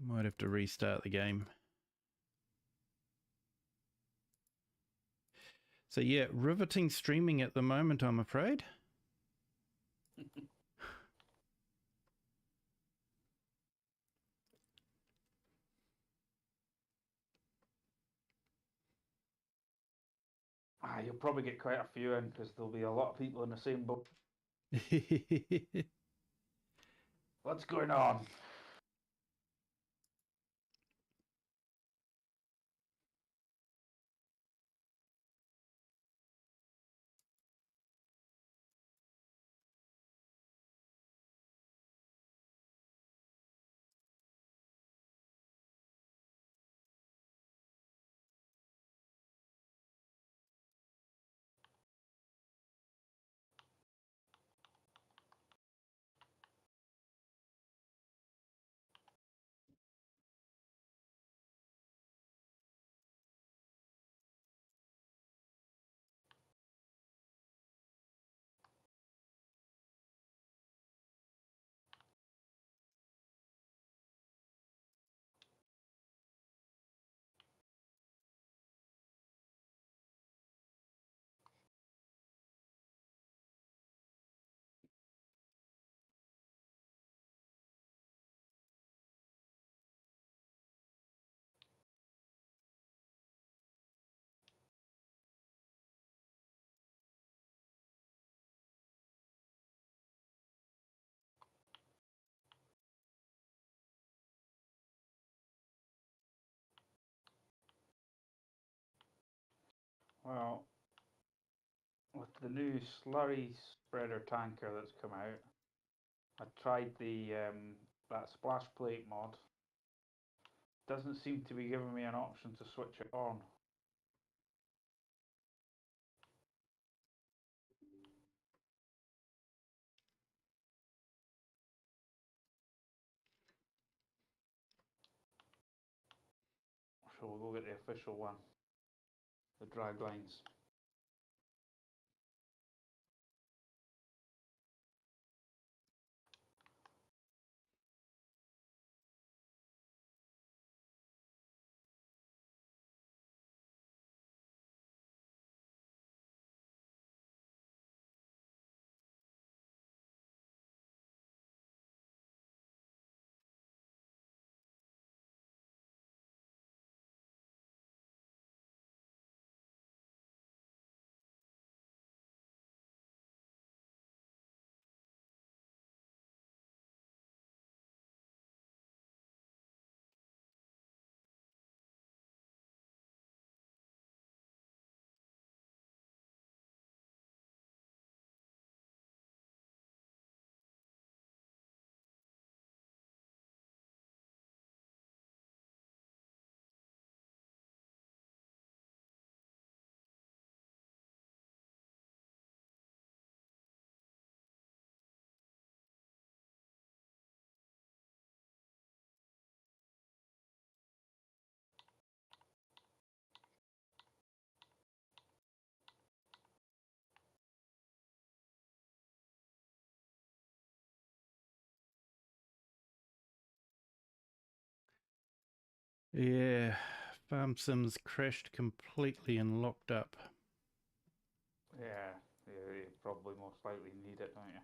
A: Might have to restart the game. So yeah, riveting streaming at the moment, I'm afraid.
D: You'll probably get quite a few in because there'll be a lot of people in the same boat. What's going on? Well, with the new slurry spreader tanker that's come out, I tried the that splash plate mod. Doesn't seem to be giving me an option to switch it on. So we'll go get the official one, the drag lines.
A: Yeah, Farm Sims crashed completely and locked up.
D: Yeah, you probably most likely need it, don't you?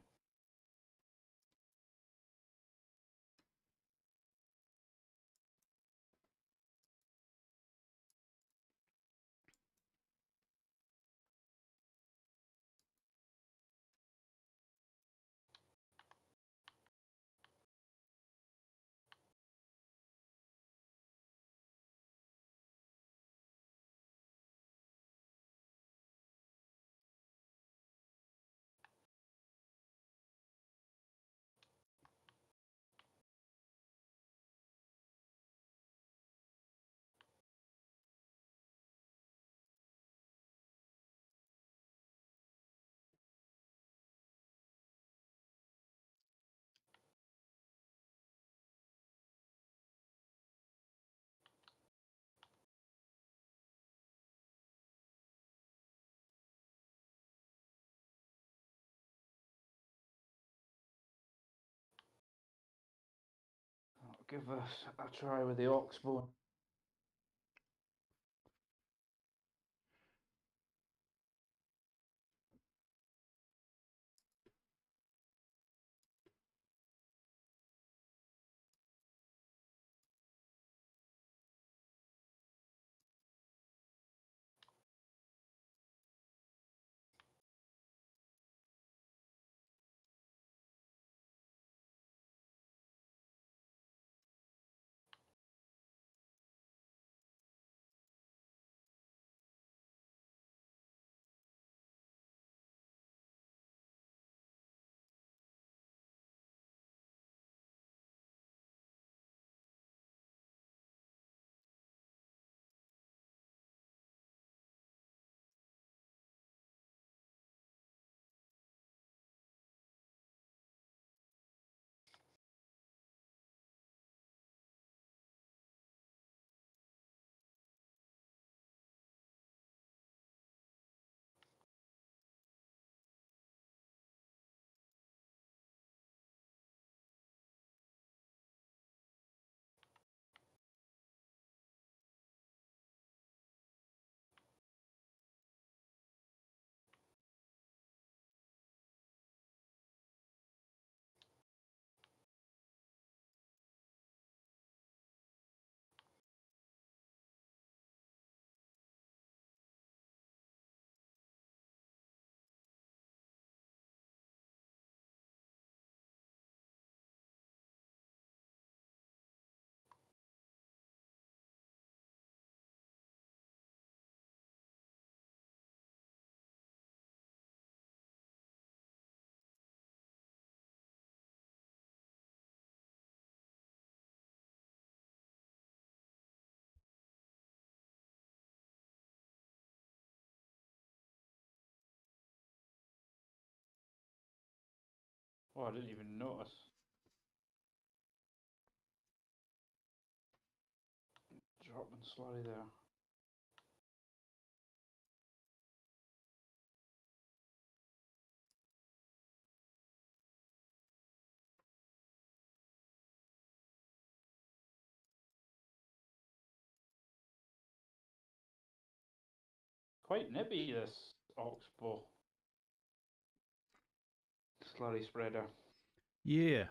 D: I'll give us a try with the oxbone. Oh, I didn't even notice. Dropping slurry there. Quite nippy, this oxbow slurry spreader.
A: Yeah.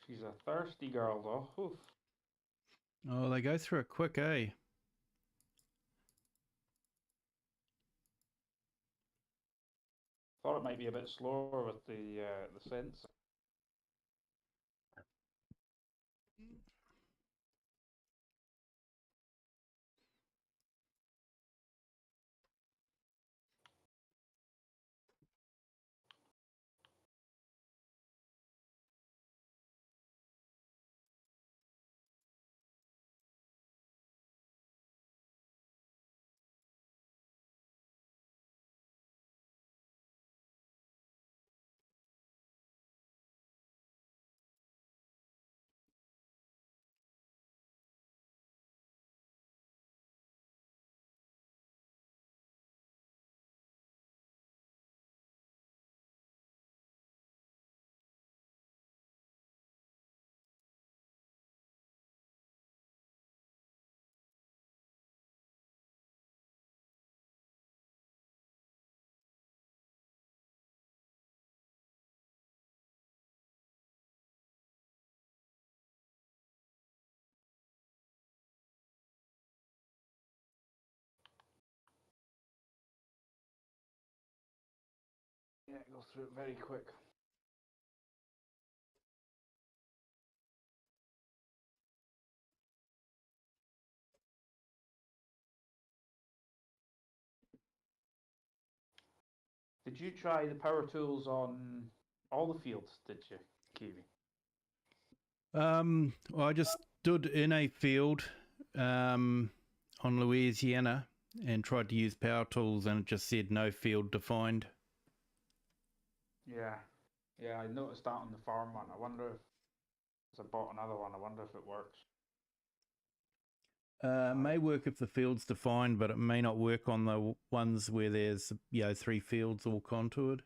D: She's a thirsty girl, though. Oof.
A: Oh, they go through it quick, eh?
D: Thought it might be a bit slower with the sensor. Yeah, it goes through it very quick. Did you try the power tools on all the fields, did you, Kiwi?
A: Well, I just stood in a field on Louisiana and tried to use power tools, and it just said no field defined.
D: Yeah. Yeah, I noticed that on the farm one. I wonder if, as I bought another one, I wonder if it works.
A: It may work if the field's defined, but it may not work on the ones where there's 3 fields all contoured.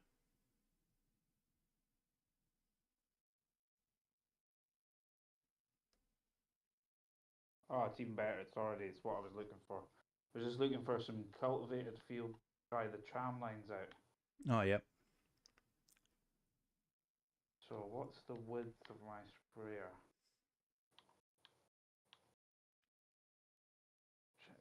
D: Oh, it's even better. It's what I was looking for. I was just looking for some cultivated field. Try the tram lines out.
A: Oh, yep.
D: So what's the width of my sprayer? Check.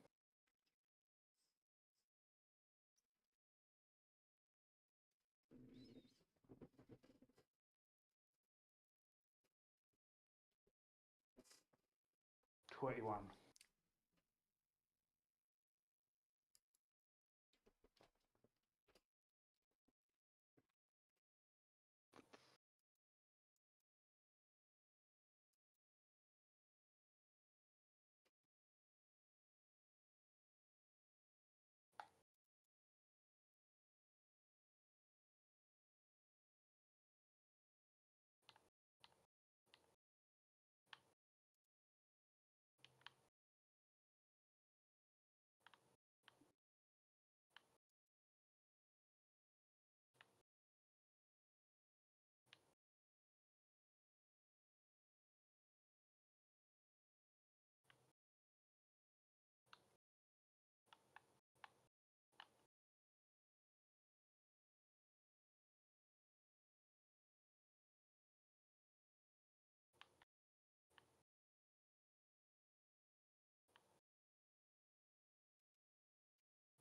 D: $21.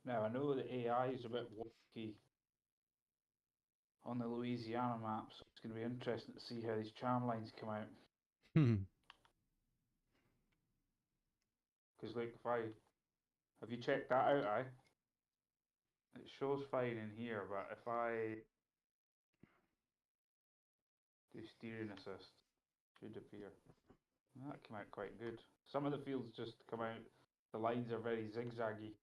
D: Now I know the AI is a bit wonky on the Louisiana map, so it's going to be interesting to see how these tram lines come out. Because like, if I have you checked that out? It shows fine in here, but if I do steering assist, should appear. That came out quite good. Some of the fields just come out, the lines are very zigzaggy.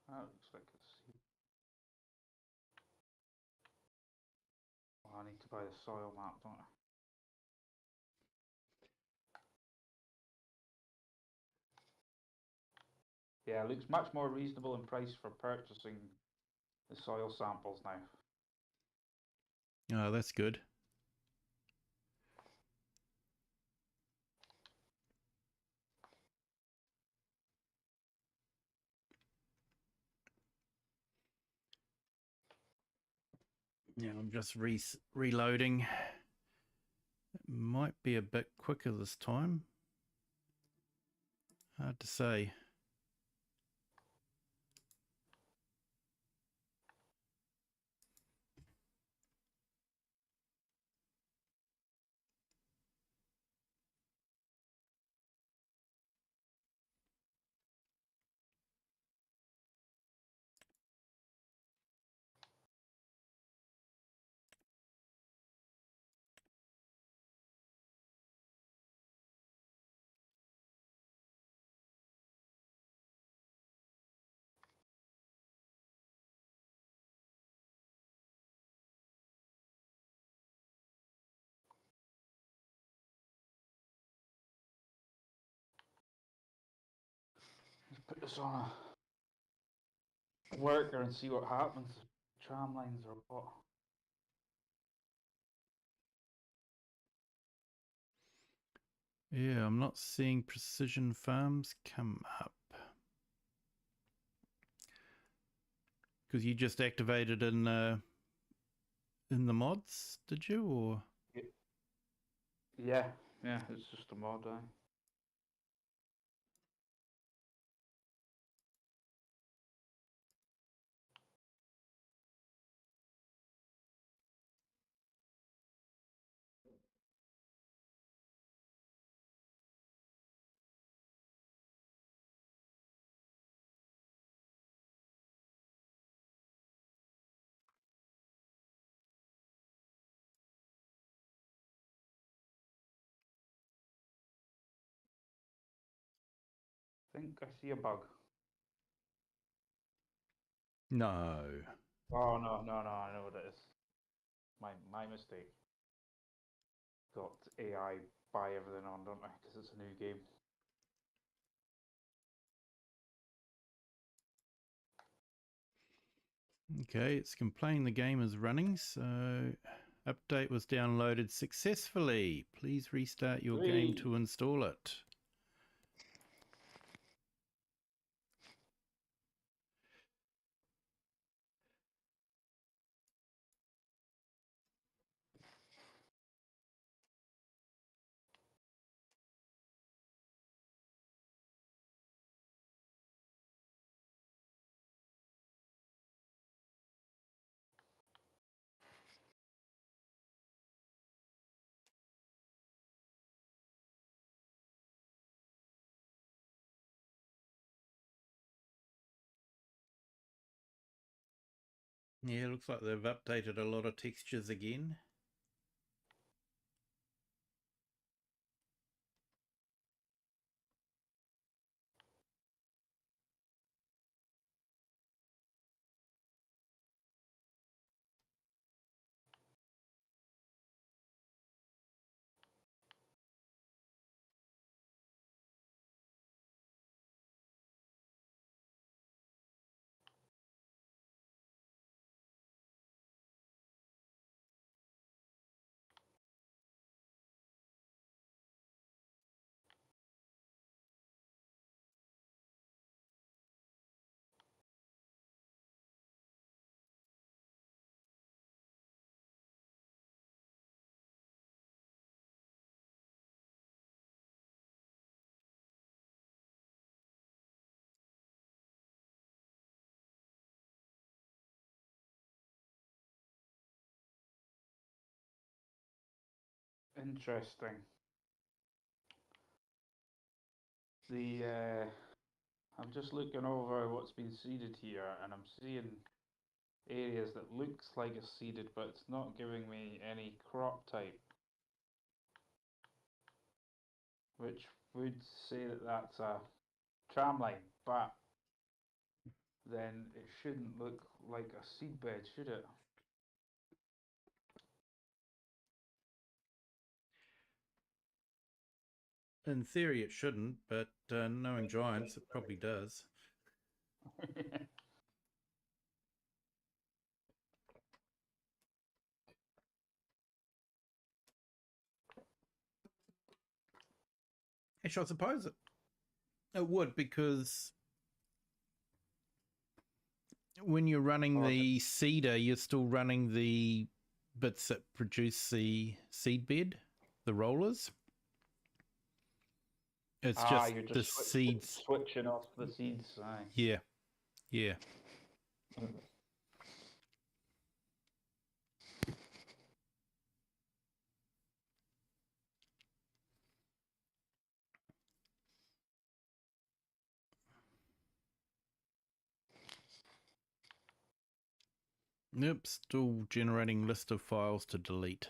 D: That looks like it's... Oh, I need to buy the soil map, don't I? Yeah, it looks much more reasonable in price for purchasing the soil samples now.
A: Oh, that's good. Yeah, I'm just reloading. It might be a bit quicker this time. Hard to say.
D: Let's put this on a worker and see what happens. Tram lines or what?
A: Yeah, I'm not seeing precision farms come up. Because you just activated in the mods, did you? Or
D: Yeah, it's just a mod, I think I see a bug.
A: no?
D: Oh no, I know what it is. My mistake. Got AI buy everything on, don't I? Because it's a new game.
A: Okay, it's complaining the game is running, so update was downloaded successfully. Please restart your game to install it. Yeah, looks like they've updated a lot of textures again.
D: Interesting. I'm just looking over what's been seeded here, and I'm seeing areas that looks like it's seeded, but it's not giving me any crop type, which would say that that's a tramline, but then it shouldn't look like a seed bed, should it?
A: In theory, it shouldn't, but knowing giants, it probably does. Actually, I suppose it would, because when you're running the seeder, you're still running the bits that produce the seed bed, the rollers. It's just
D: you're
A: the
D: just
A: seeds.
D: switching off the seeds. Aye.
A: Yeah, yeah. Yep, still generating list of files to delete.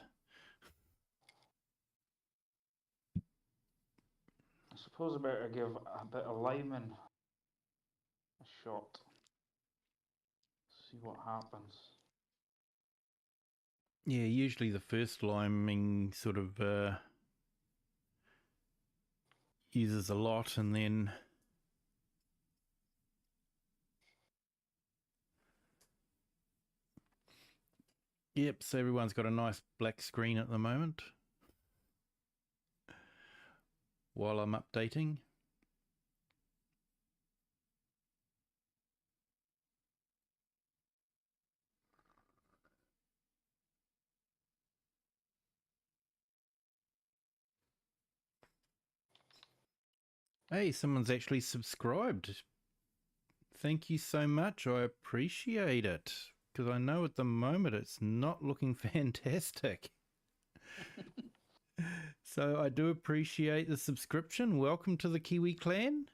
D: I suppose I better give a bit of liming a shot. See what happens.
A: Yeah, usually the first liming sort of uses a lot, and then yep, so everyone's got a nice black screen at the moment while I'm updating. Hey, someone's actually subscribed. Thank you so much. I appreciate it, because I know at the moment it's not looking fantastic. So I do appreciate the subscription. Welcome to the Kiwi clan.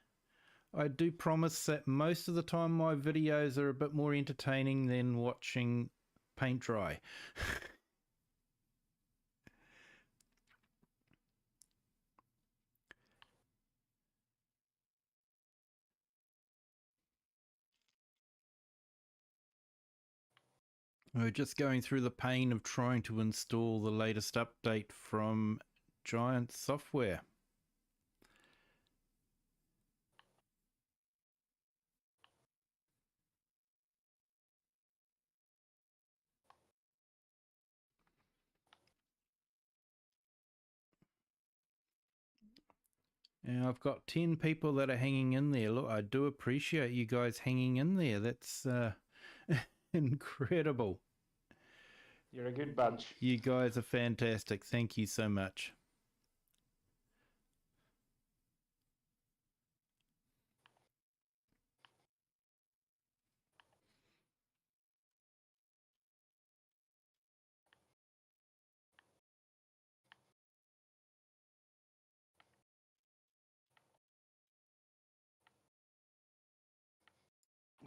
A: I do promise that most of the time my videos are a bit more entertaining than watching paint dry. We're just going through the pain of trying to install the latest update from Giant Software. And I've got 10 people that are hanging in there. Look, I do appreciate you guys hanging in there. That's incredible.
D: You're a good bunch.
A: You guys are fantastic. Thank you so much.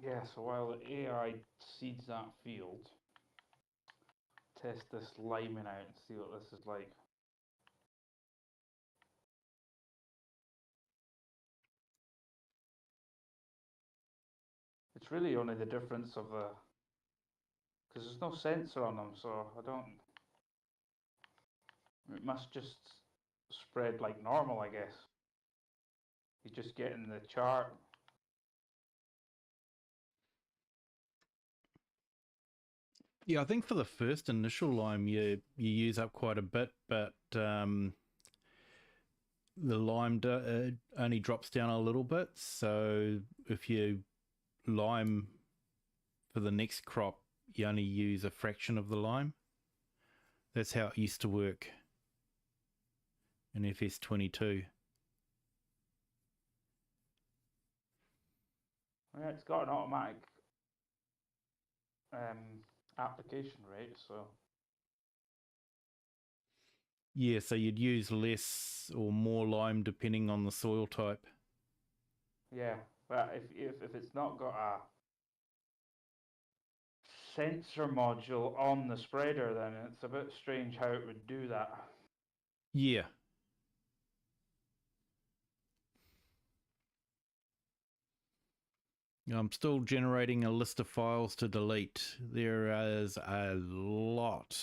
D: Yeah, so while the AI seeds that field, test this liming out and see what this is like. It's really only the difference of the, because there's no sensor on them, so I don't, it must just spread like normal, I guess. You just get in the chart.
A: Yeah, I think for the first initial lime, you use up quite a bit, but the lime only drops down a little bit. So if you lime for the next crop, you only use a fraction of the lime. That's how it used to work in FS22.
D: Yeah, it's got an automatic application rate, so
A: Yeah, so you'd use less or more lime depending on the soil type.
D: Yeah, but if it's not got a sensor module on the spreader, then it's a bit strange how it would do that.
A: Yeah. I'm still generating a list of files to delete. There is a lot.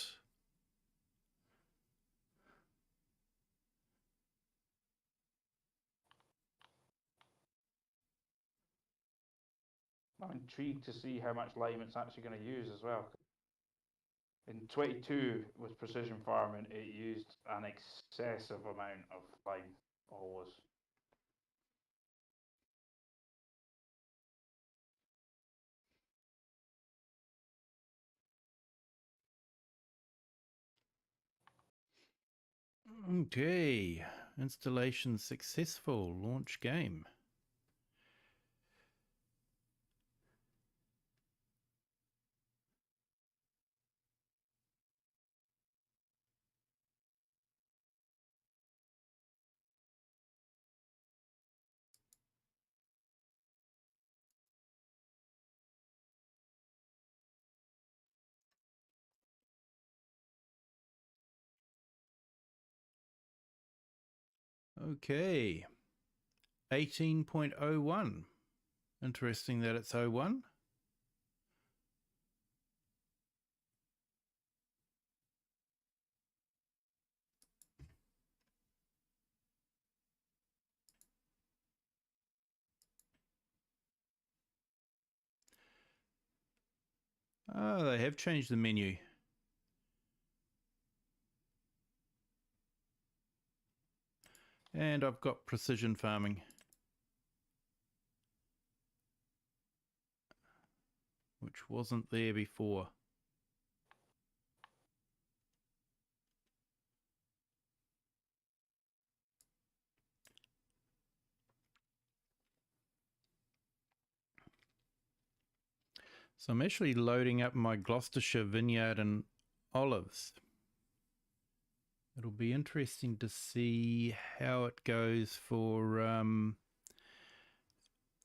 D: I'm intrigued to see how much lime it's actually going to use as well. In 22 with precision farming, it used an excessive amount of lime, always.
A: Okay. Installation successful. Launch game. Okay. 18.01. Interesting that it's 01. Oh, they have changed the menu. And I've got precision farming, which wasn't there before. So I'm actually loading up my Gloucestershire Vineyard and olives. It'll be interesting to see how it goes for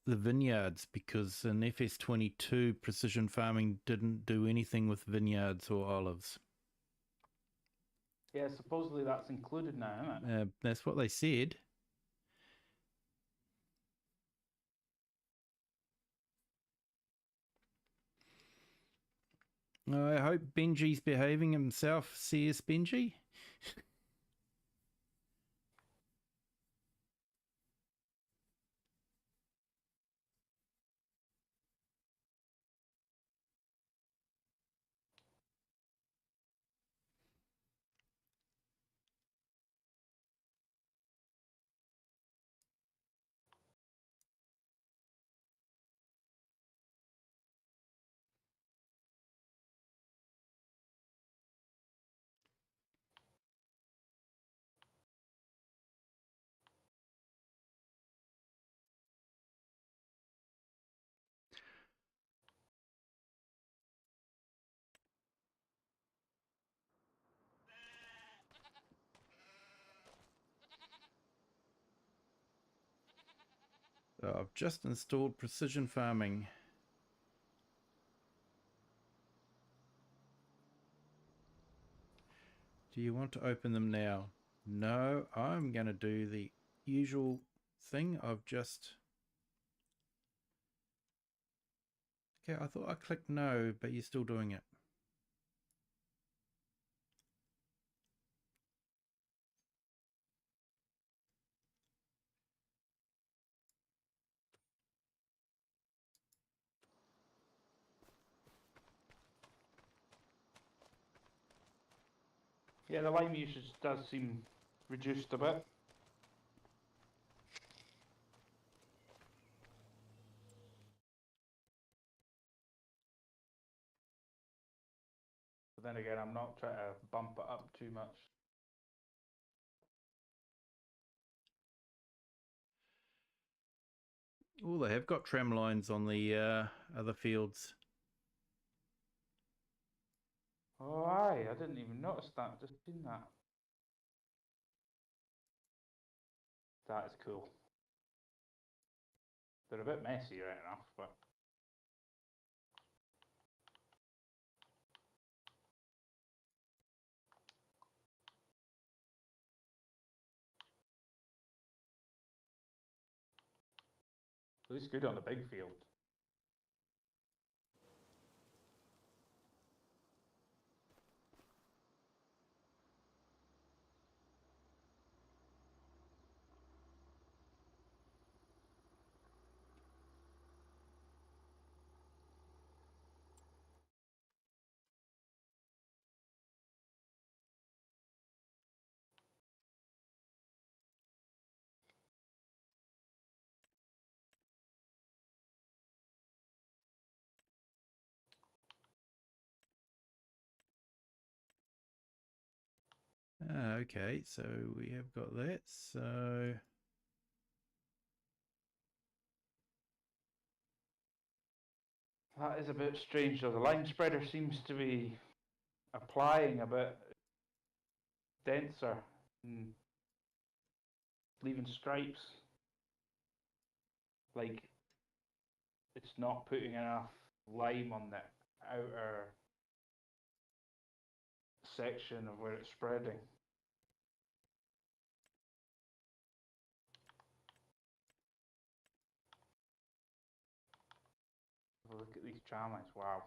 A: the vineyards, because in FS22 precision farming didn't do anything with vineyards or olives.
D: Yeah, supposedly that's included now, isn't it?
A: That's what they said. I hope Benji's behaving himself, CS Benji. So I've just installed precision farming. Do you want to open them now? No, I'm going to do the usual thing. I've just... Okay, I thought I clicked no, but you're still doing it.
D: Yeah, the lime usage does seem reduced a bit. But then again, I'm not trying to bump it up too much.
A: Oh, they have got tram lines on the other fields.
D: Oh, aye, I didn't even notice that. Just seen that. That is cool. They're a bit messy, right enough, but at least good on the big field.
A: Okay, so we have got that. So
D: That is a bit strange though. The line spreader seems to be applying a bit denser and leaving stripes. Like it's not putting enough lime on the outer section of where it's spreading. Look at these tram lines, wow.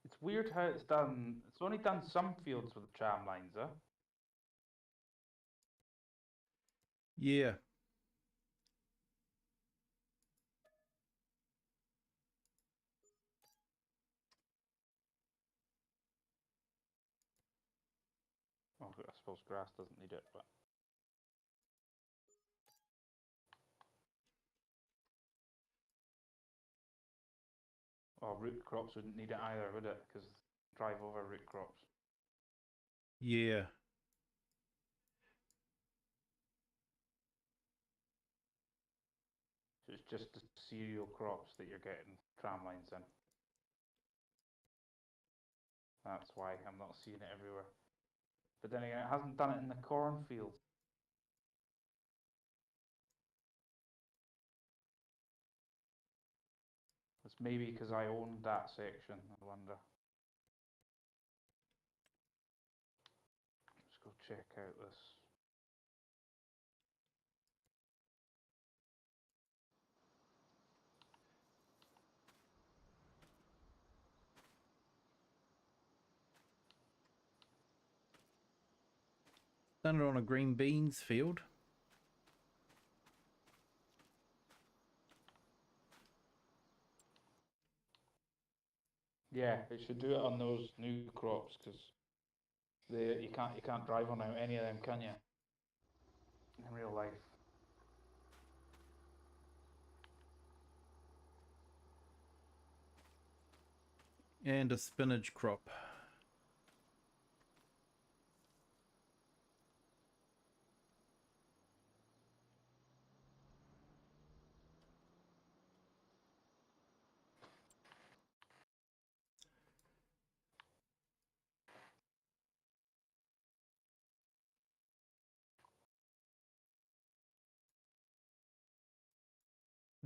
D: It's weird how it's done. It's only done some fields with the tram lines, huh?
A: yeah,
D: Well, I suppose grass doesn't need it, but root crops wouldn't need it either, would it? Because drive over root crops.
A: yeah.
D: So it's just the cereal crops that you're getting tram lines in. That's why I'm not seeing it everywhere. But then again, it hasn't done it in the cornfields. It's maybe because I owned that section, I wonder. Let's go check out this.
A: Done it on a green beans field.
D: Yeah, it should do it on those new crops because you can't drive on any of them, can you? In real life.
A: And a spinach crop.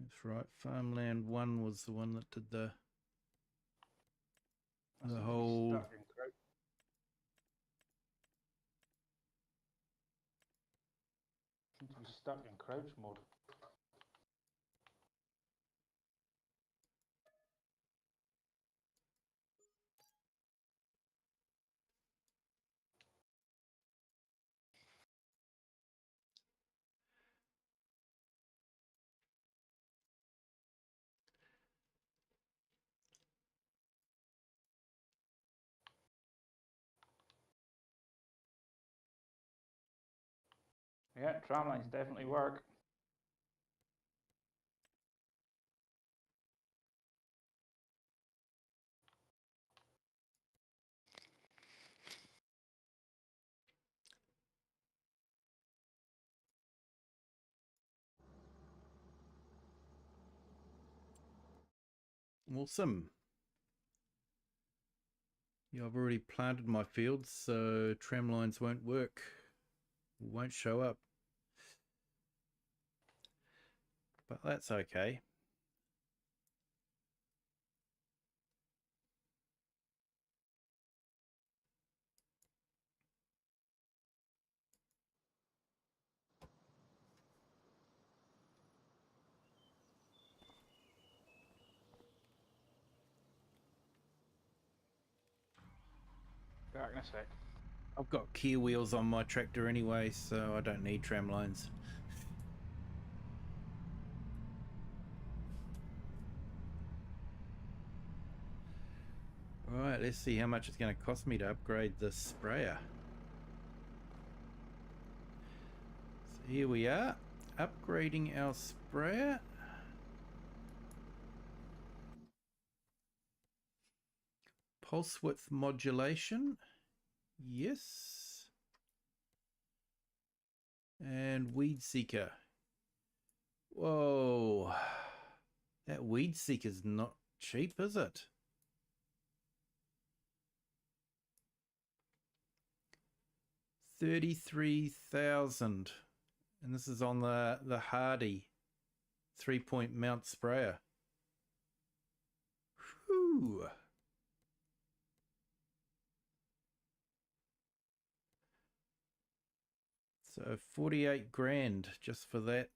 A: That's right. Farmland 1 was the one that did the whole...
D: Seem to be stuck in crouch mode. Yeah, tram lines definitely work.
A: Awesome. Yeah, I've already planted my fields, so tram lines won't work. Won't show up. But that's okay.
D: Back in a sec.
A: I've got Kia wheels on my tractor anyway, so I don't need tram lines. Alright, let's see how much it's going to cost me to upgrade this sprayer. So here we are, upgrading our sprayer. Pulse width modulation. Yes. And weed seeker. Whoa. That weed seeker's not cheap, is it? $33,000. And this is on the Hardy 3-point mount sprayer. Whew. So 48 grand just for that.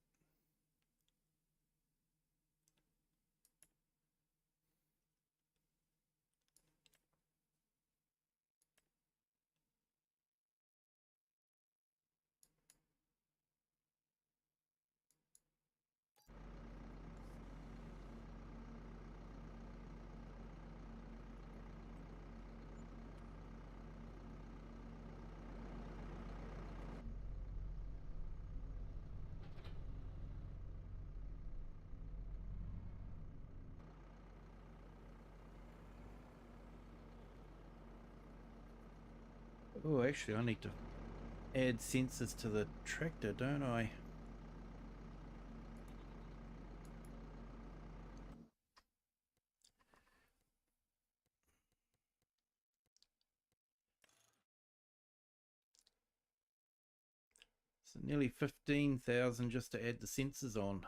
A: Oh, actually, I need to add sensors to the tractor, don't I? So nearly 15,000 just to add the sensors on.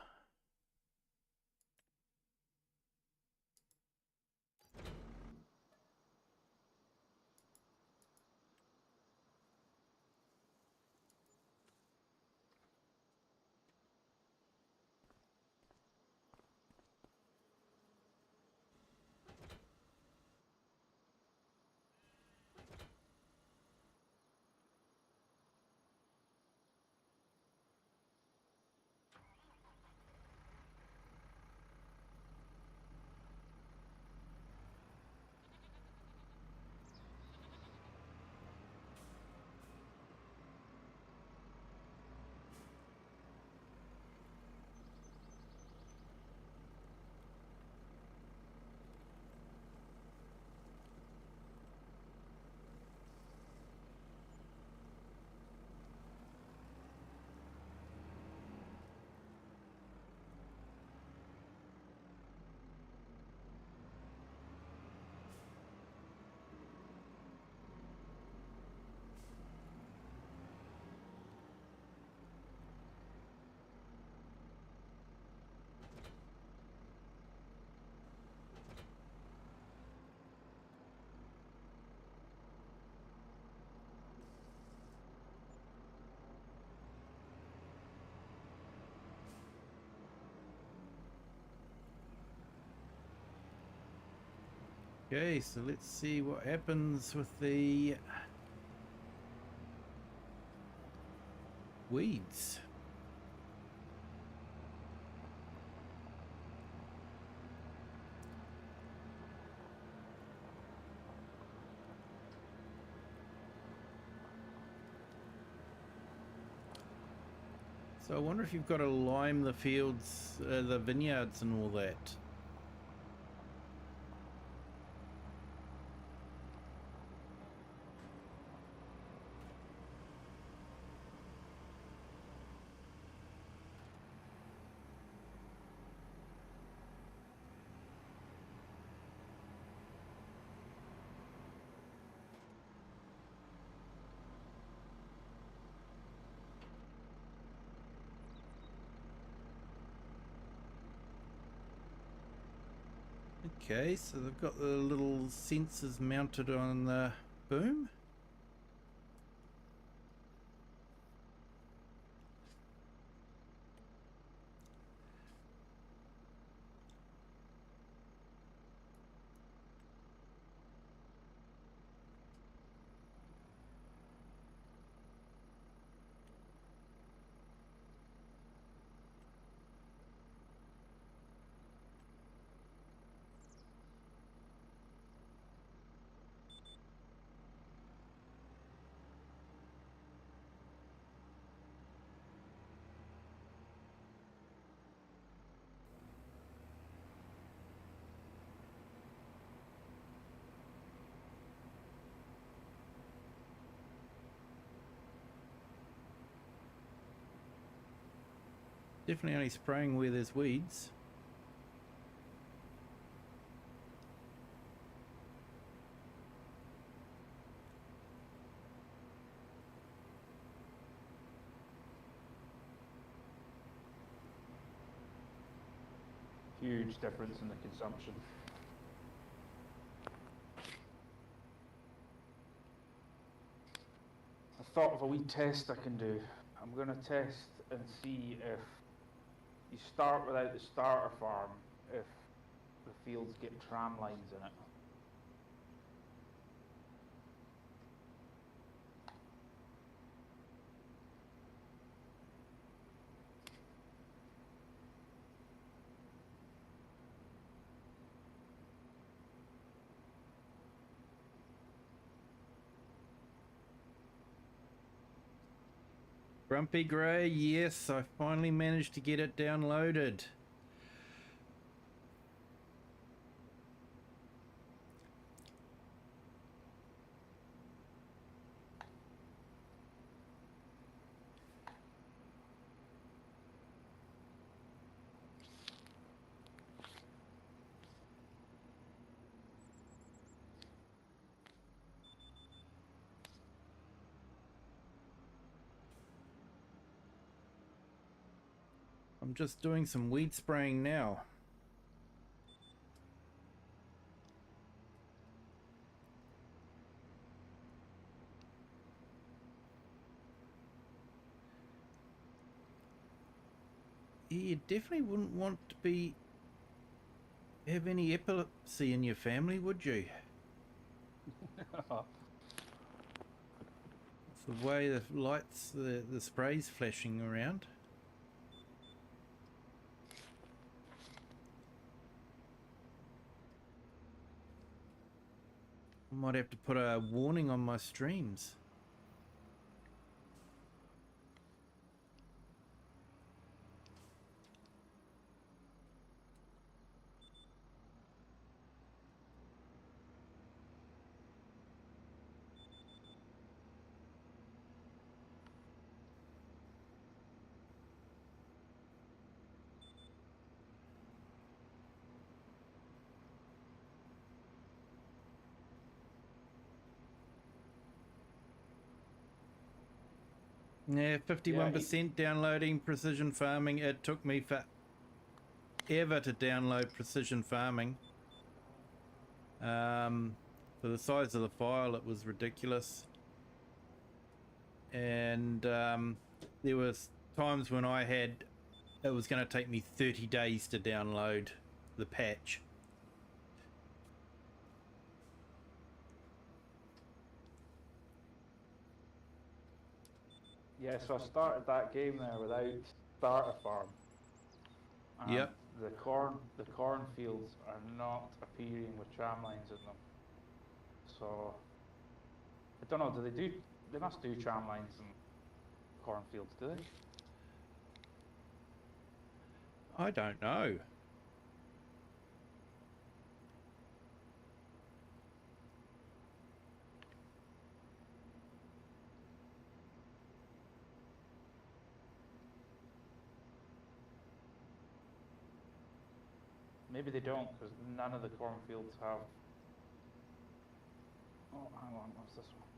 A: Okay, so let's see what happens with the weeds. So I wonder if you've got to lime the fields, the vineyards and all that. Okay, so they've got the little sensors mounted on the boom. Definitely only spraying where there's weeds.
D: Huge difference in the consumption. I thought of a wee test I can do. I'm going to test and see if you start without the starter farm, if the fields get tram lines in it.
A: Grumpy Grey, yes, I finally managed to get it downloaded. I'm just doing some weed spraying now. You definitely wouldn't want to have any epilepsy in your family, would you? It's the way the lights, the spray's flashing around. I might have to put a warning on my streams. Yeah, 51% downloading precision farming. It took me forever to download precision farming. For the size of the file, it was ridiculous. And there was times when it was going to take me 30 days to download the patch.
D: Yeah, so I started that game there without starter farm.
A: Yep.
D: The cornfields are not appearing with tram lines in them. So I don't know. They must do tram lines in cornfields, do they?
A: I don't know.
D: Maybe they don't, because none of the cornfields have. Oh, hang on, what's this one?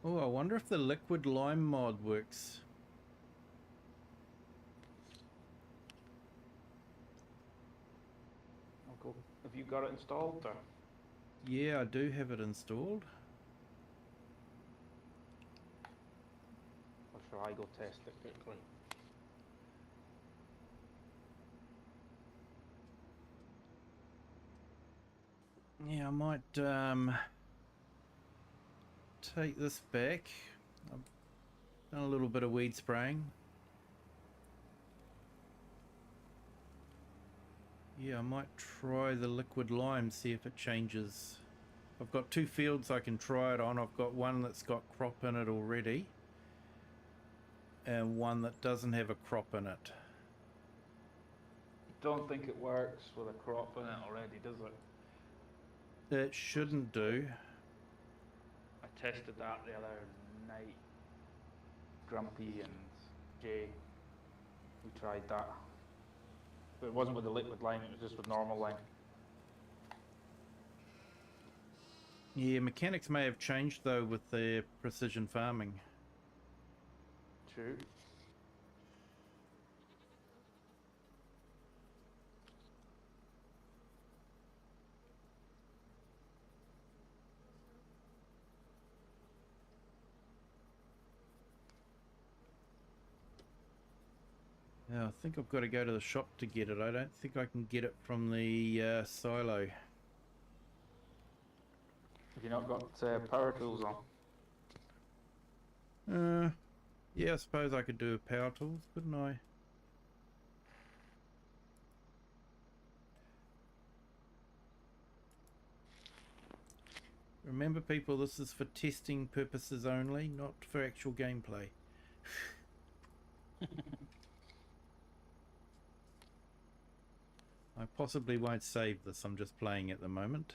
A: Oh, I wonder if the liquid lime mod works.
D: I'll go. Have you got it installed or?
A: Yeah, I do have it installed.
D: Or shall I go test it quickly?
A: Yeah, I might take this back. I've done a little bit of weed spraying. Yeah, I might try the liquid lime, see if it changes. I've got 2 fields I can try it on. I've got one that's got crop in it already, and one that doesn't have a crop in it.
D: Don't think it works with a crop in it already, does it?
A: It shouldn't do.
D: I tested that the other night. Grumpy and Jay, we tried that. But it wasn't with the liquid lime, it was just with normal lime.
A: Yeah, mechanics may have changed though with their precision farming.
D: True.
A: Yeah, I think I've got to go to the shop to get it. I don't think I can get it from the silo.
D: Have you not got power tools on?
A: Yeah, I suppose I could do a power tools, couldn't I? Remember people, this is for testing purposes only, not for actual gameplay. I possibly won't save this, I'm just playing at the moment.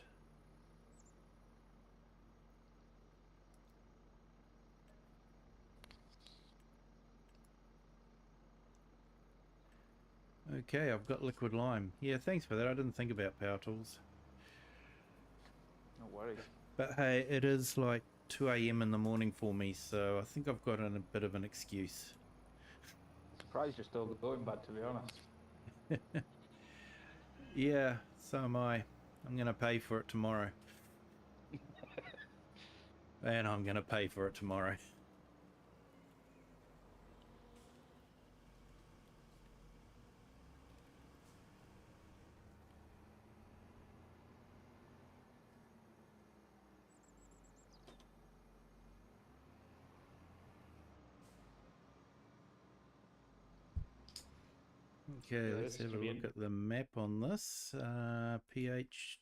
A: Okay, I've got liquid lime. Yeah, thanks for that, I didn't think about power tools.
D: No worries.
A: But hey, it is like 2 AM in the morning for me, so I think I've got a bit of an excuse.
D: Surprised you're still going, bud, to be honest.
A: Yeah, so am I. I'm going to pay for it tomorrow. And I'm going to pay for it tomorrow. Okay,
D: Yeah,
A: let's
D: this
A: have a
D: should be
A: look at the map on this. pH.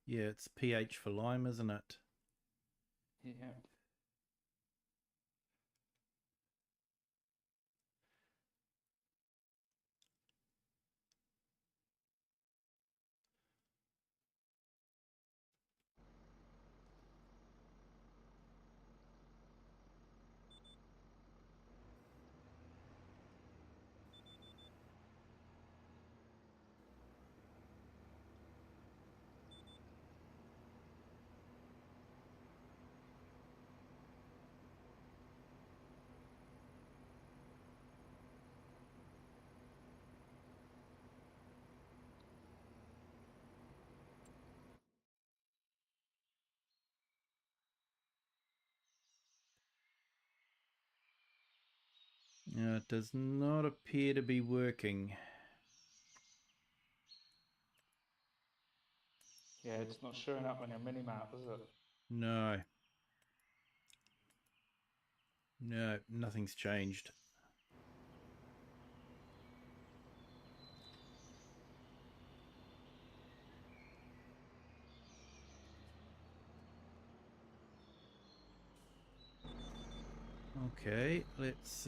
A: Yeah, it's pH for lime, isn't it?
D: Yeah.
A: It does not appear to be working.
D: Yeah, it's not showing up on your mini-map, is it?
A: No. No, nothing's changed. Okay, let's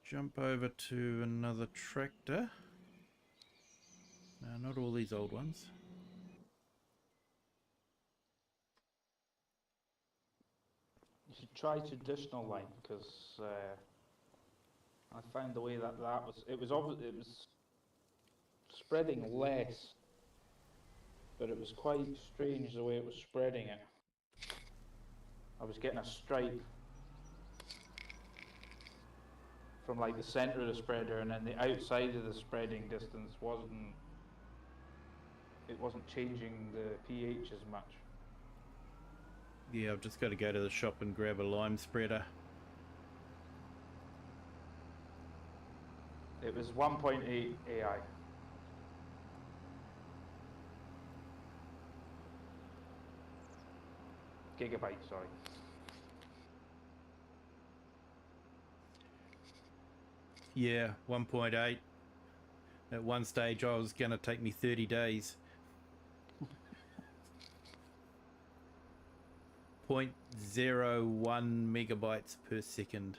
A: jump over to another tractor. No, not all these old ones.
D: You should try traditional lime, because I found the way that was, it was spreading less but it was quite strange the way it was spreading it. I was getting a stripe from like the center of the spreader, and then the outside of the spreading distance wasn't changing the pH as much.
A: Yeah, I've just got to go to the shop and grab a lime spreader.
D: It was 1.8 AI. Gigabyte, sorry.
A: Yeah, 1.8. At one stage I was going to take me 30 days. 0.01 megabytes per second.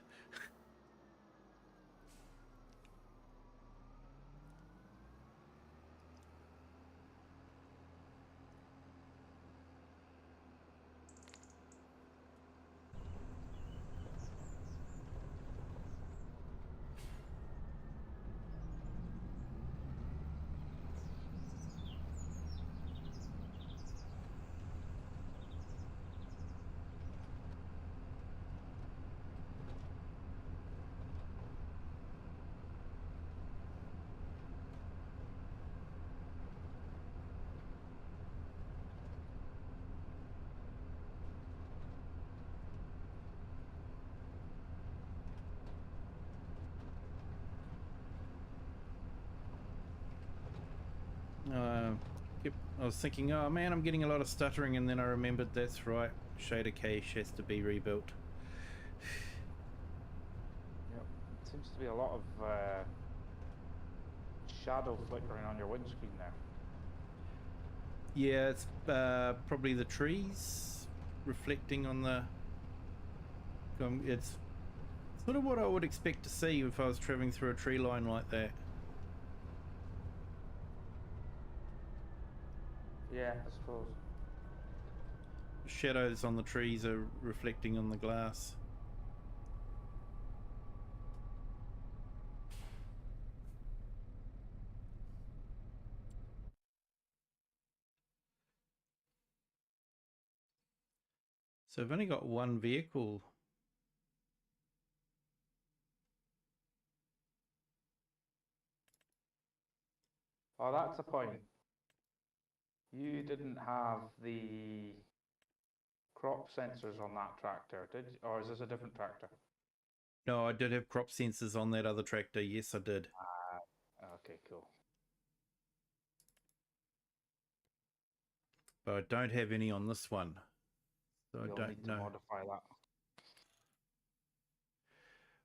A: Yep, I was thinking, oh man, I'm getting a lot of stuttering, and then I remembered that's right, shader cache has to be rebuilt.
D: Yep. It seems to be a lot of shadow flickering on your windscreen there.
A: Yeah, it's probably the trees reflecting on the... It's sort of what I would expect to see if I was travelling through a tree line like that.
D: Yeah, I suppose.
A: Shadows on the trees are reflecting on the glass. So I've only got one vehicle.
D: Oh, that's a point. You didn't have the crop sensors on that tractor, did you? Or is this a different tractor?
A: No, I did have crop sensors on that other tractor. Yes, I did.
D: Okay, cool.
A: But I don't have any on this one. So
D: You'll
A: I don't
D: need to
A: know.
D: modify that.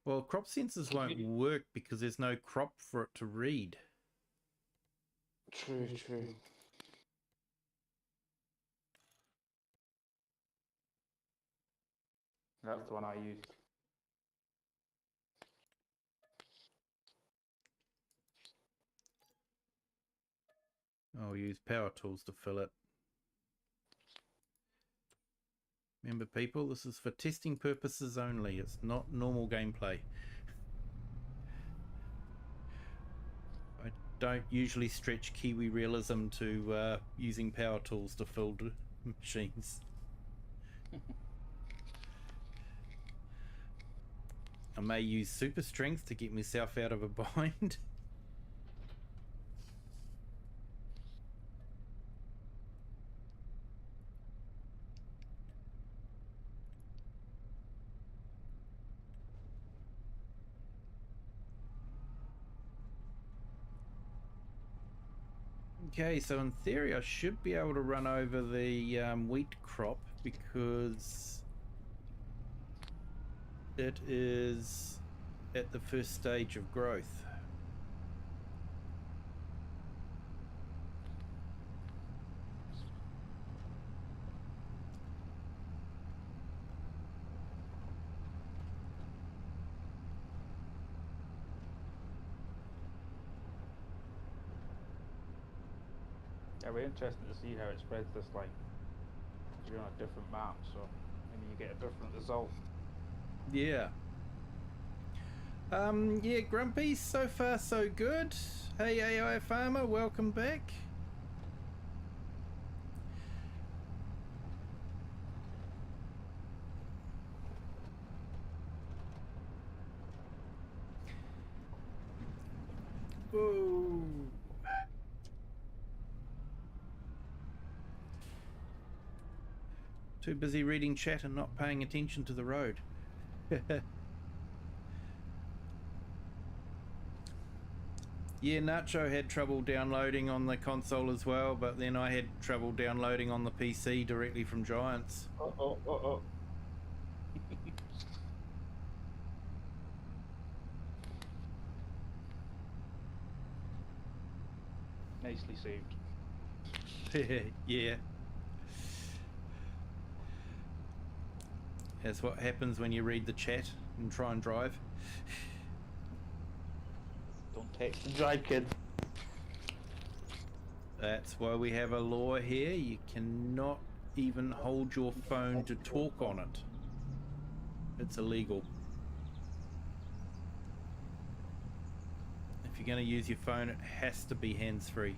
A: Well, crop sensors won't work because there's no crop for it to read.
D: True, true. That's the one I used.
A: I'll use power tools to fill it. Remember, people, this is for testing purposes only. It's not normal gameplay. I don't usually stretch Kiwi realism to using power tools to fill machines. I may use super strength to get myself out of a bind. Okay, so in theory I should be able to run over the wheat crop because it is at the first stage of growth.
D: Yeah, we're interested to see how it spreads this line. You're on a different map, so maybe you get a different result.
A: Yeah. Yeah, Grumpy, so far so good. Hey AI Farmer, welcome back. Whoa. Too busy reading chat and not paying attention to the road. Yeah, Nacho had trouble downloading on the console as well, but then I had trouble downloading on the PC directly from Giants.
D: Oh. Nicely saved.
A: Yeah. That's what happens when you read the chat and try and drive.
D: Don't text and drive, kid.
A: That's why we have a law here. You cannot even hold your phone to talk on it. It's illegal. If you're going to use your phone, it has to be hands-free.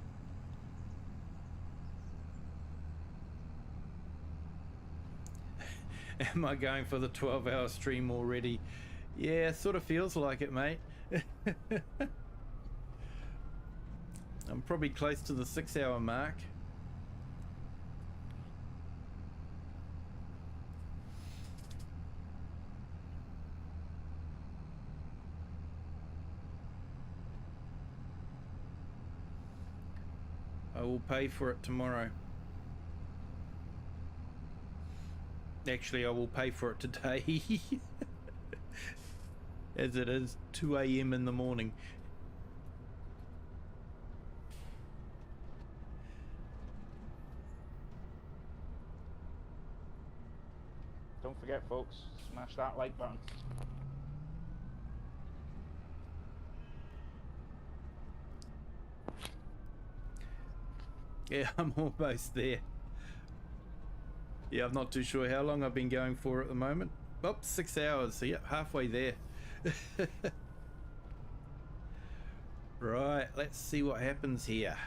A: Am I going for the 12-hour stream already? Yeah, sort of feels like it, mate. I'm probably close to the 6-hour mark. I will pay for it tomorrow. Actually, I will pay for it today. As it is 2 AM in the morning.
D: Don't forget, folks, smash that like button.
A: Yeah, I'm almost there. Yeah, I'm not too sure how long I've been going for at the moment. Oh, 6 hours, so yeah, halfway there. Right, let's see what happens here.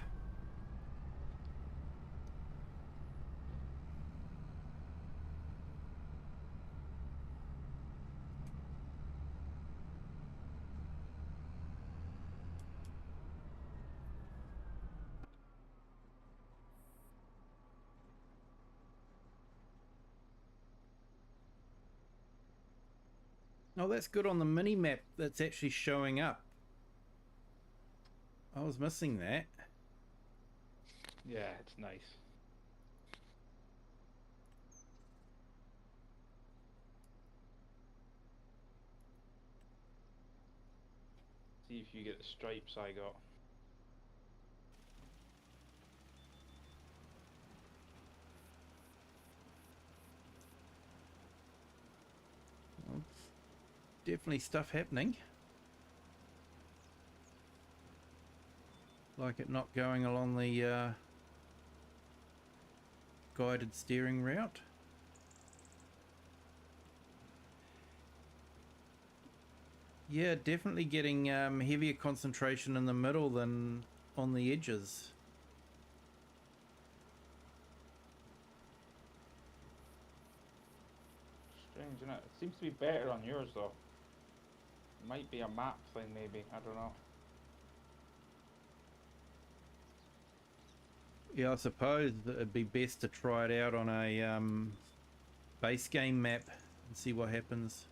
A: Oh, that's good on the mini map. That's actually showing up. I was missing that.
D: Yeah, it's nice. See if you get the stripes I got.
A: Well, definitely stuff happening. Like it not going along the guided steering route. Yeah, definitely getting heavier concentration in the middle than on the edges.
D: Strange, isn't it? It seems to be better on yours, though. Might be a map thing, maybe. I don't know.
A: Yeah, I suppose that it'd be best to try it out on a base game map and see what happens.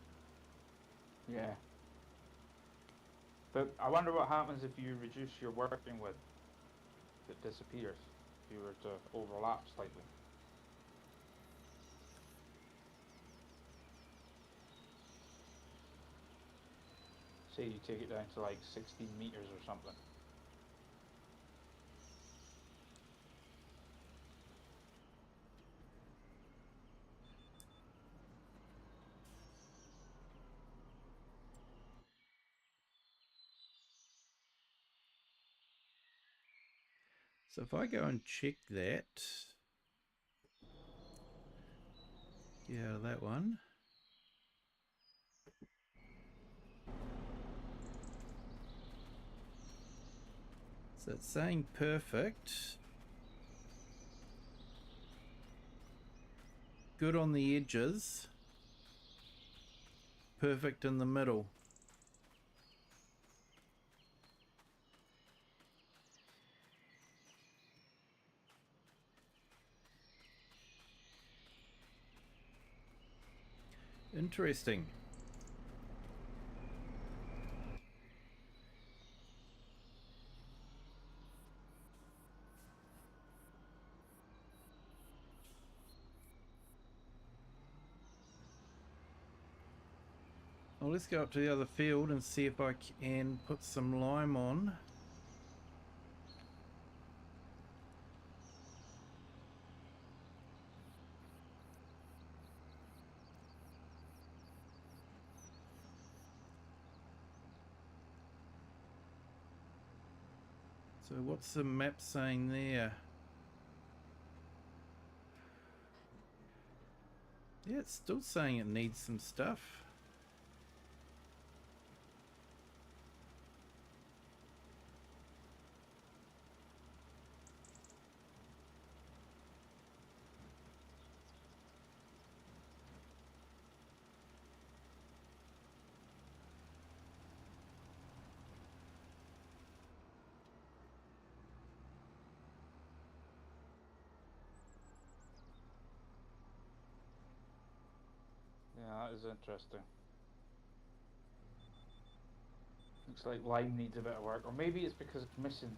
D: Yeah. But I wonder what happens if you reduce your working width. It disappears if you were to overlap slightly. Say you take it down to like 16 meters or something.
A: So if I go and check that, yeah, that one. So it's saying perfect. Good on the edges. Perfect in the middle. Interesting. Well, let's go up to the other field and see if I can put some lime on. So what's the map saying there? Yeah, it's still saying it needs some stuff.
D: Yeah, that is interesting. Looks like lime needs a bit of work, or maybe it's because it's missing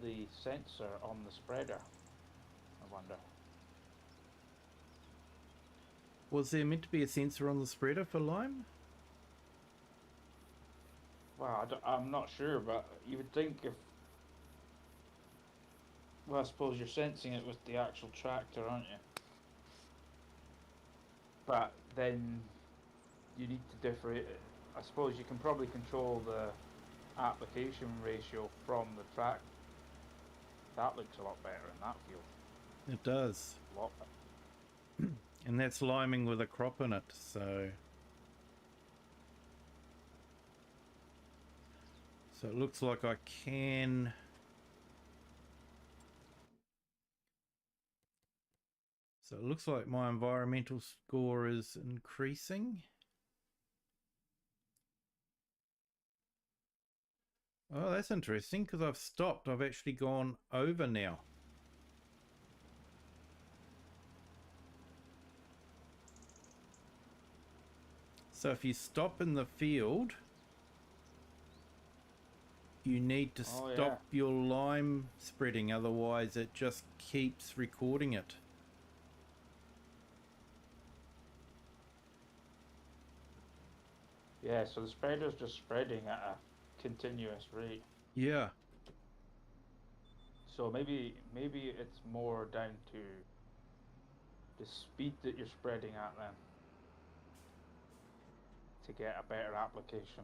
D: the sensor on the spreader. I wonder.
A: Was there meant to be a sensor on the spreader for lime?
D: Well, I'm not sure, but you would think if... Well, I suppose you're sensing it with the actual tractor, aren't you? But then you need to differ. I suppose you can probably control the application ratio from the track. That looks a lot better in that field.
A: It does.
D: A lot better.
A: And that's liming with a crop in it, so... So it looks like I can... So it looks like my environmental score is increasing. Oh, that's interesting, because I've stopped. I've actually gone over now. So if you stop in the field, you need to stop your lime spreading, otherwise it just keeps recording it.
D: Yeah, so the spreader's just spreading at a continuous rate.
A: Yeah.
D: So maybe it's more down to the speed that you're spreading at then, to get a better application.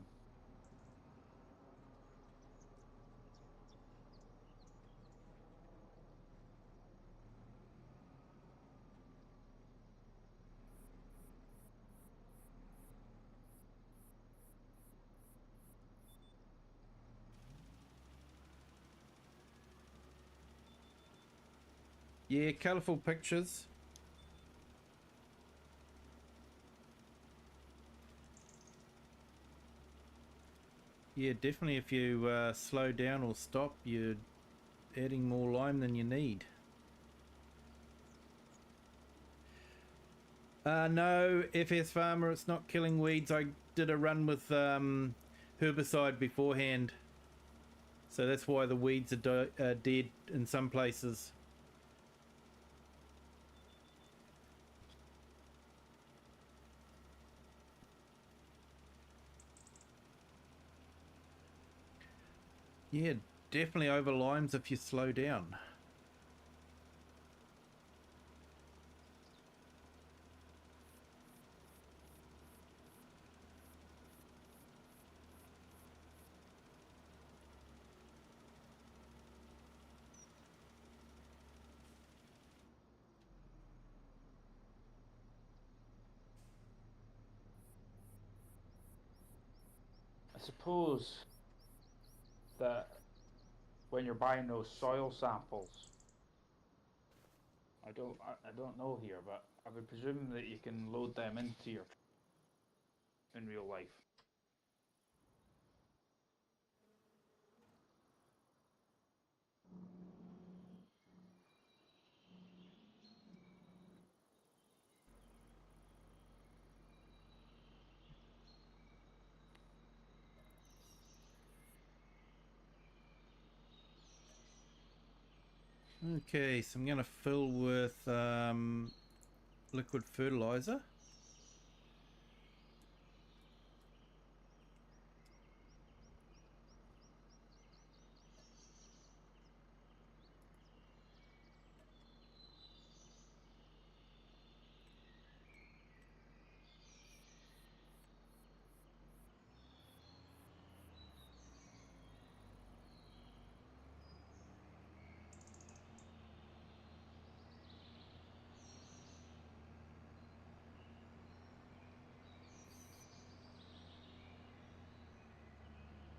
A: Yeah, colourful pictures. Yeah, definitely if you slow down or stop, you're adding more lime than you need. No, FS Farmer, it's not killing weeds. I did a run with herbicide beforehand. So that's why the weeds are dead in some places. Yeah, definitely over limes if you slow down.
D: I suppose that when you're buying those soil samples, I don't know here, but I would presume that you can load them into your in real life.
A: Okay, so I'm going to fill with liquid fertilizer.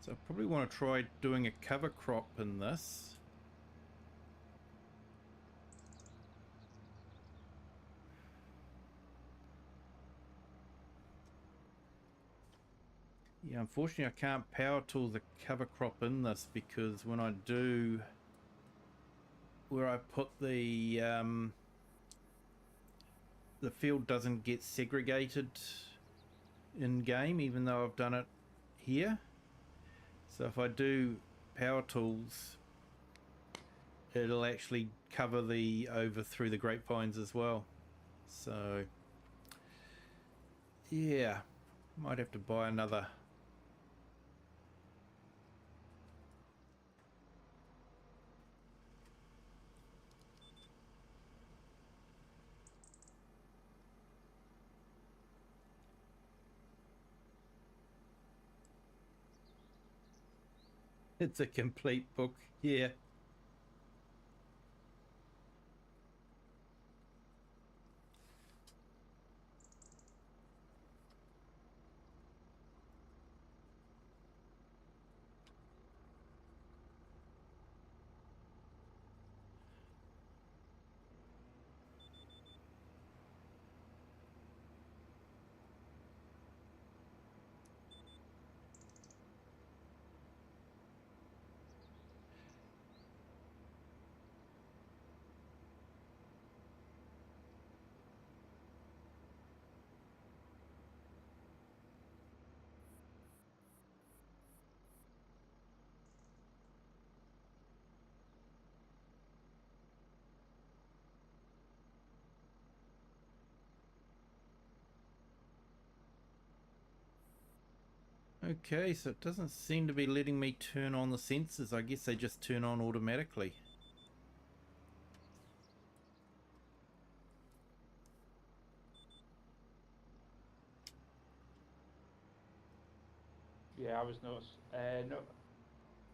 A: So I probably want to try doing a cover crop in this. Yeah, unfortunately I can't power tool the cover crop in this because when I do, where I put the field doesn't get segregated in game, even though I've done it here. So if I do power tools, it'll actually cover the over through the grapevines as well. So yeah, might have to buy another. It's a complete book, yeah. Okay, so it doesn't seem to be letting me turn on the sensors. I guess they just turn on automatically.
D: Yeah, I was noticed.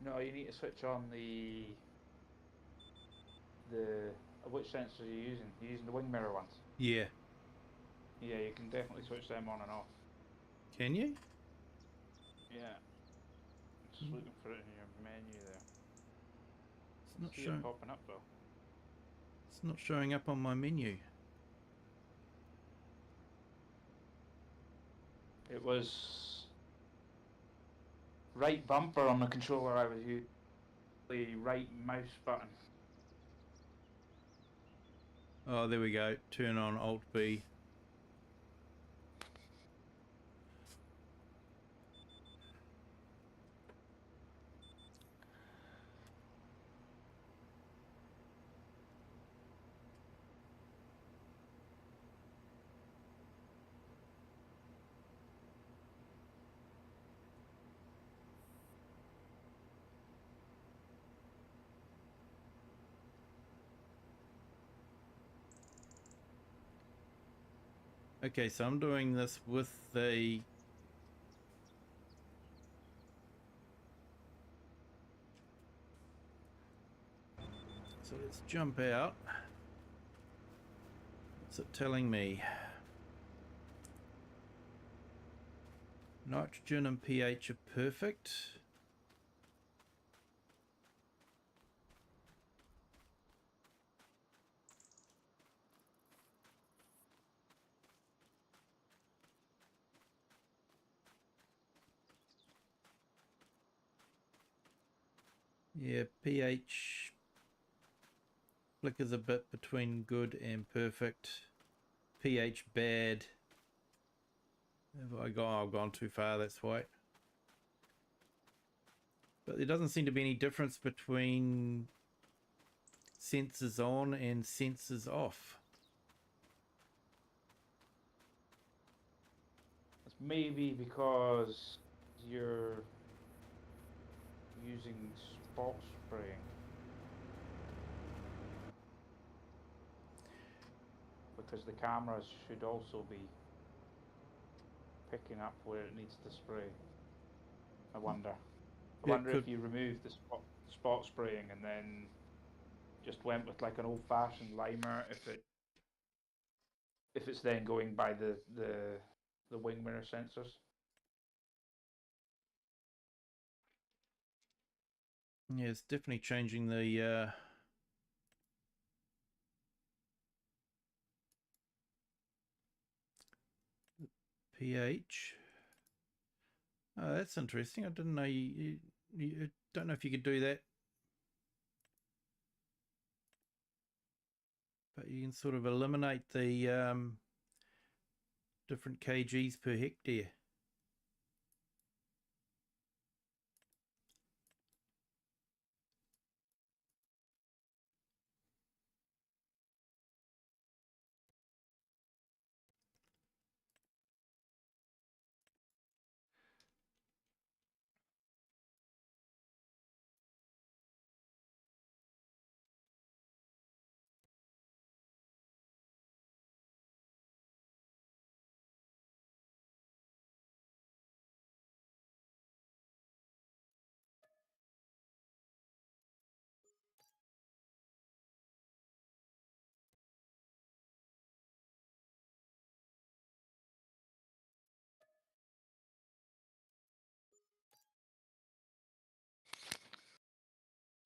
D: No, you need to switch on the which sensors are you using? You're using the wing mirror ones.
A: Yeah.
D: Yeah, you can definitely switch them on and off.
A: Can you?
D: Yeah. Just looking for it in your menu there.
A: It's not
D: See
A: showing.
D: it popping up though.
A: It's not showing up on my menu.
D: It was right bumper on the controller I was using. The right mouse button.
A: Oh, there we go. Turn on Alt B. Okay, so I'm doing this with the so let's jump out. What's it telling me? Nitrogen and pH are perfect. Yeah, pH flickers a bit between good and perfect. pH bad. Have I've gone too far, that's why. But there doesn't seem to be any difference between sensors on and sensors off.
D: It's maybe because you're using spot spraying. Because the cameras should also be picking up where it needs to spray. I wonder. I
A: Yeah,
D: wonder if you remove the spot spraying and then just went with like an old-fashioned limer, if it's then going by the wing mirror sensors.
A: Yeah, it's definitely changing the pH. Oh, that's interesting. I didn't know you don't know if you could do that. But you can sort of eliminate the different kgs per hectare.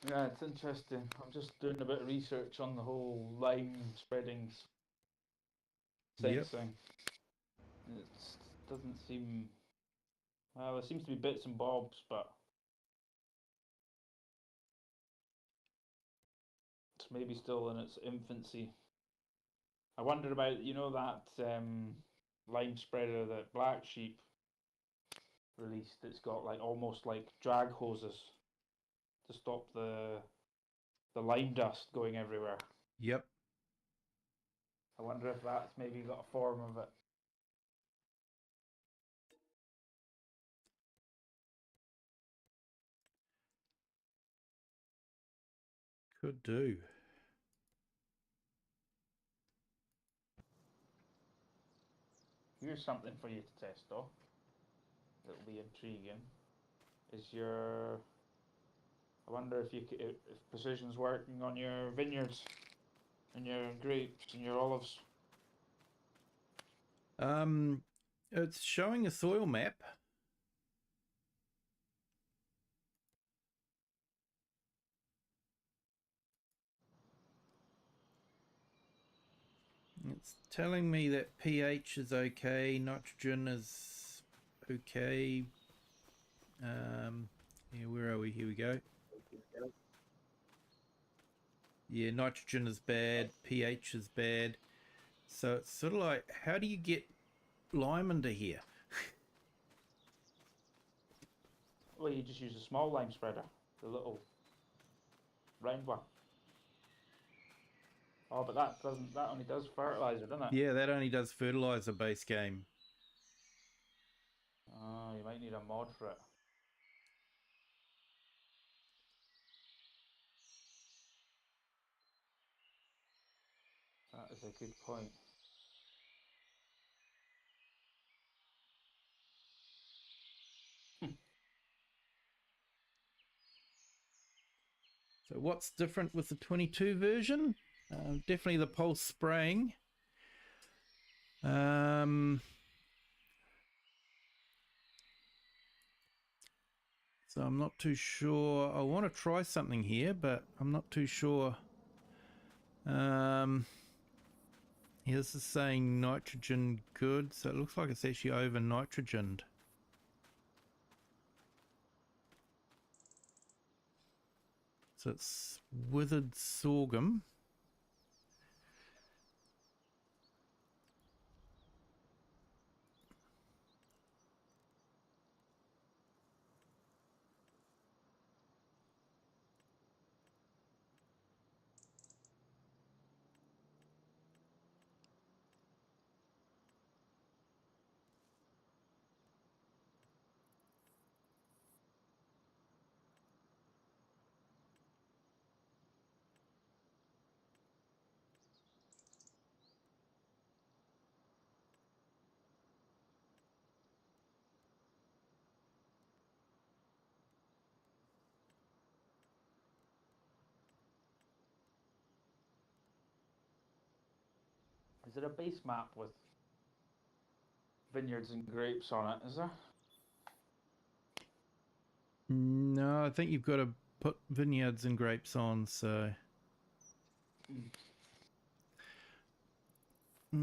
D: Yeah, it's interesting. I'm just doing a bit of research on the whole lime spreading
A: Yep.
D: sensing. It doesn't seem... Well, there seems to be bits and bobs, but it's maybe still in its infancy. I wonder about, you know, that lime spreader that Black Sheep released. It's got like almost like drag hoses to stop the lime dust going everywhere.
A: Yep.
D: I wonder if that's maybe got a form of it.
A: Could do.
D: Here's something for you to test though. That'll be intriguing. Is your... I wonder if if precision's working on your vineyards and your grapes and your olives.
A: It's showing a soil map. It's telling me that pH is okay, nitrogen is okay. Yeah, where are we? Here we go. Yeah, nitrogen is bad, pH is bad. So it's sort of like, how do you get lime into here?
D: Well, you just use a small lime spreader, the little round one. Oh, but that only does fertilizer, doesn't it?
A: Yeah, that only does fertilizer base game.
D: Oh, you might need a mod for it. That is a good point.
A: So what's different with the 22 version? Definitely the pulse spraying. So I'm not too sure. I want to try something here, but I'm not too sure. Yeah, this is saying nitrogen good, so it looks like it's actually over nitrogened. So it's withered sorghum.
D: Is there a base map with vineyards and grapes on it? Is there?
A: No, I think you've got to put vineyards and grapes on, so...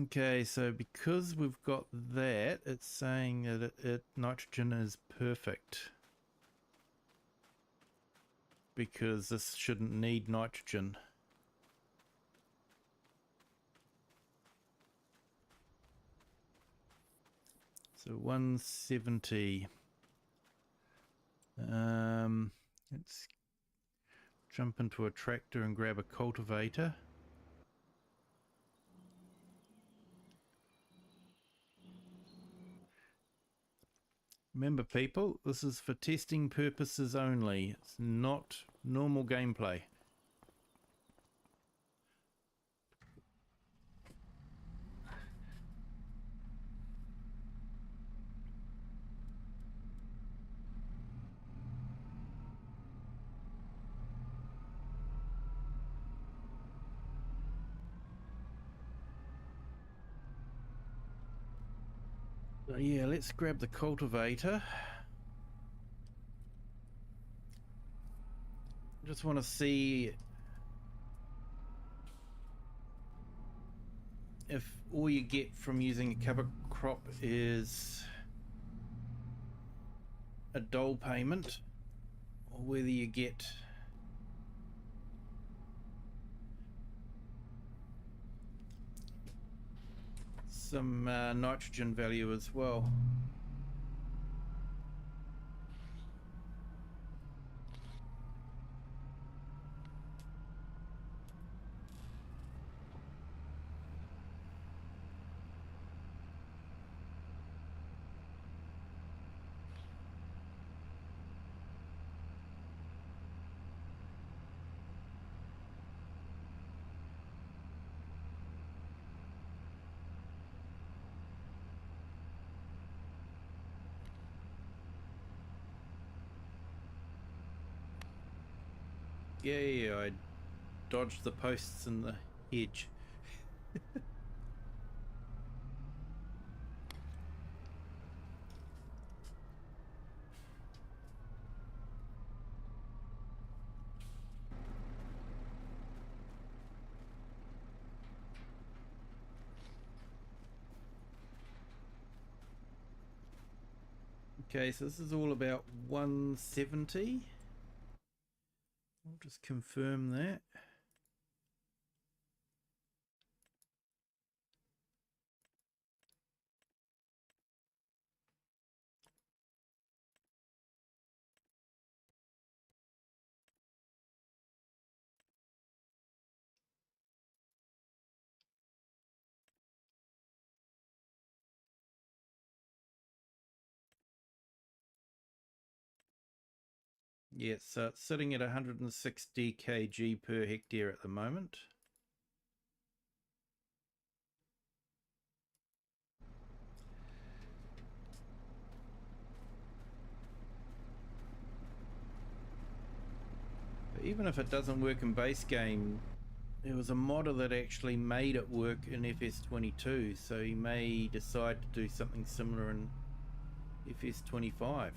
A: Okay, so because we've got that, it's saying that nitrogen is perfect. Because this shouldn't need nitrogen. So 170. Let's jump into a tractor and grab a cultivator. Remember people, this is for testing purposes only. It's not normal gameplay. So yeah, let's grab the cultivator. Just want to see if all you get from using a cover crop is a dole payment, or whether you get some nitrogen value as well. Yeah, I dodged the posts and the hedge. Okay, so this is all about 170. I'll just confirm that. Yes, so it's sitting at 160 kg per hectare at the moment. But even if it doesn't work in base game, there was a modder that actually made it work in FS22, so he may decide to do something similar in FS25.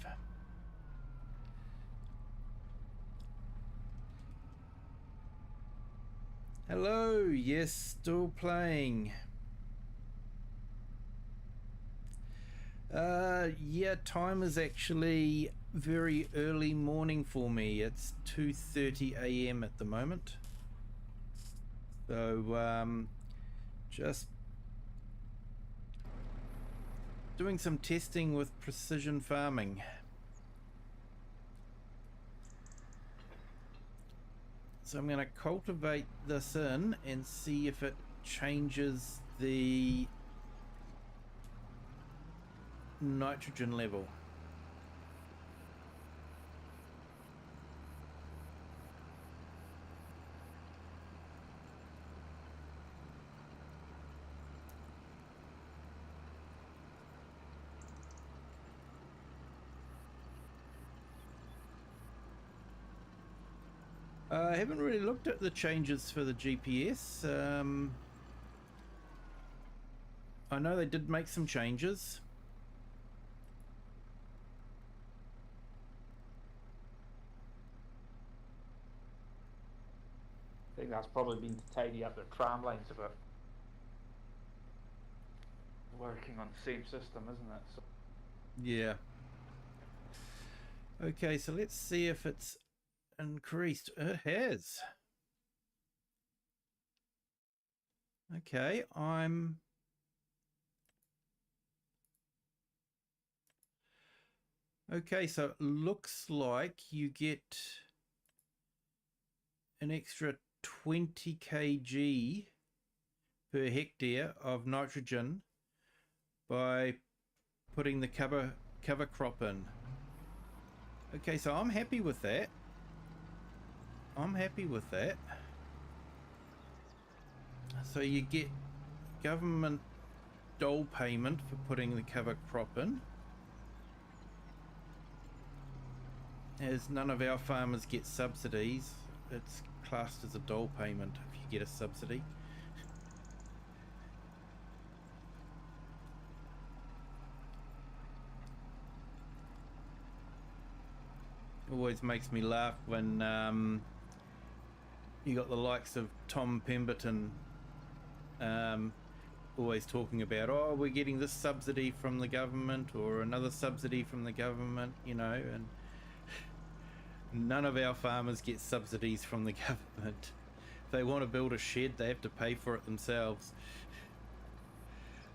A: Hello, yes, still playing. Yeah, time is actually very early morning for me. It's 2:30 AM at the moment. So, just doing some testing with precision farming. So I'm going to cultivate this in and see if it changes the nitrogen level. I haven't really looked at the changes for the GPS. I know they did make some changes.
D: I think that's probably been to tidy up their tram lines a bit. Working on the same system, isn't it? So
A: Yeah. Okay, so let's see if it's increased. It has. Okay, Okay, so it looks like you get an extra 20 kg per hectare of nitrogen by putting the cover crop in. Okay, so I'm happy with that. So you get government dole payment for putting the cover crop in, as none of our farmers get subsidies. It's classed as a dole payment if you get a subsidy. Always makes me laugh when you got the likes of Tom Pemberton always talking about, oh, we're getting this subsidy from the government or another subsidy from the government, you know, and none of our farmers get subsidies from the government. If they want to build a shed, they have to pay for it themselves.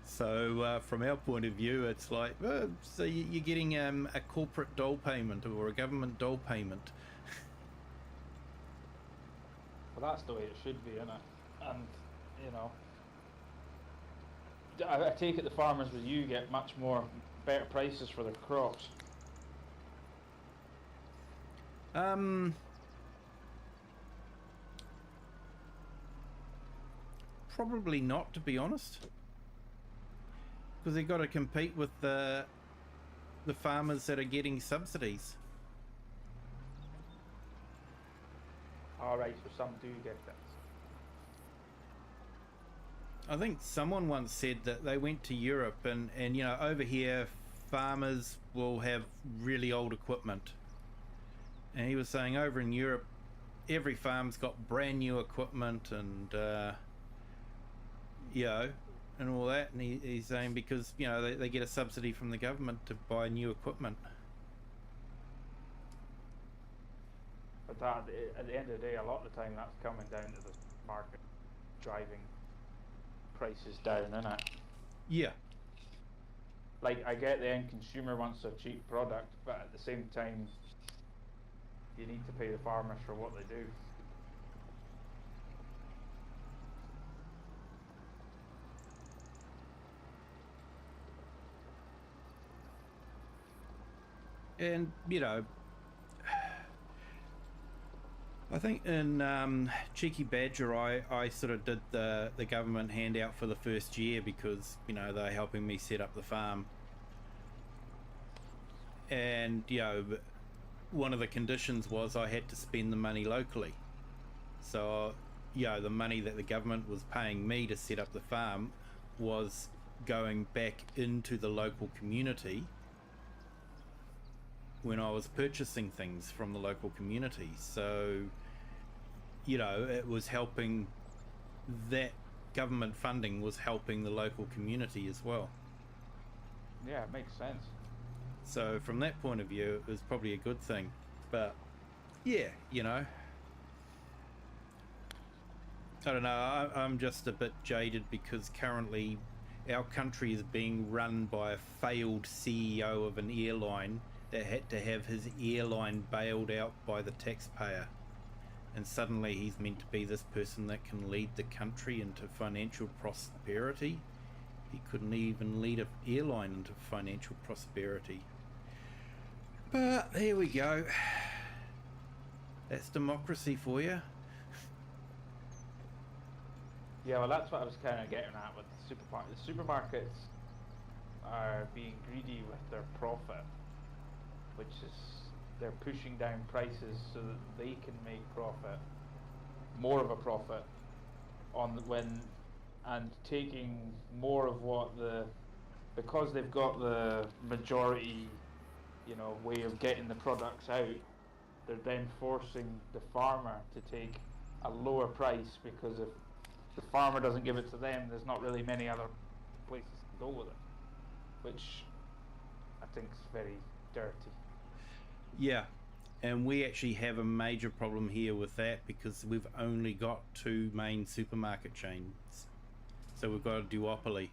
A: So from our point of view, it's like, so you're getting a corporate dole payment or a government dole payment.
D: well, that's the way it should be, isn't it? And you know, I take it the farmers with you get much more better prices for their crops.
A: Probably not, to be honest, because they've got to compete with the farmers that are getting subsidies.
D: Alright, so some do get that.
A: I think someone once said that they went to Europe and you know, over here farmers will have really old equipment, and he was saying over in Europe every farm's got brand new equipment and you know, and all that, and he's saying because, you know, they get a subsidy from the government to buy new equipment.
D: But that, at the end of the day, a lot of the time that's coming down to the market driving prices down, innit?
A: Yeah.
D: Like, I get the end consumer wants a cheap product, but at the same time, you need to pay the farmers for what they do.
A: And, you know, I think in Cheeky Badger, I sort of did the government handout for the first year because, you know, they're helping me set up the farm. And, you know, one of the conditions was I had to spend the money locally. So, you know, the money that the government was paying me to set up the farm was going back into the local community when I was purchasing things from the local community. So, you know, it was helping, that government funding was helping the local community as well.
D: Yeah, it makes sense.
A: So from that point of view, it was probably a good thing. But yeah, you know, I don't know, I'm just a bit jaded because currently our country is being run by a failed CEO of an airline that had to have his airline bailed out by the taxpayer, and suddenly he's meant to be this person that can lead the country into financial prosperity. He couldn't even lead an airline into financial prosperity. But there we go. That's democracy for you.
D: Yeah, well, that's what I was kind of getting at with the supermarkets. The supermarkets are being greedy with their profit, which is they're pushing down prices so that they can make profit, more of a profit, on when and taking more of what because they've got the majority, way of getting the products out, they're then forcing the farmer to take a lower price, because if the farmer doesn't give it to them, there's not really many other places to go with it, which I think is very dirty.
A: Yeah, and we actually have a major problem here with that because we've only got 2 main supermarket chains. So we've got a duopoly.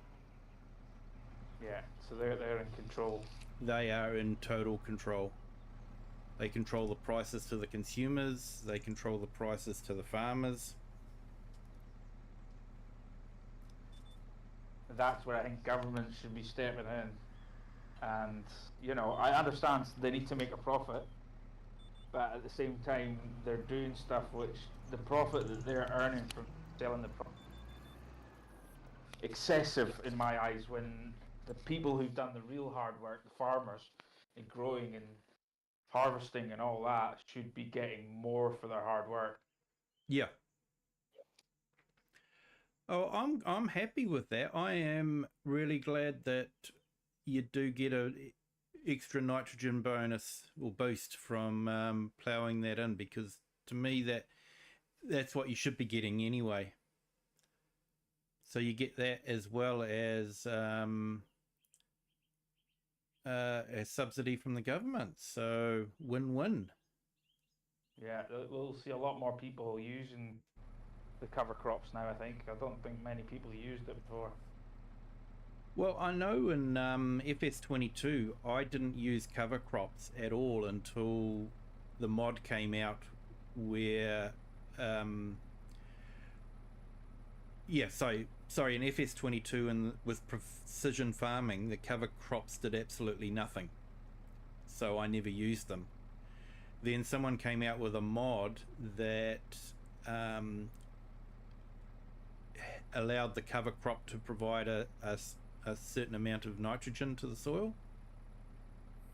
D: Yeah, so they're in control.
A: They are in total control. They control the prices to the consumers, they control the prices to the farmers.
D: That's where I think government should be stepping in. And, I understand they need to make a profit, but at the same time, they're doing stuff which the profit that they're earning from selling the product excessive in my eyes, when the people who've done the real hard work, the farmers, in growing and harvesting and all that, should be getting more for their hard work.
A: Yeah. Oh, I'm happy with that. I am really glad that you do get a extra nitrogen bonus or boost from ploughing that in, because to me that's what you should be getting anyway. So you get that as well as a subsidy from the government. So win-win.
D: Yeah, we'll see a lot more people using the cover crops now, I think. I don't think many people used it before.
A: Well, I know in FS22 I didn't use cover crops at all until the mod came out where sorry, in FS22 and with precision farming, the cover crops did absolutely nothing. So I never used them. Then someone came out with a mod that allowed the cover crop to provide a certain amount of nitrogen to the soil.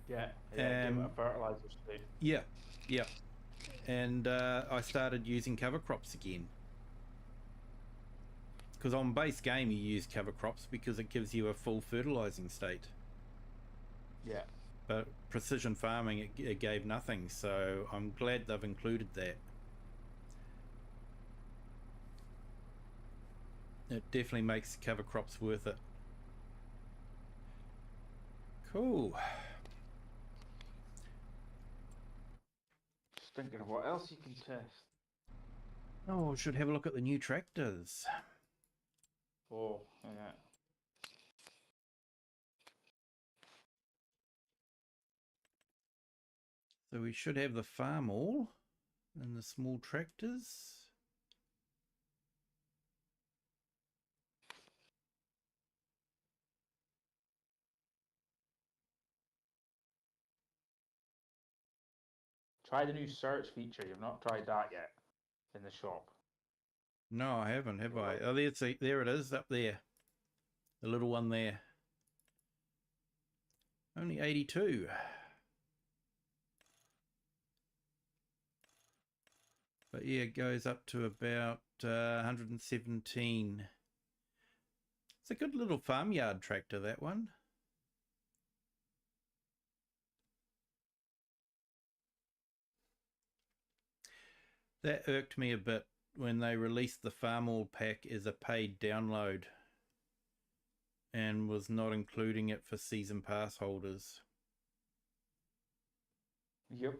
D: Yeah, give it a fertilizer too.
A: Yeah. And I started using cover crops again. Because on base game you use cover crops because it gives you a full fertilizing state.
D: Yeah.
A: But precision farming, it gave nothing, so I'm glad they've included that. It definitely makes cover crops worth it. Cool.
D: Just thinking of what else you can test.
A: Oh, should have a look at the new tractors.
D: Oh, yeah.
A: So we should have the farm all and the small tractors.
D: Try the new search feature. You've not tried that yet in the shop.
A: No, I haven't, have I? Oh, there it is, up there. The little one there. Only 82. But yeah, it goes up to about 117. It's a good little farmyard tractor, that one. That irked me a bit when they released the Farm All pack as a paid download and was not including it for season pass holders.
D: Yep.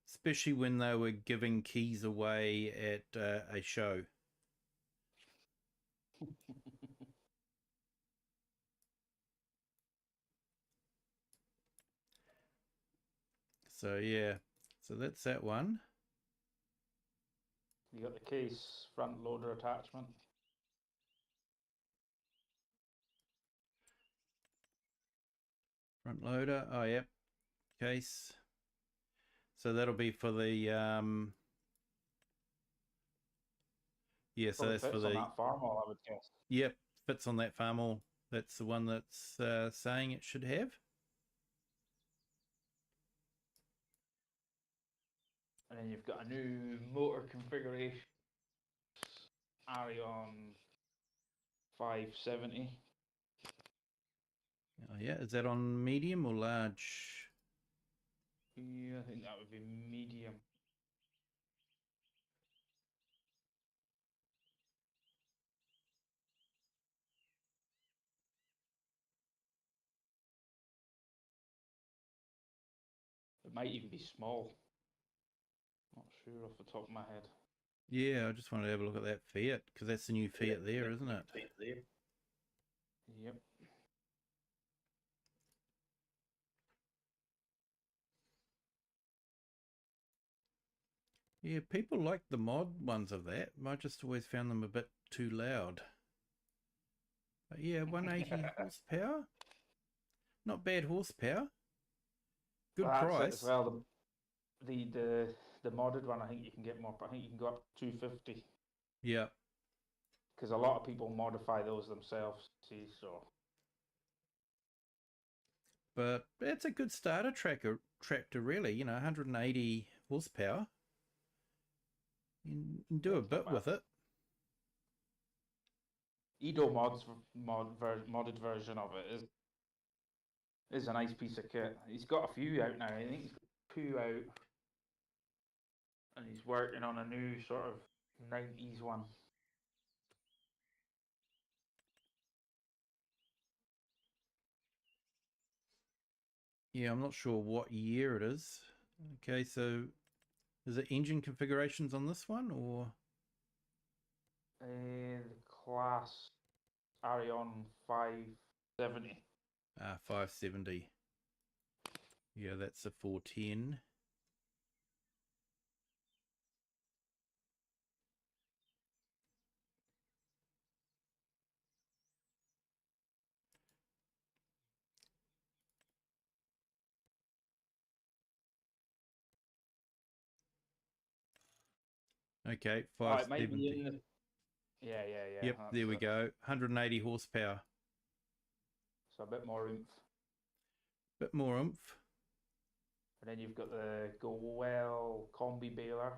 A: Especially when they were giving keys away at a show. So yeah, so that's that one.
D: You got the case front loader attachment.
A: Front loader, oh yep, case. So that'll be for the yeah, so that's for the
D: that farm all, I would guess.
A: Yep, fits on that farm all. That's the one that's saying it should have.
D: And then you've got a new motor configuration, Arion 570.
A: Oh, yeah, is that on medium or large?
D: Yeah, I think that would be medium. It might even be small. Not sure off the top of my head.
A: Yeah, I just wanted to have a look at that Fiat, because that's the new Fiat there, isn't it?
D: Yep.
A: Yeah, people like the mod ones of that. I just always found them a bit too loud. But yeah, 180 horsepower. Not bad horsepower. Good
D: Well, that's it
A: price.
D: as well. The modded one, I think you can get more. I think you can go up to 250
A: Yeah.
D: because a lot of people modify those themselves. See, so
A: But it's a good starter tractor really, you know, 180 horsepower. You can do
D: yeah,
A: a
D: it's not
A: bit with
D: bad.
A: it.
D: Edo modded version of it is a nice piece of kit. He's got a few out now. I think he's got 2 out, and he's working on a new sort of 90s one.
A: Yeah, I'm not sure what year it is. Okay, so is it engine configurations on this one or?
D: The class Arion 570.
A: 570. Yeah, that's a 410. Okay,
D: Oh, it might be
A: 570.
D: in the. Yeah.
A: Yep,
D: That's
A: there we
D: it.
A: go. 180 horsepower.
D: So a bit more oomph.
A: Bit more oomph.
D: And then you've got the Go Well combi baler.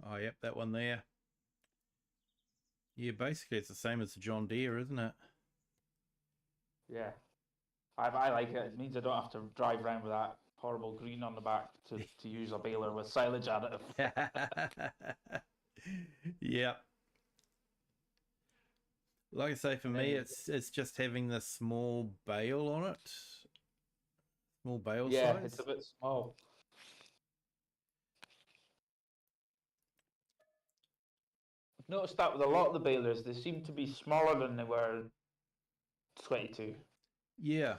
A: Oh, yep, that one there. Yeah, basically it's the same as the John Deere, isn't it?
D: Yeah. I like it. It means I don't have to drive around with that horrible green on the back to use a baler with silage additive.
A: Yeah. Like I say, for
D: And
A: me,
D: then
A: it's just having this small bale on it. Small bale
D: yeah,
A: size.
D: it's a bit small. I've noticed that with a lot of the balers, they seem to be smaller than they were 22.
A: Yeah.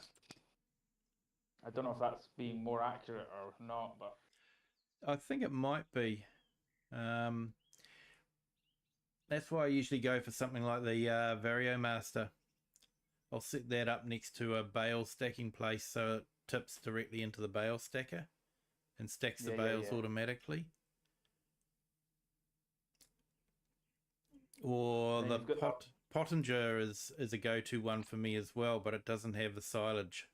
D: I don't know if that's being more accurate or not, but
A: I think it might be. That's why I usually go for something like the Vario Master. I'll set that up next to a bale stacking place so it tips directly into the bale stacker and stacks the bales automatically. Or the Pottinger is a go-to one for me as well, but it doesn't have the silage.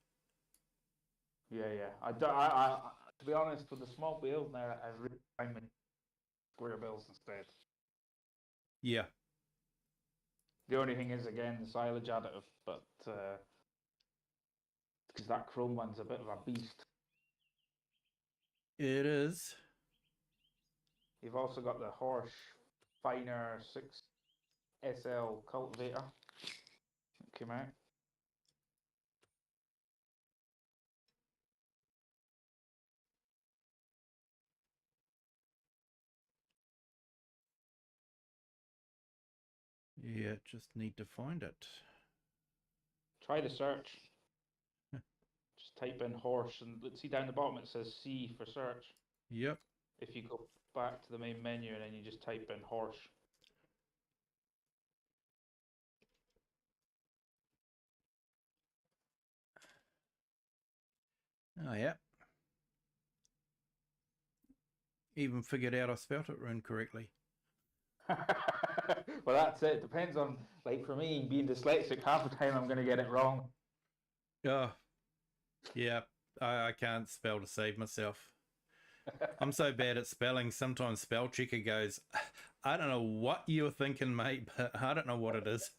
D: Yeah. I to be honest, with the small bales now, I really find square bales instead.
A: Yeah.
D: The only thing is, again, the silage additive, but because that chrome one's a bit of a beast.
A: It is.
D: You've also got the Horsch Finer 6 SL cultivator that came out.
A: Yeah, just need to find it.
D: Try the search. Just type in Horsch, and let's see down the bottom it says C for search.
A: Yep.
D: If you go back to the main menu and then you just type in Horsch.
A: Oh, yeah. even figured out I spelt it incorrectly.
D: Well, that's it. Depends on, like, for me, being dyslexic, half the time I'm going to get it wrong.
A: Oh, yeah, I can't spell to save myself. I'm so bad at spelling, sometimes spell checker goes, I don't know what you're thinking, mate, but I don't know what it is.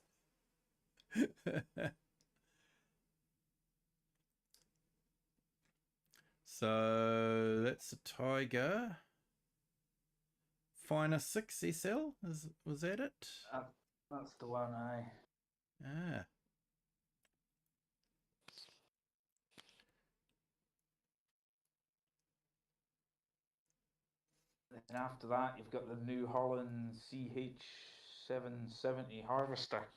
A: So that's a Tiger. Finer 6 SL, was that it?
D: That's the one, aye.
A: Ah.
D: And after that, you've got the New Holland CH770 Harvester.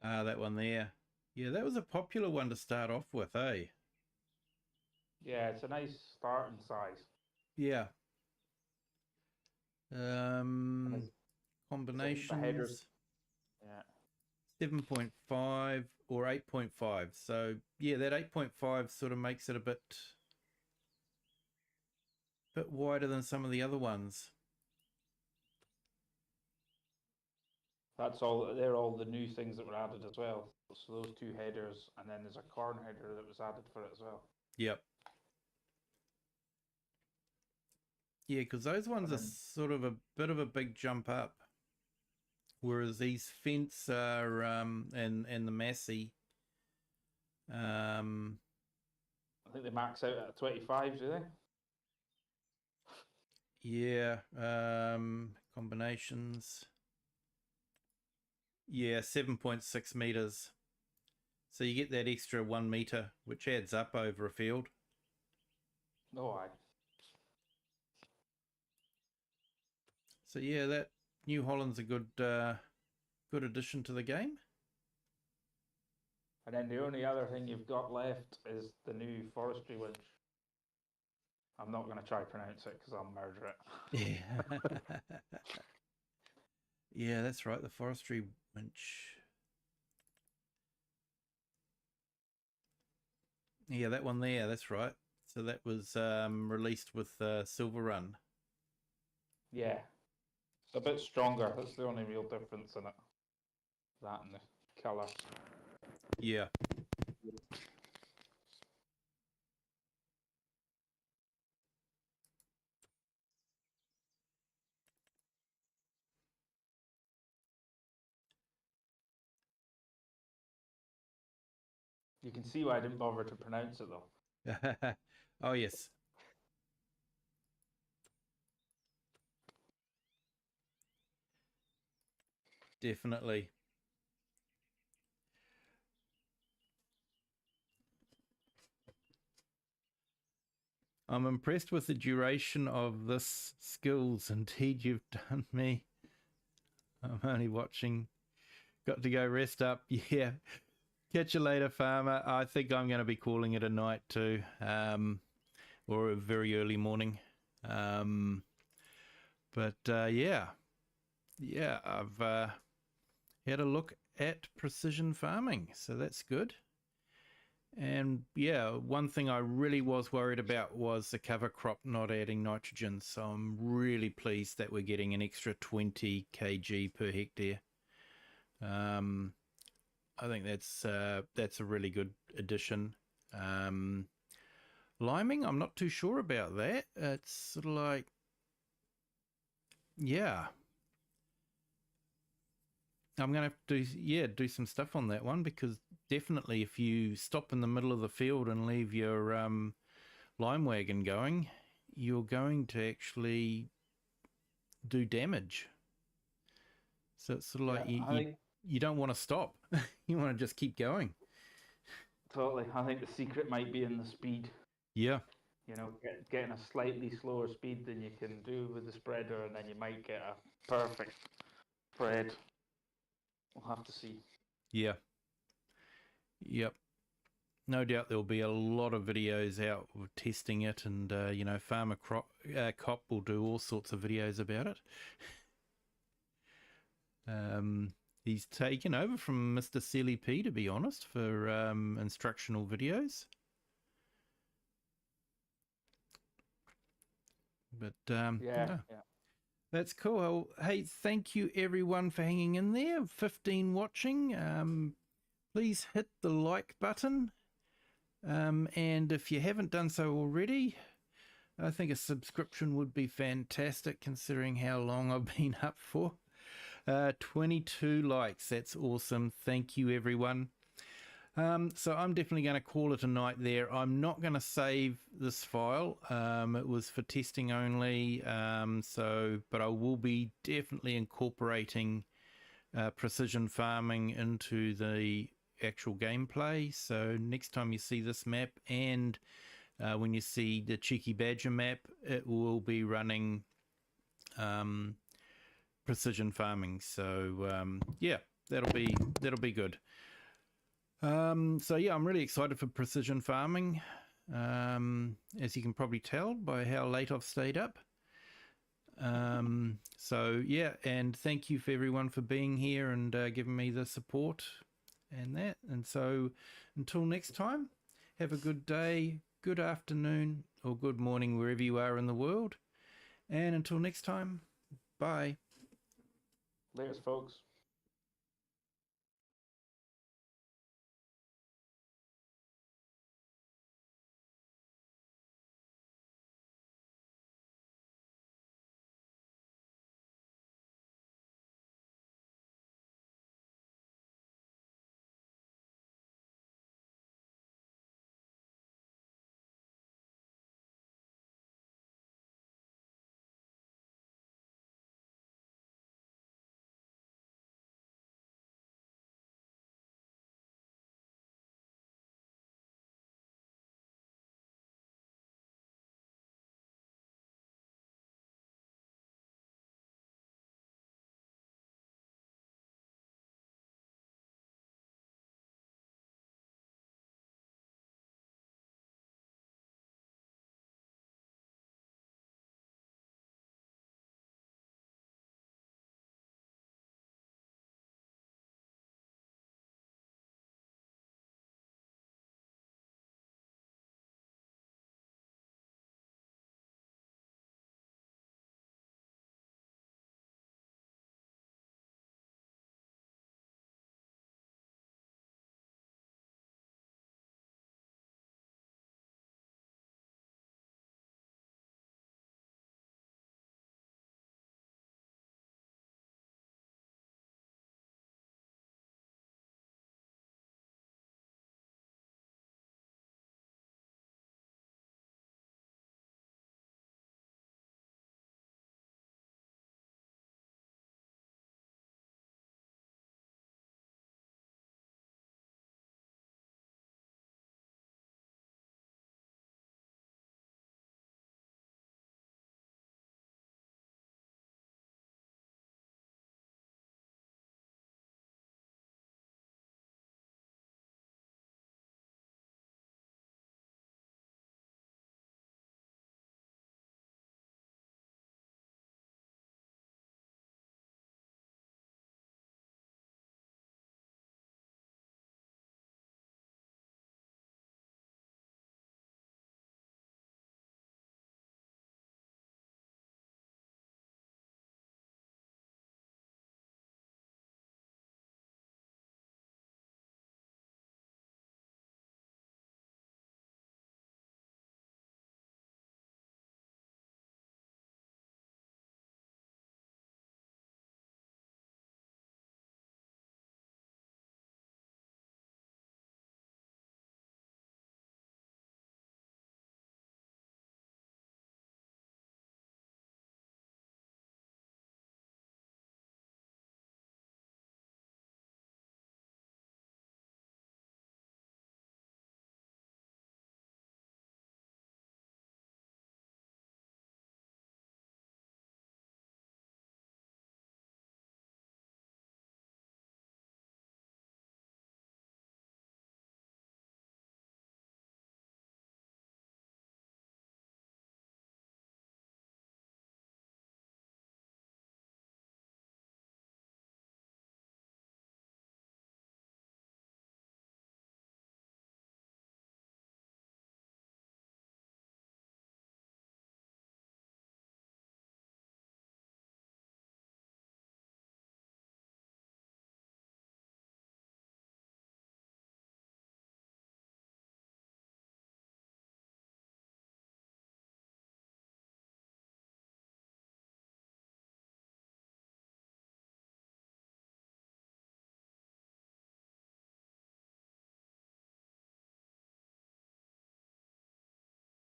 A: Ah, that one there. Yeah, that was a popular one to start off with, eh?
D: Yeah, it's a nice starting size.
A: Yeah.
D: It's
A: Combinations.
D: headers. Yeah.
A: 7.5 or 8.5. So yeah, that 8.5 sort of makes it a bit wider than some of the other ones.
D: That's all. They're all the new things that were added as well. So those two headers, and then there's a corn header that was added for it as well.
A: Yep. Yeah, because those ones are sort of a bit of a big jump up, whereas these Fence are and the Massey.
D: I think they max out at 25, do they?
A: Yeah. Combinations. Yeah, 7.6 meters. So you get that extra 1 meter, which adds up over a field.
D: Oh, aye.
A: So yeah, that New Holland's a good good addition to the game.
D: And then the only other thing you've got left is the new forestry winch. I'm not going to try pronounce it because I'll murder it.
A: Yeah. Yeah, that's right, the forestry winch. Yeah, that one there, that's right. So that was released with Silver Run.
D: Yeah. It's a bit stronger. That's the only real difference in it. That and the colour.
A: Yeah.
D: You can see why I didn't bother to pronounce it though.
A: Oh, yes. Definitely. I'm impressed with the duration of this skills. Indeed, you've done me. I'm only watching. Got to go rest up. Yeah. Catch you later, farmer. I think I'm going to be calling it a night too, or a very early morning. But yeah, I've had a look at precision farming, so that's good. And yeah, one thing I really was worried about was the cover crop not adding nitrogen. So I'm really pleased that we're getting an extra 20 kg per hectare. I think that's a really good addition. Liming, I'm not too sure about that. It's sort of like, yeah, I'm gonna have to do some stuff on that one, because definitely if you stop in the middle of the field and leave your lime wagon going, you're going to actually do damage. So it's sort of like you don't want to stop. You want to just keep going.
D: Totally. I think the secret might be in the speed.
A: Yeah.
D: You know, getting a slightly slower speed than you can do with the spreader, and then you might get a perfect spread. We'll have to see.
A: Yeah. Yep. No doubt there'll be a lot of videos out of testing it, and you know, Farmer Cop will do all sorts of videos about it. He's taken over from Mr. Silly P, to be honest, for instructional videos. But
D: Yeah.
A: that's cool. Well, hey, thank you everyone for hanging in there. 15 watching. Please hit the like button. And if you haven't done so already, I think a subscription would be fantastic considering how long I've been up for. 22 likes. That's awesome. Thank you, everyone. So I'm definitely going to call it a night there. I'm not going to save this file. It was for testing only. But I will be definitely incorporating precision farming into the actual gameplay. So next time you see this map, and when you see the Cheeky Badger map, it will be running precision farming. So yeah, that'll be good. So yeah, I'm really excited for precision farming, as you can probably tell by how late I've stayed up. So yeah, and thank you for everyone for being here and giving me the support and that. And so until next time, have a good day, good afternoon, or good morning wherever you are in the world. And until next time, bye.
D: Laters, folks.